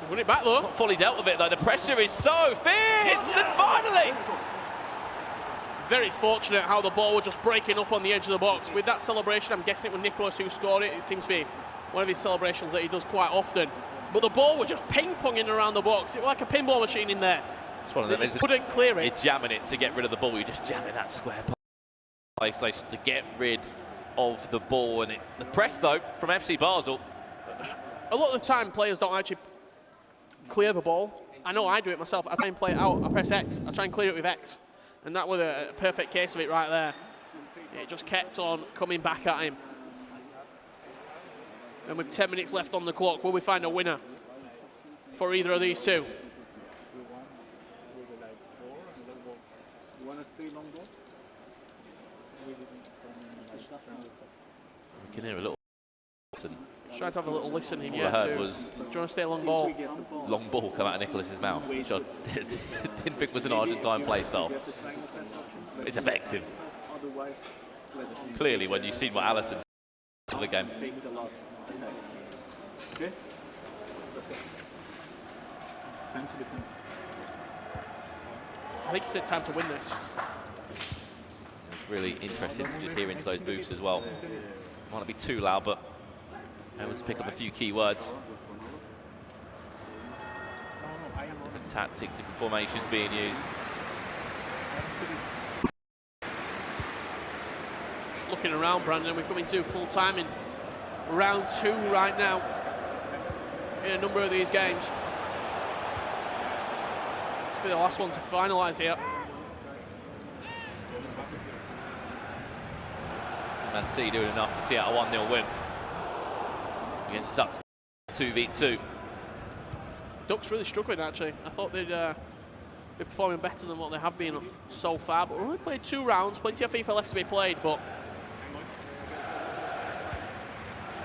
Win it back though. Not fully dealt with it though. The pressure is so fierce. And finally. Very fortunate how the ball was just breaking up on the edge of the box. With that celebration, I'm guessing it was Nicholas who scored it. It seems to be one of his celebrations that he does quite often. But the ball was just ping-ponging around the box. It was like a pinball machine in there. It's one of them, couldn't clear it. You're jamming it to get rid of the ball. You're just jamming that square isolation to get rid of the ball. And the press, though, from FC Basel, a lot of the time players don't actually clear the ball. I know I do it myself. I try and play it out. I press X. I try and clear it with X. And that was a perfect case of it right there. It just kept on coming back at him. And with 10 minutes left on the clock, will we find a winner for either of these two? We can hear a little. Trying to have a little listen in, All yeah. I heard was, do you want to stay long ball? Long ball come out of Nicholas's mouth, which I didn't think was an Argentine play style. It's effective. Clearly, when you've seen what Alisson of the game. I think he said time to win this. It's really interesting to just hear into those booths as well. Might not be too loud, but able to pick up a few key words. Different tactics, different formations being used. Just looking around, Brandon, we're coming to full time in round 2 right now in a number of these games. This will be the last one to finalise here. Man City doing enough to see out a 1-0 win against Ducks 2v2. Ducks really struggling, actually. I thought they'd be performing better than what they have been so far, but we've only played 2 rounds, plenty of FIFA left to be played, but...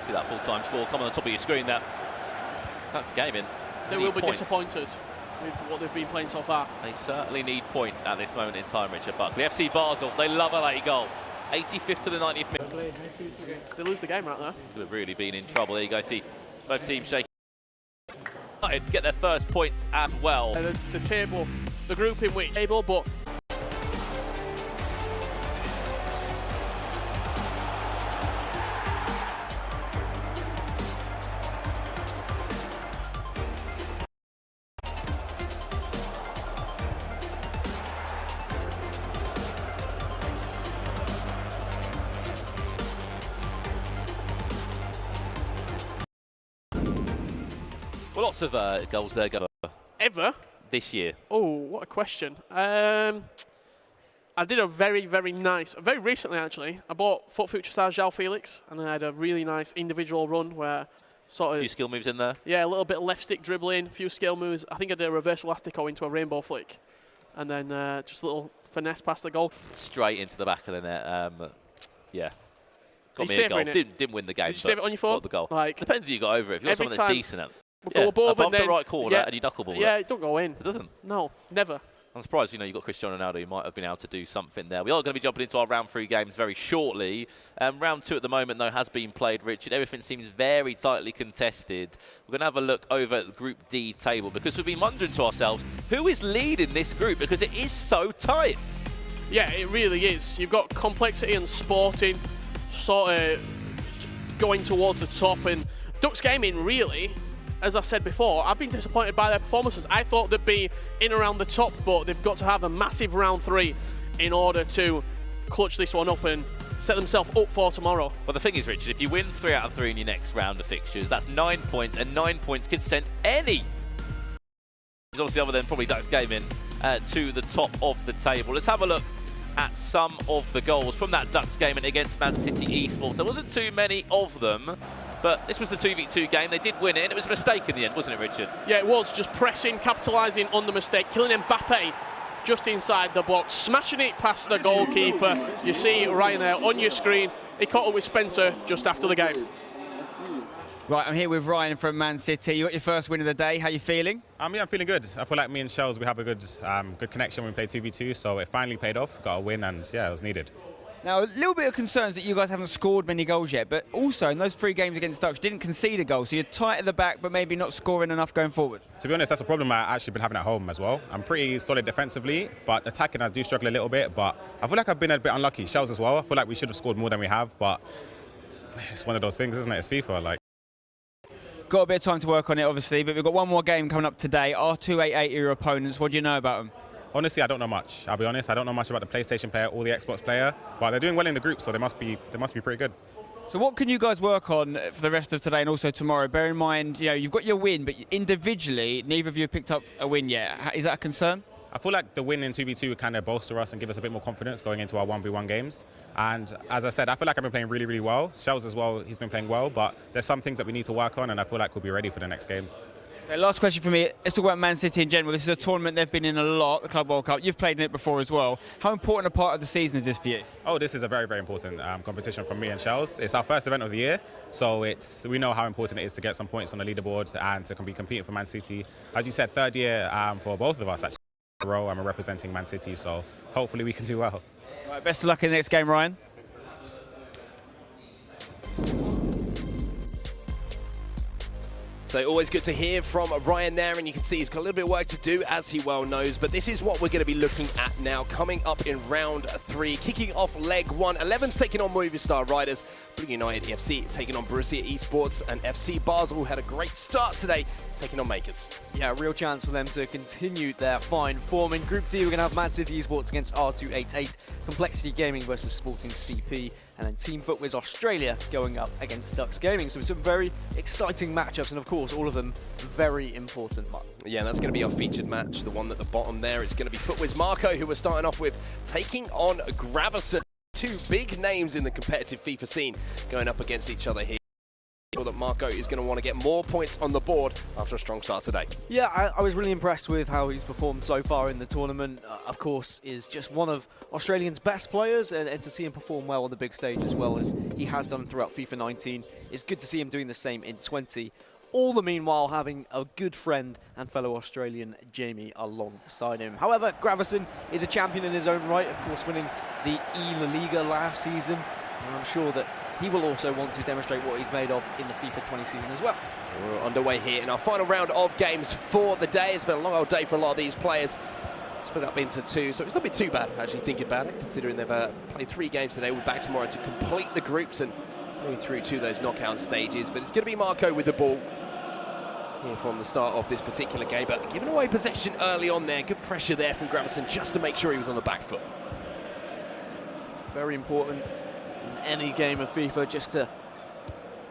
See that full-time score come on the top of your screen there. Ducks Gaming. They will be disappointed with what they've been playing so far. They certainly need points at this moment in time, Richard Buckley. FC Basel, they love a late goal. 85th to the 90th minute. They lose the game right there. Could have really been in trouble. There you go, see both teams shaking. Get their first points as well. The table, the group in which table, but well, lots of goals there ever this year. Oh, what a question. I did a very recently actually, I bought Foot Future Star João Felix, and I had a really nice individual run where sort of... A few skill moves in there. Yeah, a little bit of left stick dribbling, a few skill moves. I think I did a reverse elastico into a rainbow flick. And then just a little finesse past the goal. Straight into the back of the net. Yeah. Got Are me you a goal. savouring it? Didn't win the game. Did you save it on your phone? Got the goal. Like, depends who you got over it. If you've got every someone that's time decent at we'll go above and the then, right corner and you knuckleball yeah, it. it don't go in. It doesn't? No, never. I'm surprised, you know, you've got Cristiano Ronaldo. You might have been able to do something there. We are going to be jumping into our round 3 games very shortly. Round 2 at the moment, though, has been played, Richard. Everything seems very tightly contested. We're going to have a look over at the Group D table because we've been wondering to ourselves, who is leading this group? Because it is so tight. Yeah, it really is. You've got Complexity and Sporting sort of going towards the top, and Ducks Gaming, really, as I said before, I've been disappointed by their performances. I thought they'd be in around the top, but they've got to have a massive round 3 in order to clutch this one up and set themselves up for tomorrow. Well, the thing is, Richard, if you win 3 out of 3 in your next round of fixtures, that's 9 points, and 9 points could send any, obviously other than probably Ducks Gaming, to the top of the table. Let's have a look at some of the goals from that Ducks Gaming against Man City Esports. There wasn't too many of them, but this was the 2v2 game. They did win it, and it was a mistake in the end, wasn't it, Richard? Yeah, it was. Just pressing, capitalising on the mistake, killing Mbappe just inside the box, smashing it past the goalkeeper. You see Ryan there on your screen. He caught up with Spencer just after the game. Right, I'm here with Ryan from Man City. You got your first win of the day. How you feeling? Yeah, I'm feeling good. I feel like me and Shells, we have a good connection when we play 2v2, so it finally paid off, got a win, and yeah, it was needed. Now, a little bit of concerns that you guys haven't scored many goals yet, but also in those 3 games against Ducks, you didn't concede a goal, so you're tight at the back, but maybe not scoring enough going forward. To be honest, that's a problem I've actually been having at home as well. I'm pretty solid defensively, but attacking I do struggle a little bit, but I feel like I've been a bit unlucky. Shells as well, I feel like we should have scored more than we have, but it's one of those things, isn't it? It's FIFA, like. Got a bit of time to work on it, obviously, but we've got one more game coming up today. R288 are your opponents. What do you know about them? Honestly, I don't know much. I'll be honest. I don't know much about the PlayStation player or the Xbox player, but they're doing well in the group, so they must be pretty good. So what can you guys work on for the rest of today and also tomorrow? Bear in mind, you've got your win, but individually, neither of you have picked up a win yet. Is that a concern? I feel like the win in 2v2 would kind of bolster us and give us a bit more confidence going into our 1v1 games. And as I said, I feel like I've been playing really, really well. Shells as well, he's been playing well, but there's some things that we need to work on, and I feel like we'll be ready for the next games. Okay, last question for me. Let's talk about Man City in general. This is a tournament they've been in a lot, the Club World Cup. You've played in it before as well. How important a part of the season is this for you? Oh, this is a very, very important competition for me and Shells. It's our first event of the year, so we know how important it is to get some points on the leaderboard and to be competing for Man City. As you said, third year for both of us, actually. I'm representing Man City, so hopefully we can do well. All right, best of luck in the next game, Ryan. So always good to hear from Ryan there, and you can see he's got a little bit of work to do, as he well knows, but this is what we're going to be looking at now, coming up in round 3, kicking off leg 1. 11's taking on Movistar Riders, Blue United FC taking on Borussia Esports, and FC Basel had a great start today, taking on Makers. Yeah, a real chance for them to continue their fine form. In Group D, we're going to have Man City Esports against R288, Complexity Gaming versus Sporting CP, and then Team Footwiz Australia going up against Dux Gaming. So some very exciting matchups, and of course, all of them very important. Yeah, that's going to be our featured match. The one at the bottom there is going to be Footwiz Marco, who we're starting off with, taking on Gravison. Two big names in the competitive FIFA scene going up against each other here. That Marco is going to want to get more points on the board after a strong start today. Yeah, I was really impressed with how he's performed so far in the tournament. Of course, is just one of Australians' best players, and to see him perform well on the big stage as well as he has done throughout FIFA 19, it's good to see him doing the same in 20. All the meanwhile having a good friend and fellow Australian Jamie alongside him. However, Gravison is a champion in his own right, of course winning the La Liga last season, and I'm sure that he will also want to demonstrate what he's made of in the FIFA 20 season as well. We're underway here in our final round of games for the day. It's been a long old day for a lot of these players. Split up into 2, so it's not been too bad, actually, thinking about it, considering they've played 3 games today. We're back tomorrow to complete the groups and going through to those knockout stages. But it's going to be Marco with the ball here from the start of this particular game, but giving away possession early on there. Good pressure there from Gravison just to make sure he was on the back foot. Very important in any game of FIFA, just to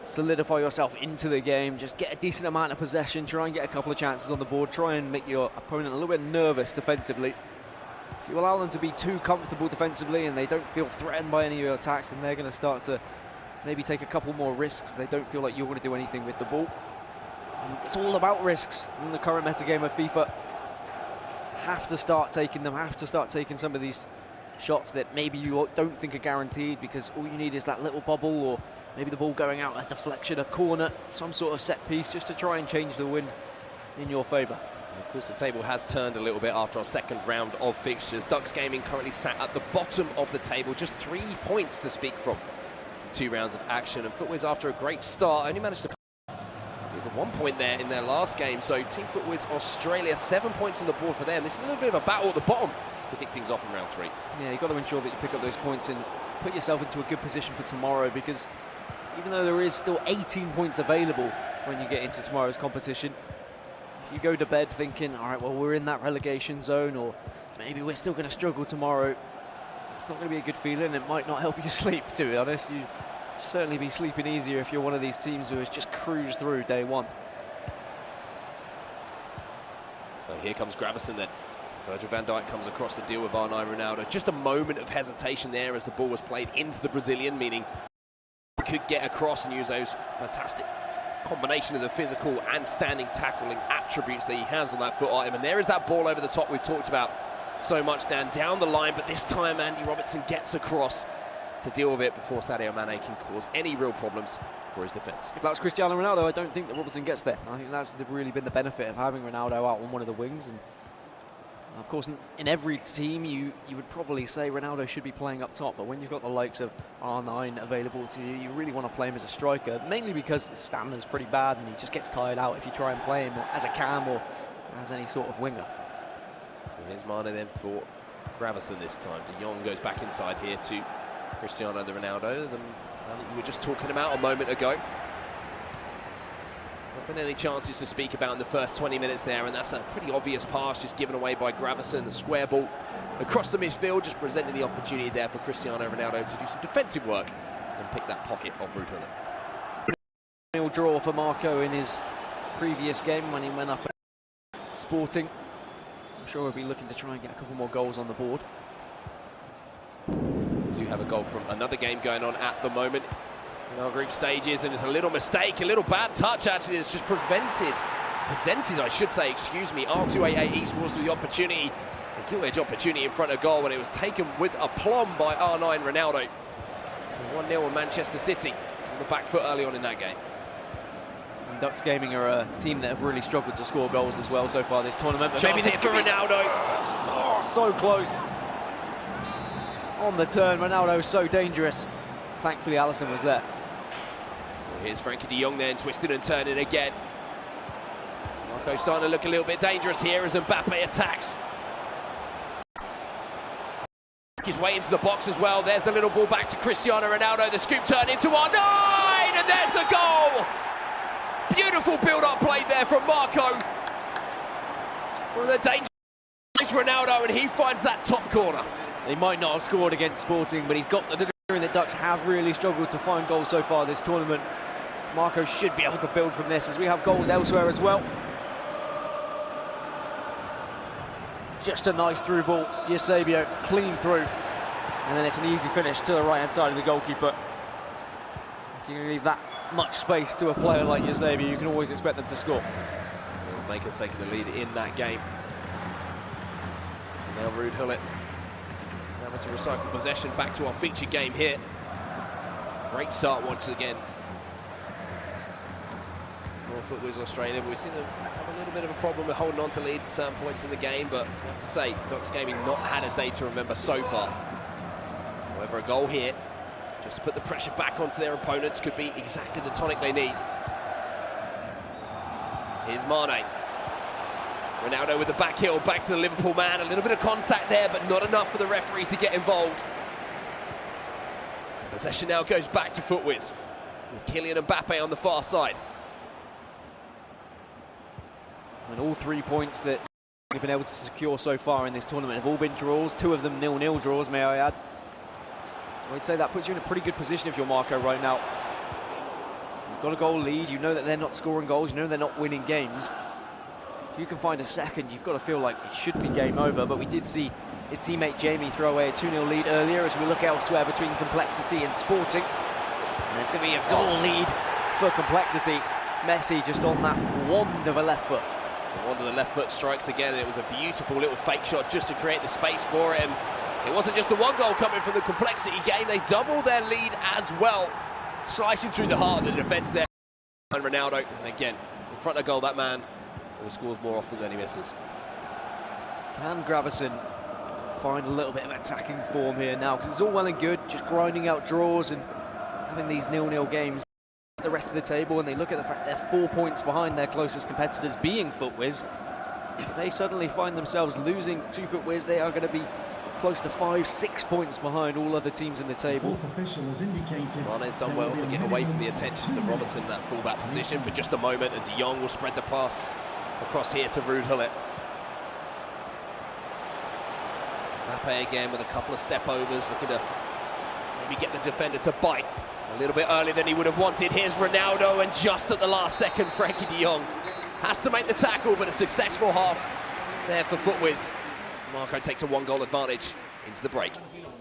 solidify yourself into the game, just get a decent amount of possession, try and get a couple of chances on the board, try and make your opponent a little bit nervous defensively. If you allow them to be too comfortable defensively and they don't feel threatened by any of your attacks, then they're going to start to maybe take a couple more risks. They don't feel like you're going to do anything with the ball. And it's all about risks in the current metagame of FIFA. Have to start taking them, have to start taking some of these shots that maybe you don't think are guaranteed, because all you need is that little bubble, or maybe the ball going out, a deflection, a corner, some sort of set piece, just to try and change the wind in your favour. Of course, the table has turned a little bit after our second round of fixtures. Dux Gaming currently sat at the bottom of the table, just 3 points to speak from 2 rounds of action. And Footwiz, after a great start, only managed to get 1 point there in their last game. So Team Footwiz Australia, 7 points on the board for them. This is a little bit of a battle at the bottom to kick things off in round 3. Yeah, you've got to ensure that you pick up those points and put yourself into a good position for tomorrow, because even though there is still 18 points available when you get into tomorrow's competition, if you go to bed thinking, all right, well, we're in that relegation zone, or maybe we're still going to struggle tomorrow, it's not going to be a good feeling. It might not help you sleep, to be honest. You certainly be sleeping easier if you're one of these teams who has just cruised through day 1. So here comes Gravison then. Virgil van Dijk comes across to deal with Arnai Ronaldo. Just a moment of hesitation there as the ball was played into the Brazilian, meaning he could get across and use those fantastic combination of the physical and standing tackling attributes that he has on that foot item. And there is that ball over the top we've talked about so much, Dan, down the line, but this time Andy Robertson gets across to deal with it before Sadio Mane can cause any real problems for his defence. If that was Cristiano Ronaldo, I don't think that Robertson gets there. I think that's really been the benefit of having Ronaldo out on one of the wings. And of course, in every team, you would probably say Ronaldo should be playing up top, but when you've got the likes of R9 available to you, you really want to play him as a striker, mainly because his stamina is pretty bad and he just gets tired out if you try and play him as a cam or as any sort of winger. And here's Mane then for Gravison this time. De Jong goes back inside here to Cristiano Ronaldo, the man that you were just talking about a moment ago. Not been any chances to speak about in the first 20 minutes there, and that's a pretty obvious pass just given away by Gravison. The square ball across the midfield, just presenting the opportunity there for Cristiano Ronaldo to do some defensive work and pick that pocket of Ruud Gullit. 0-0 draw for Marco in his previous game when he went up at Sporting. I'm sure he'll be looking to try and get a couple more goals on the board. We do have a goal from another game going on at the moment in our group stages, and it's a little mistake, a little bad touch actually that's just presented, I should say, excuse me, R288 Esports with the opportunity, a gilt-edge opportunity in front of goal, and it was taken with aplomb by R9 Ronaldo. So 1-0 on Manchester City on the back foot early on in that game. And Ducks Gaming are a team that have really struggled to score goals as well so far this tournament. But Chance maybe this for could be... Ronaldo. Oh, so close. On the turn, Ronaldo so dangerous. Thankfully, Alisson was there. Here's Frankie de Jong then, twisting and turning again. Marco starting to look a little bit dangerous here as Mbappe attacks. His way into the box as well. There's the little ball back to Cristiano Ronaldo. The scoop turn into R9, and there's the goal! Beautiful build-up play there from Marco. One of the dangers is Ronaldo, and he finds that top corner. He might not have scored against Sporting, but he's got the delivery that Ducks have really struggled to find goals so far this tournament. Marco should be able to build from this as we have goals elsewhere as well. Just a nice through ball, Eusebio clean through, and then it's an easy finish to the right-hand side of the goalkeeper. If you leave that much space to a player like Eusebio, you can always expect them to score. Makers taking the lead in that game. Now Ruud Gullit having to recycle possession back to our featured game here. Great start once again for Footwiz Australia, but we've seen them have a little bit of a problem with holding on to leads at certain points in the game, but I have to say, Ducks Gaming not had a day to remember so far. However, a goal here, just to put the pressure back onto their opponents, could be exactly the tonic they need. Here's Mane. Ronaldo with the back heel, back to the Liverpool man. A little bit of contact there, but not enough for the referee to get involved. Possession now goes back to Footwiz, with Kylian Mbappe on the far side. And all 3 points that we've been able to secure so far in this tournament have all been draws, 2 of them 0-0 draws, may I add. So I'd say that puts you in a pretty good position if you're Marco right now. You've got a goal lead, you know that they're not scoring goals, you know they're not winning games. If you can find a second, you've got to feel like it should be game over, but we did see his teammate Jamie throw away a 2-0 lead earlier as we look elsewhere between Complexity and Sporting. And it's going to be a goal lead for Complexity. Messi just on that wand of a left foot. One of the left foot strikes again, and it was a beautiful little fake shot just to create the space for it. And it wasn't just the one goal coming from the Complexity game, they doubled their lead as well, slicing through the heart of the defence there. And Ronaldo, and again, in front of goal, that man always scores more often than he misses. Can Gravison find a little bit of attacking form here now? Because it's all well and good just grinding out draws and having these 0-0 games the rest of the table, and they look at the fact they're 4 points behind their closest competitors being Footwiz. If they suddenly find themselves losing to Footwiz, they are going to be close to 5-6 points behind all other teams in the table. Mane's done well to get away from the attention to Robertson, that fullback position, for just a moment, and de Jong will spread the pass across here to Ruud Gullit. Mbappe again with a couple of step overs, looking to maybe get the defender to bite a little bit earlier than he would have wanted. Here's Ronaldo, and just at the last second, Frankie de Jong has to make the tackle, but a successful half there for Footwiz. Marco takes a 1-goal advantage into the break.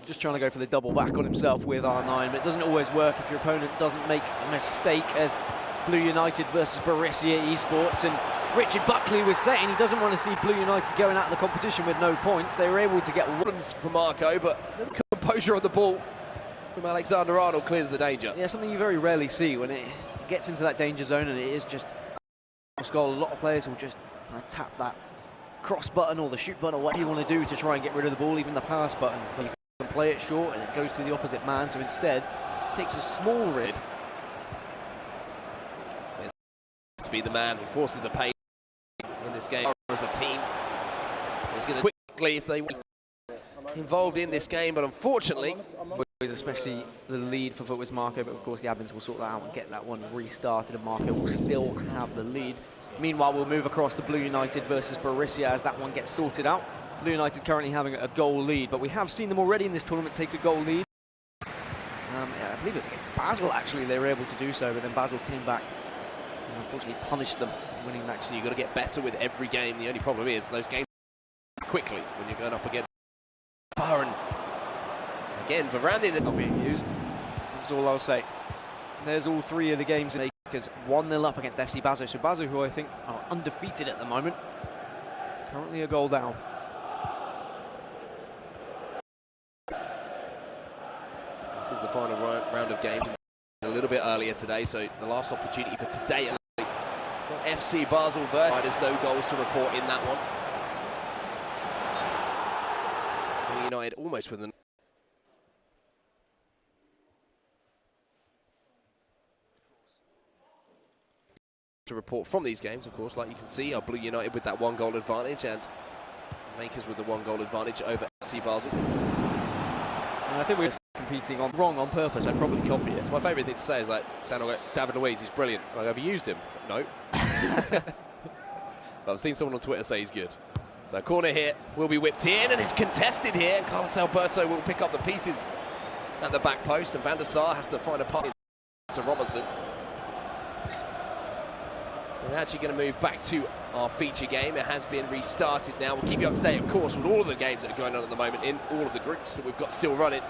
Just trying to go for the double back on himself with R9, but it doesn't always work if your opponent doesn't make a mistake, as Blue United versus Borussia Esports. And Richard Buckley was saying he doesn't want to see Blue United going out of the competition with no points. They were able to get runs for Marco, but the composure of the ball from Alexander-Arnold clears the danger. Yeah, something you very rarely see when it gets into that danger zone, and it is just a goal. A lot of players will just tap that cross button or the shoot button, or what do you want to do to try and get rid of the ball, even the pass button. But you can play it short and it goes to the opposite man, so instead it takes a small rid. To be the man who forces the pace in this game as a team. He's going to quickly, if they involved in this game, but unfortunately, especially the lead for Footwiz Marco, but of course the admins will sort that out and get that one restarted, and Marco will still have the lead. Meanwhile, we'll move across to Blue United versus Borussia as that one gets sorted out. Blue United currently having a goal lead, but we have seen them already in this tournament take a goal lead. I believe it was against Basel, actually, they were able to do so, but then Basel came back and unfortunately punished them, winning that. So you've got to get better with every game. The only problem is those games quickly when you're going up against Bahrain. Again, Varane is not being used. That's all I'll say. And there's all three of the games in because 1-0 up against FC Basel. So Basel, who I think are undefeated at the moment, currently a goal down. This is the final round of games. A little bit earlier today, so the last opportunity for today for FC Basel. There's no goals to report in that one. United almost with an to report from these games, of course, like you can see, are Blue United with that 1-goal advantage and Makers with the 1-goal advantage over FC Basel. And I think we're competing on wrong on purpose. I'd probably copy it. My favourite thing to say is like, David Luiz, he's brilliant. Have I ever used him? No. But I've seen someone on Twitter say he's good. So corner here will be whipped in and it's contested here. And Carlos Alberto will pick up the pieces at the back post and Van der Sar has to find a pass to Robertson. We're actually going to move back to our feature game. It has been restarted now. We'll keep you up to date, of course, with all of the games that are going on at the moment in all of the groups that we've got still running.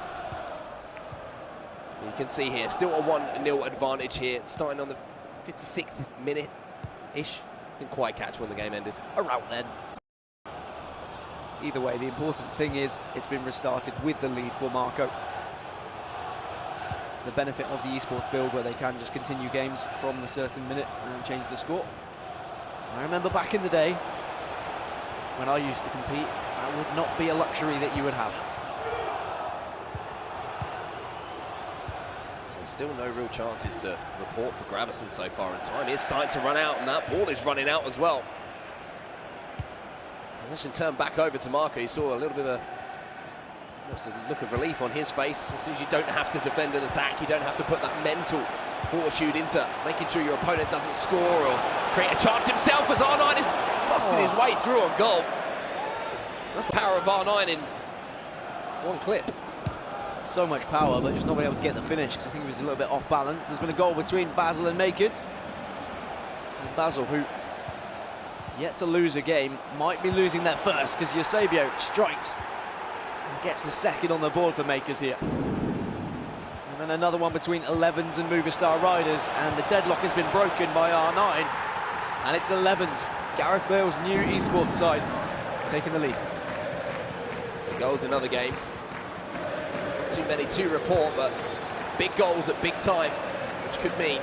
You can see here, still a 1-0 advantage here, starting on the 56th minute-ish. Didn't quite catch when the game ended. Around then. Either way, the important thing is it's been restarted with the lead for Marco. The benefit of the esports build where they can just continue games from a certain minute and change the score. I remember back in the day when I used to compete, that would not be a luxury that you would have. So still no real chances to report for Gravison so far, and time is starting to run out and that ball is running out as well. Position turned back over to Marco. You saw a little bit of a look of relief on his face. As soon as you don't have to defend an attack, you don't have to put that mental fortitude into making sure your opponent doesn't score or create a chance himself, as R9 is busting his way through on goal. That's the power of R9 in one clip. So much power, but just not being able to get the finish because I think he was a little bit off balance. There's been a goal between Basel and Makers. And Basel, who yet to lose a game, might be losing their first because Eusebio strikes and gets the second on the board for Makers here. And then another one between 11s and Movistar Riders, and the deadlock has been broken by R9. And it's 11s, Gareth Bale's new esports side, taking the lead. The goals in other games. Not too many to report, but big goals at big times, which could mean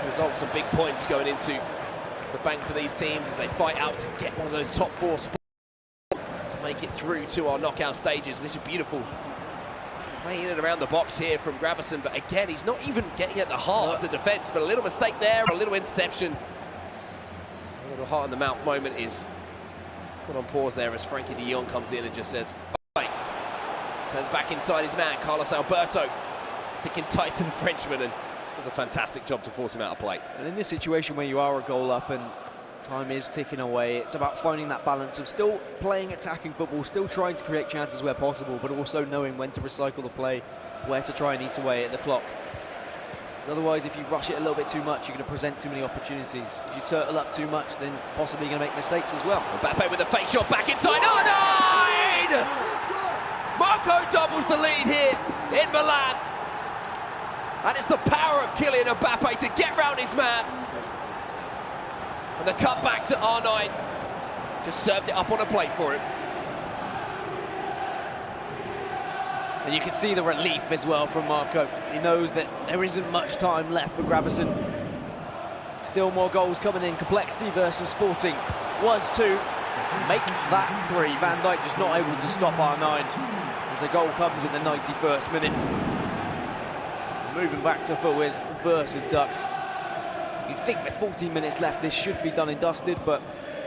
results and big points going into the bank for these teams as they fight out to get one of those top 4 spots to make it through to our knockout stages. This is beautiful. Playing it around the box here from Gravison, but again, he's not even getting at the heart of the defence, but a little mistake there, a little interception. A little heart in the mouth moment is put on pause there as Frankie de Jong comes in and just says, "Bye." Turns back inside his man, Carlos Alberto, sticking tight to the Frenchman, and does a fantastic job to force him out of play. And in this situation where you are a goal up and time is ticking away, it's about finding that balance of still playing attacking football, still trying to create chances where possible, but also knowing when to recycle the play, where to try and eat away at the clock. Because otherwise, if you rush it a little bit too much, you're going to present too many opportunities. If you turtle up too much, then possibly you're going to make mistakes as well. Mbappe with the fake shot back inside. R9! Marco doubles the lead here in Milan. And it's the power of Kylian Mbappe to get round his man. And the cut back to R9. Just served it up on a plate for him. And you can see the relief as well from Marco. He knows that there isn't much time left for Gravison. Still more goals coming in. Complexity versus Sporting was 2. Make that 3. Van Dijk just not able to stop R9 as a goal comes in the 91st minute. Moving back to Fawaz versus Ducks. You'd think with 14 minutes left this should be done and dusted, but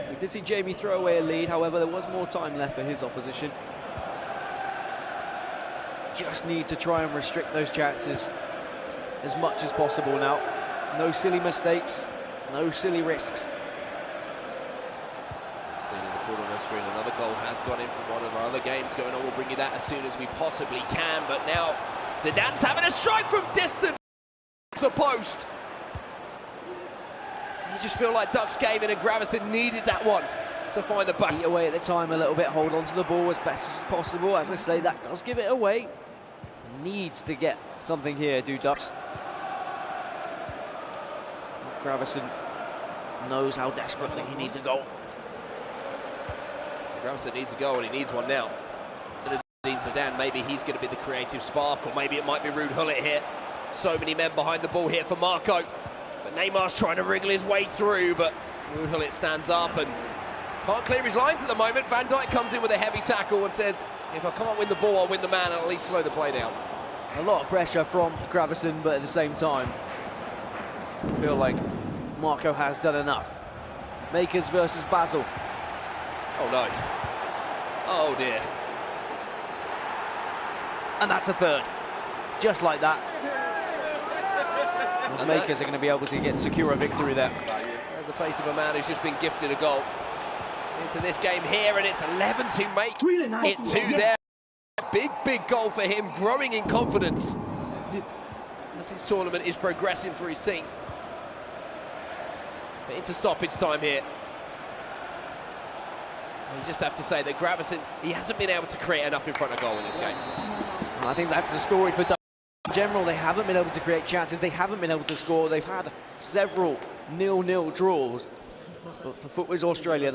we did see Jamie throw away a lead. However, there was more time left for his opposition. Just need to try and restrict those chances as much as possible now. No silly mistakes, no silly risks. Seen in the corner First screen, another goal has gone in from one of our other games going on. We'll bring you that as soon as we possibly can. But now Zidane's having a strike from distance. The post. You just feel like Ducks gave in and Gravison needed that one to find the back. Eat away at the time a little bit, hold on to the ball as best as possible. As I say, that does give it away. Needs to get something here, do Ducks. Gravison knows how desperately he needs a goal. Gravison needs a goal and he needs one now. Zidane, maybe he's going to be the creative spark, or maybe it might be Ruud Gullit here. So many men behind the ball here for Marco. But Neymar's trying to wriggle his way through, but Ruud Gullit stands up and can't clear his lines at the moment. Van Dijk comes in with a heavy tackle and says, if I can't win the ball, I'll win the man and at least slow the play down. A lot of pressure from Gravison, but at the same time, I feel like Marco has done enough. Makers versus Basel. Oh no. Oh dear. And that's a third. Just like that. Those Makers are going to be able to secure a victory there. There's the face of a man who's just been gifted a goal into this game here, and it's 11 to make it 2 there. Big goal for him, growing in confidence as his tournament is progressing for his team. But into stoppage time here. You just have to say that Gravison, he hasn't been able to create enough in front of goal in this game. I think that's the story for Ducks. In general, they haven't been able to create chances, they haven't been able to score. They've had several 0-0 draws. But for Footwiz Australia,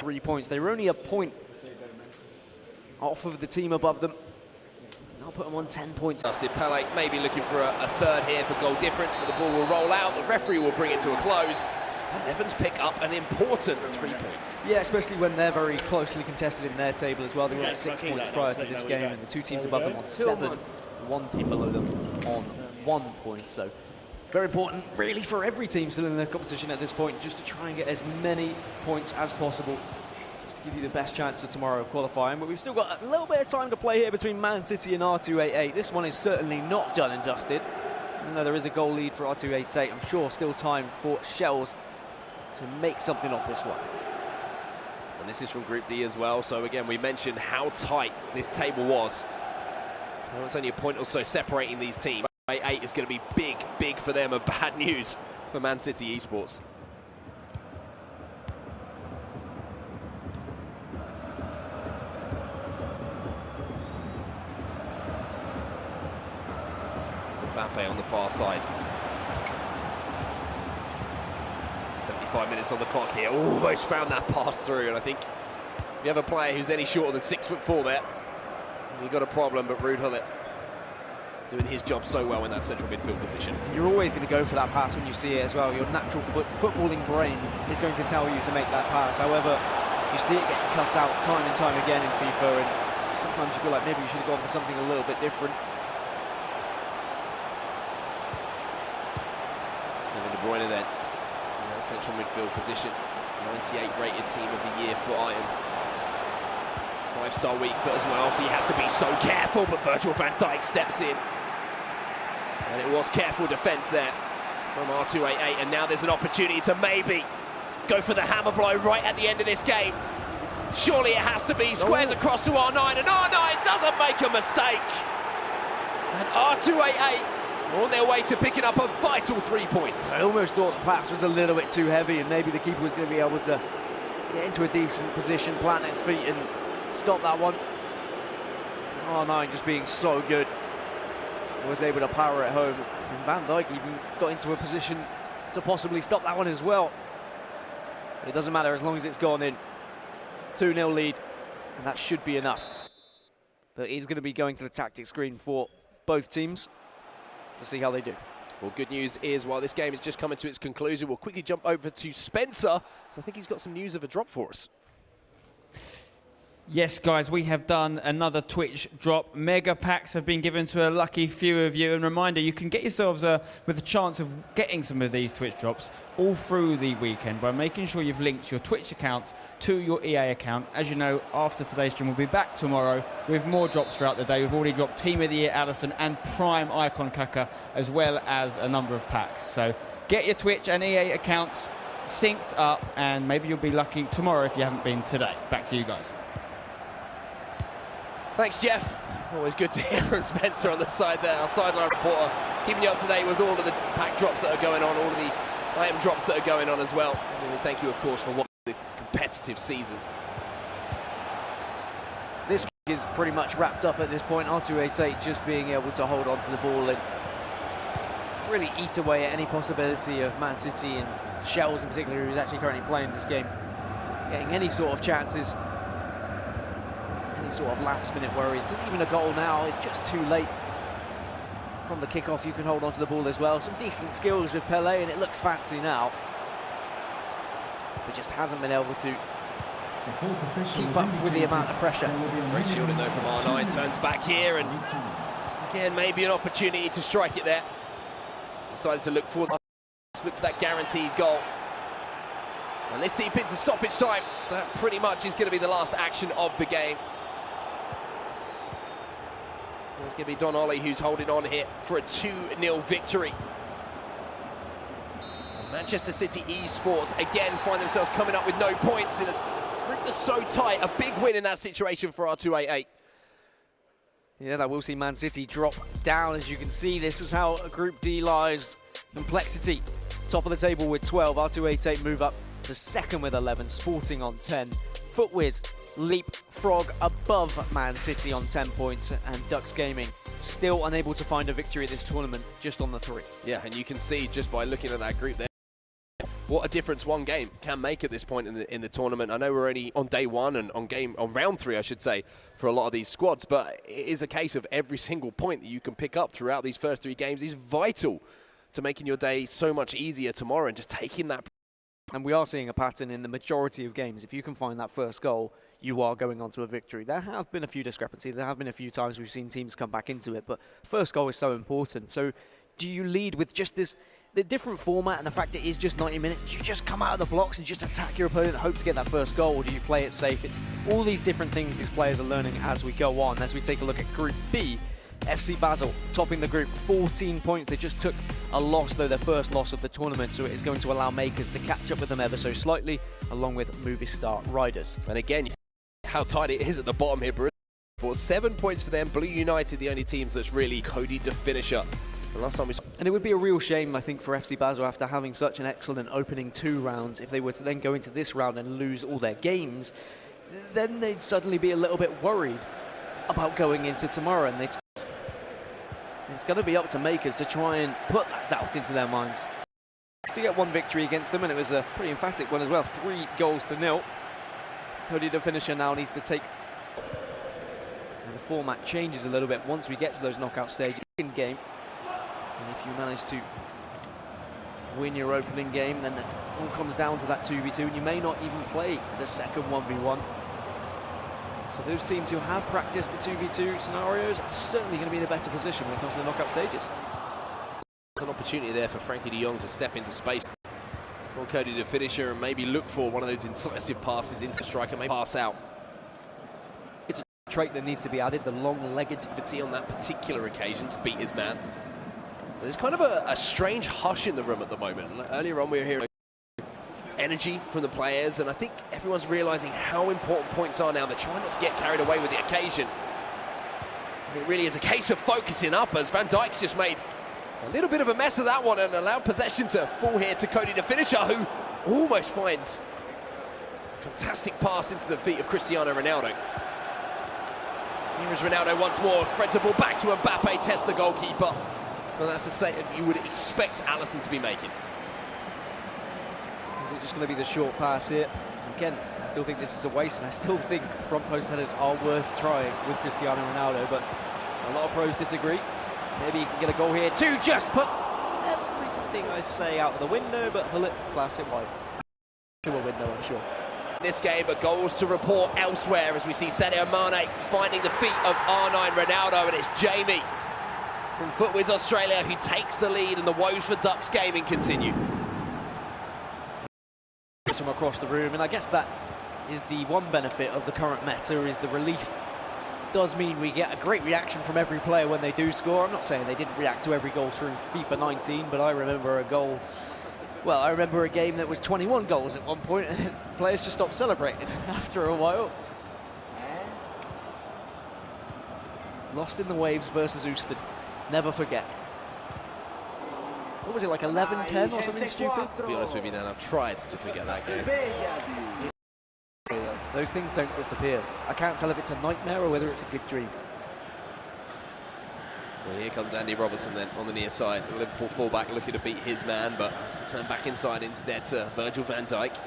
3 points. They were only a point off of the team above them. I'll put them on 10 points. Dustin Pele may be looking for a third here for goal difference, but the ball will roll out. The referee will bring it to a close. And Evans pick up an important 3 points. Yeah, especially when they're very closely contested in their table as well. They were on 6 points prior to this game, and the two teams above them on 7. One team below them on 1 point. So very important, really, for every team still in the competition at this point, just to try and get as many points as possible, just to give you the best chance for tomorrow of qualifying. But we've still got a little bit of time to play here between Man City and R288. This one is certainly not done and dusted. Even though there is a goal lead for R288, I'm sure still time for Shells to make something of this one. And this is from Group D as well, so again, we mentioned how tight this table was. Well, it's only a point or so separating these teams. 8 is going to be big for them, and bad news for Man City Esports. There's Mbappe on the far side. 75 minutes on the clock here. Almost found that pass through, and I think if you have a player who's any shorter than 6'4" there, you've got a problem. But Ruud Gullit doing his job so well in that central midfield position. You're always going to go for that pass when you see it as well. Your natural footballing brain is going to tell you to make that pass. However, you see it getting cut out time and time again in FIFA, and sometimes you feel like maybe you should have gone for something a little bit different. Kevin De Bruyne then. Central midfield position, 98 rated team of the year for Iron. 5-star weak foot as well, so you have to be so careful, but Virgil van Dijk steps in. And it was careful defence there from R288, and now there's an opportunity to maybe go for the hammer blow right at the end of this game. Surely it has to be. Squares across to R9, and R9 doesn't make a mistake. And R288 on their way to picking up a vital 3 points. I almost thought the pass was a little bit too heavy, and maybe the keeper was going to be able to get into a decent position, plant his feet and stop that one. R9 just being so good, was able to power it home, and Van Dijk even got into a position to possibly stop that one as well. But it doesn't matter as long as it's gone in. 2-0 lead, and that should be enough. But he's going to be going to the tactics screen for both teams to see how they do. Well, good news is, while this game is just coming to its conclusion, we'll quickly jump over to Spencer, so I think he's got some news of a drop for us. Yes, guys, we have done another Twitch drop. Mega packs have been given to a lucky few of you. And reminder, you can get yourselves with a chance of getting some of these Twitch drops all through the weekend by making sure you've linked your Twitch account to your EA account. As you know, after today's stream, we'll be back tomorrow with more drops throughout the day. We've already dropped Team of the Year Allison and Prime Icon Kaka, as well as a number of packs. So get your Twitch and EA accounts synced up, and maybe you'll be lucky tomorrow if you haven't been today. Back to you guys. Thanks, Jeff. Always good to hear from Spencer on the side there, our sideline reporter, keeping you up to date with all of the pack drops that are going on, all of the item drops that are going on as well. And thank you, of course, for watching the competitive season. This is pretty much wrapped up at this point. R288 just being able to hold on to the ball and really eat away at any possibility of Man City and Shells in particular, who's actually currently playing this game, getting any sort of chances, any sort of last-minute worries, because even a goal now is just too late. From the kickoff, you can hold on to the ball as well. Some decent skills with Pelé, and it looks fancy now, but just hasn't been able to keep up with the amount of pressure. Great shielding though from R9, turns back here, and again maybe an opportunity to strike it there. Decided to look for that guaranteed goal. And this deep into stoppage time, that pretty much is going to be the last action of the game. It's going to be Don Ollie who's holding on here for a 2-0 victory. Manchester City eSports again find themselves coming up with no points in a group that's so tight. A big win in that situation for R288. Yeah, that will see Man City drop down. As you can see, this is how Group D lies. Complexity, top of the table with 12. R288 move up to second with 11. Sporting on 10. Footwiz leapfrog above Man City on 10 points. And Ducks Gaming still unable to find a victory at this tournament, just on the 3. Yeah, and you can see just by looking at that group there, what a difference one game can make at this point in the tournament. I know we're only on day 1 and on round 3, I should say, for a lot of these squads, but it is a case of every single point that you can pick up throughout these first 3 games is vital to making your day so much easier tomorrow and just taking that. And we are seeing a pattern in the majority of games. If you can find that first goal, you are going on to a victory. There have been a few discrepancies. There have been a few times we've seen teams come back into it, but first goal is so important. So do you lead with just the different format and the fact it is just 90 minutes? Do you just come out of the blocks and just attack your opponent and hope to get that first goal, or do you play it safe? It's all these different things these players are learning as we go on. As we take a look at Group B, FC Basel topping the group, 14 points. They just took a loss, though, their first loss of the tournament, so it is going to allow Makers to catch up with them ever so slightly, along with Movistar Riders. And again, how tight it is at the bottom here, Bruce. 7 points for them. Blue United, the only teams that's really Cody the finisher. Last time we saw. And it would be a real shame, I think, for FC Basel after having such an excellent opening 2 rounds, if they were to then go into this round and lose all their games, then they'd suddenly be a little bit worried about going into tomorrow, and it's going to be up to Makers to try and put that doubt into their minds. To get 1 victory against them, and it was a pretty emphatic one as well, 3-0. Cody the finisher now needs to take, and the format changes a little bit once we get to those knockout stages in game. And if you manage to win your opening game, then it all comes down to that 2v2, and you may not even play the second 1v1. So those teams who have practiced the 2v2 scenarios are certainly going to be in a better position when it comes to the knockout stages. An opportunity there for Frankie de Jong to step into space. Well, Cody the finisher, and maybe look for one of those incisive passes into the striker, maybe pass out. It's a trait that needs to be added, the long-legged on that particular occasion to beat his man. There's kind of a strange hush in the room at the moment. Earlier on we were hearing energy from the players, and I think everyone's realising how important points are now. They're trying not to get carried away with the occasion. And it really is a case of focusing up, as Van Dijk's just made a little bit of a mess of that one and allowed possession to fall here to Cody the finisher, who almost finds a fantastic pass into the feet of Cristiano Ronaldo. Here is Ronaldo once more, threads the ball back to Mbappe, tests the goalkeeper. Well, that's a save you would expect Alisson to be making. Is it just going to be the short pass here? Again, I still think this is a waste, and I still think front post headers are worth trying with Cristiano Ronaldo, but a lot of pros disagree. Maybe he can get a goal here to just put everything I say out of the window, but Hullet blasts it wide. To a window, I'm sure. This game, but goals to report elsewhere as we see Sadio Mane finding the feet of R9 Ronaldo, and it's Jamie from Footwiz Australia who takes the lead, and the woes for Ducks Gaming continue. From across the room, and I guess that is the one benefit of the current meta, is the relief does mean we get a great reaction from every player when they do score. I'm not saying they didn't react to every goal through FIFA 19, but I remember a goal Well, I remember a game that was 21 goals at one point, and then players just stopped celebrating after a while. Lost in the waves versus Houston. Never forget. What was it, like 11-10 or something stupid? To be honest with you, Dan, I've tried to forget that game. Those things don't disappear. I can't tell if it's a nightmare or whether it's a good dream. Well, here comes Andy Robertson then on the near side. The Liverpool fullback looking to beat his man, but has to turn back inside instead to Virgil van Dijk.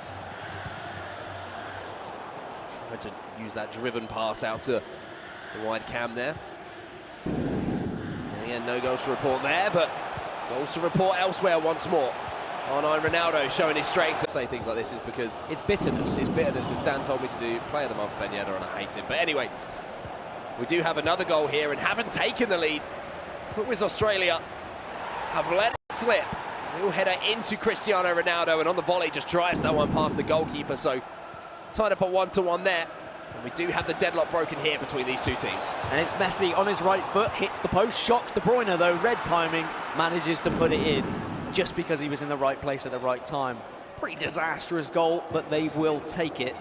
Tried to use that driven pass out to the wide cam there. And again, no goals to report there, but goals to report elsewhere once more. R9 Ronaldo showing his strength. I say things like this is because it's bitterness. It's bitterness because Dan told me to do Player of the Month Ben Yedder and I hate him. But anyway, we do have another goal here and haven't taken the lead. Footwiz Australia have let it slip. Little header into Cristiano Ronaldo, and on the volley just drives that one past the goalkeeper. So tied up at 1-1 there. And we do have the deadlock broken here between these two teams. And it's Messi on his right foot, hits the post, shocks De Bruyne though, red timing, manages to put it in just because he was in the right place at the right time. Pretty disastrous goal, but they will take it.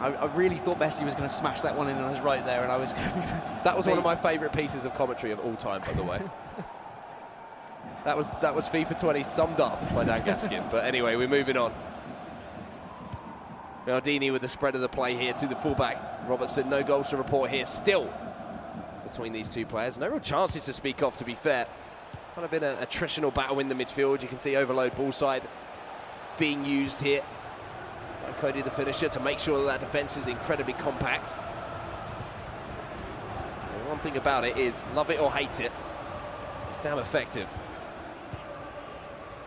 I really thought Messi was going to smash that one in on his right there, and I was going to be... That was one of my favourite pieces of commentary of all time, by the way. that was FIFA 20 summed up by Dan Gaskin. But anyway, we're moving on. Maldini with the spread of the play here to the fullback. Robertson, no goals to report here still between these two players. No real chances to speak of, to be fair. Kind of been an attritional battle in the midfield. You can see overload ball side being used here. Cody the finisher to make sure that defence is incredibly compact. And one thing about it is, love it or hate it, it's damn effective.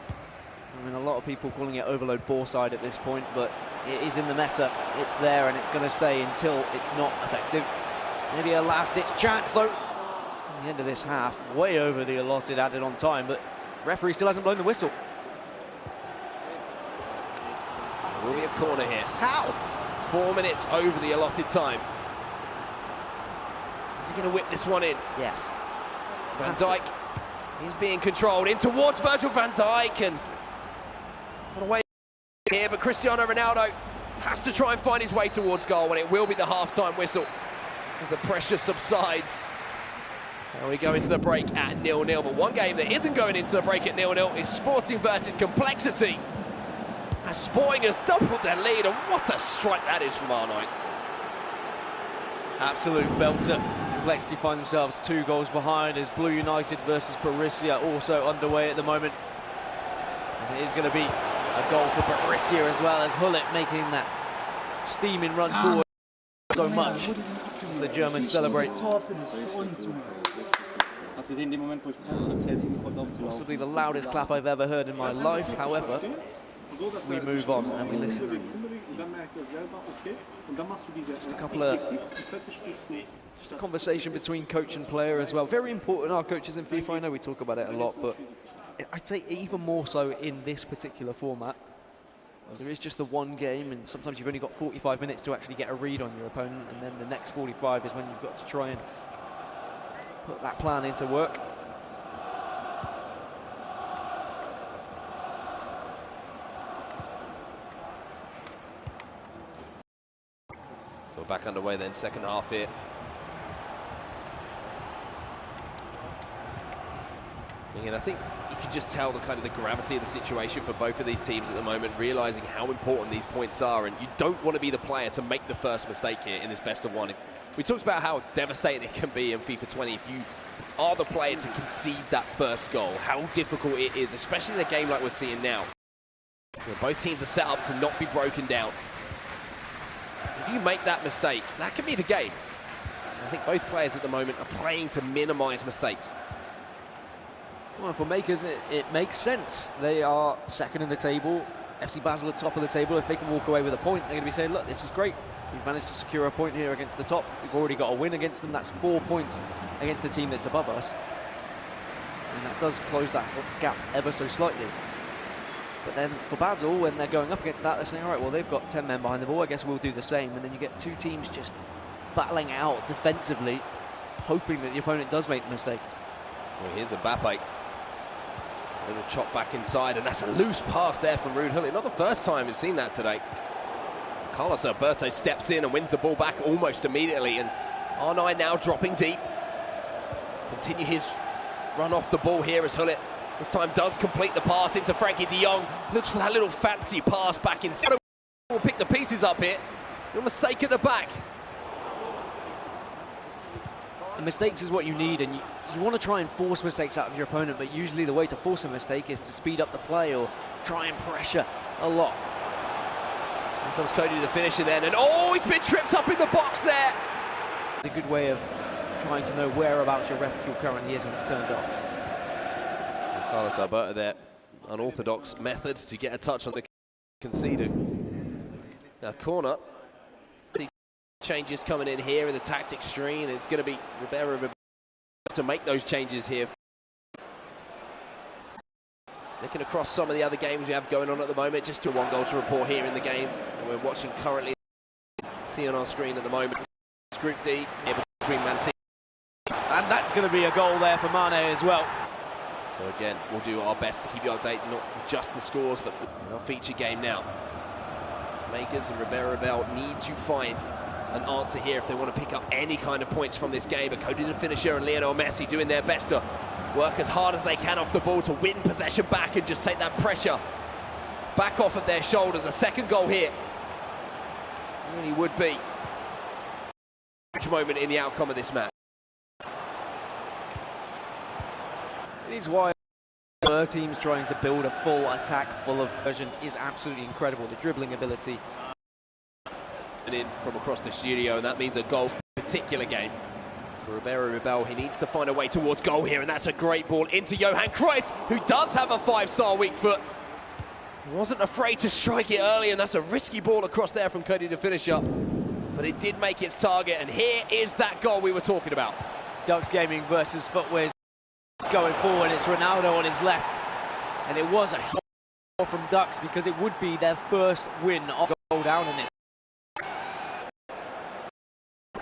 I mean, a lot of people calling it overload ball side at this point, but it is in the meta. It's there and it's going to stay until it's not effective. Maybe a last-ditch chance though. At the end of this half, way over the allotted added on time, but referee still hasn't blown the whistle. Will be a corner here. How? 4 minutes over the allotted time. Is he going to whip this one in? Yes. Van Dijk is being controlled in towards Virgil van Dijk, and what a way here, but Cristiano Ronaldo has to try and find his way towards goal, and it will be the half-time whistle as the pressure subsides. And we go into the break at 0-0, but one game that isn't going into the break at 0-0 is Sporting versus Complexity. As Sporting has doubled their lead, and what a strike that is from R9. Absolute belter. Complexity find themselves 2 goals behind as Blue United versus Borussia also underway at the moment. And it is going to be a goal for Borussia as well, as Hullet making that steaming run forward so much as the Germans celebrate. Possibly the loudest clap I've ever heard in my life. However, we move on and we listen. Just a conversation between coach and player as well. Very important, our coaches in FIFA. I know we talk about it a lot, but I'd say even more so in this particular format. There is just the one game, and sometimes you've only got 45 minutes to actually get a read on your opponent, and then the next 45 is when you've got to try and put that plan into work. So back underway then, second half here. And I think you can just tell the kind of the gravity of the situation for both of these teams at the moment, realising how important these points are, and you don't want to be the player to make the first mistake here in this best of one. We talked about how devastating it can be in FIFA 20 if you are the player to concede that first goal, how difficult it is, especially in a game like we're seeing now. Both teams are set up to not be broken down. If you make that mistake, that could be the game. I think both players at the moment are playing to minimise mistakes. Well, for Makers, it makes sense. They are second in the table. FC Basel at top of the table. If they can walk away with a point, they're going to be saying, look, this is great. We've managed to secure a point here against the top. We've already got a win against them. That's 4 points against the team that's above us. And that does close that gap ever so slightly. But then for Basel, when they're going up against that, they're saying, all right, well, they've got 10 men behind the ball. I guess we'll do the same. And then you get 2 teams just battling out defensively, hoping that the opponent does make the mistake. Well, here's Mbappe. Little chop back inside, and that's a loose pass there from Ruud Gullit. Not the first time we've seen that today. Carlos Alberto steps in and wins the ball back almost immediately, and R9 now dropping deep. Continue his run off the ball here as Gullit this time does complete the pass into Frankie de Jong. Looks for that little fancy pass back inside. We'll pick the pieces up here. No mistake at the back. And mistakes is what you need, and you want to try and force mistakes out of your opponent, but usually the way to force a mistake is to speed up the play or try and pressure a lot. Here comes Cody to the finisher then, and oh, he's been tripped up in the box there. It's a good way of trying to know whereabouts your reticule currently is when it's turned off. And Carlos Alberto there, unorthodox methods to get a touch on the conceded. Now corner. Changes coming in here in the tactics screen. It's going to be Ribeiro to make those changes here. Looking across some of the other games we have going on at the moment, just to 1 goal to report here in the game. And we're watching currently, see on our screen at the moment, Group D between Man City. And that's going to be a goal there for Mane as well. So again, we'll do our best to keep you updated, not just the scores, but our feature game now. Makers and Ribeiro need to find an answer here if they want to pick up any kind of points from this game. But Cody the finisher and Lionel Messi doing their best to work as hard as they can off the ball to win possession back and just take that pressure back off of their shoulders. A second goal here really would be a huge moment in the outcome of this match. It is why other teams trying to build a full attack full of version is absolutely incredible. The dribbling ability. And in from across the studio, and that means a goal particular game. For Ribeiro, he needs to find a way towards goal here, and that's a great ball into Johan Cruyff, who does have a 5-star weak foot. Wasn't afraid to strike it early, and that's a risky ball across there from Cody to finish up. But it did make its target, and here is that goal we were talking about. Ducks Gaming versus Footwear's going forward. It's Ronaldo on his left, and it was a shot from Ducks because it would be their first win of goal down in this.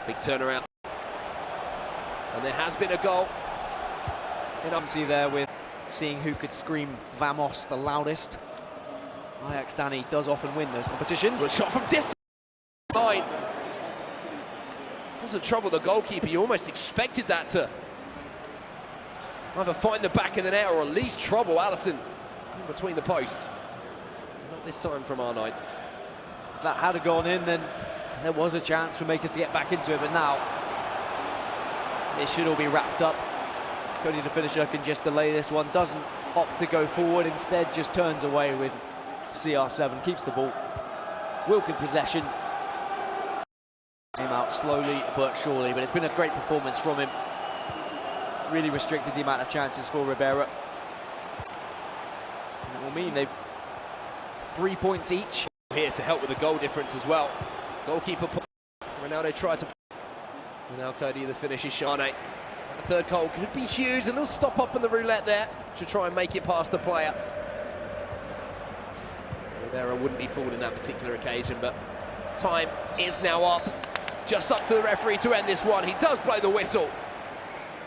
Big turnaround. And there has been a goal. And obviously there with seeing who could scream Vamos the loudest. Ajax Danny does often win those competitions. Good shot from distance. Line. Doesn't trouble the goalkeeper. You almost expected that to either find the back of the net or at least trouble Alisson in between the posts. Not this time from R9. If that had gone in, then there was a chance for Makers to get back into it, but now it should all be wrapped up. Cody the finisher can just delay this one, doesn't opt to go forward, instead just turns away with CR7, keeps the ball. Wilk in possession. Came out slowly but surely, but it's been a great performance from him. Really restricted the amount of chances for Ribeiro. And it will mean they've 3 points each. Here to help with the goal difference as well. Goalkeeper, Ronaldo tried to. Now Cody the finisher, Shane. The third goal could be huge. A little stop up in the roulette there to try and make it past the player. Rivera wouldn't be fooled in that particular occasion, but time is now up. Just up to the referee to end this one. He does blow the whistle.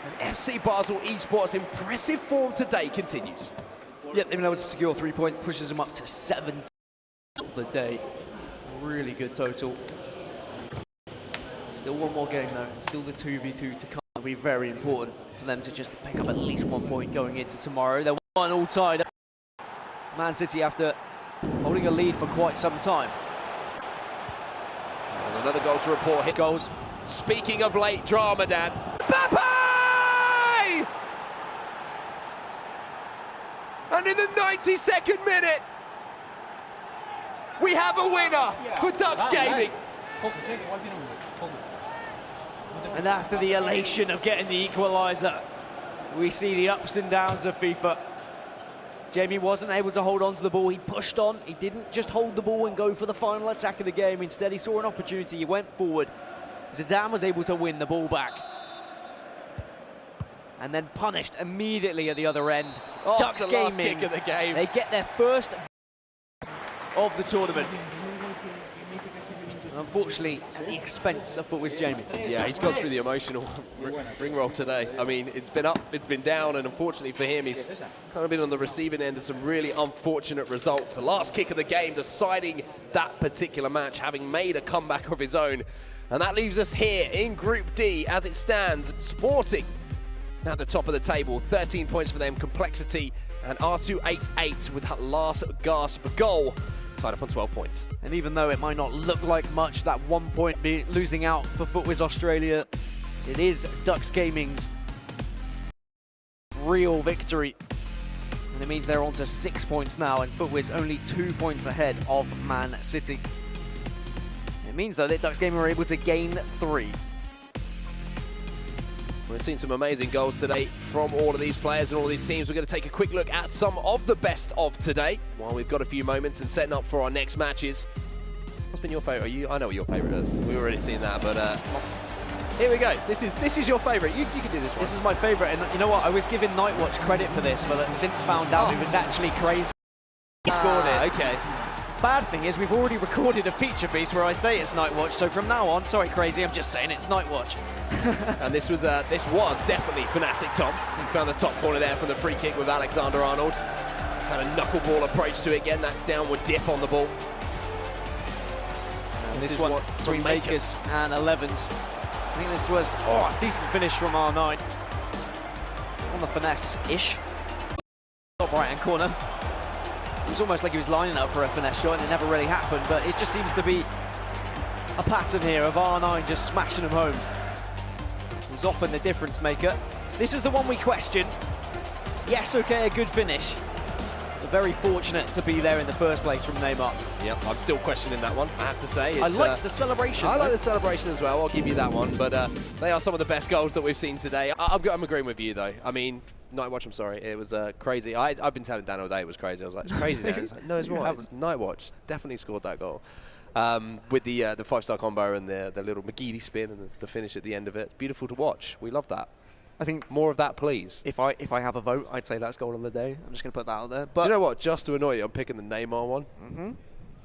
And FC Basel Esports' impressive form today continues. Yep, they've been able to secure 3 points, pushes them up to 7 the day. Really good total. Still one more game though, still the 2v2 to come. It'll be very important for them to just pick up at least 1 point going into tomorrow. They're 1 all tied up. Man City after holding a lead for quite some time. There's another goal to report. Hit goals. Speaking of late drama, Dan. Mbappe! And in the 92nd minute, we have a winner for Ducks Gaming. And after the elation of getting the equaliser, we see the ups and downs of FIFA. Jamie wasn't able to hold on to the ball. He pushed on. He didn't just hold the ball and go for the final attack of the game. Instead, he saw an opportunity. He went forward. Zidane was able to win the ball back. And then punished immediately at the other end. Oh, Ducks the Gaming, last kick of the game. They get their first of the tournament. Unfortunately, at the expense of Footwiz Jamie. Yeah, he's gone through the emotional ring roll today. I mean, it's been up, it's been down, and unfortunately for him, he's kind of been on the receiving end of some really unfortunate results. The last kick of the game deciding that particular match, having made a comeback of his own. And that leaves us here in Group D as it stands. Sporting at the top of the table, 13 points for them, Complexity and R288 with that last gasp goal, tied up on 12 points. And even though it might not look like much, that 1 point losing out for Footwiz Australia, it is Ducks Gaming's real victory. And it means they're on to 6 points now, and Footwiz only 2 points ahead of Man City. It means, though, that Ducks Gaming were able to gain 3. We've seen some amazing goals today from all of these players and all of these teams. We're going to take a quick look at some of the best of today while we've got a few moments and setting up for our next matches. What's been your favourite? I know what your favourite is. We've already seen that, but here we go. This is your favourite. You can do this one. This is my favourite, and you know what? I was giving Nightwatch credit for this, but since found out it was actually crazy. He scored it. Okay. Bad thing is we've already recorded a feature piece where I say it's Nightwatch, so from now on, sorry Crazy, I'm just saying it's Nightwatch. And this was definitely Fnatic Tom. He found the top corner there from the free kick with Alexander Arnold. Kind of knuckleball approach to it, getting that downward dip on the ball. And this one between Makers and 11s. I think this was a decent finish from R9. On the finesse-ish. Top right-hand corner. It was almost like he was lining up for a finesse shot and it never really happened, but it just seems to be a pattern here of R9 just smashing them home. He's often the difference maker. This is the one we question. Yes, okay, a good finish. But very fortunate to be there in the first place from Neymar. Yep, I'm still questioning that one, I have to say. I like the celebration. I like the celebration as well, I'll give you that one, but they are some of the best goals that we've seen today. I'm agreeing with you though. I mean, Nightwatch, I'm sorry, it was crazy. I've been telling Dan all day it was crazy. I was like, it's crazy Dan. He's like, no, it's right, it's Nightwatch. Definitely scored that goal. With the 5-star combo and the little McGeady spin and the finish at the end of it. Beautiful to watch. We love that. I think more of that, please. If I have a vote, I'd say that's goal of the day. I'm just going to put that out there. But do you know what? Just to annoy you, I'm picking the Neymar one. Mm-hmm.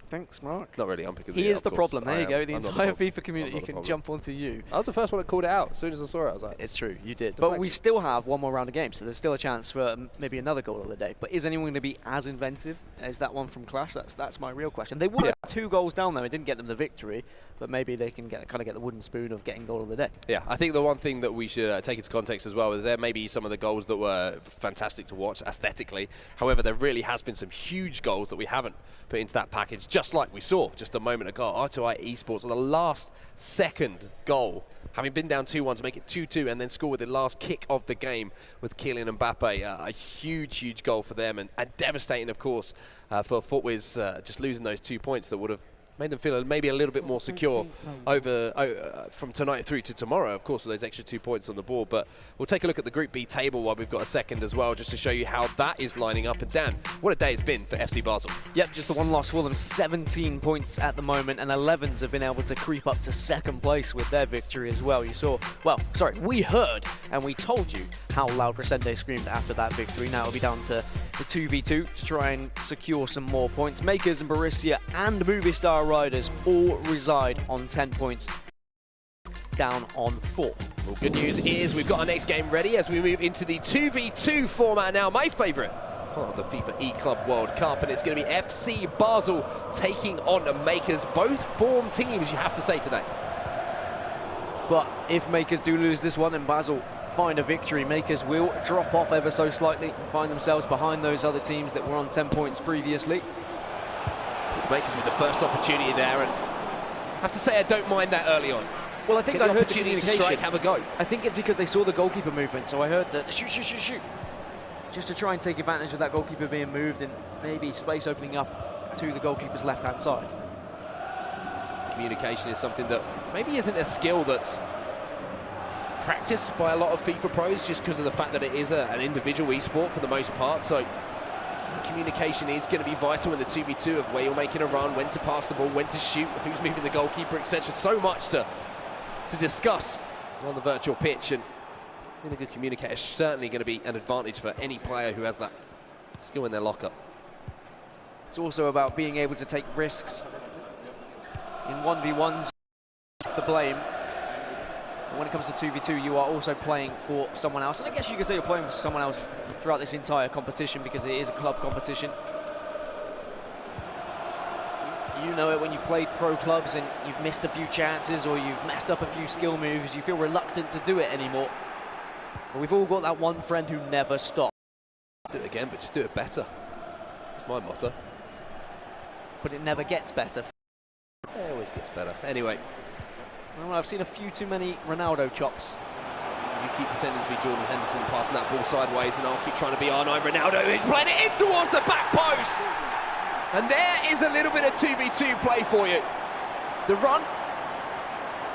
Thanks, Mark. Not really, I'm picking He the is the problem. There you go. The entire FIFA community can problem. jump onto you. I was the first one that called it out. As soon as I saw it, I was like... It's true, you did. But we still have one more round of games, so there's still a chance for maybe another goal of the day. But is anyone going to be as inventive as that one from Clash? That's my real question. They were 2 goals down there. It didn't get them the victory, but maybe they can kind of get the wooden spoon of getting goal of the day. Yeah, I think the one thing that we should take into context as well is there may be some of the goals that were fantastic to watch aesthetically. However, there really has been some huge goals that we haven't put into that package, just like we saw just a moment ago. R2I Esports on the last second goal, having been down 2-1 to make it 2-2 and then score with the last kick of the game with Kylian Mbappe. A huge goal for them and devastating, of course, for Footwiz, just losing those 2 points that would have made them feel maybe a little bit more secure from tonight through to tomorrow, of course, with those extra 2 points on the board. But we'll take a look at the Group B table while we've got a second as well, just to show you how that is lining up. And Dan, what a day it's been for FC Basel. Yep, just the one loss for them, 17 points at the moment, and 11s have been able to creep up to second place with their victory as well. You saw, we heard and we told you how loud Resende screamed after that victory. Now it'll be down to the 2v2 to try and secure some more points. Makers and Borussia and Movistar Riders all reside on 10 points, down on 4. Well, good news is we've got our next game ready as we move into the 2v2 format now. My favourite part of the FIFA eClub World Cup, and it's going to be FC Basel taking on Makers. Both form teams, you have to say, today. But if Makers do lose this one and Basel find a victory, Makers will drop off ever so slightly and find themselves behind those other teams that were on 10 points previously. It's Makers with the first opportunity there, and I have to say I don't mind that early on. Well, I think I heard the communication. To strike, have a go. I think it's because they saw the goalkeeper movement, so I heard that shoot, just to try and take advantage of that goalkeeper being moved and maybe space opening up to the goalkeeper's left-hand side. Communication is something that maybe isn't a skill that's practiced by a lot of FIFA pros, just because of the fact that it is an individual esport for the most part. So communication is going to be vital in the 2v2 of where you're making a run, when to pass the ball, when to shoot, who's moving the goalkeeper, etc. So much to discuss on the virtual pitch, and being a good communicator is certainly going to be an advantage for any player who has that skill in their locker. It's also about being able to take risks in 1v1s, the blame. But when it comes to 2v2, you are also playing for someone else. And I guess you could say you're playing for someone else throughout this entire competition because it is a club competition. You know it when you've played pro clubs and you've missed a few chances or you've messed up a few skill moves, you feel reluctant to do it anymore. But we've all got that one friend who never stops. Do it again, but just do it better. That's my motto. But it never gets better. It always gets better. Anyway. Well, I've seen a few too many Ronaldo chops. You keep pretending to be Jordan Henderson passing that ball sideways, and I'll keep trying to be R9 Ronaldo, who's playing it in towards the back post. And there is a little bit of 2v2 play for you. The run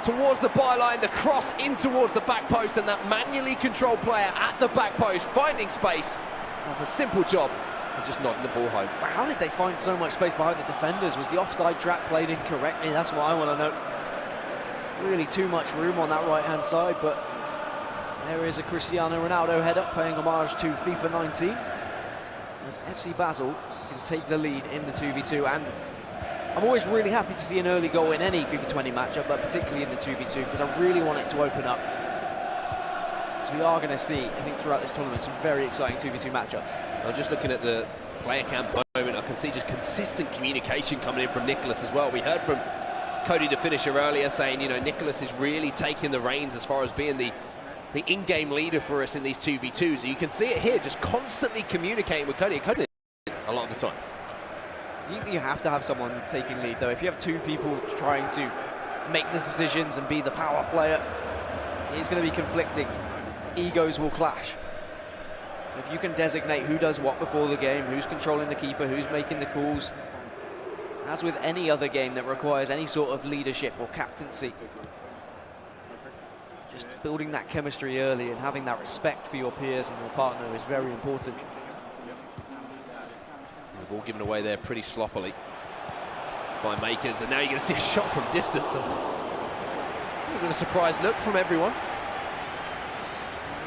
towards the byline, the cross in towards the back post, and that manually controlled player at the back post finding space. That's the simple job of just nodding the ball home. But how did they find so much space behind the defenders? Was the offside trap played incorrectly? That's what I want to know. Really too much room on that right-hand side, but there is a Cristiano Ronaldo header paying homage to FIFA 19 as FC Basel can take the lead in the 2v2. And I'm always really happy to see an early goal in any FIFA 20 matchup, but particularly in the 2v2, because I really want it to open up. So we are going to see, I think, throughout this tournament, some very exciting 2v2 matchups. I'm just looking at the player camps at the moment. I can see just consistent communication coming in from Nicholas as well. We heard from Cody the finisher earlier saying, you know, Nicholas is really taking the reins as far as being the in-game leader for us in these 2v2s. So you can see it here, just constantly communicating with Cody. Cody a lot of the time. You have to have someone taking lead, though. If you have two people trying to make the decisions and be the power player, it's going to be conflicting. Egos will clash. If you can designate who does what before the game, who's controlling the keeper, who's making the calls, as with any other game that requires any sort of leadership or captaincy, just building that chemistry early and having that respect for your peers and your partner is very important. The ball given away there pretty sloppily by Makers, and now you're going to see a shot from distance. A little bit of a surprised look from everyone.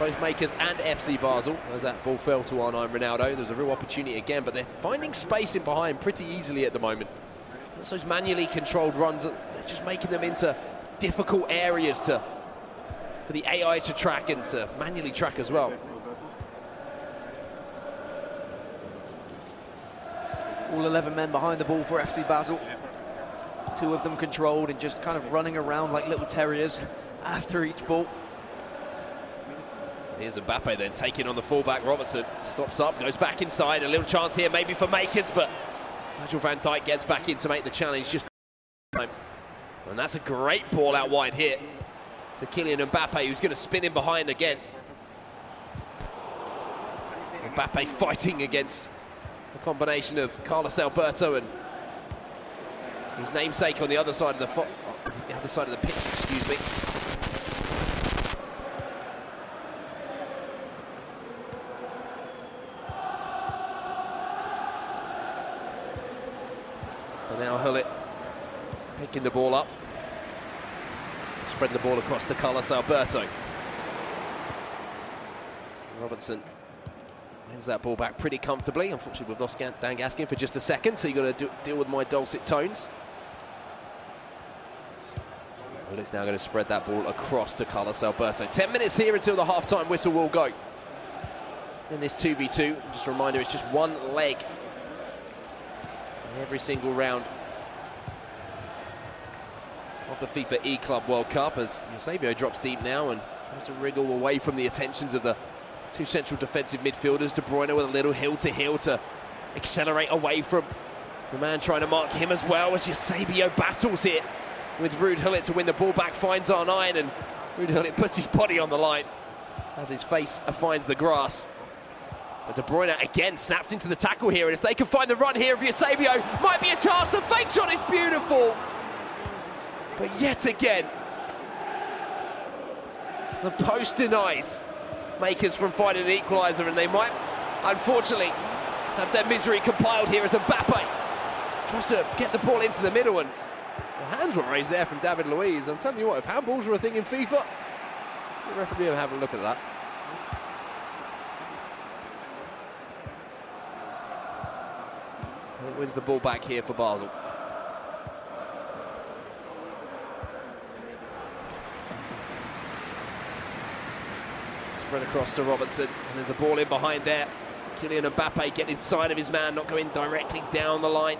Both Makers and FC Basel, as that ball fell to R9 Ronaldo. There's a real opportunity again, but they're finding space in behind pretty easily at the moment. It's those manually controlled runs, they're just making them into difficult areas for the AI to track and to manually track as well. All 11 men behind the ball for FC Basel. Two of them controlled and just kind of running around like little terriers after each ball. Here's Mbappe then taking on the fullback. Robertson stops up, goes back inside. A little chance here maybe for Makers, but Virgil van Dijk gets back in to make the challenge just time. And that's a great ball out wide here to Kylian Mbappe, who's going to spin in behind again. Mbappe fighting against a combination of Carlos Alberto and his namesake on the other side of the pitch, excuse me. And now Hullet picking the ball up, spread the ball across to Carlos Alberto. Robertson wins that ball back pretty comfortably. Unfortunately, we've lost Dan Gaskin for just a second, so you've got to deal with my dulcet tones. Hullet's now going to spread that ball across to Carlos Alberto. 10 minutes here until the half-time whistle will go. In this 2v2, just a reminder, it's just one leg in every single round of the FIFA eClub World Cup, as Eusebio drops deep now and tries to wriggle away from the attentions of the two central defensive midfielders. De Bruyne with a little heel-to-heel to accelerate away from the man trying to mark him as well, as Eusebio battles it with Ruud Hullet to win the ball back, finds R9, and Ruud Hullet puts his body on the line as his face finds the grass. But De Bruyne again snaps into the tackle here, and if they can find the run here of Eusebio, might be a chance. The fake shot is beautiful. But yet again, the post denies Makers from finding an equaliser, and they might, unfortunately, have their misery compiled here as Mbappe tries to get the ball into the middle, and the hands were raised there from David Luiz. I'm telling you what, if handballs were a thing in FIFA, the referee will have a look at that. And it wins the ball back here for Basel. Spread across to Robertson, and there's a ball in behind there. Kylian Mbappe getting inside of his man, not going directly down the line.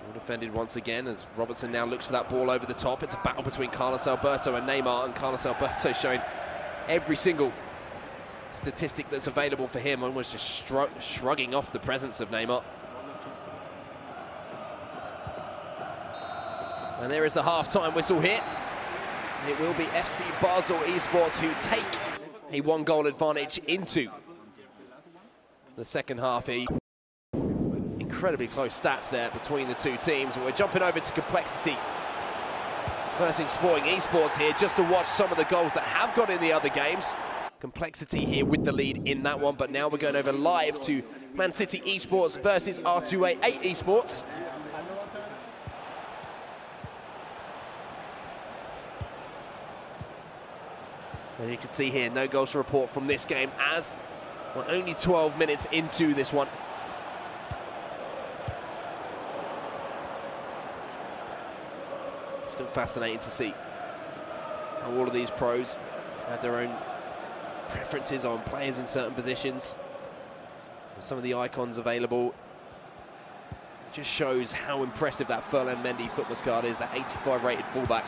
Well defended once again as Robertson now looks for that ball over the top. It's a battle between Carlos Alberto and Neymar, and Carlos Alberto showing every single statistic that's available for him, almost just shrugging off the presence of Neymar. And there is the half-time whistle here. It will be FC Basel Esports who take a one-goal advantage into the second half here. Incredibly close stats there between the two teams. We're jumping over to Complexity versus Sporting Esports here just to watch some of the goals that have gone in the other games. Complexity here with the lead in that one, but now we're going over live to Man City Esports versus R288 Esports. And you can see here, no goals to report from this game as we're only 12 minutes into this one. Still fascinating to see how all of these pros have their own preferences on players in certain positions. Some of the icons available. It just shows how impressive that Ferland Mendy fitness card is, that 85 rated fullback,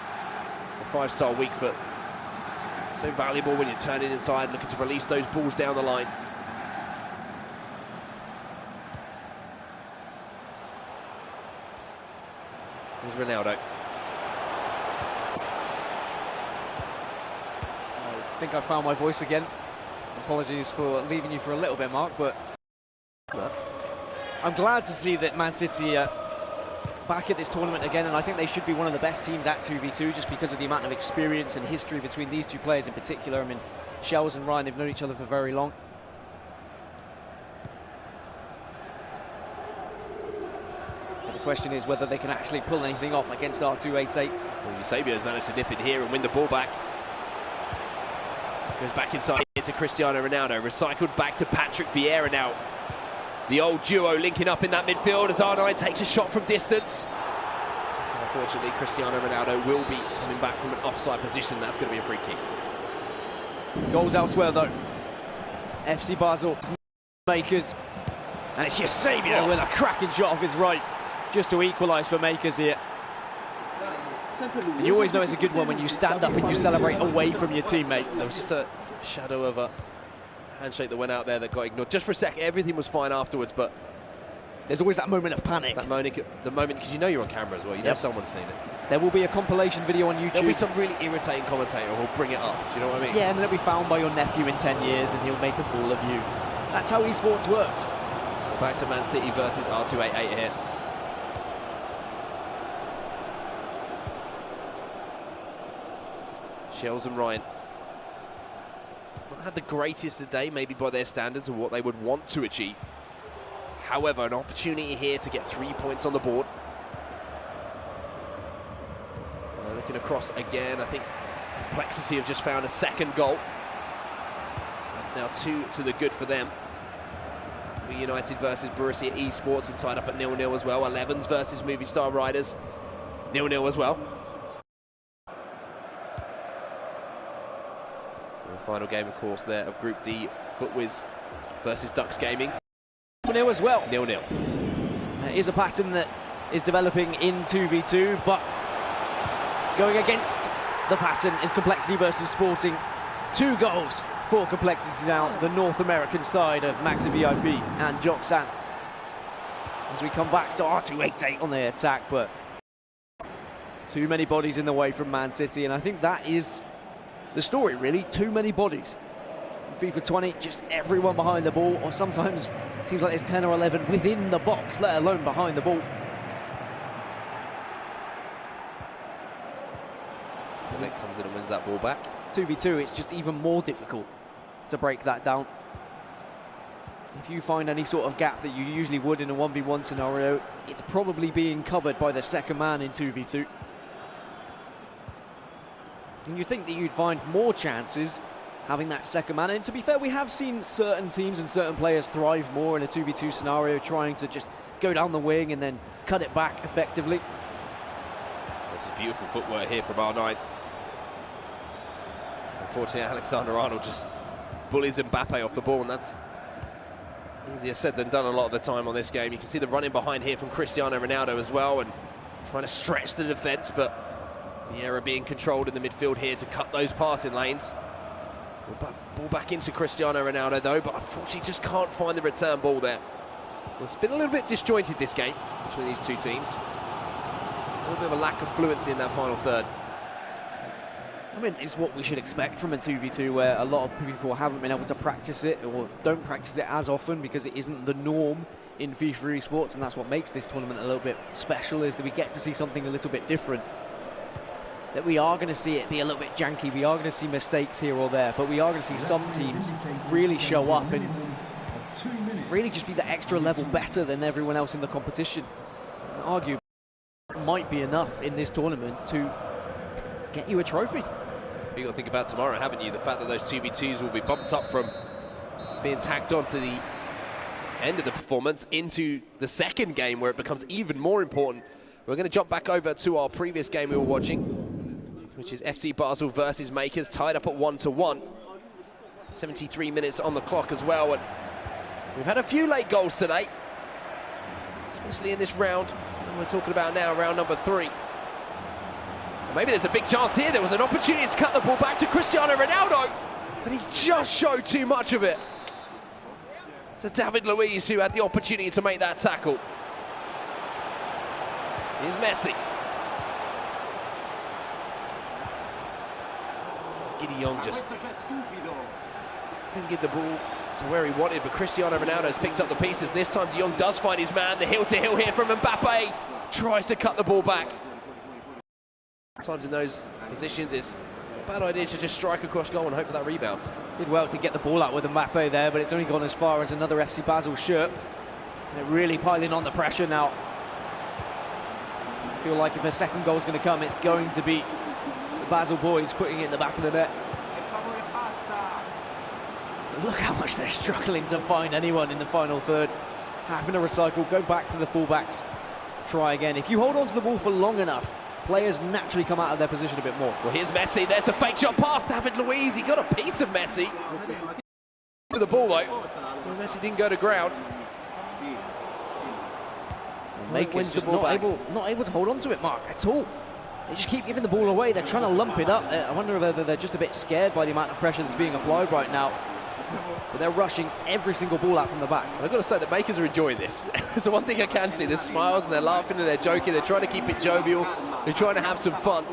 a 5-star weak foot. So valuable when you're turning inside, looking to release those balls down the line. Here's Ronaldo. I think I found my voice again. Apologies for leaving you for a little bit, Mark, but I'm glad to see that Man City are back at this tournament again, and I think they should be one of the best teams at 2v2 just because of the amount of experience and history between these two players in particular. I mean, Shells and Ryan, they've known each other for very long. But the question is whether they can actually pull anything off against R288. Well, Eusebio's managed to nip in here and win the ball back. Goes back inside here to Cristiano Ronaldo, recycled back to Patrick Vieira now. The old duo linking up in that midfield as R9 takes a shot from distance. Unfortunately, Cristiano Ronaldo will be coming back from an offside position. That's going to be a free kick. Goals elsewhere, though. FC Basel makers. And it's Eusebio with a cracking shot off his right, just to equalise for makers here. And you always know it's a good one when you stand up and you celebrate away from your teammate. There was just a shadow of a handshake that went out there that got ignored. Just for a sec, everything was fine afterwards, but there's always that moment of panic. That moment, because you know you're on camera as well. You know someone's seen it. There will be a compilation video on YouTube. There'll be some really irritating commentator who'll bring it up. Do you know what I mean? Yeah, and then it'll be found by your nephew in 10 years and he'll make a fool of you. That's how esports works. Back to Man City versus R288 here. Shells and Ryan. Not had the greatest of day, maybe by their standards, of what they would want to achieve. However, an opportunity here to get 3 points on the board. Looking across again, I think Complexity have just found a second goal. That's now 2 to the good for them. United versus Borussia Esports is tied up at 0-0 as well. 11s versus Movie Star Riders, 0-0 as well. Final game, of course, there of Group D, Footwiz versus Ducks Gaming. 0-0 as well. 0-0. It is a pattern that is developing in 2v2, but going against the pattern is Complexity versus Sporting. 2 goals for Complexity now, the North American side of Maxi VIP and Joxan. As we come back to R288 on the attack, but too many bodies in the way from Man City, and I think that is the story, really. Too many bodies. In FIFA 20, just everyone behind the ball, or sometimes it seems like there's 10 or 11 within the box, let alone behind the ball. Delic comes in and wins that ball back. 2v2, it's just even more difficult to break that down. If you find any sort of gap that you usually would in a 1v1 scenario, it's probably being covered by the second man in 2v2. And you'd think that you'd find more chances having that second man. And to be fair, we have seen certain teams and certain players thrive more in a 2v2 scenario, trying to just go down the wing and then cut it back effectively. This is beautiful footwork here from R9. Unfortunately, Alexander-Arnold just bullies Mbappe off the ball, and that's easier said than done a lot of the time on this game. You can see the running behind here from Cristiano Ronaldo as well, and trying to stretch the defence, but Vieira being controlled in the midfield here to cut those passing lanes. Ball back into Cristiano Ronaldo though, but unfortunately just can't find the return ball there. It's been a little bit disjointed, this game, between these two teams. A little bit of a lack of fluency in that final third. I mean, it's what we should expect from a 2v2, where a lot of people haven't been able to practice it or don't practice it as often because it isn't the norm in FIFA esports, and that's what makes this tournament a little bit special, is that we get to see something a little bit different. That we are going to see it be a little bit janky, we are going to see mistakes here or there, but we are going to see some teams really show up and really just be the extra level better than everyone else in the competition. And arguably, might be enough in this tournament to get you a trophy. You've got to think about tomorrow, haven't you? The fact that those 2v2s will be bumped up from being tacked on to the end of the performance into the second game, where it becomes even more important. We're going to jump back over to our previous game we were watching, which is FC Basel versus Makers, tied up at 1-1. 73 minutes on the clock as well, and we've had a few late goals today, especially in this round that we're talking about now, round number 3. Maybe there's a big chance here. There was an opportunity to cut the ball back to Cristiano Ronaldo, and he just showed too much of it to David Luiz, who had the opportunity to make that tackle. Here's Messi. Giddy Young just couldn't get the ball to where he wanted, but Cristiano Ronaldo's picked up the pieces. This time De Jong does find his man. The heel-to-heel here from Mbappe. Tries to cut the ball back. Sometimes in those positions, it's a bad idea to just strike across goal and hope for that rebound. Did well to get the ball out with Mbappe there, but it's only gone as far as another FC Basel shirt. They're really piling on the pressure now. I feel like if a second goal is going to come, it's going to be the Basel boys putting it in the back of the net. Look how much they're struggling to find anyone in the final third. Having to recycle, go back to the fullbacks, try again. If you hold on to the ball for long enough, players naturally come out of their position a bit more. Well, here's Messi. There's the fake shot past David Luiz. He got a piece of Messi. To the ball, though. Well, Messi didn't go to ground. Makers just not able to hold on to it, Mark, at all. They just keep giving the ball away. They're trying to lump it up. I wonder whether they're just a bit scared by the amount of pressure that's being applied right now. But they're rushing every single ball out from the back. And I've got to say that Makers are enjoying this. So one thing I can see, there's smiles and they're laughing and they're joking. They're trying to keep it jovial. They're trying to have some fun.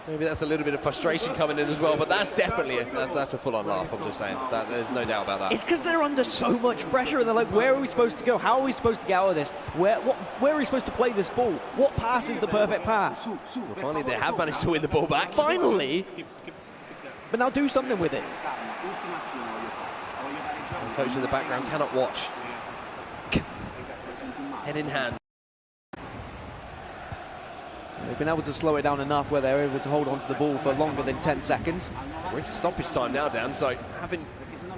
Maybe that's a little bit of frustration coming in as well, but that's definitely that's a full-on laugh, I'm just saying. There's no doubt about that. It's because they're under so much pressure and they're like, where are we supposed to go? How are we supposed to get out of this? Where are we supposed to play this ball? What pass is the perfect pass? Well, finally, they have managed to win the ball back. Finally! But now do something with it. The coach in the background cannot watch. Head in hand. They've been able to slow it down enough where they're able to hold on to the ball for longer than 10 seconds. We're into stoppage time now, Dan, so having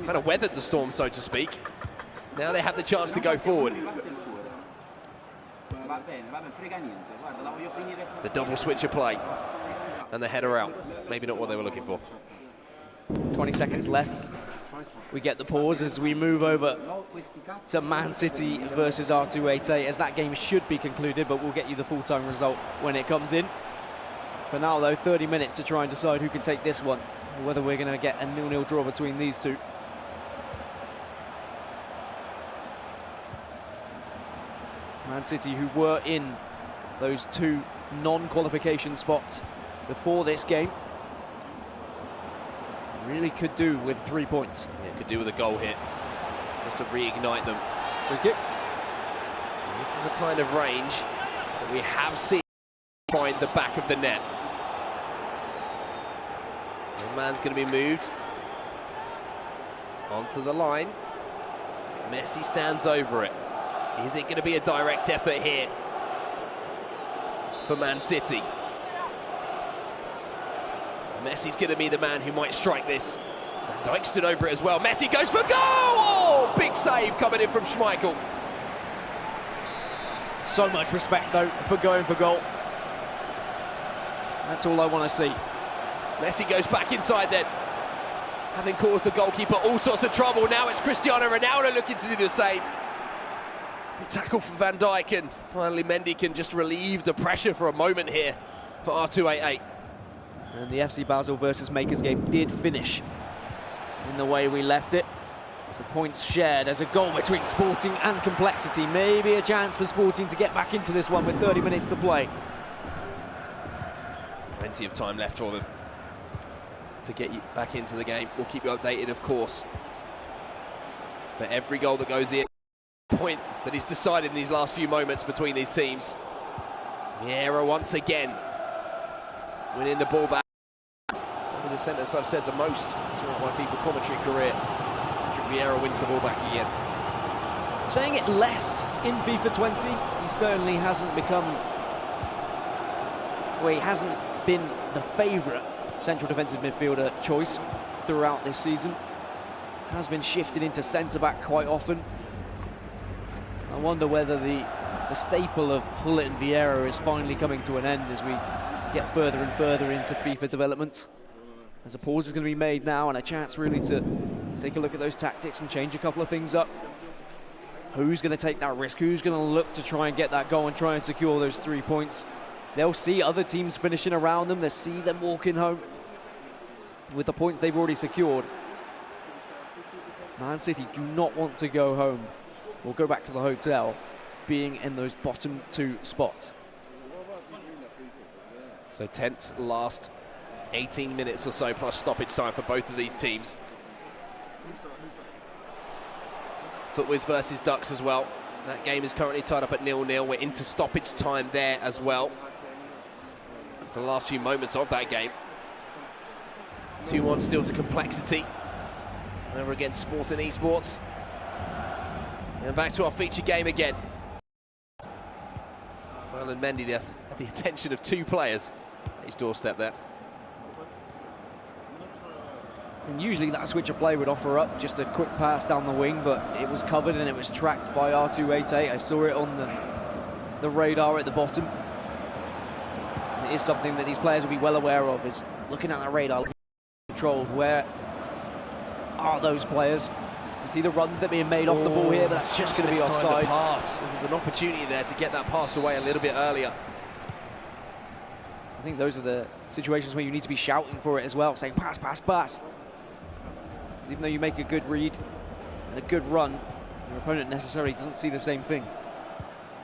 kind of weathered the storm, so to speak, now they have the chance to go forward. The double switcher play. And the header out. Maybe not what they were looking for. 20 seconds left. We get the pause as we move over to Man City versus R288, as that game should be concluded, but we'll get you the full-time result when it comes in. For now, though, 30 minutes to try and decide who can take this one, or whether we're going to get a 0-0 draw between these two. Man City, who were in those two non-qualification spots before this game, really could do with 3 points. Yeah, could do with a goal here, just to reignite them. Free kick. This is the kind of range that we have seen find the back of the net. The man's going to be moved onto the line. Messi stands over it. Is it going to be a direct effort here for Man City? Messi's going to be the man who might strike this. Van Dijk stood over it as well. Messi goes for goal! Oh, big save coming in from Schmeichel. So much respect, though, for going for goal. That's all I want to see. Messi goes back inside then, having caused the goalkeeper all sorts of trouble. Now it's Cristiano Ronaldo looking to do the same. Good tackle for Van Dijk, and finally Mendy can just relieve the pressure for a moment here for R288. And the FC Basel versus Makers game did finish in the way we left it. So points shared as a goal between Sporting and Complexity. Maybe a chance for Sporting to get back into this one with 30 minutes to play. Plenty of time left for them to get you back into the game. We'll keep you updated, of course. But every goal that goes in, point that is decided in these last few moments between these teams. Vieira once again winning the ball back. Probably the sentence I've said the most throughout my FIFA commentary career. Vieira wins the ball back again. Saying it less in FIFA 20, he certainly hasn't become, well, he hasn't been the favourite central defensive midfielder choice throughout this season. Has been shifted into centre-back quite often. I wonder whether the staple of Hullet and Vieira is finally coming to an end as we get further and further into FIFA development. As a pause is going to be made now and a chance really to take a look at those tactics and change a couple of things up. Who's going to take that risk? Who's going to look to try and get that goal and try and secure those 3 points? They'll see other teams finishing around them. They'll see them walking home with the points they've already secured. Man City do not want to go home or go back to the hotel being in those bottom 2 spots. So tense last 18 minutes or so plus stoppage time for both of these teams. Footwiz versus Ducks as well. That game is currently tied up at 0-0. We're into stoppage time there as well. It's the last few moments of that game. 2-1 still to Complexity. Over against Sport and Esports. And back to our feature game again. Well, and Mendy there at the attention of 2 players at his doorstep there. And usually that switch of play would offer up just a quick pass down the wing, but it was covered and it was tracked by R288. I saw it on the radar at the bottom. And it is something that these players will be well aware of, is looking at that radar, controlled. Where are those players? You can see the runs that are being made off the ball here, but that's just going to be offside. Pass. There was an opportunity there to get that pass away a little bit earlier. I think those are the situations where you need to be shouting for it as well, saying pass, pass, pass. Because even though you make a good read and a good run, your opponent necessarily doesn't see the same thing.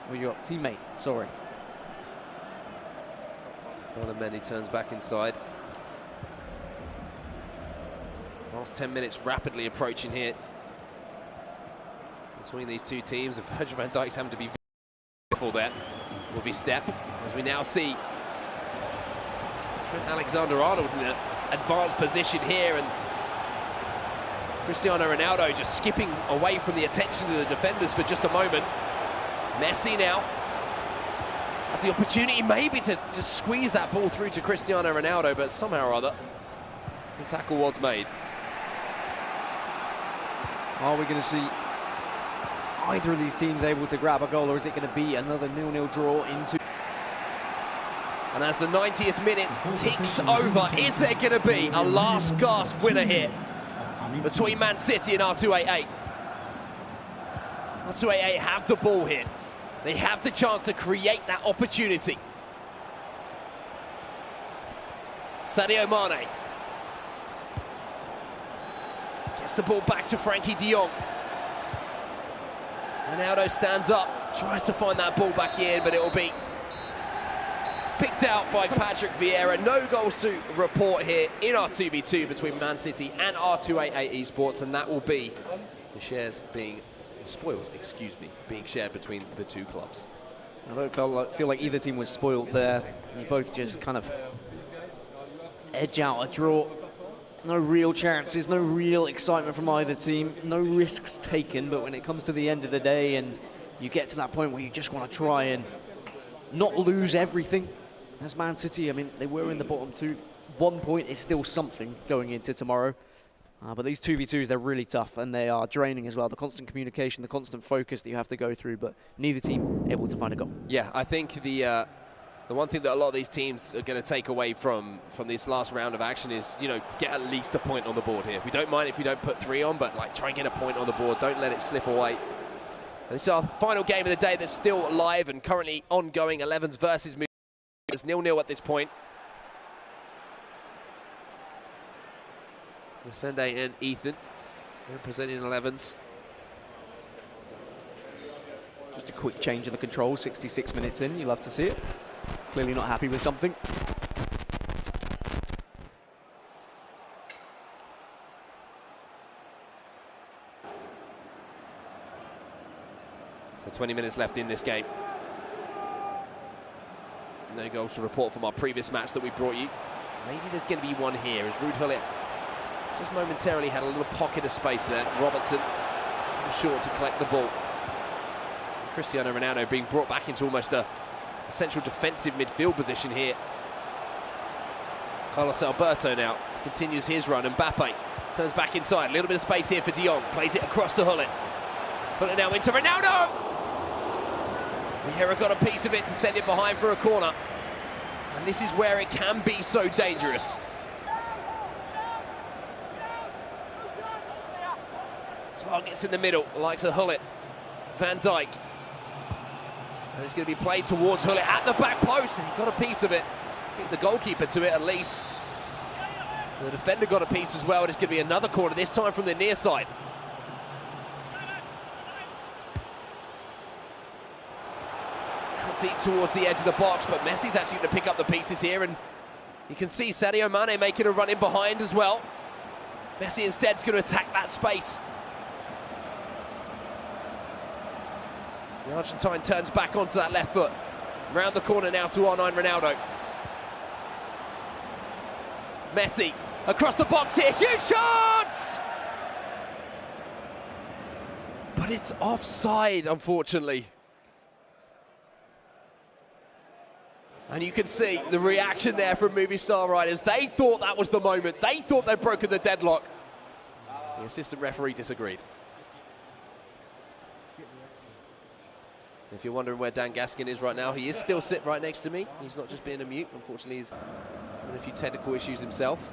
Or your teammate, sorry. Mendy turns back inside. Last 10 minutes rapidly approaching here between these 2 teams. If Virgil van Dijk's having to be careful there with his step, as we now see Trent Alexander-Arnold in an advanced position here, and Cristiano Ronaldo just skipping away from the attention of the defenders for just a moment. Messi now has the opportunity maybe to just squeeze that ball through to Cristiano Ronaldo, but somehow or other the tackle was made. Are we going to see either of these teams able to grab a goal, or is it going to be another 0-0 draw into... And as the 90th minute ticks over, is there going to be a last gasp winner here between Man City and R288? R288 have the ball here. They have the chance to create that opportunity. Sadio Mane gets the ball back to Frankie de Jong. Ronaldo stands up, tries to find that ball back in, but it will be picked out by Patrick Vieira. No goals to report here in our 2v2 between Man City and R288 Esports, and that will be the shares being spoils, being shared between the 2 clubs. I don't feel like either team was spoiled there. You both just kind of edge out a draw. No real chances, no real excitement from either team, no risks taken, but when it comes to the end of the day and you get to that point where you just want to try and not lose everything, as Man City, I mean, they were in the bottom 2. 1 point is still something going into tomorrow. But these 2v2s, they're really tough, and they are draining as well. The constant communication, the constant focus that you have to go through, but neither team able to find a goal. Yeah, I think the The one thing that a lot of these teams are going to take away from this last round of action is, you know, get at least a point on the board here. We don't mind if you don't put 3 on, but like try and get a point on the board. Don't let it slip away. And this is our final game of the day that's still live and currently ongoing. 11s versus Movie. It's 0-0 at this point. Masende and Ethan representing 11s. Just a quick change of the controls, 66 minutes in. You love to see it. Clearly not happy with something. So 20 minutes left in this game. No goals to report from our previous match that we brought you. Maybe there's going to be one here as Ruud Gullit just momentarily had a little pocket of space there. Robertson short to collect the ball. And Cristiano Ronaldo being brought back into almost a central defensive midfield position here. Carlos Alberto now continues his run. Mbappe turns back inside. A little bit of space here for De Jong. Plays it across to Gullit. Gullit now into Ronaldo! Vieira got a piece of it to send it behind for a corner. And this is where it can be so dangerous. Targets in the middle, the likes of Gullit. Van Dijk. And it's going to be played towards Gullit at the back post, and he got a piece of it. Beat the goalkeeper to it at least. The defender got a piece as well, and it's going to be another corner, this time from the near side. Out deep towards the edge of the box, but Messi's actually going to pick up the pieces here, and you can see Sadio Mane making a run in behind as well. Messi instead is going to attack that space. The Argentine turns back onto that left foot. Round the corner now to R9 Ronaldo. Messi across the box here, huge shots! But it's offside, unfortunately. And you can see the reaction there from Movie Star Riders. They thought that was the moment. They thought they'd broken the deadlock. The assistant referee disagreed. If you're wondering where Dan Gaskin is right now, he is still sitting right next to me. He's not just being a mute. Unfortunately, he's having a few technical issues himself.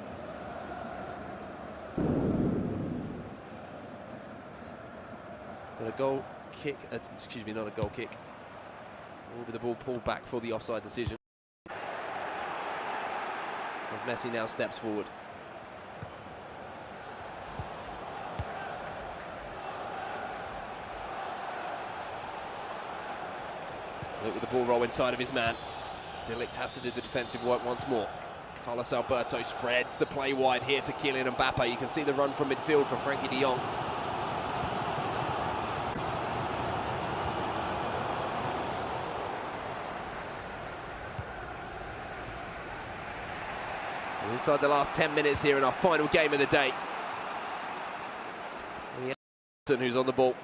But a goal kick, excuse me, not a goal kick. Will be the ball pulled back for the offside decision. As Messi now steps forward. With the ball roll inside of his man. De Ligt has to do the defensive work once more. Carlos Alberto spreads the play wide here to Kylian Mbappe. You can see the run from midfield for Frankie de Jong. And inside the last 10 minutes here in our final game of the day. Who's on the ball.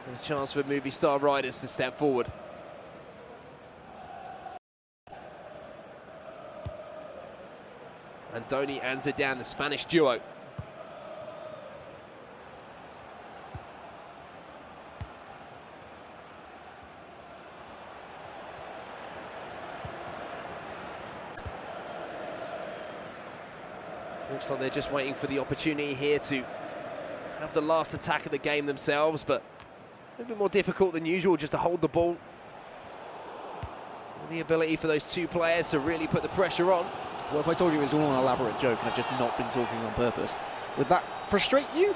And a chance for Movie Star Riders to step forward. Andoni and Zidane, the Spanish duo. Looks like they're just waiting for the opportunity here to have the last attack of the game themselves, but a little bit more difficult than usual just to hold the ball. And the ability for those two players to really put the pressure on. Well, if I told you it was all an elaborate joke and I've just not been talking on purpose, would that frustrate you?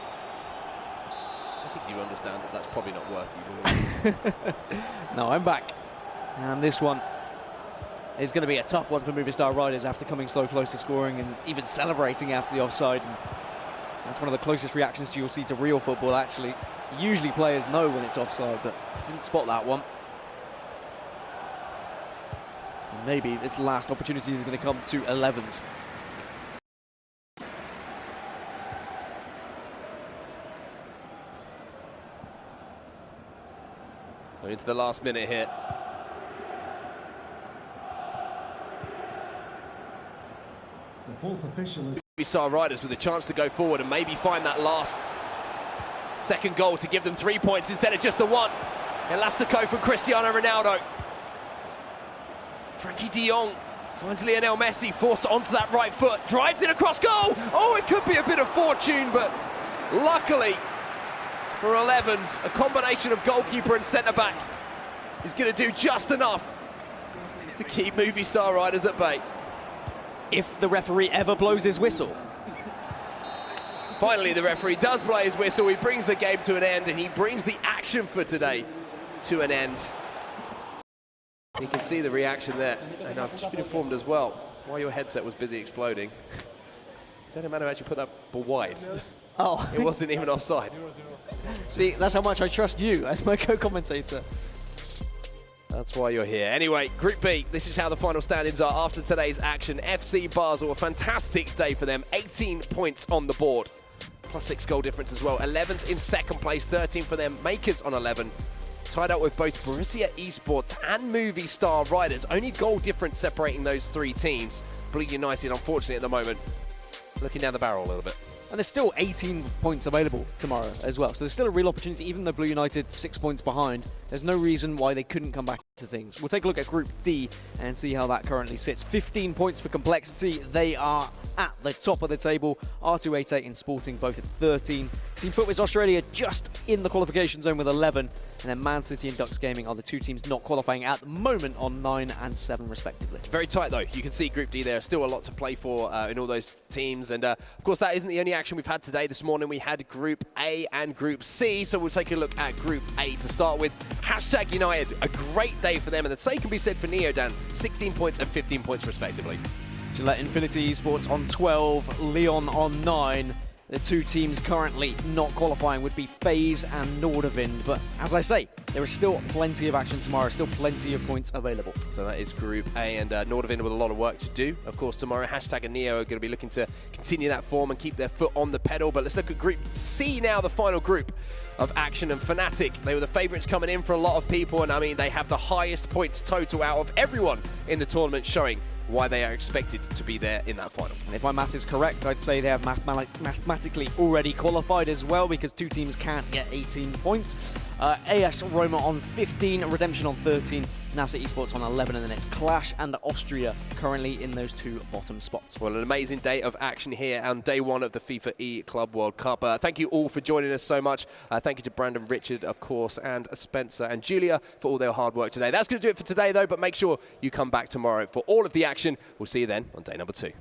I think you understand that that's probably not worth you. No, I'm back. And this one is going to be a tough one for Movie Star Riders after coming so close to scoring and even celebrating after the offside. And that's one of the closest reactions you'll see to real football, actually. Usually players know when it's offside, but didn't spot that one. And maybe this last opportunity is going to come to 11s. So into the last minute here. The fourth official is... Movie Star Riders with a chance to go forward and maybe find that last second goal to give them 3 points instead of just the one. Elastico from Cristiano Ronaldo. Frankie de Jong finds Lionel Messi, forced onto that right foot, drives it across goal. Oh, it could be a bit of fortune, but luckily for 11s, a combination of goalkeeper and centre-back is going to do just enough to keep Movie Star Riders at bay. If the referee ever blows his whistle. Finally, the referee does blow his whistle. He brings the game to an end, and he brings the action for today to an end. You can see the reaction there. And I've just been informed as well, while your headset was busy exploding, Don't man who actually put that ball wide. Oh. It wasn't even offside. See, that's how much I trust you as my co-commentator. That's why you're here. Anyway, Group B, this is how the final standings are after today's action. FC Basel, a fantastic day for them. 18 points on the board, plus 6 goal difference as well. 11th in second place, 13 for them. Makers on 11. Tied up with both Borussia Esports and Movie Star Riders. Only goal difference separating those three teams. Blue United, unfortunately, at the moment, looking down the barrel a little bit. And there's still 18 points available tomorrow as well. So there's still a real opportunity, even though Blue United 6 points behind. There's no reason why they couldn't come back to things. We'll take a look at Group D and see how that currently sits. 15 points for complexity. They are at the top of the table. R288 and Sporting both at 13. Team Footwiz Australia just in the qualification zone with 11. And then Man City and Ducks Gaming are the two teams not qualifying at the moment on 9 and 7 respectively. Very tight though. You can see Group D there. Still a lot to play for in all those teams. And of course that isn't the only action we've had today. This morning we had Group A and Group C. So we'll take a look at Group A to start with. Hashtag United, a great day for them. And the same can be said for Neodan. 16 points and 15 points respectively. Gillette Infinity Esports on 12, Leon on 9. The two teams currently not qualifying would be FaZe and Nordavind. But as I say, there is still plenty of action tomorrow, still plenty of points available. So that is Group A, and Nordavind with a lot of work to do. Of course, tomorrow, Hashtag and Neo are going to be looking to continue that form and keep their foot on the pedal. But let's look at Group C now, the final group of action. And Fnatic, they were the favourites coming in for a lot of people. And I mean, they have the highest points total out of everyone in the tournament, showing why they are expected to be there in that final. And if my math is correct, I'd say they have mathematically already qualified as well, because two teams can't get 18 points. AS Roma on 15, Redemption on 13, NASA Esports on 11, and then it's Clash and Austria currently in those two bottom spots. Well, an amazing day of action here on day one of the FIFA eClub World Cup. Thank you all for joining us so much. Thank you to Brandon, Richard, of course, and Spencer and Julia for all their hard work today. That's going to do it for today, though, but make sure you come back tomorrow for all of the action. We'll see you then on day number 2.